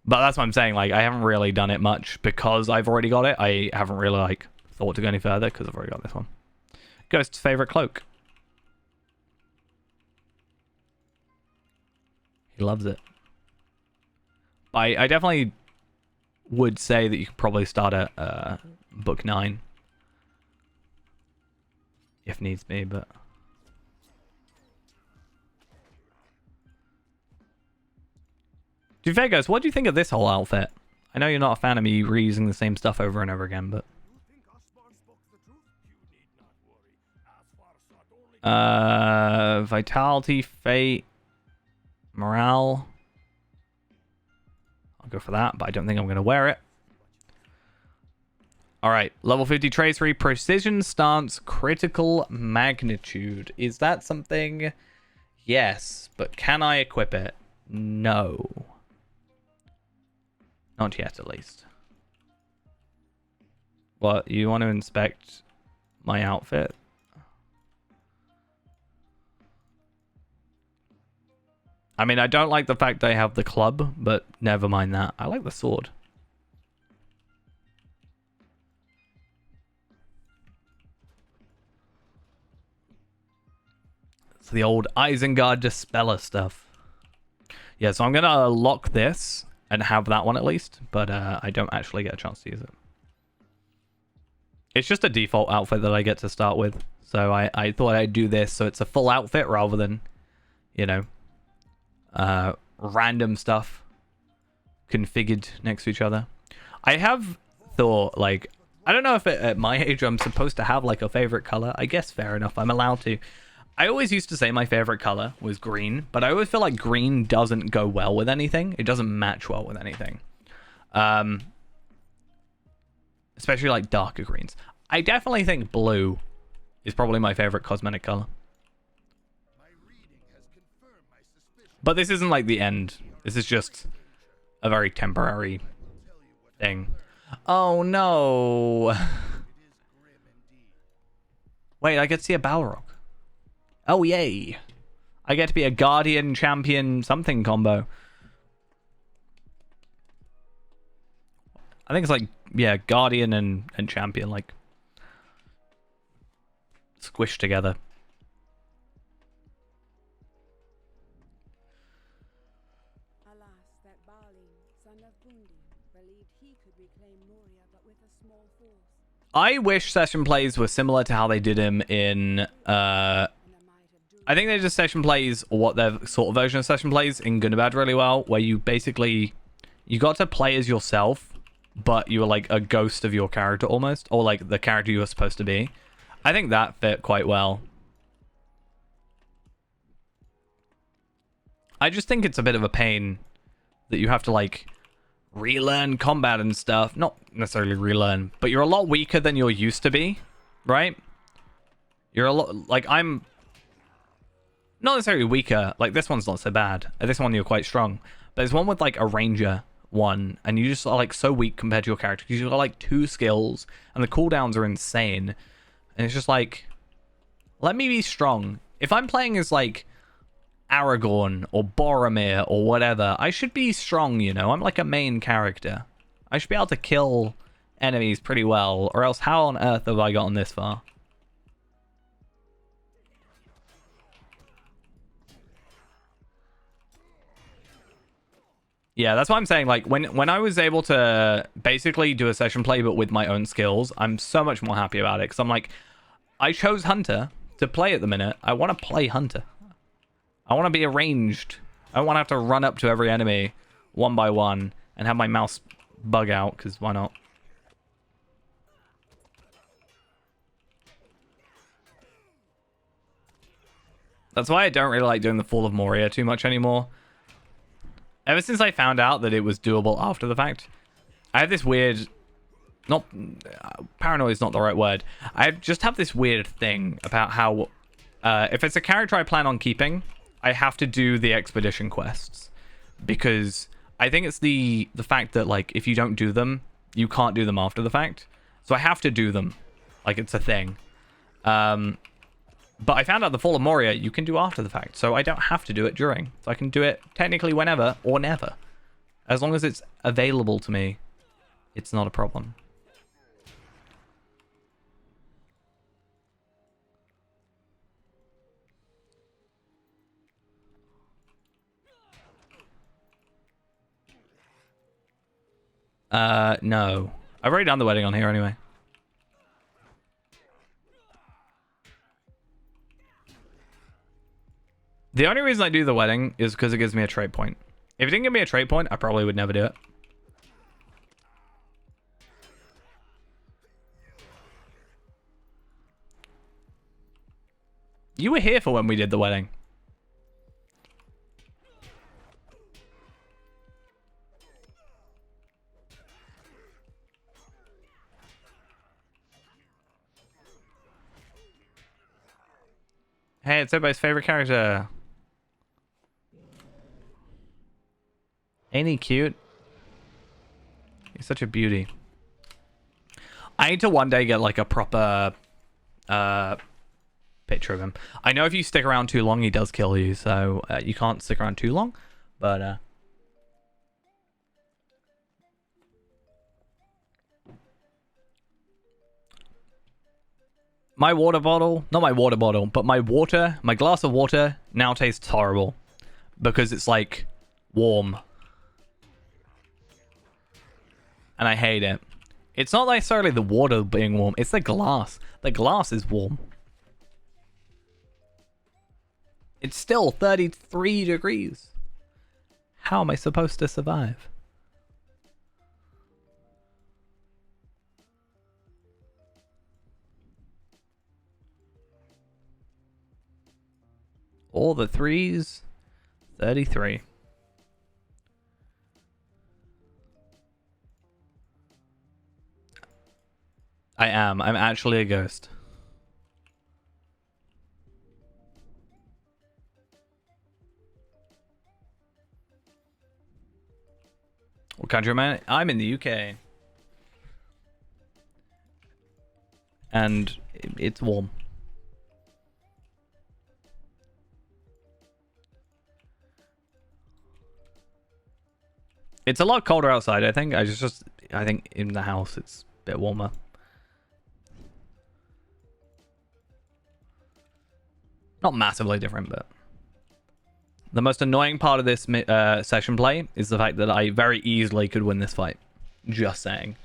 But that's what I'm saying, like, I haven't really done it much because I've already got it. I haven't really, like, thought to go any further because I've already got this one. Ghost's favorite cloak. He loves it. I definitely would say that you could probably start at book 9. If needs be, but... To be fair, guys, what do you think of this whole outfit? I know you're not a fan of me reusing the same stuff over and over again, but... Vitality, Fate, Morale... I'll go for that, but I don't think I'm going to wear it. Alright, level 50 tracery, precision stance, critical magnitude. Is that something? Yes, but can I equip it? No. Not yet, at least. What, you want to inspect my outfit? I mean, I don't like the fact I have the club, but never mind that. I like the sword. It's the old Isengard Dispeller stuff. Yeah, so I'm going to lock this and have that one at least, but I don't actually get a chance to use it. It's just a default outfit that I get to start with. So I thought I'd do this so it's a full outfit rather than, you know, random stuff configured next to each other. I have thought, like, I don't know if at my age I'm supposed to have like a favorite color. I guess fair enough, I'm allowed to. I always used to say my favorite color was green, but I always feel like green doesn't go well with anything. It doesn't match well with anything. Especially like darker greens. I definitely think blue is probably my favorite cosmetic color. But this isn't like the end. This is just a very temporary thing. Oh no. Wait, I get to see a Balrog. Oh yay. I get to be a Guardian Champion something combo. I think it's like, yeah, Guardian and Champion, like, squished together. believed he could reclaim Moria, but with a small force. I wish session plays were similar to how they did him in And the might of doom. I think they did session plays, or what their sort of version of session plays in Good and Bad really well, where you basically you got to play as yourself, but you were like a ghost of your character almost, or like the character you were supposed to be. I think that fit quite well. I just think it's a bit of a pain that you have to like relearn combat and stuff. Not necessarily relearn, but you're a lot weaker than you're used to be, right? You're a lot like I'm not necessarily weaker. Like this one's not so bad. This one you're quite strong. But there's one with like a ranger one, and you just are like so weak compared to your character because you've got like 2 skills and the cooldowns are insane. And it's just like, let me be strong. If I'm playing as like Aragorn or Boromir or whatever, I should be strong, you know? I'm like a main character. I should be able to kill enemies pretty well, or else how on earth have I gotten this far? Yeah, that's why I'm saying, like, when I was able to basically do a session play but with my own skills, I'm so much more happy about it, because I'm like, I chose Hunter to play at the minute. I want to play Hunter. I want to be arranged. I want to have to run up to every enemy one by one and have my mouse bug out, because why not? That's why I don't really like doing the Fall of Moria too much anymore. Ever since I found out that it was doable after the fact, I have this weird... Not... paranoid is not the right word. I just have this weird thing about how... if it's a character I plan on keeping, I have to do the expedition quests. Because I think it's the fact that, like, if you don't do them, you can't do them after the fact. So I have to do them. Like, it's a thing. But I found out the Fall of Moria you can do after the fact, so I don't have to do it during. So I can do it technically whenever or never. As long as it's available to me, it's not a problem. No. I've already done the wedding on here anyway. The only reason I do the wedding is because it gives me a trait point. If it didn't give me a trait point, I probably would never do it. You were here for when we did the wedding. Hey, it's everybody's favorite character. Ain't he cute? He's such a beauty. I need to one day get like a proper picture of him. I know if you stick around too long, he does kill you, so you can't stick around too long. But my water bottle, not my water bottle, but my glass of water now tastes horrible because it's like warm. And I hate it. It's not necessarily the water being warm, it's the glass. The glass is warm. It's still 33 degrees. How am I supposed to survive? All the threes, 33. I am. I'm actually a ghost. What country am I? I'm in the UK. And it's warm. It's a lot colder outside, I think. I think in the house it's a bit warmer. Not massively different, but the most annoying part of this session play is the fact that I very easily could win this fight. Just saying.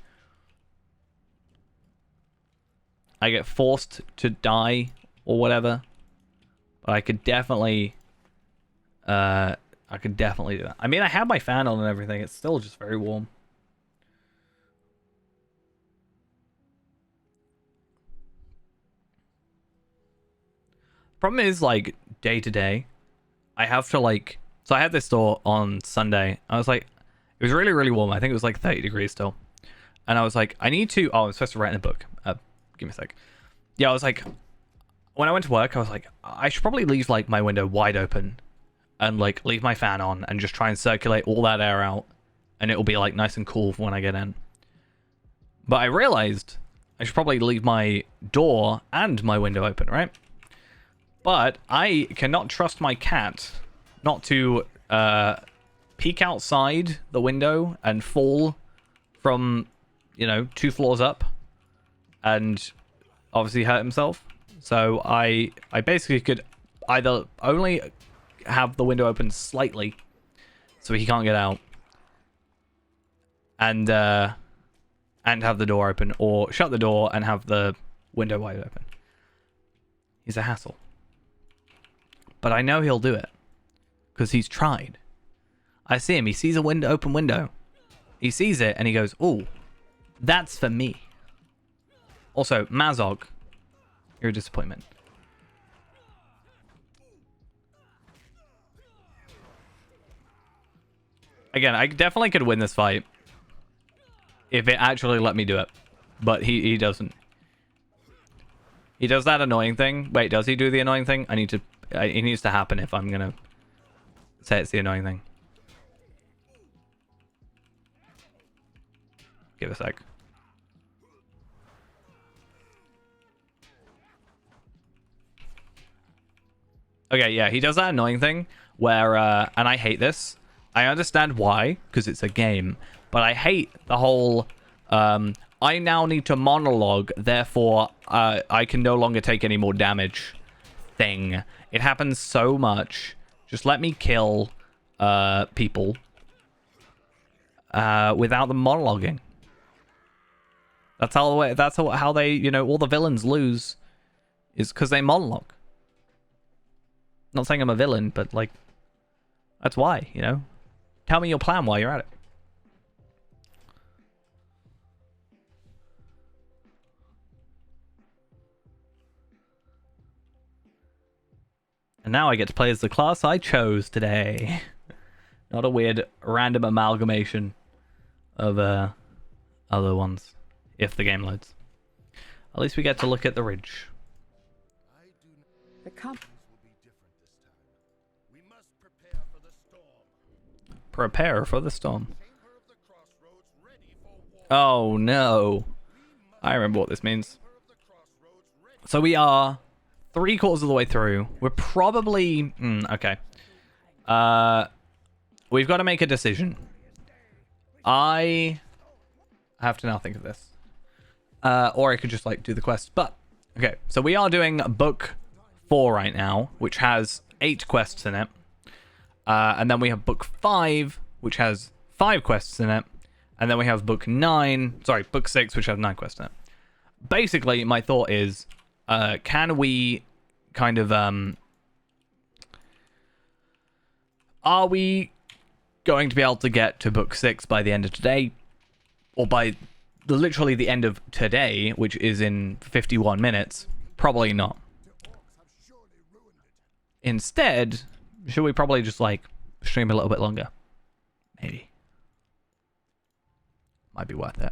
I get forced to die or whatever. But I could definitely do that. I mean, I have my fan on and everything. It's still just very warm. Problem is, like, day to day, I have to, like... So I had this store on Sunday. I was like... It was really, really warm. I think it was like 30 degrees still. And I was like, I need to... Oh, I'm supposed to write in the book. Give me a sec. Yeah, I was like... When I went to work, I was like, I should probably leave, like, my window wide open. And, like, leave my fan on. And just try and circulate all that air out. And it'll be, like, nice and cool when I get in. But I realized I should probably leave my door and my window open, right? But I cannot trust my cat not to peek outside the window and fall from, 2 floors up and obviously hurt himself. So I basically could either only have the window open slightly so he can't get out and have the door open, or shut the door and have the window wide open. He's a hassle. But I know he'll do it. Because he's tried. I see him. He sees a open window. He sees it and he goes, "Ooh, that's for me." Also, Mazog, you're a disappointment. Again, I definitely could win this fight if it actually let me do it. But he doesn't. He does that annoying thing. Wait, does he do the annoying thing? It needs to happen if I'm gonna say it's the annoying thing. Give a sec. Okay, yeah, he does that annoying thing where, and I hate this. I understand why, because it's a game, but I hate the whole, I now need to monologue, therefore I can no longer take any more damage thing. It happens so much. Just let me kill people without them monologuing. That's how they, all the villains lose, is because they monologue. Not saying I'm a villain, but like, that's why, Tell me your plan while you're at it. And now I get to play as the class I chose today. Not a weird random amalgamation of other ones, if the game loads. At least we get to look at the ridge. The camp Prepare for the storm. Oh no. I remember what this means. So we are 3/4 of the way through. We're probably... okay. We've got to make a decision. I have to now think of this. Or I could just, do the quest. But, okay. So we are doing book 4 right now, which has 8 quests in it. And then we have book 5, which has 5 quests in it. And then we have book 6, which has 9 quests in it. Basically, my thought is, can we kind of, are we going to be able to get to book 6 by the end of today? Or by literally the end of today, which is in 51 minutes? Probably not. Instead, should we probably just, stream a little bit longer? Maybe. Might be worth it.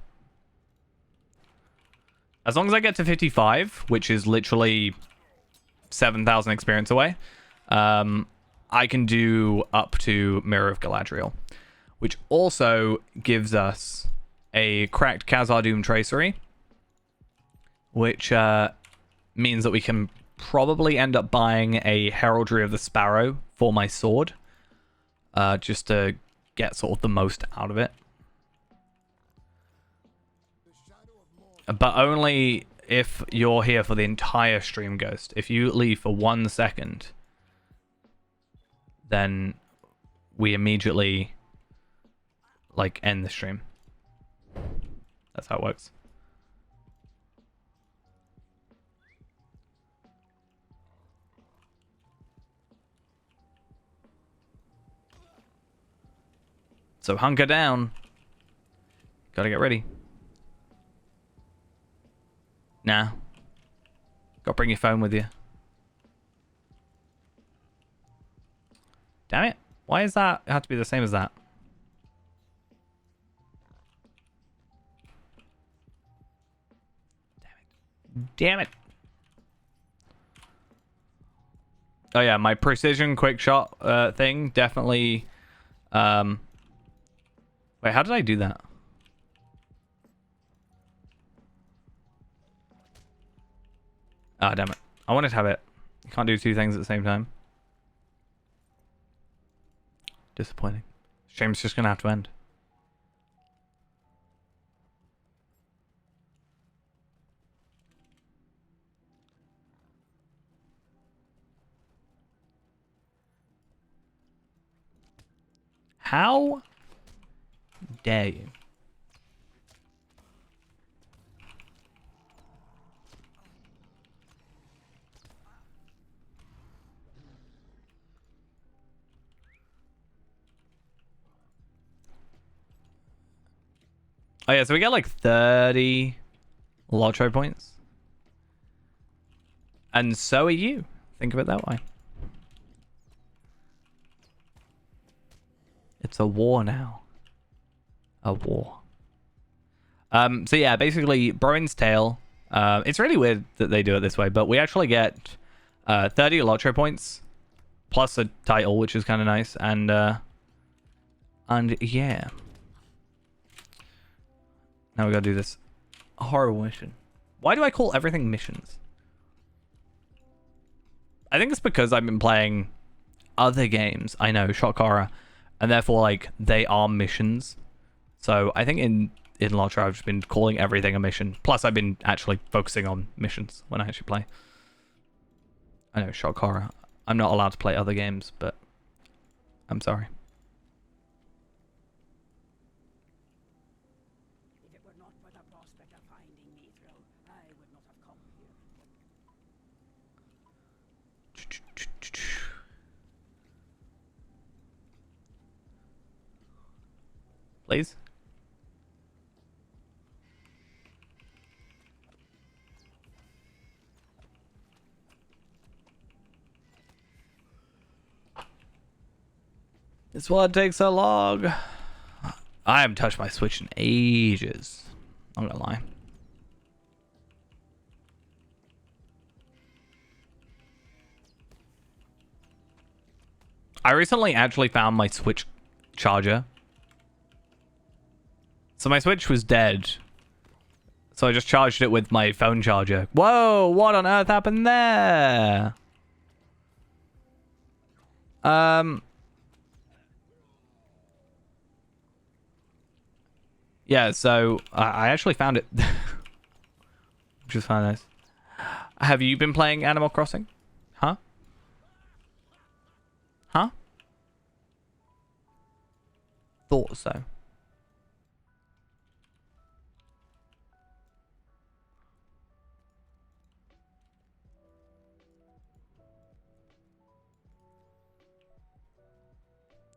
As long as I get to 55, which is literally 7,000 experience away, I can do up to Mirror of Galadriel, which also gives us a cracked Khazad-dûm tracery, which means that we can probably end up buying a Heraldry of the Sparrow for my sword, just to get sort of the most out of it. But only if you're here for the entire stream, Ghost. If you leave for 1 second, then we immediately, end the stream. That's how it works. So hunker down. Gotta get ready. Nah. Gotta bring your phone with you. Damn it. Why is that? It had to be the same as that. Damn it. Oh yeah, my precision quick shot thing definitely. Wait, how did I do that? Ah, damn it. I wanted to have it. You can't do two things at the same time. Disappointing. Stream's just gonna have to end. How dare you? Oh yeah, so we got like 30 Lotro points. And so are you. Think of it that way. It's a war now. A war. So yeah, basically, Broin's Tale. It's really weird that they do it this way, but we actually get 30 Lotro points plus a title, which is kind of nice. And yeah. Now we gotta do this horrible mission. Why do I call everything missions? I think it's because I've been playing other games. I know, shock horror, and therefore like they are missions. So I think in Lotro I've just been calling everything a mission. Plus I've been actually focusing on missions when I actually play. I know, shock horror. I'm not allowed to play other games, but I'm sorry. If it were not for the prospect of finding Mithril, I would not have come here. Please? It's why it takes so long. I haven't touched my Switch in ages. I'm not gonna lie. I recently actually found my Switch charger. So my Switch was dead. So I just charged it with my phone charger. Whoa, what on earth happened there? Yeah, so I actually found it. Which is kind of nice. Have you been playing Animal Crossing? Huh? Huh? Thought so.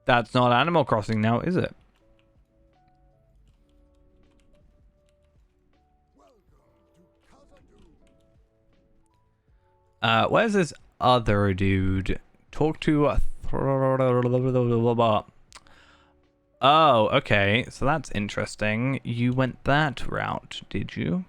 That's not Animal Crossing now, is it? Where's this other dude? Talk to... Oh, okay. So that's interesting. You went that route, did you?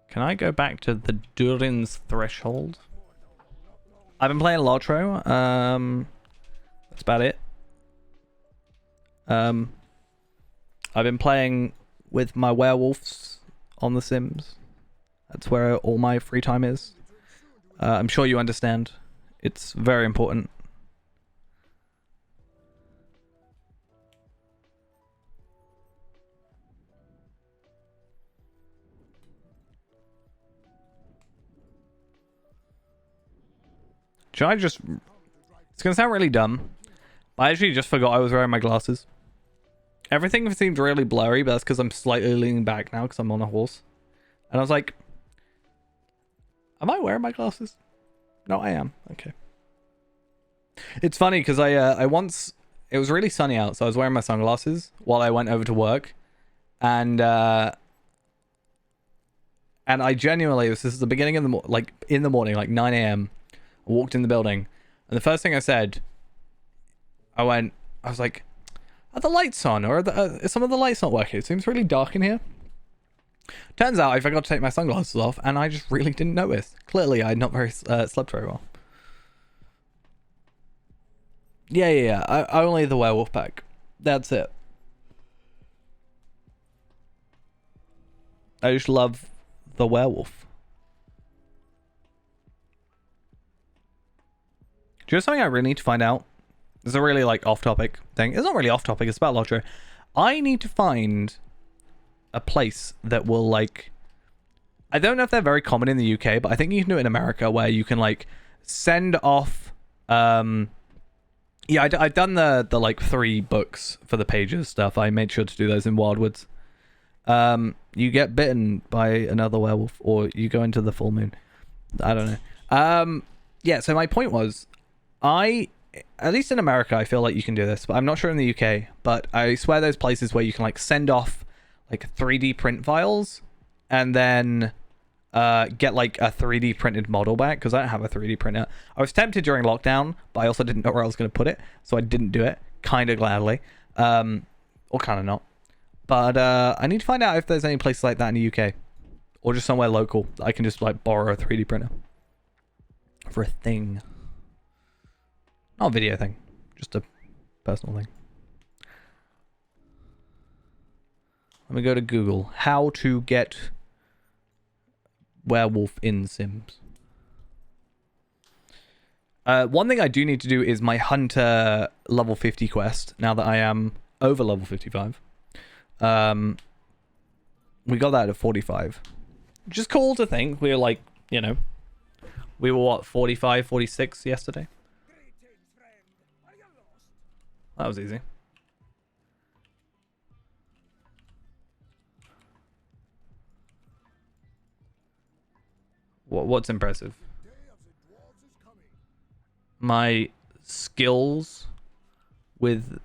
Can I go back to the Durin's Threshold? I've been playing Lotro. That's about it. I've been playing with my werewolves on The Sims. That's where all my free time is. I'm sure you understand. It's very important. Should I just... It's going to sound really dumb. I actually just forgot I was wearing my glasses. Everything seems really blurry, but that's because I'm slightly leaning back now because I'm on a horse. And I was like, am I wearing my glasses? No, I am. Okay. It's funny because I once... It was really sunny out, so I was wearing my sunglasses while I went over to work. And I genuinely... This is the beginning of the... in the morning, 9 a.m. I walked in the building. And the first thing I said... I was like... Are the lights on? Or are some of the lights not working? It seems really dark in here. Turns out I forgot to take my sunglasses off, and I just really didn't notice. Clearly, I had not slept very well. Yeah. Only the werewolf pack. That's it. I just love the werewolf. Do you know something I really need to find out? It's a really off-topic thing. It's not really off-topic. It's about Lottery. I need to find a place that will I don't know if they're very common in the UK, but I think you can do it in America where you can send off. Yeah, I've done the 3 books for the pages stuff. I made sure to do those in Wildwoods. You get bitten by another werewolf, or you go into the full moon. I don't know. Yeah. So my point was, at least in America, I feel like you can do this, but I'm not sure in the UK. But I swear there's places where you can send off 3D print files and then get a 3D printed model back, because I don't have a 3D printer. I was tempted during lockdown, but I also didn't know where I was going to put it, so I didn't do it, kind of gladly, or kind of not. But I need to find out if there's any places like that in the UK, or just somewhere local that I can just borrow a 3D printer for a thing. Not a video thing, just a personal thing. Let me go to Google. How to get werewolf in Sims. One thing I do need to do is my hunter level 50 quest, now that I am over level 55. We got that at 45. Which is cool to think. We were we were what, 45, 46 yesterday? That was easy. What's impressive? My skills with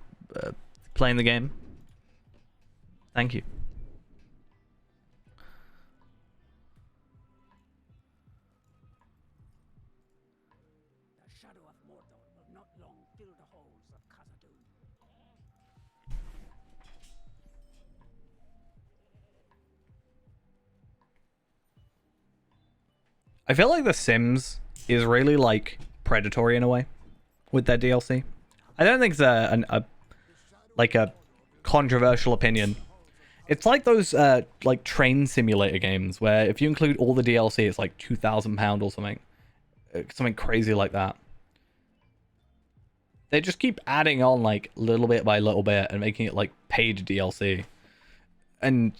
playing the game. Thank you. The shadow of Mordor will not long fill the halls of Khazad-dûm. I feel like The Sims is really predatory in a way with their DLC. I don't think it's a controversial opinion. It's like those train simulator games where if you include all the DLC, it's £2,000 or something crazy like that. They just keep adding on little bit by little bit and making it paid DLC. And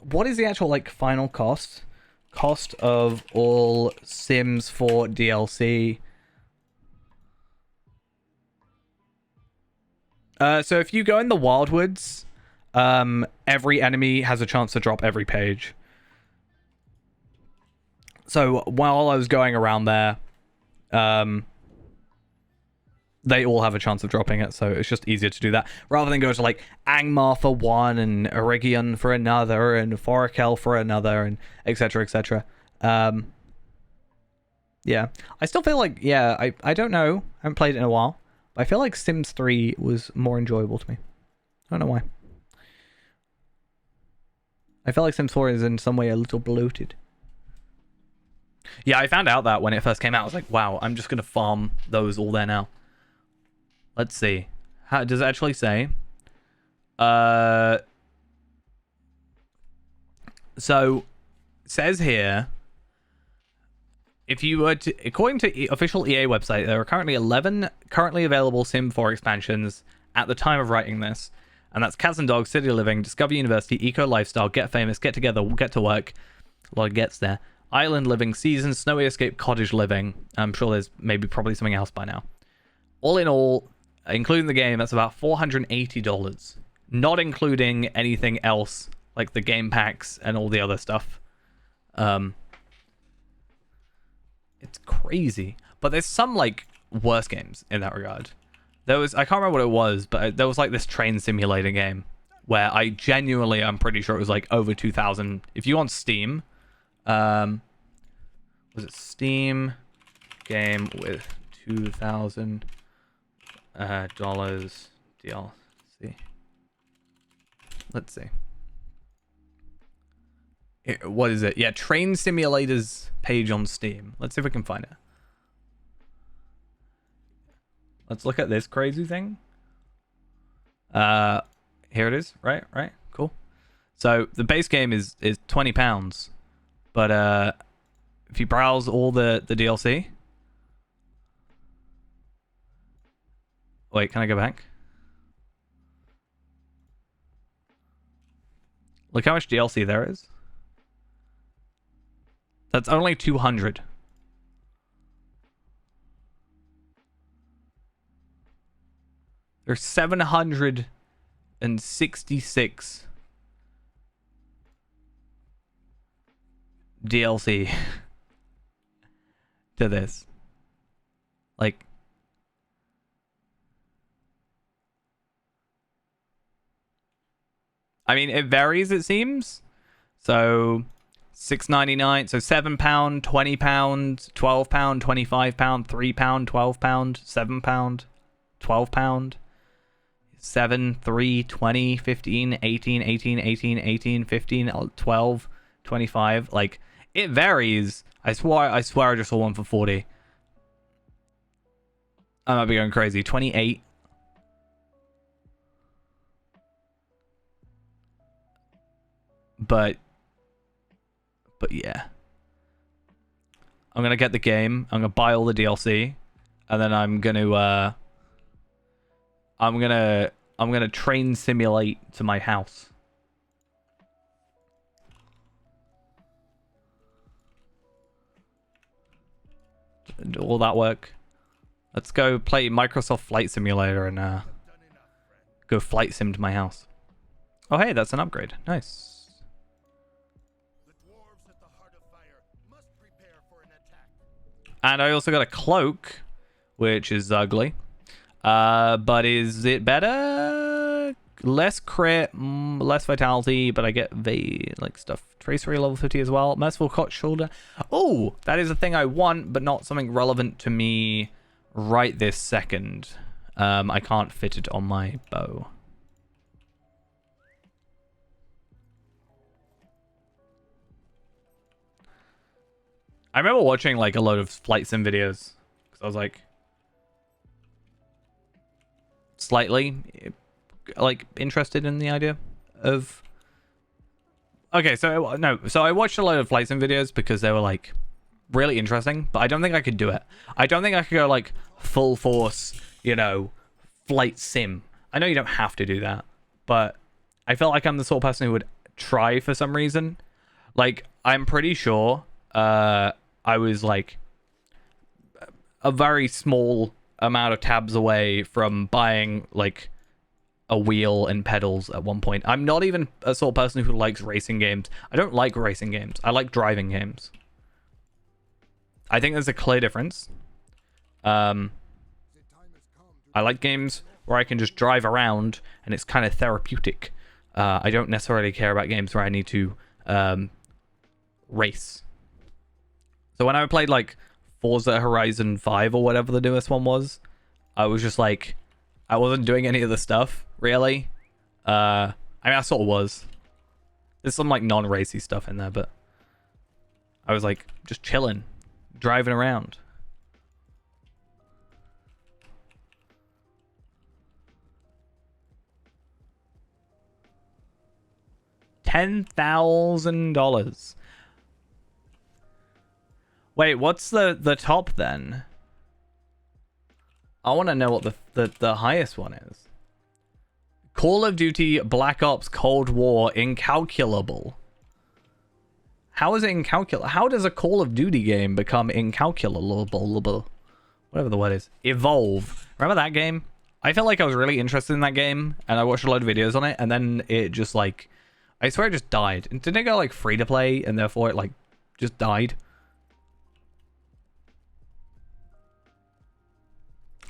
what is the actual final cost? Cost of all Sims 4 DLC. So if you go in the Wildwoods, every enemy has a chance to drop every page. So while I was going around there, they all have a chance of dropping it, so it's just easier to do that rather than go to Angmar for one and Eregion for another and Forakel for another and etc. etc. Yeah, I still feel I don't know, I haven't played it in a while, but I feel like Sims 3 was more enjoyable to me. I don't know why. I feel like Sims 4 is in some way a little bloated. Yeah, I found out that when it first came out. I was like, wow, I'm just gonna farm those all there now. Let's see. How does it actually say? So it says here, if you were to, according to official EA website, there are currently 11 currently available Sim 4 expansions at the time of writing this, and that's Cats and Dogs, City of Living, Discover University, Eco Lifestyle, Get Famous, Get Together, Get to Work. A lot of gets there. Island Living Season, Snowy Escape, Cottage Living. I'm sure there's probably something else by now. All in all, including the game, that's about $480. Not including anything else, like the game packs and all the other stuff. It's crazy. But there's some, like, worse games in that regard. I can't remember what it was, but there was, like, this train simulator game where I'm pretty sure it was, like, over 2,000. If you on Steam, was it Steam game with $2,000 DLC? Let's see. What is it? Yeah, Train Simulators page on Steam. Let's see if we can find it. Let's look at this crazy thing. Here it is. Right, cool. So the base game is £20, but if you browse all the DLC. Wait, can I go back? Look how much DLC there is. That's only 200. There's 766 DLC to this. Like, I mean, it varies, it seems. So $6.99, so £7, £20, £12, £25, £3, £12, £7, £12, 7, 3, 20, 15, 18, 18, 18, 18, 15, 12, 25. Like, it varies. I swear I just saw one for 40. I might be going crazy. 28. But yeah. I'm gonna get the game. I'm gonna buy all the DLC, and then I'm gonna train simulate to my house. Do all that work. Let's go play Microsoft Flight Simulator and go flight sim to my house. Oh hey, that's an upgrade. Nice. And I also got a cloak, which is ugly. But is it better? Less crit, less vitality, but I get stuff. Tracery level 50 as well. Merciful Cot Shoulder. Oh, that is a thing I want, but not something relevant to me right this second. I can't fit it on my bow. I remember watching like a load of flight sim videos because I was like slightly like interested in the idea of. Okay, so I watched a load of flight sim videos because they were like really interesting, but I don't think I could do it. I don't think I could go like full force, flight sim. I know you don't have to do that, but I felt like I'm the sort of person who would try for some reason. Like, I'm pretty sure I was like a very small amount of tabs away from buying like a wheel and pedals at one point. I'm not even a sort of person who likes racing games. I don't like racing games. I like driving games. I think there's a clear difference. I like games where I can just drive around and it's kind of therapeutic. I don't necessarily care about games where I need to race. So when I played like Forza Horizon 5 or whatever the newest one was, I was just like, I wasn't doing any of the stuff, really. I mean, I sort of was. There's some like non-racy stuff in there, but I was like just chilling, driving around. $10,000. Wait, what's the top then? I want to know what the highest one is. Call of Duty Black Ops Cold War Incalculable. How is it incalculable? How does a Call of Duty game become incalculable? Whatever the word is. Evolve. Remember that game? I felt like I was really interested in that game, and I watched a load of videos on it, and then it just like... I swear it just died. Didn't it go like free to play, and therefore it like just died?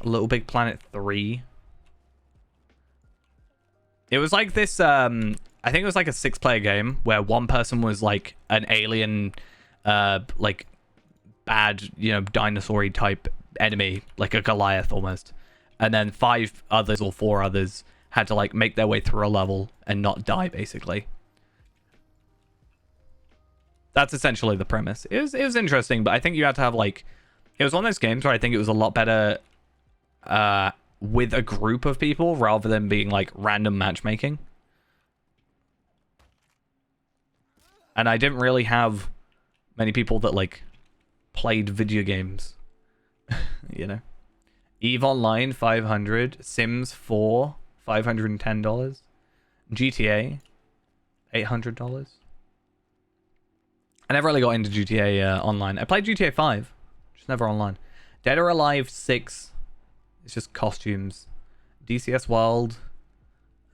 Little Big Planet 3. It was like this, I think it was like a 6-player game where one person was like an alien, like bad, you know, dinosaur-y type enemy, like a Goliath almost. And then 5 others or 4 others had to like make their way through a level and not die, basically. That's essentially the premise. It was interesting, but I think you had to have like, it was one of those games where I think it was a lot better with a group of people rather than being like random matchmaking. And I didn't really have many people that like played video games. You know, EVE Online 500, Sims 4 $510, GTA $800. I never really got into GTA Online. I played GTA 5, just never online. Dead or Alive 6. It's just costumes. DCS World.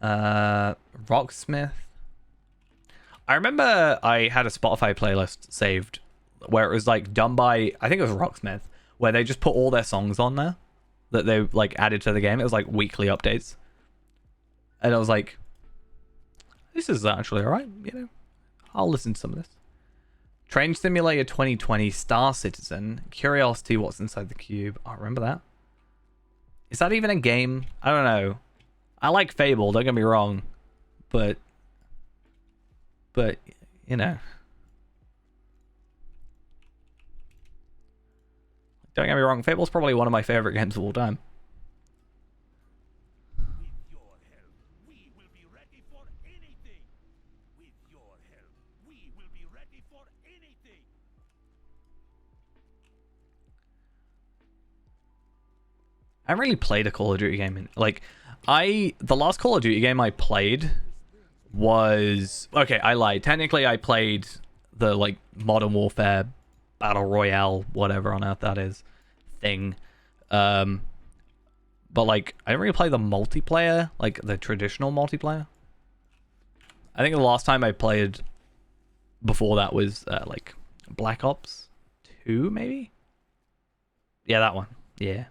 Rocksmith. I remember I had a Spotify playlist saved where it was like done by, I think it was Rocksmith, where they just put all their songs on there that they like added to the game. It was like weekly updates. And I was like, this is actually alright, you know. I'll listen to some of this. Train Simulator 2020, Star Citizen, Curiosity, What's Inside the Cube. I remember that. Is that even a game? I don't know. I like Fable, don't get me wrong. But, you know. Don't get me wrong, Fable's probably one of my favorite games of all time. With your help, we will be ready for anything. With your help, we will be ready for anything. I haven't really played a Call of Duty game in, like, the last Call of Duty game I played was, okay, I lied. Technically, I played the, like, Modern Warfare Battle Royale, whatever on earth that is, thing. But, like, I didn't really play the multiplayer, like, the traditional multiplayer. I think the last time I played before that was, like, Black Ops 2, maybe? Yeah, that one. Yeah.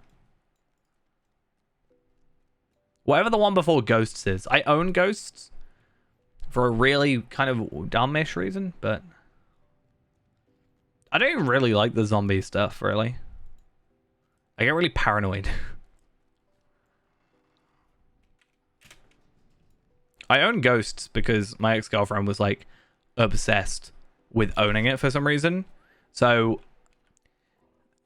Whatever the one before Ghosts is. I own Ghosts for a really kind of dumbish reason, but I don't even really like the zombie stuff, really. I get really paranoid. I own Ghosts because my ex-girlfriend was like obsessed with owning it for some reason. So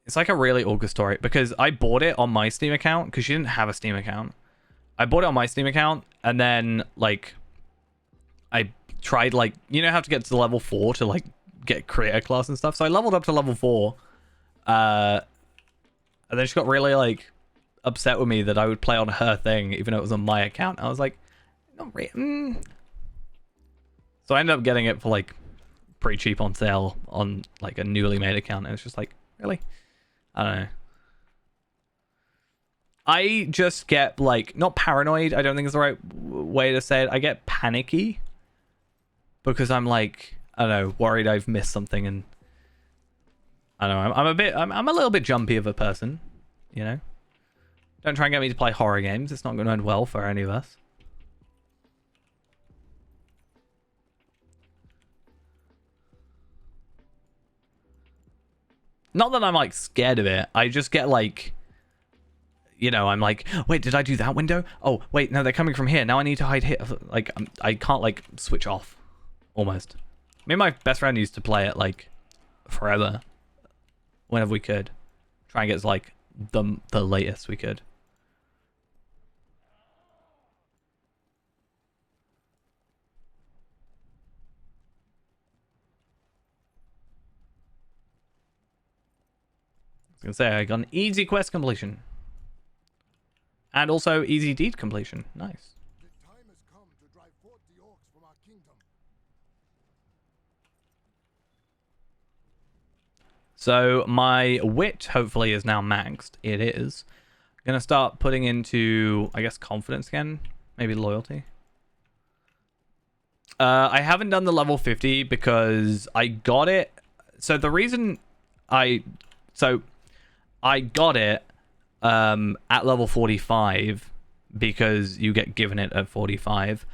it's like a really awkward story because I bought it on my Steam account because she didn't have a Steam account. I bought it on my Steam account, and then, like, I tried, like, you know how to get to level 4 to, like, get creator class and stuff? So I leveled up to level 4, and then she got really, like, upset with me that I would play on her thing, even though it was on my account. I was like, not really. So I ended up getting it for, like, pretty cheap on sale on, like, a newly made account, and it's just like, really? I don't know. I just get, like, not paranoid, I don't think is the right way to say it. I get panicky because I'm, like, I don't know, worried I've missed something, and I don't know, I'm a little bit jumpy of a person, you know? Don't try and get me to play horror games. It's not going to end well for any of us. Not that I'm, like, scared of it. I just get, like, you know, I'm like, wait, did I do that window? Oh, wait, no, they're coming from here. Now I need to hide here. Like, I can't, like, switch off, almost. Me and my best friend used to play it, like, forever, whenever we could. Try and get, like, the latest we could. I was gonna say, I got an easy quest completion. And also easy deed completion. Nice. The time has come to drive forth the orcs from our kingdom. So my wit hopefully is now maxed. It is. Gonna start putting into, I guess, confidence again. Maybe loyalty. I haven't done the level 50 because I got it. So the reason I got it at level 45 because you get given it at 45.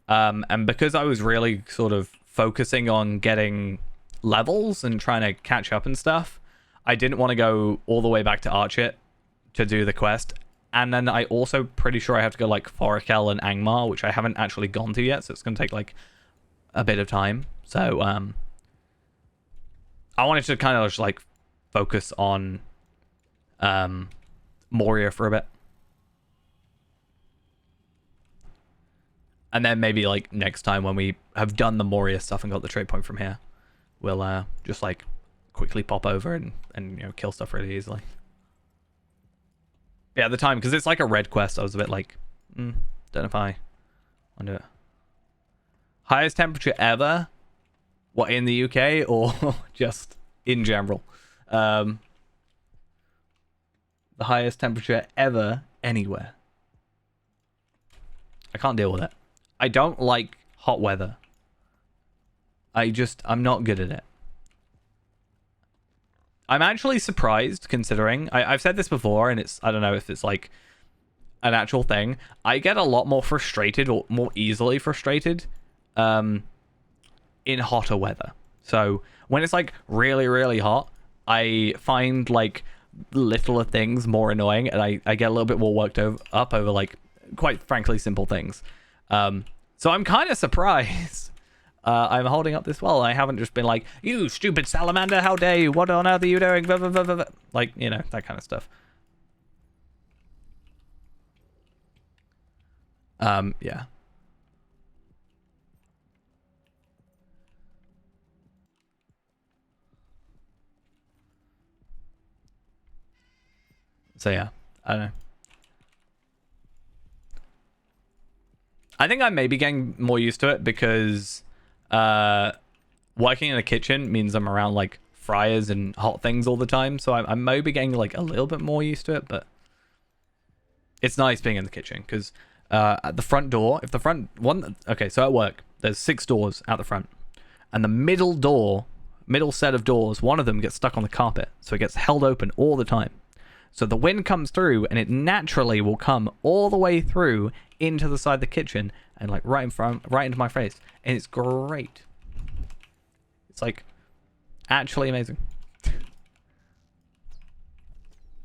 And because I was really sort of focusing on getting levels and trying to catch up and stuff, I didn't want to go all the way back to Archit to do the quest. And then I also pretty sure I have to go like Forakel and Angmar, which I haven't actually gone to yet, so it's going to take like a bit of time. So I wanted to kind of just like focus on Moria for a bit. And then maybe like next time when we have done the Moria stuff and got the trade point from here, we'll just like quickly pop over and you know, kill stuff really easily. Yeah, at the time, because it's like a red quest, I was a bit like, don't know if I want to do it. Highest temperature ever? What, in the UK or just in general? The highest temperature ever anywhere. I can't deal with it. I don't like hot weather. I'm not good at it. I'm actually surprised, considering I've said this before, and I don't know if it's like an actual thing. I get a lot more frustrated, or more easily frustrated, in hotter weather. So when it's like really, really hot, I find like littler things more annoying, and I get a little bit more worked up over like quite frankly simple things. So I'm kind of surprised. I'm holding up this well. I haven't just been like, you stupid salamander, how dare you? What on earth are you doing? Blah, blah, blah, blah. Like, you know, that kind of stuff. Yeah. So yeah, I don't know. I think I may be getting more used to it because working in a kitchen means I'm around like fryers and hot things all the time. So I may be getting like a little bit more used to it, but it's nice being in the kitchen because at the front door, if the front one, okay, so at work, there's 6 doors out the front, and the middle set of doors, one of them gets stuck on the carpet. So it gets held open all the time. So the wind comes through and it naturally will come all the way through into the side of the kitchen and like right into my face. And it's great. It's like actually amazing. And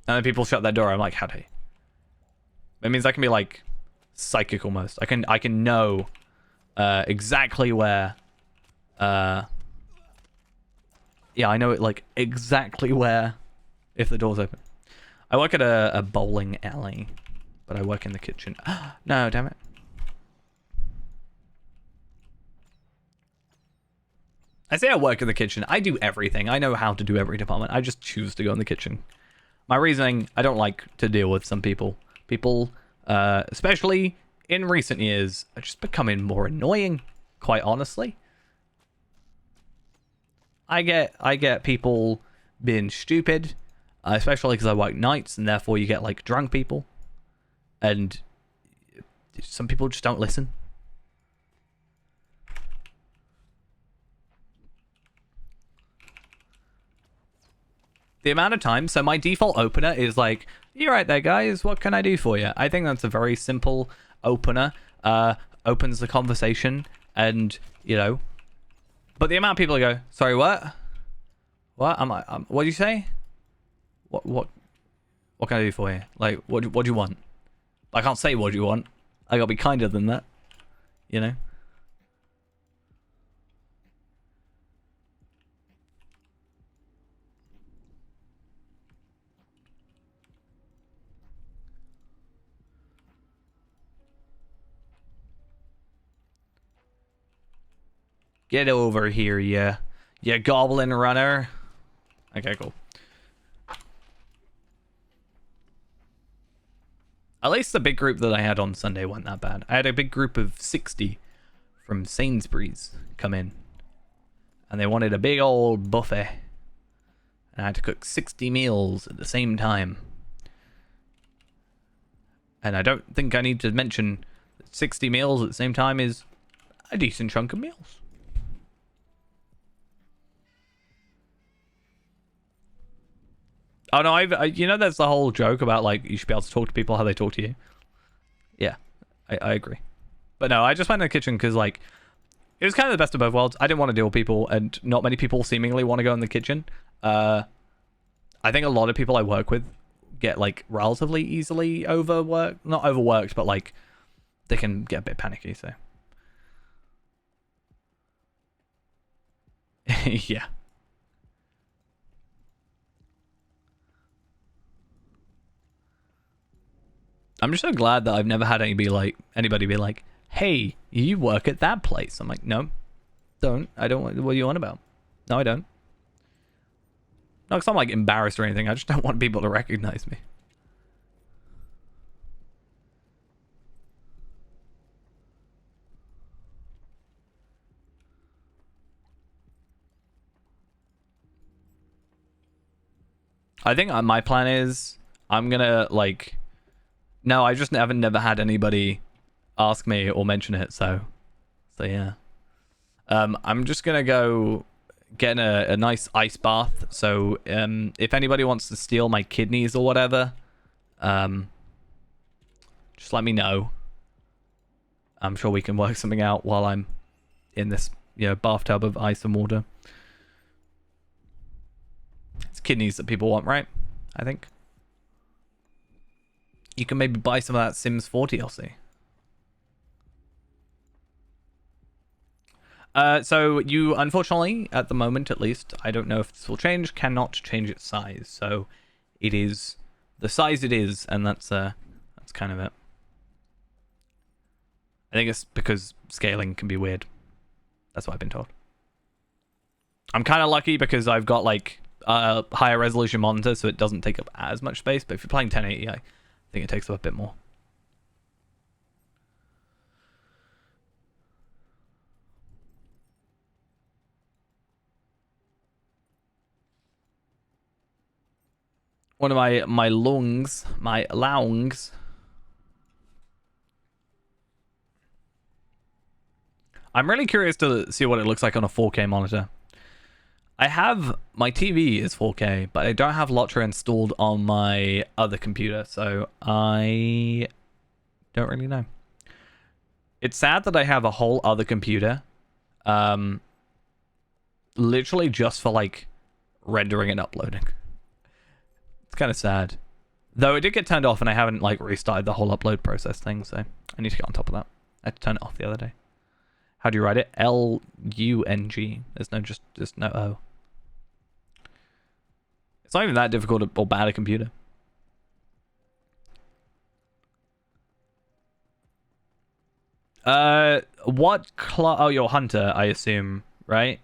then people shut that door. I'm like, how do you? It means I can be like psychic almost. I can know exactly where yeah, I know it like exactly where if the door's open. I work at a bowling alley, but I work in the kitchen. No, damn it. I say I work in the kitchen. I do everything. I know how to do every department. I just choose to go in the kitchen. My reasoning, I don't like to deal with some people. People, especially in recent years, are just becoming more annoying, quite honestly. I get people being stupid. Especially because I work nights, and therefore you get like drunk people, and some people just don't listen. The amount of time, so my default opener is like, "You right there, guys? What can I do for you?" I think that's a very simple opener. Opens the conversation, and you know. But the amount of people who go, "Sorry, what? What? What did you say? What can I do for you? Like, what do you want?" I can't say what do you want. I gotta be kinder than that, you know. Get over here, you goblin runner. Okay, cool. At least the big group that I had on Sunday wasn't that bad. I had a big group of 60 from Sainsbury's come in. And they wanted a big old buffet. And I had to cook 60 meals at the same time. And I don't think I need to mention that 60 meals at the same time is a decent chunk of meals. Oh no, you know, there's the whole joke about like you should be able to talk to people how they talk to you. Yeah, I agree. But no, I just went in the kitchen because like it was kind of the best of both worlds. I didn't want to deal with people, and not many people seemingly want to go in the kitchen. I think a lot of people I work with get like relatively easily overworked, not overworked, but like they can get a bit panicky. So yeah. I'm just so glad that I've never had anybody be like, "Hey, you work at that place." I'm like, "No, don't. I don't. What are you on about?" No, I don't. Not because I'm like embarrassed or anything. I just don't want people to recognize me. I think my plan is I'm gonna like. No, I just haven't never had anybody ask me or mention it. So yeah. I'm just gonna go get a nice ice bath. So if anybody wants to steal my kidneys or whatever, just let me know. I'm sure we can work something out while I'm in this, bathtub of ice and water. It's kidneys that people want, right? I think. You can maybe buy some of that Sims 4 DLC. So you, unfortunately, at the moment at least, I don't know if this will change, cannot change its size. So it is the size it is, and that's kind of it. I think it's because scaling can be weird. That's what I've been told. I'm kind of lucky because I've got like a higher resolution monitor, so it doesn't take up as much space. But if you're playing 1080, I think it takes up a bit more. One of my lungs, my loungs. I'm really curious to see what it looks like on a 4K monitor. I have my TV is 4K, but I don't have Lottra installed on my other computer, so I don't really know. It's sad that I have a whole other computer, literally just for like rendering and uploading. It's kind of sad, though. It did get turned off, and I haven't like restarted the whole upload process thing, so I need to get on top of that. I had to turn it off the other day. How do you write it? L-U-N-G. There's no just no O. It's not even that difficult or bad a computer. Oh, you're Hunter, I assume, right?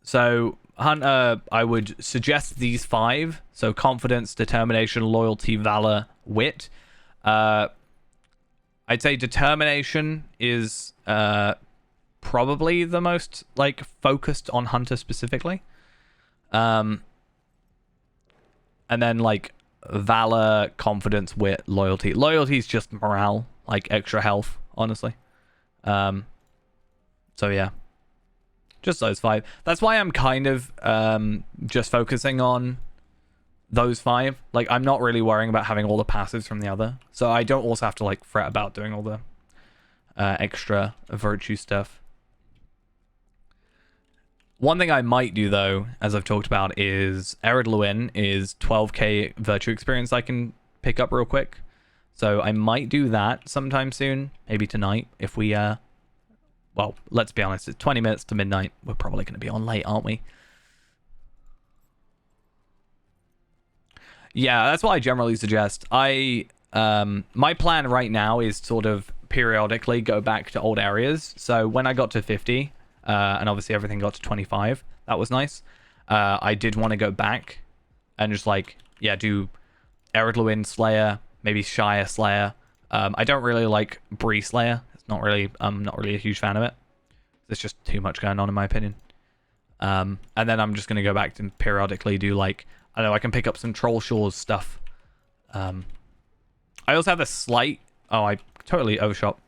So, Hunter, I would suggest these 5. So, confidence, determination, loyalty, valor, wit. I'd say determination is probably the most like focused on Hunter specifically. And then like valor, confidence, wit, loyalty. Loyalty is just morale, like extra health, honestly. So yeah. Just those 5. That's why I'm kind of just focusing on those 5. Like, I'm not really worrying about having all the passives from the other. So I don't also have to, like, fret about doing all the extra virtue stuff. One thing I might do, though, as I've talked about, is Ered Luin is 12k virtue experience I can pick up real quick. So I might do that sometime soon. Maybe tonight, if we... well, let's be honest, it's 20 minutes to midnight. We're probably going to be on late, aren't we? Yeah, that's what I generally suggest. My plan right now is sort of periodically go back to old areas. So when I got to 50, and obviously everything got to 25, that was nice. I did want to go back and just like, yeah, do Ered Luin Slayer, maybe Shire Slayer. I don't really like Bree Slayer. It's not really, I'm not really a huge fan of it. There's just too much going on in my opinion. And then I'm just going to go back to periodically do like, I don't know, I can pick up some Troll Shores stuff. I also have a slight, oh, I totally overshot.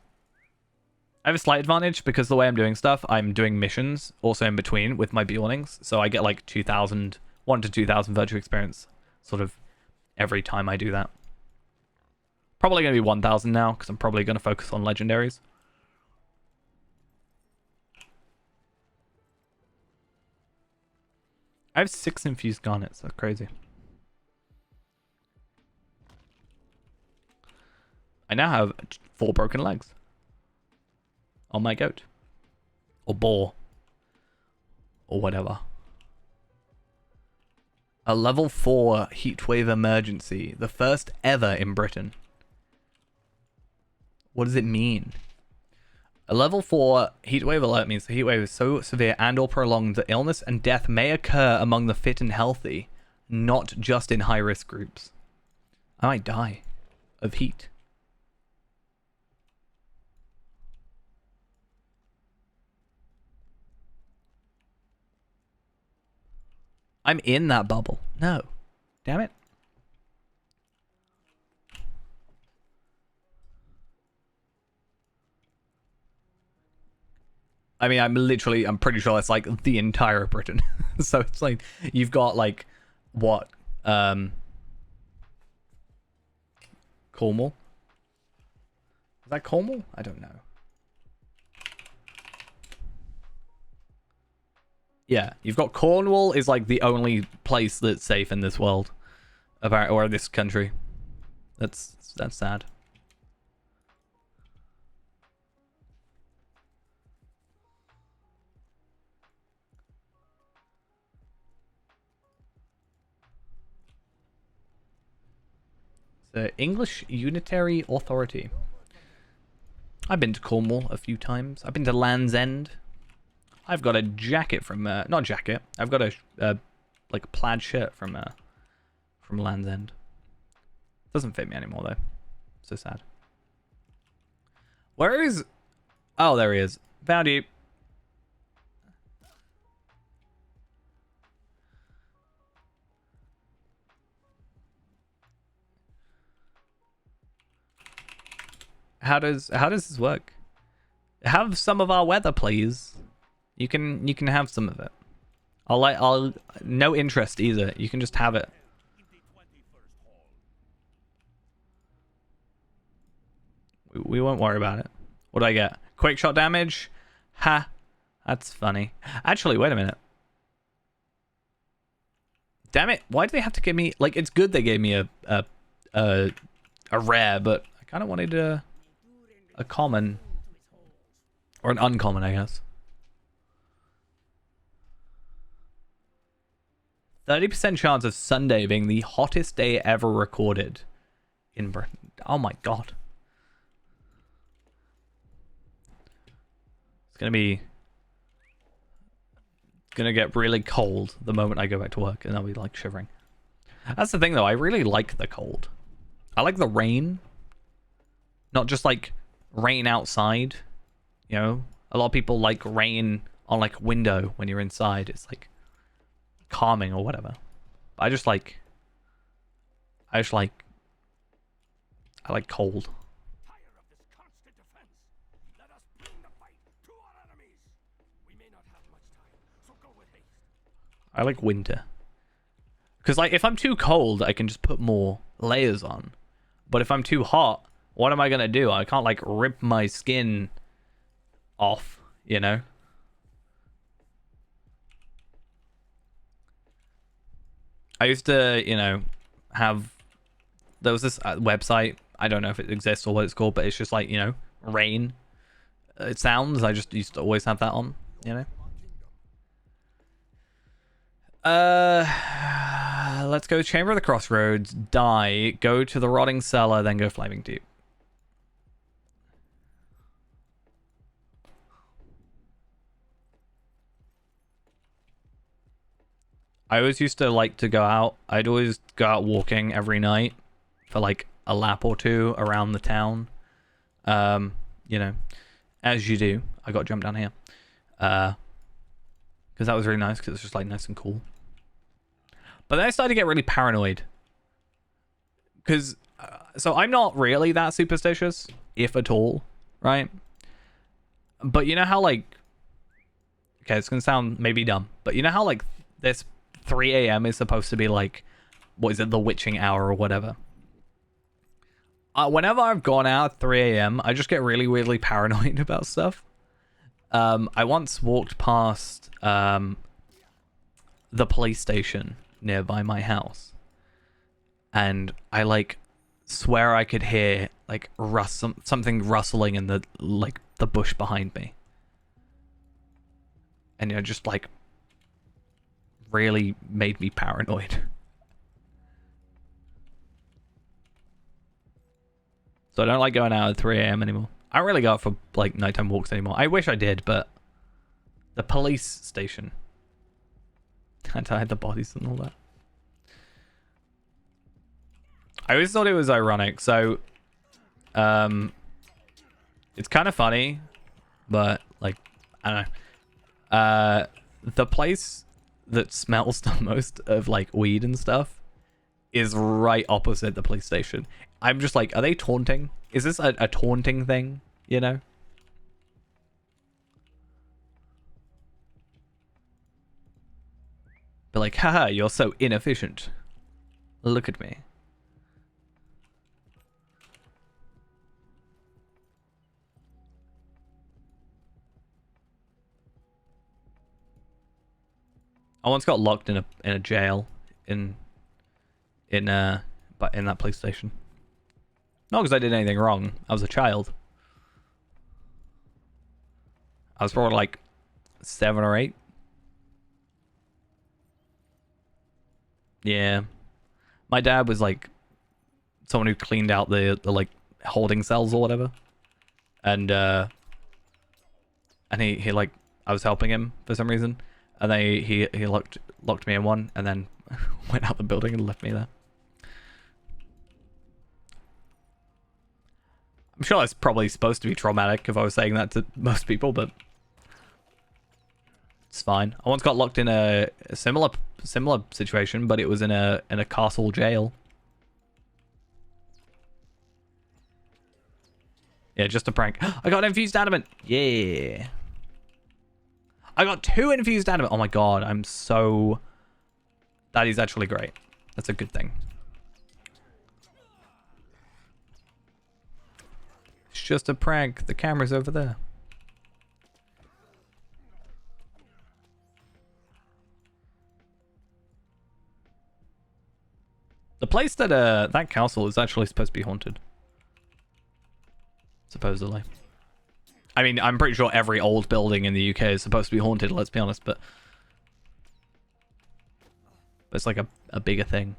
I have a slight advantage because the way I'm doing stuff, I'm doing missions also in between with my Beornings. So I get like 2,000, 1 to 2,000 virtual experience sort of every time I do that. Probably going to be 1,000 now because I'm probably going to focus on legendaries. I have 6 infused garnets. That's crazy. I now have 4 broken legs on my goat. Or boar. Or whatever. A level 4 heatwave emergency. The first ever in Britain. What does it mean? A level 4 heatwave alert means the heatwave is so severe and or prolonged that illness and death may occur among the fit and healthy, not just in high-risk groups. I might die of heat. I'm in that bubble. No. Damn it. I mean, I'm pretty sure that's like the entire Britain. So it's like, you've got like, what? Cornwall? Is that Cornwall? I don't know. Yeah, you've got Cornwall is like the only place that's safe in this world. Or this country. That's sad. The English Unitary Authority. I've been to Cornwall a few times. I've been to Land's End. I've got a jacket from not jacket. I've got a like a plaid shirt from Land's End. Doesn't fit me anymore though. So sad. Where is? Oh, there he is. Found you. How does this work? Have some of our weather, please. You can have some of it. I'll no interest either. You can just have it. We won't worry about it. What do I get? Quick shot damage? Ha. That's funny. Actually, wait a minute. Damn it. Why do they have to give me like it's good they gave me a rare, but I kind of wanted a common or an uncommon, I guess. 30% chance of Sunday being the hottest day ever recorded in Britain. Oh my god. It's gonna get really cold the moment I go back to work, and I'll be like shivering. That's the thing though, I really like the cold. I like the rain. Not just like rain outside. You know? A lot of people like rain on like window when you're inside. It's like calming or whatever. I like cold. Tired of this constant defense. Let us bring the fight to our enemies. We may not have much time, so go with haste. I like winter. Because like if I'm too cold, I can just put more layers on. But if I'm too hot, what am I gonna do? I can't like rip my skin off, you know? I used to, you know, there was this website, I don't know if it exists or what it's called, but it's just like, you know, rain. It sounds, I just used to always have that on, you know? Let's go Chamber of the Crossroads, die, go to the Rotting Cellar, then go Flaming Deep. I always used to like to go out. I'd always go out walking every night for like a lap or two around the town. You know, as you do. I got to jump down here. because that was really nice because it was just like nice and cool. But then I started to get really paranoid because so I'm not really that superstitious, if at all, right? But you know how like, okay, it's gonna sound maybe dumb, but you know how like this 3 a.m. is supposed to be like, what is it, the witching hour or whatever? Whenever I've gone out at 3 a.m., I just get really weirdly paranoid about stuff. I once walked past the police station nearby my house, and I like swear I could hear like something rustling in the like the bush behind me, and you know, just like really made me paranoid. So I don't like going out at 3 a.m. anymore. I don't really go out for like nighttime walks anymore. I wish I did, but the police station had to hide the bodies and all that. I always thought it was ironic. So, it's kind of funny, but like, I don't know. The place that smells the most of like weed and stuff is right opposite the police station. I'm just like, are they taunting? Is this a taunting thing? You know? But like, haha, you're so inefficient. Look at me. I once got locked in a jail in that police station. Not because I did anything wrong. I was a child. I was probably like 7 or 8. Yeah. My dad was like someone who cleaned out the like holding cells or whatever. And he like, I was helping him for some reason. And then he locked me in one and then went out the building and left me there. I'm sure that's probably supposed to be traumatic if I was saying that to most people, but it's fine. I once got locked in a similar situation, but it was in a castle jail. Yeah, just a prank. I got infused adamant. Yeah. I got 2 infused adamant. Oh my god, I'm so... That is actually great. That's a good thing. It's just a prank. The camera's over there. The place that that castle is actually supposed to be haunted. Supposedly. I mean, I'm pretty sure every old building in the UK is supposed to be haunted, let's be honest, but it's like a bigger thing.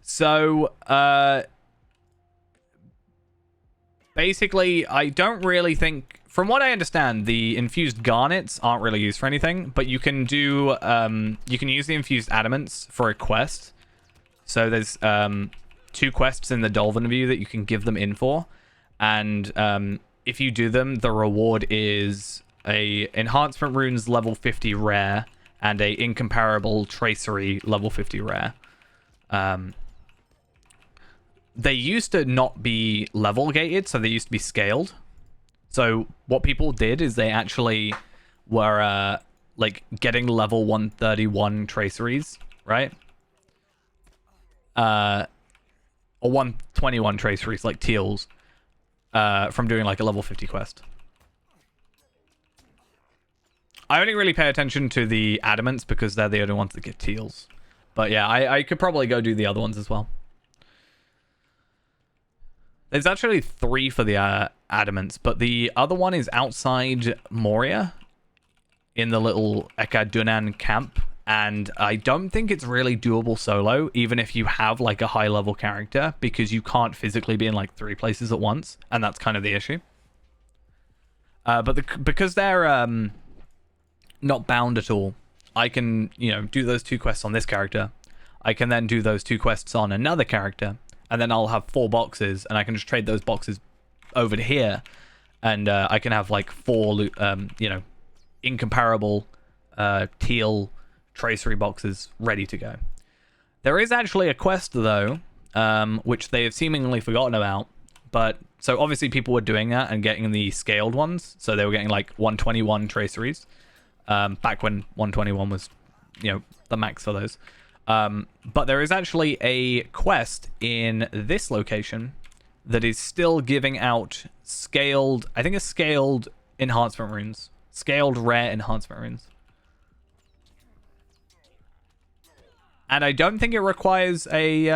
So, basically, I don't really think, from what I understand, the infused garnets aren't really used for anything, but you can do, you can use the infused adamants for a quest. So there's 2 quests in the Dolphin view that you can give them in for, and if you do them, the reward is a enhancement runes level 50 rare and a incomparable tracery level 50 rare. They used to not be level gated, so they used to be scaled. So what people did is they actually were like getting level 131 traceries, right? Or 121 traceries, like teals. From doing like a level 50 quest. I only really pay attention to the adamants because they're the only ones that get teals. But yeah, I could probably go do the other ones as well. There's actually 3 for the adamants, but the other one is outside Moria in the little Ekadunan camp. And I don't think it's really doable solo, even if you have like a high level character, because you can't physically be in like 3 places at once, and that's kind of the issue. But because they're not bound at all, I can, you know, do those 2 quests on this character. I can then do those 2 quests on another character, and then I'll have 4 boxes, and I can just trade those boxes over to here, and I can have like 4, you know, incomparable teal tracery boxes ready to go. There is actually a quest though, which they have seemingly forgotten about. But so obviously people were doing that and getting the scaled ones, so they were getting like 121 traceries, back when 121 was, you know, the max for those. But there is actually a quest in this location that is still giving out scaled, I think it's scaled enhancement runes, scaled rare enhancement runes. And I don't think it requires a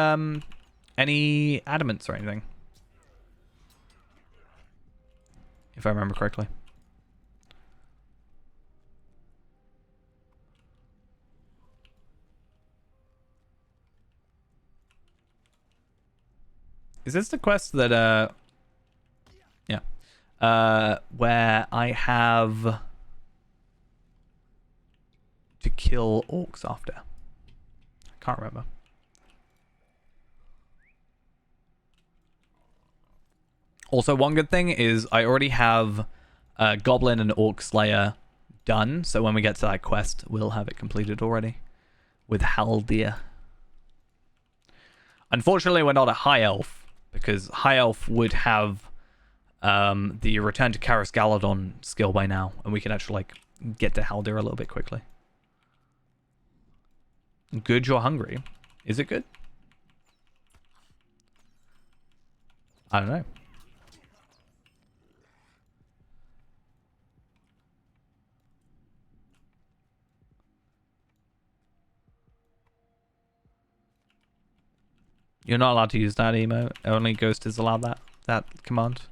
any adamants or anything, if I remember correctly. Is this the quest that yeah, where I have to kill orcs after? I can't remember. Also, one good thing is I already have Goblin and Orc Slayer done, so when we get to that quest, we'll have it completed already with Haldir. Unfortunately, we're not a High Elf, because High Elf would have the Return to Karis Galadon skill by now, and we can actually like get to Haldir a little bit quickly. Good, you're hungry. Is it good? I don't know. You're not allowed to use that emote. Only Ghost is allowed that command.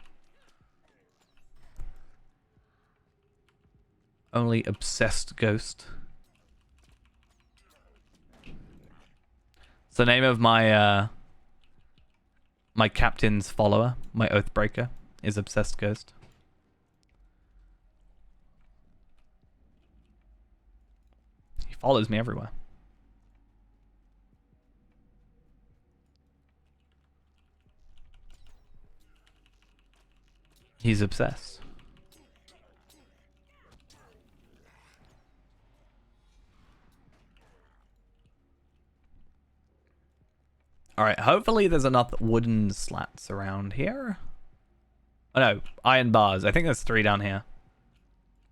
Only Obsessed Ghost. It's the name of my my captain's follower, my Oathbreaker, is Obsessed Ghost. He follows me everywhere. He's obsessed. Alright, hopefully there's enough wooden slats around here. Oh no, iron bars. I think there's 3 down here.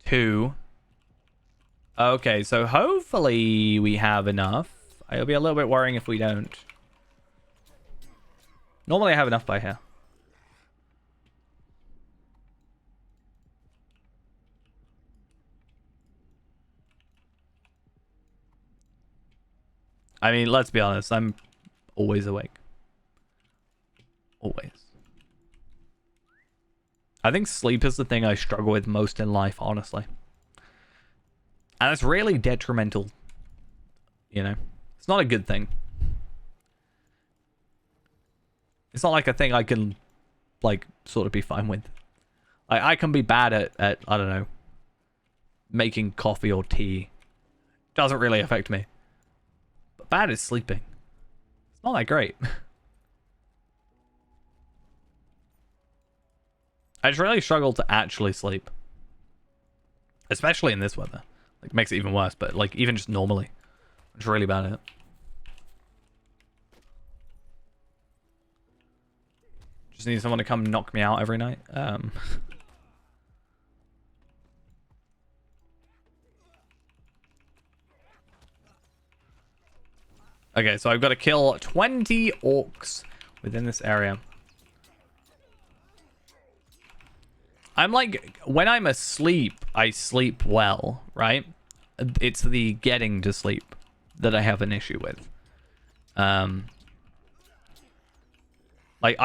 2. Okay, so hopefully we have enough. It'll be a little bit worrying if we don't. Normally I have enough by here. I mean, let's be honest, I'm always awake. Always. I think sleep is the thing I struggle with most in life, honestly. And it's really detrimental. You know? It's not a good thing. It's not like a thing I can, like, sort of be fine with. I can be bad at, I don't know, making coffee or tea. Doesn't really affect me. But bad is sleeping. It's not that great. I just really struggle to actually sleep. Especially in this weather. Like, makes it even worse, but like, even just normally. I'm just really bad at it. Just need someone to come knock me out every night. Okay, so I've got to kill 20 orcs within this area. I'm like, when I'm asleep, I sleep well, right? It's the getting to sleep that I have an issue with. Like,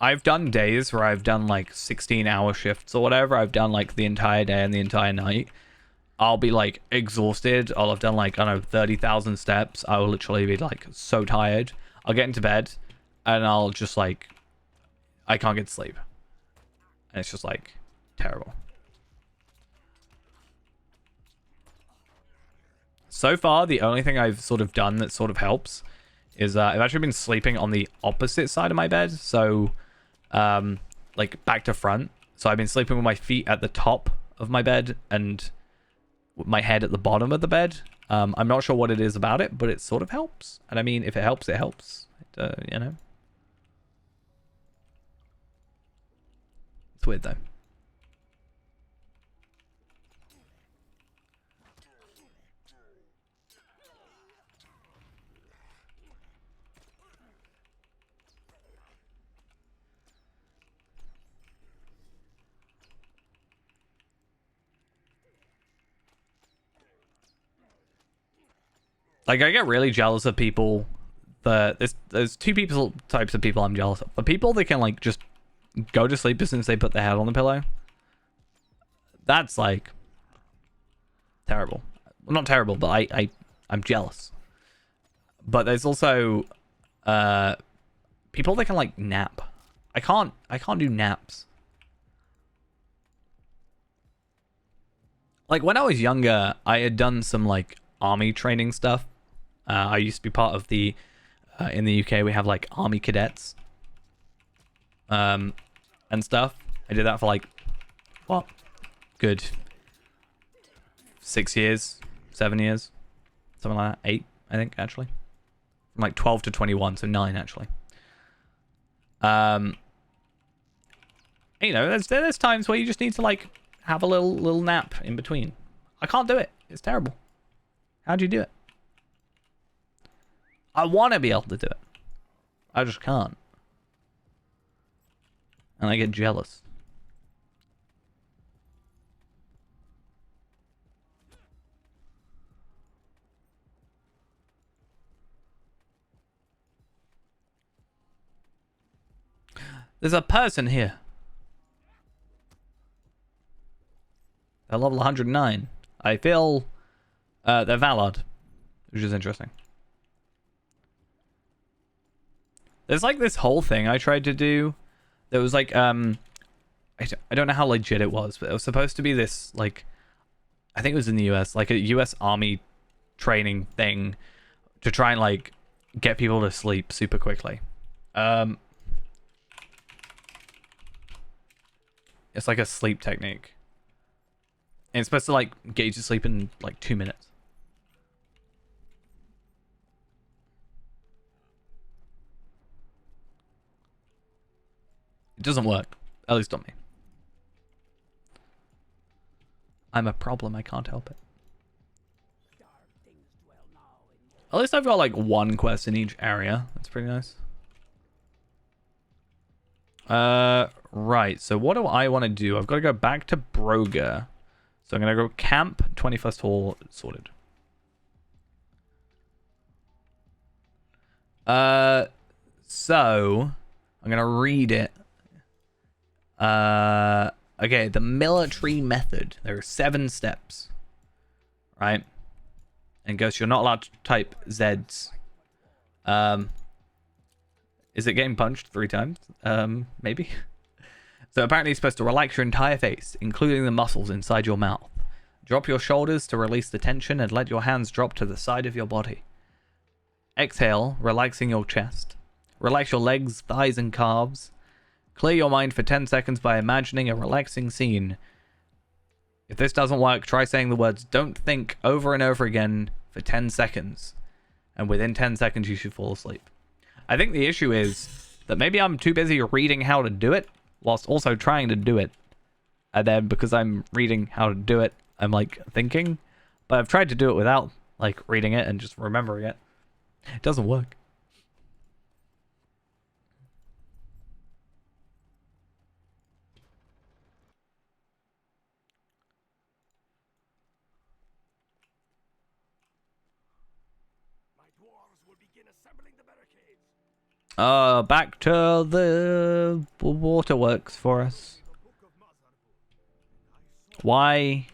I've done days where I've done like 16-hour shifts or whatever. I've done like the entire day and the entire night. I'll be like exhausted. I'll have done like, I don't know, 30,000 steps. I will literally be like so tired. I'll get into bed and I'll just like, I can't get to sleep. And it's just like terrible. So far, the only thing I've sort of done that sort of helps is I've actually been sleeping on the opposite side of my bed. So like back to front. So I've been sleeping with my feet at the top of my bed and my head at the bottom of the bed. I'm not sure what it is about it, but it sort of helps. And I mean, if it helps, it helps. You know. It's weird though. Like, I get really jealous of people that there's two types of people I'm jealous of. The people that can like just go to sleep as soon as they put their head on the pillow. That's like terrible. Well, not terrible, but I'm jealous. But there's also people that can like nap. I can't do naps. Like when I was younger, I had done some like army training stuff. I used to be part of the in the UK we have like army cadets and stuff. I did that for like what? Good 6 years, 7 years, something like that. 8, I think, actually. From like 12 to 21, so 9 actually. You know, there's times where you just need to like have a little nap in between. I can't do it. It's terrible. How'd you do it? I want to be able to do it. I just can't. And I get jealous. There's a person here. They're level 109. I feel they're Valard, which is interesting. There's like this whole thing I tried to do. There was like I don't know how legit it was, but it was supposed to be this like, I think it was in the US, like a US Army training thing to try and like get people to sleep super quickly. It's like a sleep technique. And it's supposed to like get you to sleep in like 2 minutes. It doesn't work. At least on me. I'm a problem. I can't help it. At least I've got like one quest in each area. That's pretty nice. Right. So what do I want to do? I've got to go back to Broga. So I'm going to go camp, 21st hall, sorted. So I'm going to read it. Okay, the military method. There are 7 steps. Right? And goes, you're not allowed to type Zs. Is it getting punched 3 times? Maybe. So apparently you're supposed to relax your entire face, including the muscles inside your mouth. Drop your shoulders to release the tension and let your hands drop to the side of your body. Exhale, relaxing your chest. Relax your legs, thighs, and calves. Clear your mind for 10 seconds by imagining a relaxing scene. If this doesn't work, try saying the words "don't think" over and over again for 10 seconds. And within 10 seconds, you should fall asleep. I think the issue is that maybe I'm too busy reading how to do it, whilst also trying to do it. And then because I'm reading how to do it, I'm like thinking. But I've tried to do it without like reading it and just remembering it. It doesn't work. Back to the waterworks for us. Why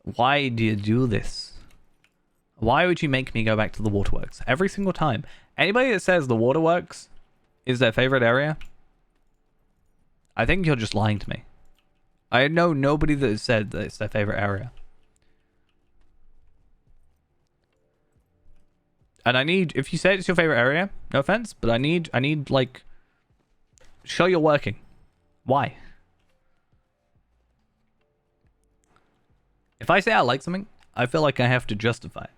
do you do this? Why would you make me go back to the waterworks every single time? Anybody that says the waterworks is their favorite area, I think you're just lying to me. I know nobody that has said that it's their favorite area. And I need, if you say it's your favorite area, no offense, but I need like, show you're working. Why? If I say I like something, I feel like I have to justify it.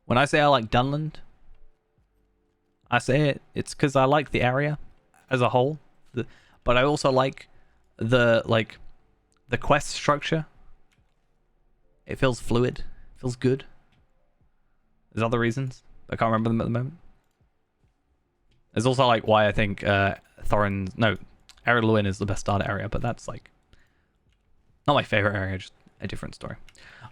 When I say I like Dunland, I say it's because I like the area as a whole, but I also like the quest structure. It feels fluid, feels good. There's other reasons, but I can't remember them at the moment. There's also like why I think Eredluin is the best starter area, but that's like not my favorite area, just a different story.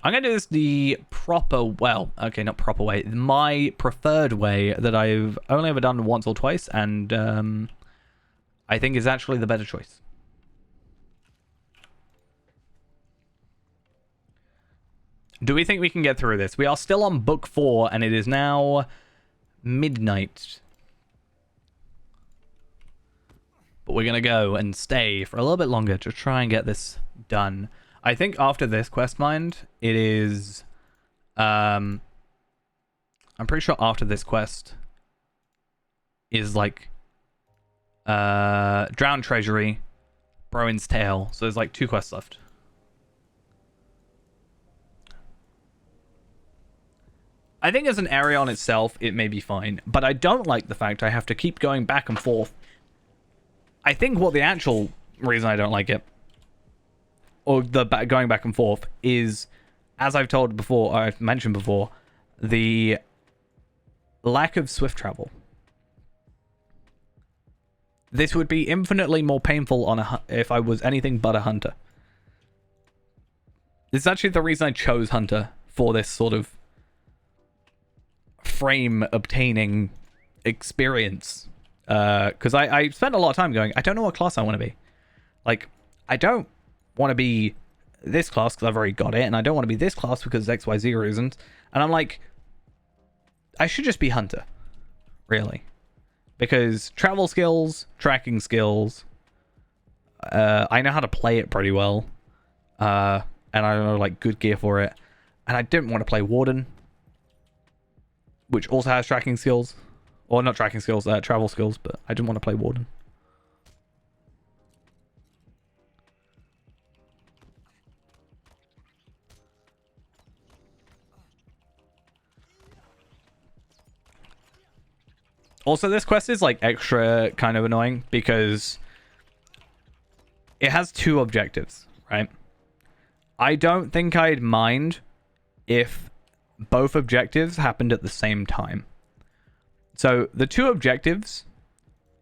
I'm gonna do this the proper, well, okay, not proper way, my preferred way that I've only ever done once or twice, and I think is actually the better choice. Do we think we can get through this? We are still on book 4, and it is now midnight. But we're gonna go and stay for a little bit longer to try and get this done. I think after this quest mind, it is... I'm pretty sure after this quest is like... Drowned Treasury, Browen's Tale. So there's like 2 quests left. I think as an area on itself, it may be fine. But I don't like the fact I have to keep going back and forth. I think what the actual reason I don't like it, or the going back and forth, is, as I've told before, I've mentioned before, the lack of swift travel. This would be infinitely more painful on if I was anything but a hunter. This is actually the reason I chose hunter for this sort of frame obtaining experience. Because I spent a lot of time going, I don't know what class I want to be. Like, I don't want to be this class because I've already got it, and I don't want to be this class because XYZ reasons. And I'm like, I should just be hunter, really. Because travel skills, tracking skills, I know how to play it pretty well. And I know, like, good gear for it. And I didn't want to play Warden, which also has tracking skills. Or not tracking skills, travel skills, but I didn't want to play Warden. Also, this quest is like extra kind of annoying because it has 2 objectives, right? I don't think I'd mind if both objectives happened at the same time. So the 2 objectives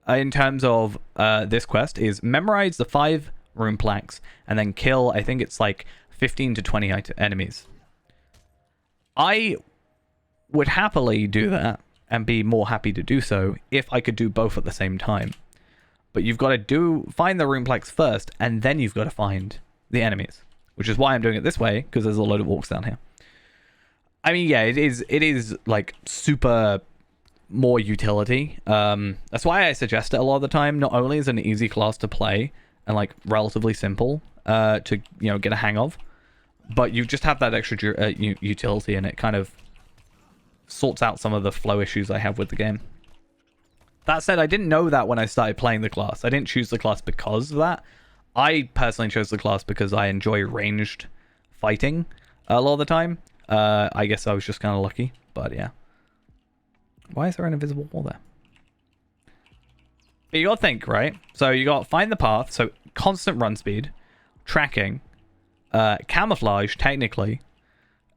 in terms of this quest is memorize the 5 rune plaques and then kill, I think it's like 15 to 20 enemies. I would happily do that and be more happy to do so if I could do both at the same time. But you've got to find the rune plaques first, and then you've got to find the enemies, which is why I'm doing it this way, because there's a load of orcs down here. I mean, yeah, it is like super more utility. That's why I suggest it a lot of the time. Not only is it an easy class to play and like relatively simple to get a hang of, but you just have that extra utility, and it kind of sorts out some of the flow issues I have with the game. That said, I didn't know that when I started playing the class. I didn't choose the class because of that. I personally chose the class because I enjoy ranged fighting a lot of the time. I guess I was just kind of lucky, but yeah. Why is there an invisible wall there? But you gotta think, right? So you got find the path, so constant run speed, tracking, camouflage, technically.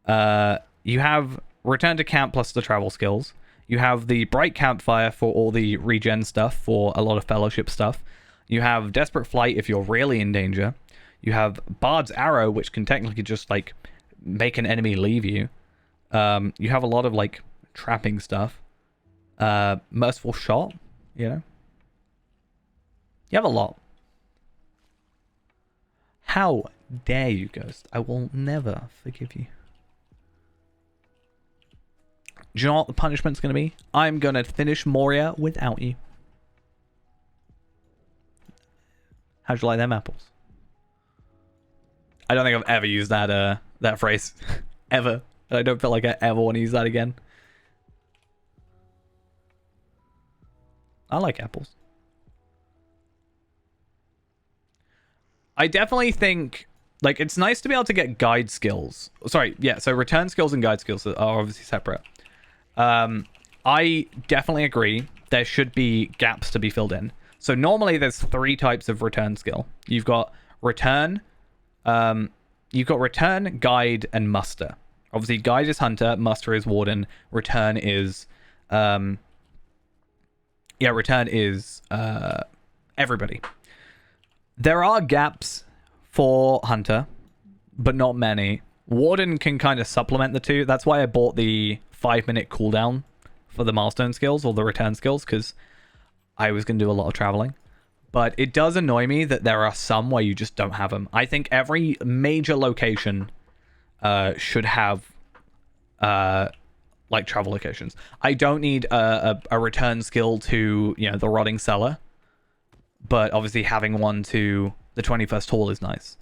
You have return to camp plus the travel skills. You have the bright campfire for all the regen stuff, for a lot of fellowship stuff. You have desperate flight if you're really in danger. You have Bard's arrow, which can technically just like make an enemy leave you. You have a lot of like trapping stuff. Merciful shot, You have a lot. How dare you, Ghost? I will never forgive you. Do you know what the punishment's going to be? I'm going to finish Moria without you. How'd you like them apples? I don't think I've ever used that phrase. Ever. I don't feel like I ever want to use that again. I like apples. I definitely think Like, it's nice to be able to get guide skills. Sorry, yeah, so return skills and guide skills are obviously separate. I definitely agree. There should be gaps to be filled in. So normally there's 3 types of return skill. You've got return, guide, and muster. Obviously, guide is hunter, muster is warden, return is everybody. There are gaps for hunter, but not many. Warden can kind of supplement the two. That's why I bought the 5-minute cooldown for the milestone skills or the return skills, because I was going to do a lot of traveling. But it does annoy me that there are some where you just don't have them. I think every major location should have like travel locations. I don't need a return skill to, you know, the rotting cellar, but obviously having one to the 21st hall is nice.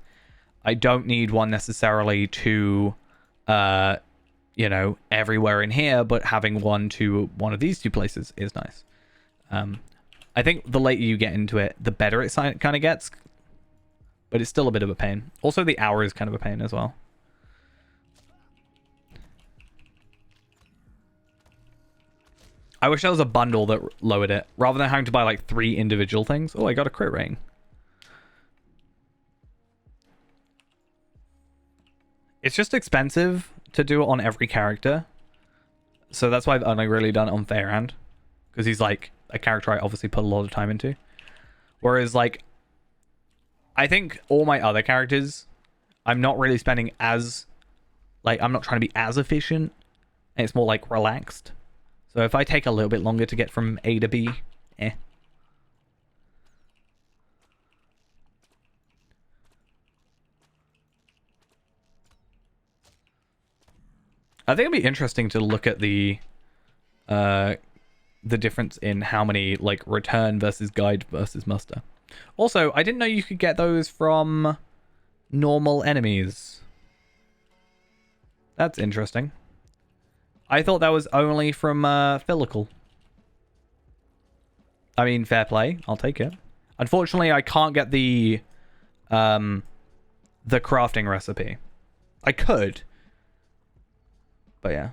I don't need one necessarily to you know, everywhere in here, but having one to one of these 2 places is nice. I think the later you get into it, the better it kind of gets, but it's still a bit of a pain. Also, the hour is kind of a pain as well. I wish there was a bundle that lowered it, rather than having to buy like 3 individual things. Oh, I got a crit ring. It's just expensive to do it on every character. So that's why I've only really done it on Fairhand. Because he's like a character I obviously put a lot of time into. Whereas like, I think all my other characters, I'm not really spending as, like, I'm not trying to be as efficient. And it's more like relaxed. So if I take a little bit longer to get from A to B, eh. I think it'd be interesting to look at the difference in how many, like, return versus guide versus muster. Also, I didn't know you could get those from normal enemies. That's interesting. I thought that was only from Phylical. I mean, fair play. I'll take it. Unfortunately, I can't get the crafting recipe. I could. But yeah.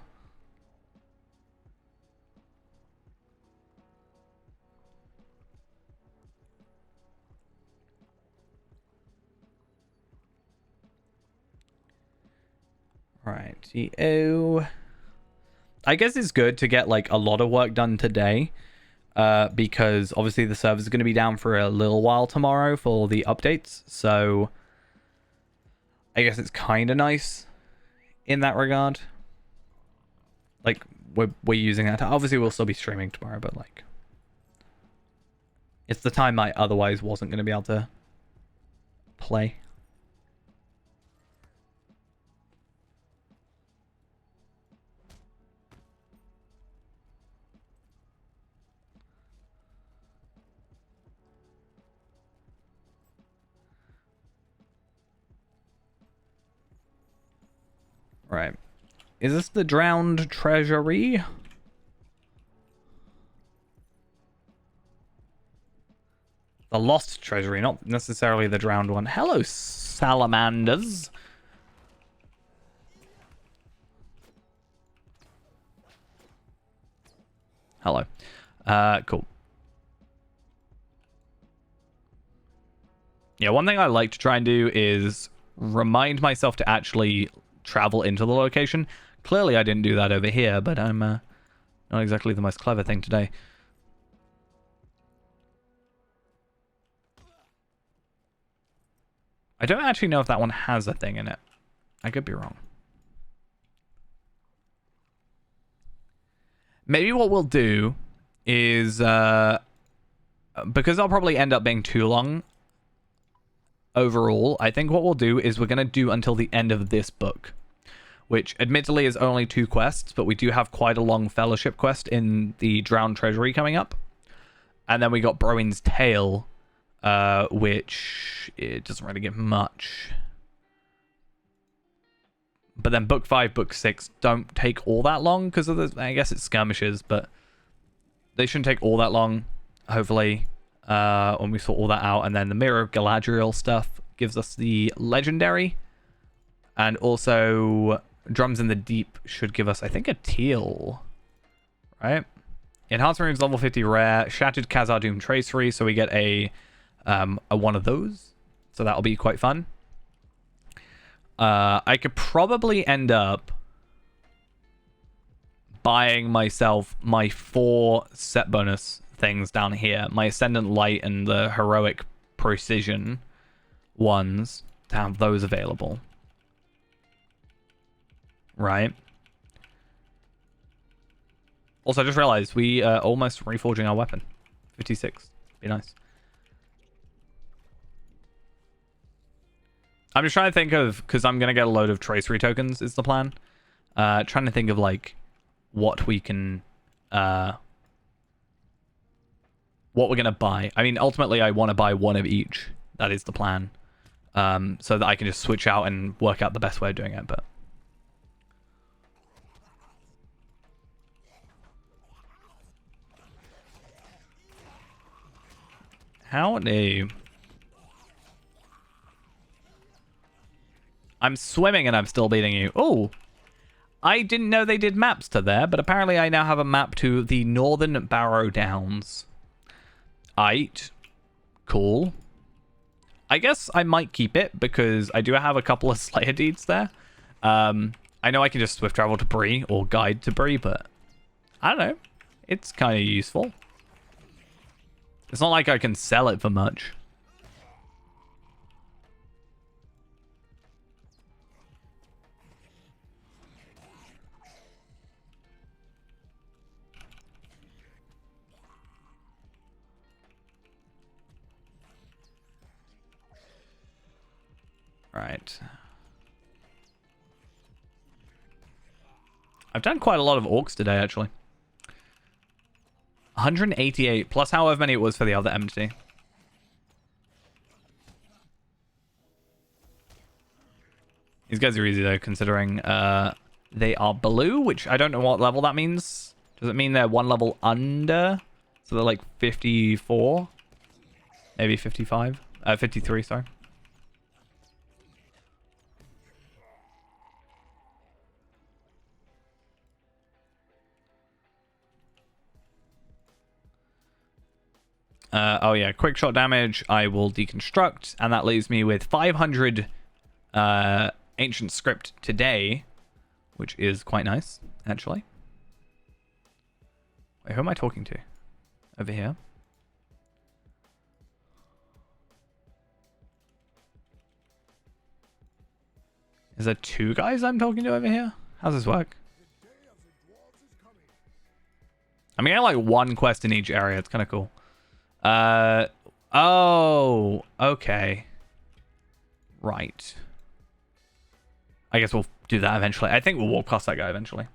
Righty-o. I guess it's good to get like a lot of work done today. Because obviously the servers are going to be down for a little while tomorrow for the updates. So I guess it's kind of nice in that regard. Like, we're using that. Obviously, we'll still be streaming tomorrow, but, like, it's the time I otherwise wasn't going to be able to play. Right. Is this the drowned treasury? The lost treasury, not necessarily the drowned one. Hello, salamanders. Hello. Cool. Yeah, one thing I like to try and do is remind myself to actually travel into the location. Clearly I didn't do that over here, but I'm not exactly the most clever thing today. I don't actually know if that one has a thing in it. I could be wrong. Maybe what we'll do is, because I'll probably end up being too long overall, I think what we'll do is we're going to do until the end of this book, which admittedly is only 2 quests, but we do have quite a long fellowship quest in the Drowned Treasury coming up. And then we got Broin's Tale, which it doesn't really give much. But then book 5, book 6 don't take all that long because of the, I guess it's skirmishes, but they shouldn't take all that long, hopefully, when we sort all that out. And then the Mirror of Galadriel stuff gives us the legendary. And also Drums in the Deep should give us, I think, a teal. Right? Enhanced Runes level 50 rare. Shattered Khazar Doom Tracery. So we get a one of those. So that'll be quite fun. I could probably end up buying myself my 4 set bonus things down here. My Ascendant Light and the Heroic Precision ones to have those available. Right. Also, I just realized we are almost reforging our weapon. 56. Be nice. I'm just trying to think of, because I'm going to get a load of tracery tokens is the plan. Trying to think of like what we can, what we're going to buy. I mean, ultimately I want to buy one of each. That is the plan. So that I can just switch out and work out the best way of doing it, but. Howdy. I'm swimming and I'm still beating you. Oh, I didn't know they did maps to there, but apparently I now have a map to the Northern Barrow Downs. Aight. Cool. I guess I might keep it because I do have a couple of Slayer deeds there. I know I can just swift travel to Bree or guide to Bree, but I don't know. It's kind of useful. It's not like I can sell it for much. Right. I've done quite a lot of orcs today, actually. 188 plus however many it was for the other entity. These guys are easy though, considering they are blue, which I don't know what level that means. Does it mean they're one level under? So they're like 54? Maybe 55? 53, sorry. Oh yeah, quick shot damage, I will deconstruct, and that leaves me with 500 ancient script today, which is quite nice, actually. Wait, who am I talking to? Over here. Is there 2 guys I'm talking to over here? How's this work? I'm getting like 1 quest in each area, it's kind of cool. Oh, okay. Right. I guess we'll do that eventually. I think we'll walk past that guy eventually.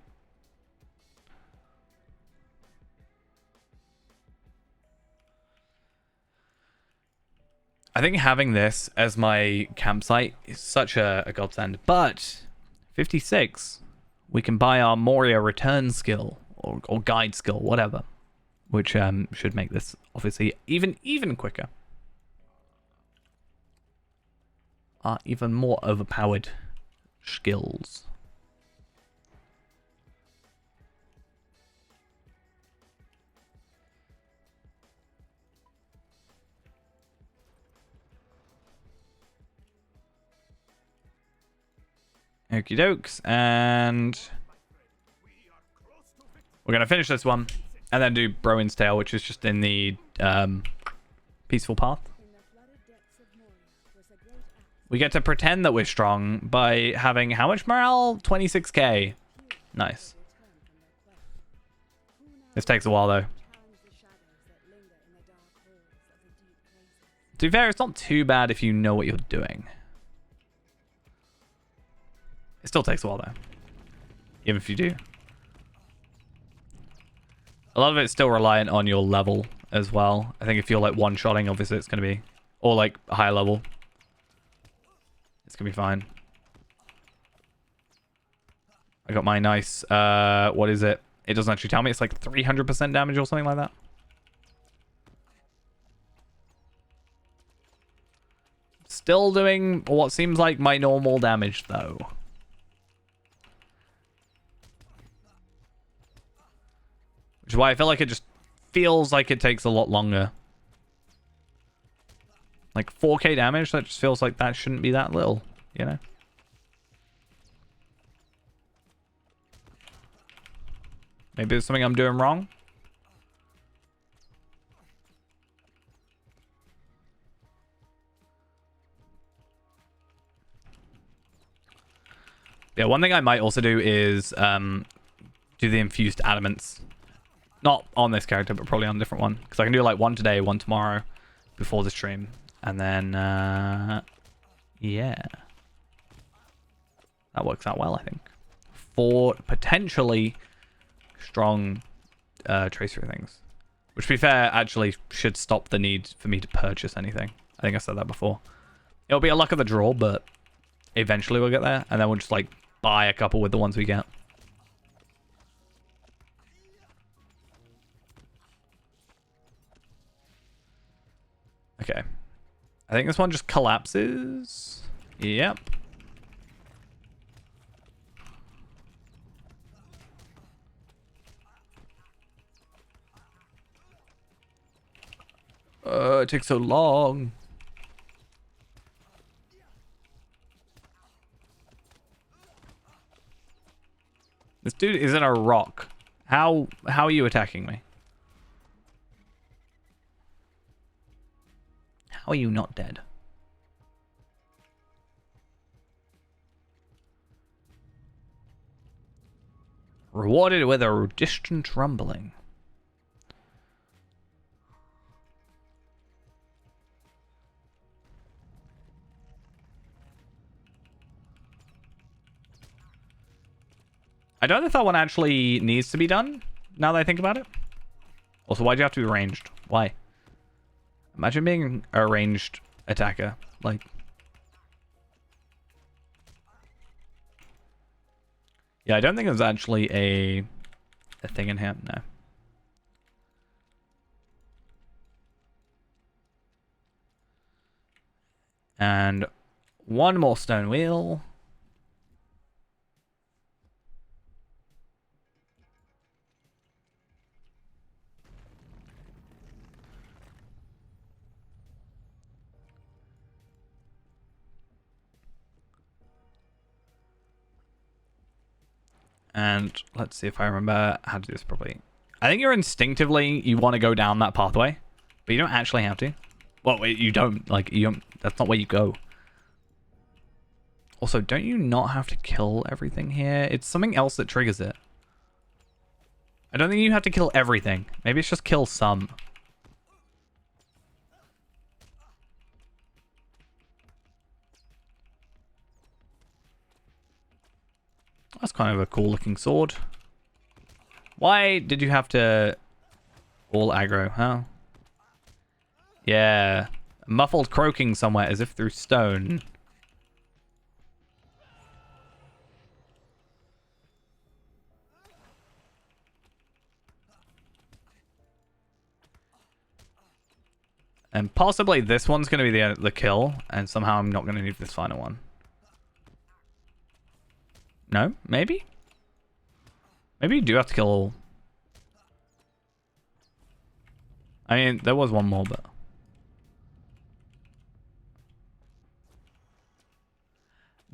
I think having this as my campsite is such a godsend. But 56, we can buy our Moria return skill or guide skill, whatever. Which should make this obviously even quicker. Even more overpowered skills. Okie dokes, and we're gonna finish this one. And then do Browen's Tale, which is just in the peaceful path. We get to pretend that we're strong by having how much morale? 26k. Nice. This takes a while though. To be fair, it's not too bad if you know what you're doing. It still takes a while though. Even if you do. A lot of it's still reliant on your level as well. I think if you're like one-shotting, obviously it's going to be... Or like a high level. It's going to be fine. I got my nice... what is it? It doesn't actually tell me. It's like 300% damage or something like that. Still doing what seems like my normal damage, though. Which is why I feel like it just feels like it takes a lot longer. Like 4k damage, that just feels like that shouldn't be that little, you know? Maybe there's something I'm doing wrong. Yeah, one thing I might also do is do the infused adamants. Not on this character, but probably on a different one. Because I can do like one today, one tomorrow before the stream. And then, yeah. That works out well, I think. 4 potentially strong tracer things. Which, to be fair, actually should stop the need for me to purchase anything. I think I said that before. It'll be a luck of the draw, but eventually we'll get there. And then we'll just, like, buy a couple with the ones we get. Okay. I think this one just collapses. Yep. It takes so long. This dude is in a rock. How are you attacking me? How are you not dead? Rewarded with a distant rumbling. I don't know if that one actually needs to be done, now that I think about it. Also, why'd you have to be ranged? Why? Imagine being a ranged attacker. Like... Yeah, I don't think there's actually a thing in here. No. And one more stone wheel. And let's see if I remember how to do this properly. I think you're instinctively, you want to go down that pathway, but you don't actually have to. Well, wait, you don't. Like, you don't, that's not where you go. Also, don't you not have to kill everything here? It's something else that triggers it. I don't think you have to kill everything. Maybe it's just kill some. That's kind of a cool looking sword. Why did you have to all aggro, huh? Yeah. Muffled croaking somewhere as if through stone. And possibly this one's going to be the kill, and somehow I'm not going to need this final one. No? Maybe? Maybe you do have to kill all. I mean, there was one more, but...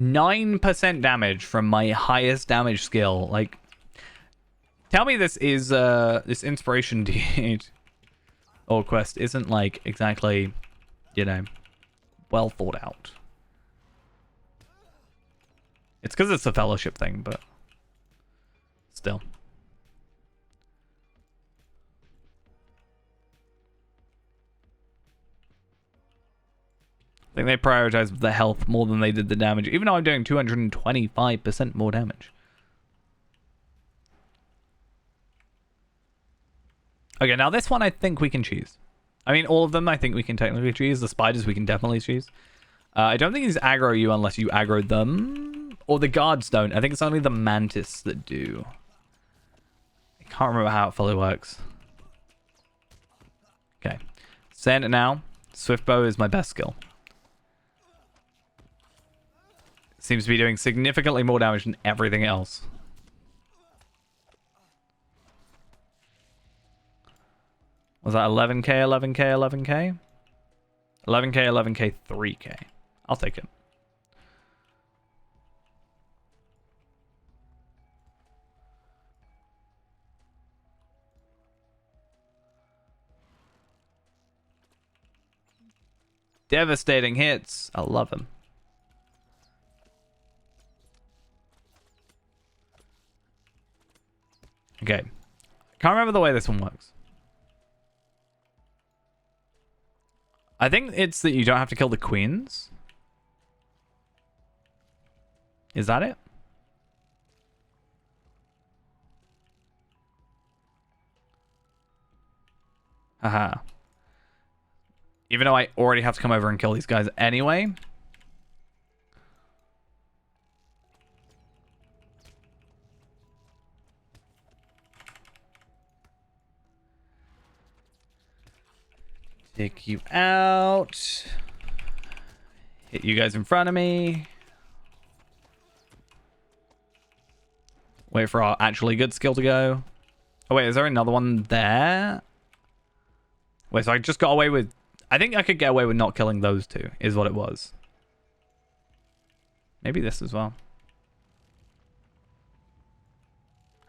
9% damage from my highest damage skill. Like, tell me this is, this inspiration deed or quest isn't, like, exactly, you know, well thought out. It's because it's a fellowship thing, but still. I think they prioritized the health more than they did the damage, even though I'm doing 225% more damage. Okay, now this one I think we can choose. I mean, all of them I think we can technically choose. The spiders we can definitely choose. I don't think these aggro you unless you aggro them. Or the guards don't. I think it's only the mantis that do. I can't remember how it fully works. Okay. Saying it now. Swift bow is my best skill. seems to be doing significantly more damage than everything else. Was that 11k, 11k, 11k? 11k, 11k, 3k. I'll take it. Devastating hits. I love them. Okay. Can't remember the way this one works. I think it's that you don't have to kill the queens. Is that it? Haha. Even though I already have to come over and kill these guys anyway. Take you out. Hit you guys in front of me. Wait for our actually good skill to go. Oh wait, is there another one there? Wait, so I just got away with... I think I could get away with not killing those two, is what it was. Maybe this as well.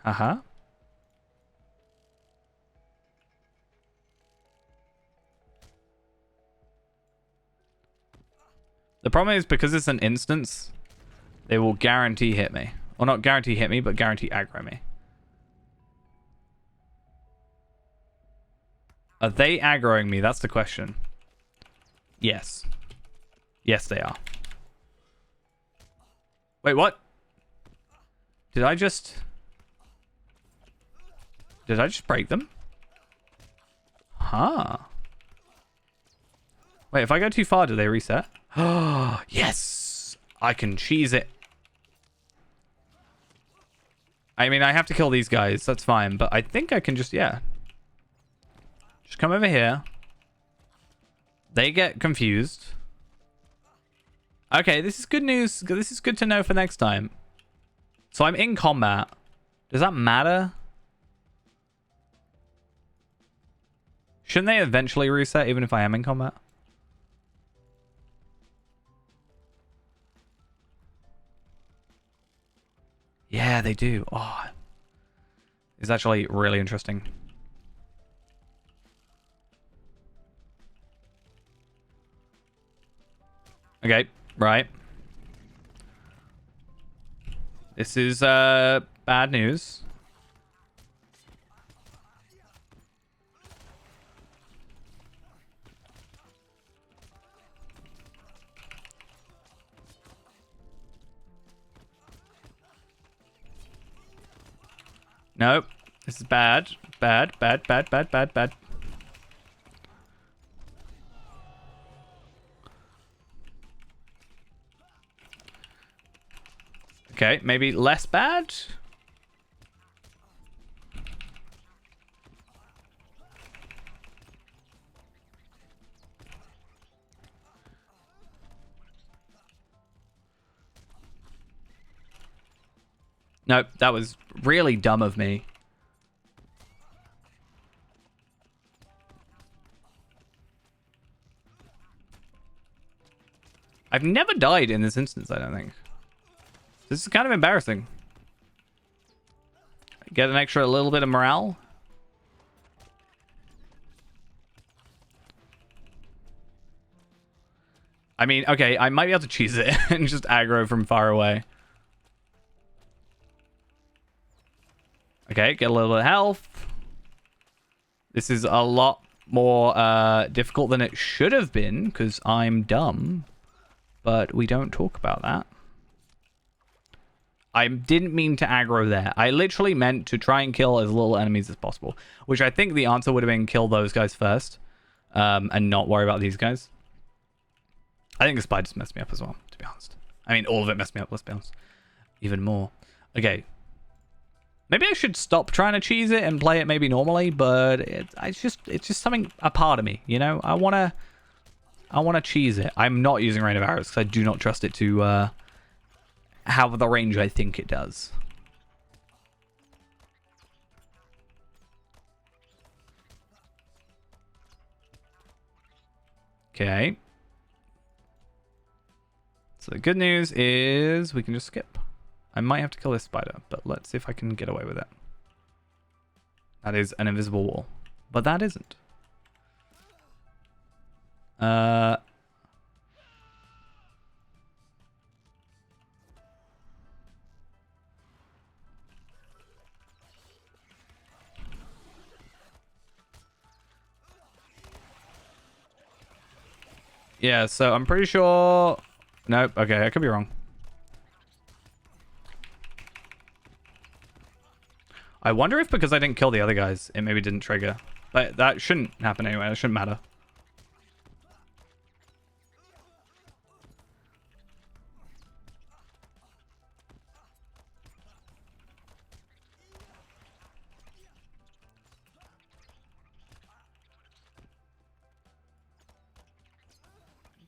Uh-huh. The problem is, because it's an instance, they will guarantee hit me. Or not guarantee hit me, but guarantee aggro me. Are they aggroing me? That's the question. Yes. Yes, they are. Wait, what? Did I just break them? Huh. Wait, if I go too far, do they reset? Oh, yes! I can cheese it. I mean, I have to kill these guys. That's fine. But I think I can just, yeah. Just come over here. They get confused. Okay, this is good news. This is good to know for next time. So I'm in combat. Does that matter? Shouldn't they eventually reset even if I am in combat? Yeah, they do. Oh, it's actually really interesting. Okay, right. This is bad news. Nope. This is bad. Bad, bad, bad, bad, bad, bad. Okay, maybe less bad? Nope, that was really dumb of me. I've never died in this instance, I don't think. This is kind of embarrassing. Get an extra little bit of morale. I mean, okay, I might be able to cheese it and just aggro from far away. Okay, get a little bit of health. This is a lot more difficult than it should have been because I'm dumb. But we don't talk about that. I didn't mean to aggro there. I literally meant to try and kill as little enemies as possible. Which I think the answer would have been kill those guys first. And not worry about these guys. I think the spiders messed me up as well, to be honest. I mean, all of it messed me up, let's be honest. Even more. Okay. Maybe I should stop trying to cheese it and play it maybe normally, but it's just something, a part of me, you know? I want to cheese it. I'm not using Rain of Arrows because I do not trust it to have the range I think it does. Okay. So the good news is we can just skip. I might have to kill this spider, but let's see if I can get away with it. That is an invisible wall. But that isn't. Yeah, so I'm pretty sure... Nope, okay, I could be wrong. I wonder if because I didn't kill the other guys, it maybe didn't trigger. But that shouldn't happen anyway, it shouldn't matter.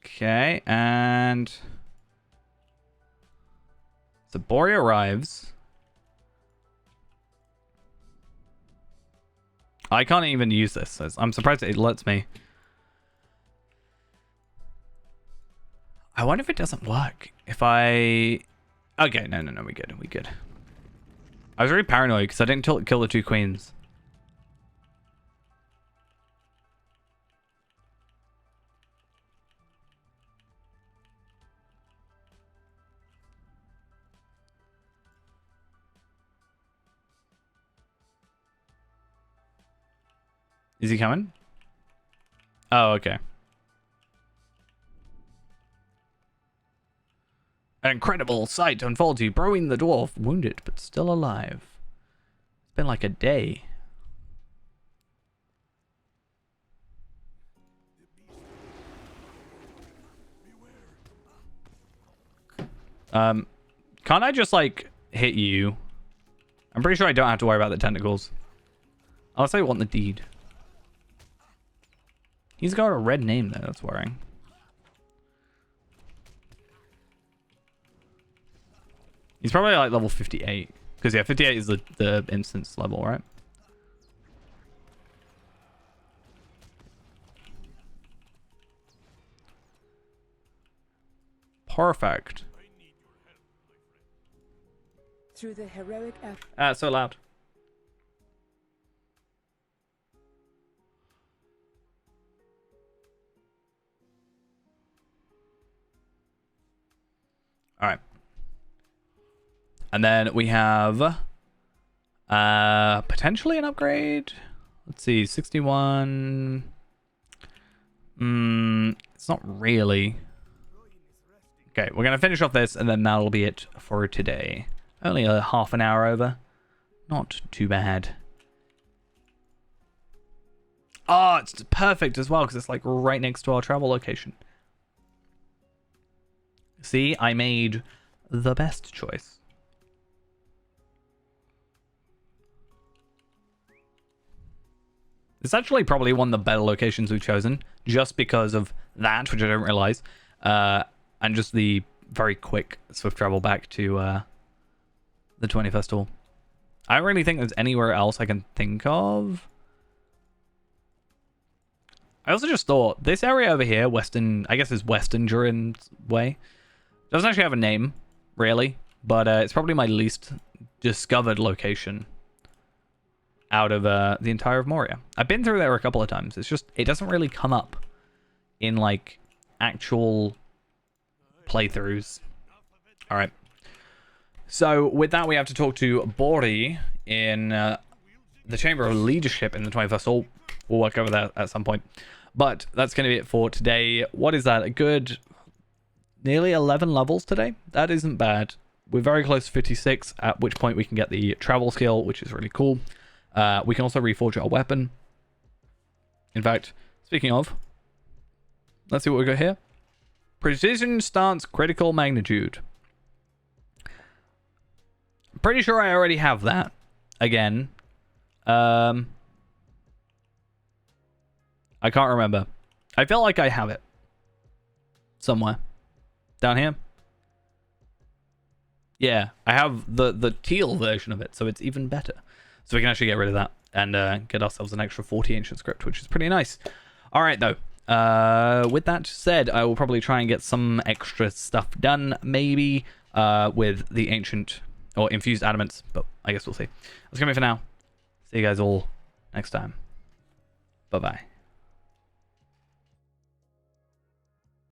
Okay, and... So Moria arrives. I can't even use this. So I'm surprised it lets me. I wonder if it doesn't work. If I... Okay, no, we good. We good. I was really paranoid because I didn't kill the two queens. Is he coming? Oh, okay. An incredible sight unfolds you. Brewing the dwarf, wounded but still alive. It's been like a day. Can't I just like hit you? I'm pretty sure I don't have to worry about the tentacles. Unless I want the deed. He's got a red name though, that's worrying. He's probably like level 58. Because yeah, 58 is the instance level, right? Perfect. Through the heroic effort. So loud. All right. And then we have potentially an upgrade. Let's see, 61. It's not really. Okay, we're going to finish off this and then that'll be it for today. Only a half an hour over. Not too bad. Oh, it's perfect as well because it's like right next to our travel location. See, I made the best choice. It's actually probably one of the better locations we've chosen, just because of that, which I didn't realize, and just the very quick swift travel back to the 21st hall. I don't really think there's anywhere else I can think of. I also just thought, this area over here, Western, I guess is Western Durin's Way, doesn't actually have a name, really, but it's probably my least discovered location out of the entire of Moria. I've been through there a couple of times. It's just, it doesn't really come up in, like, actual playthroughs. All right. So, with that, we have to talk to Bori in the Chamber of Leadership in the 21st Hall. We'll work over that at some point. But that's going to be it for today. What is that? A good nearly 11 levels today? That isn't bad. We're very close to 56, at which point we can get the travel skill, which is really cool. We can also reforge our weapon. In fact, speaking of, let's see what we got here. Precision stance, critical magnitude. Pretty sure I already have that. Again. I can't remember. I feel like I have it. Somewhere. Down here? Yeah, I have the teal version of it, so it's even better. So we can actually get rid of that and get ourselves an extra 40 ancient script, which is pretty nice. All right, though. With that said, I will probably try and get some extra stuff done, maybe, with the ancient or infused adamants, but I guess we'll see. That's going to be for now. See you guys all next time. Bye-bye.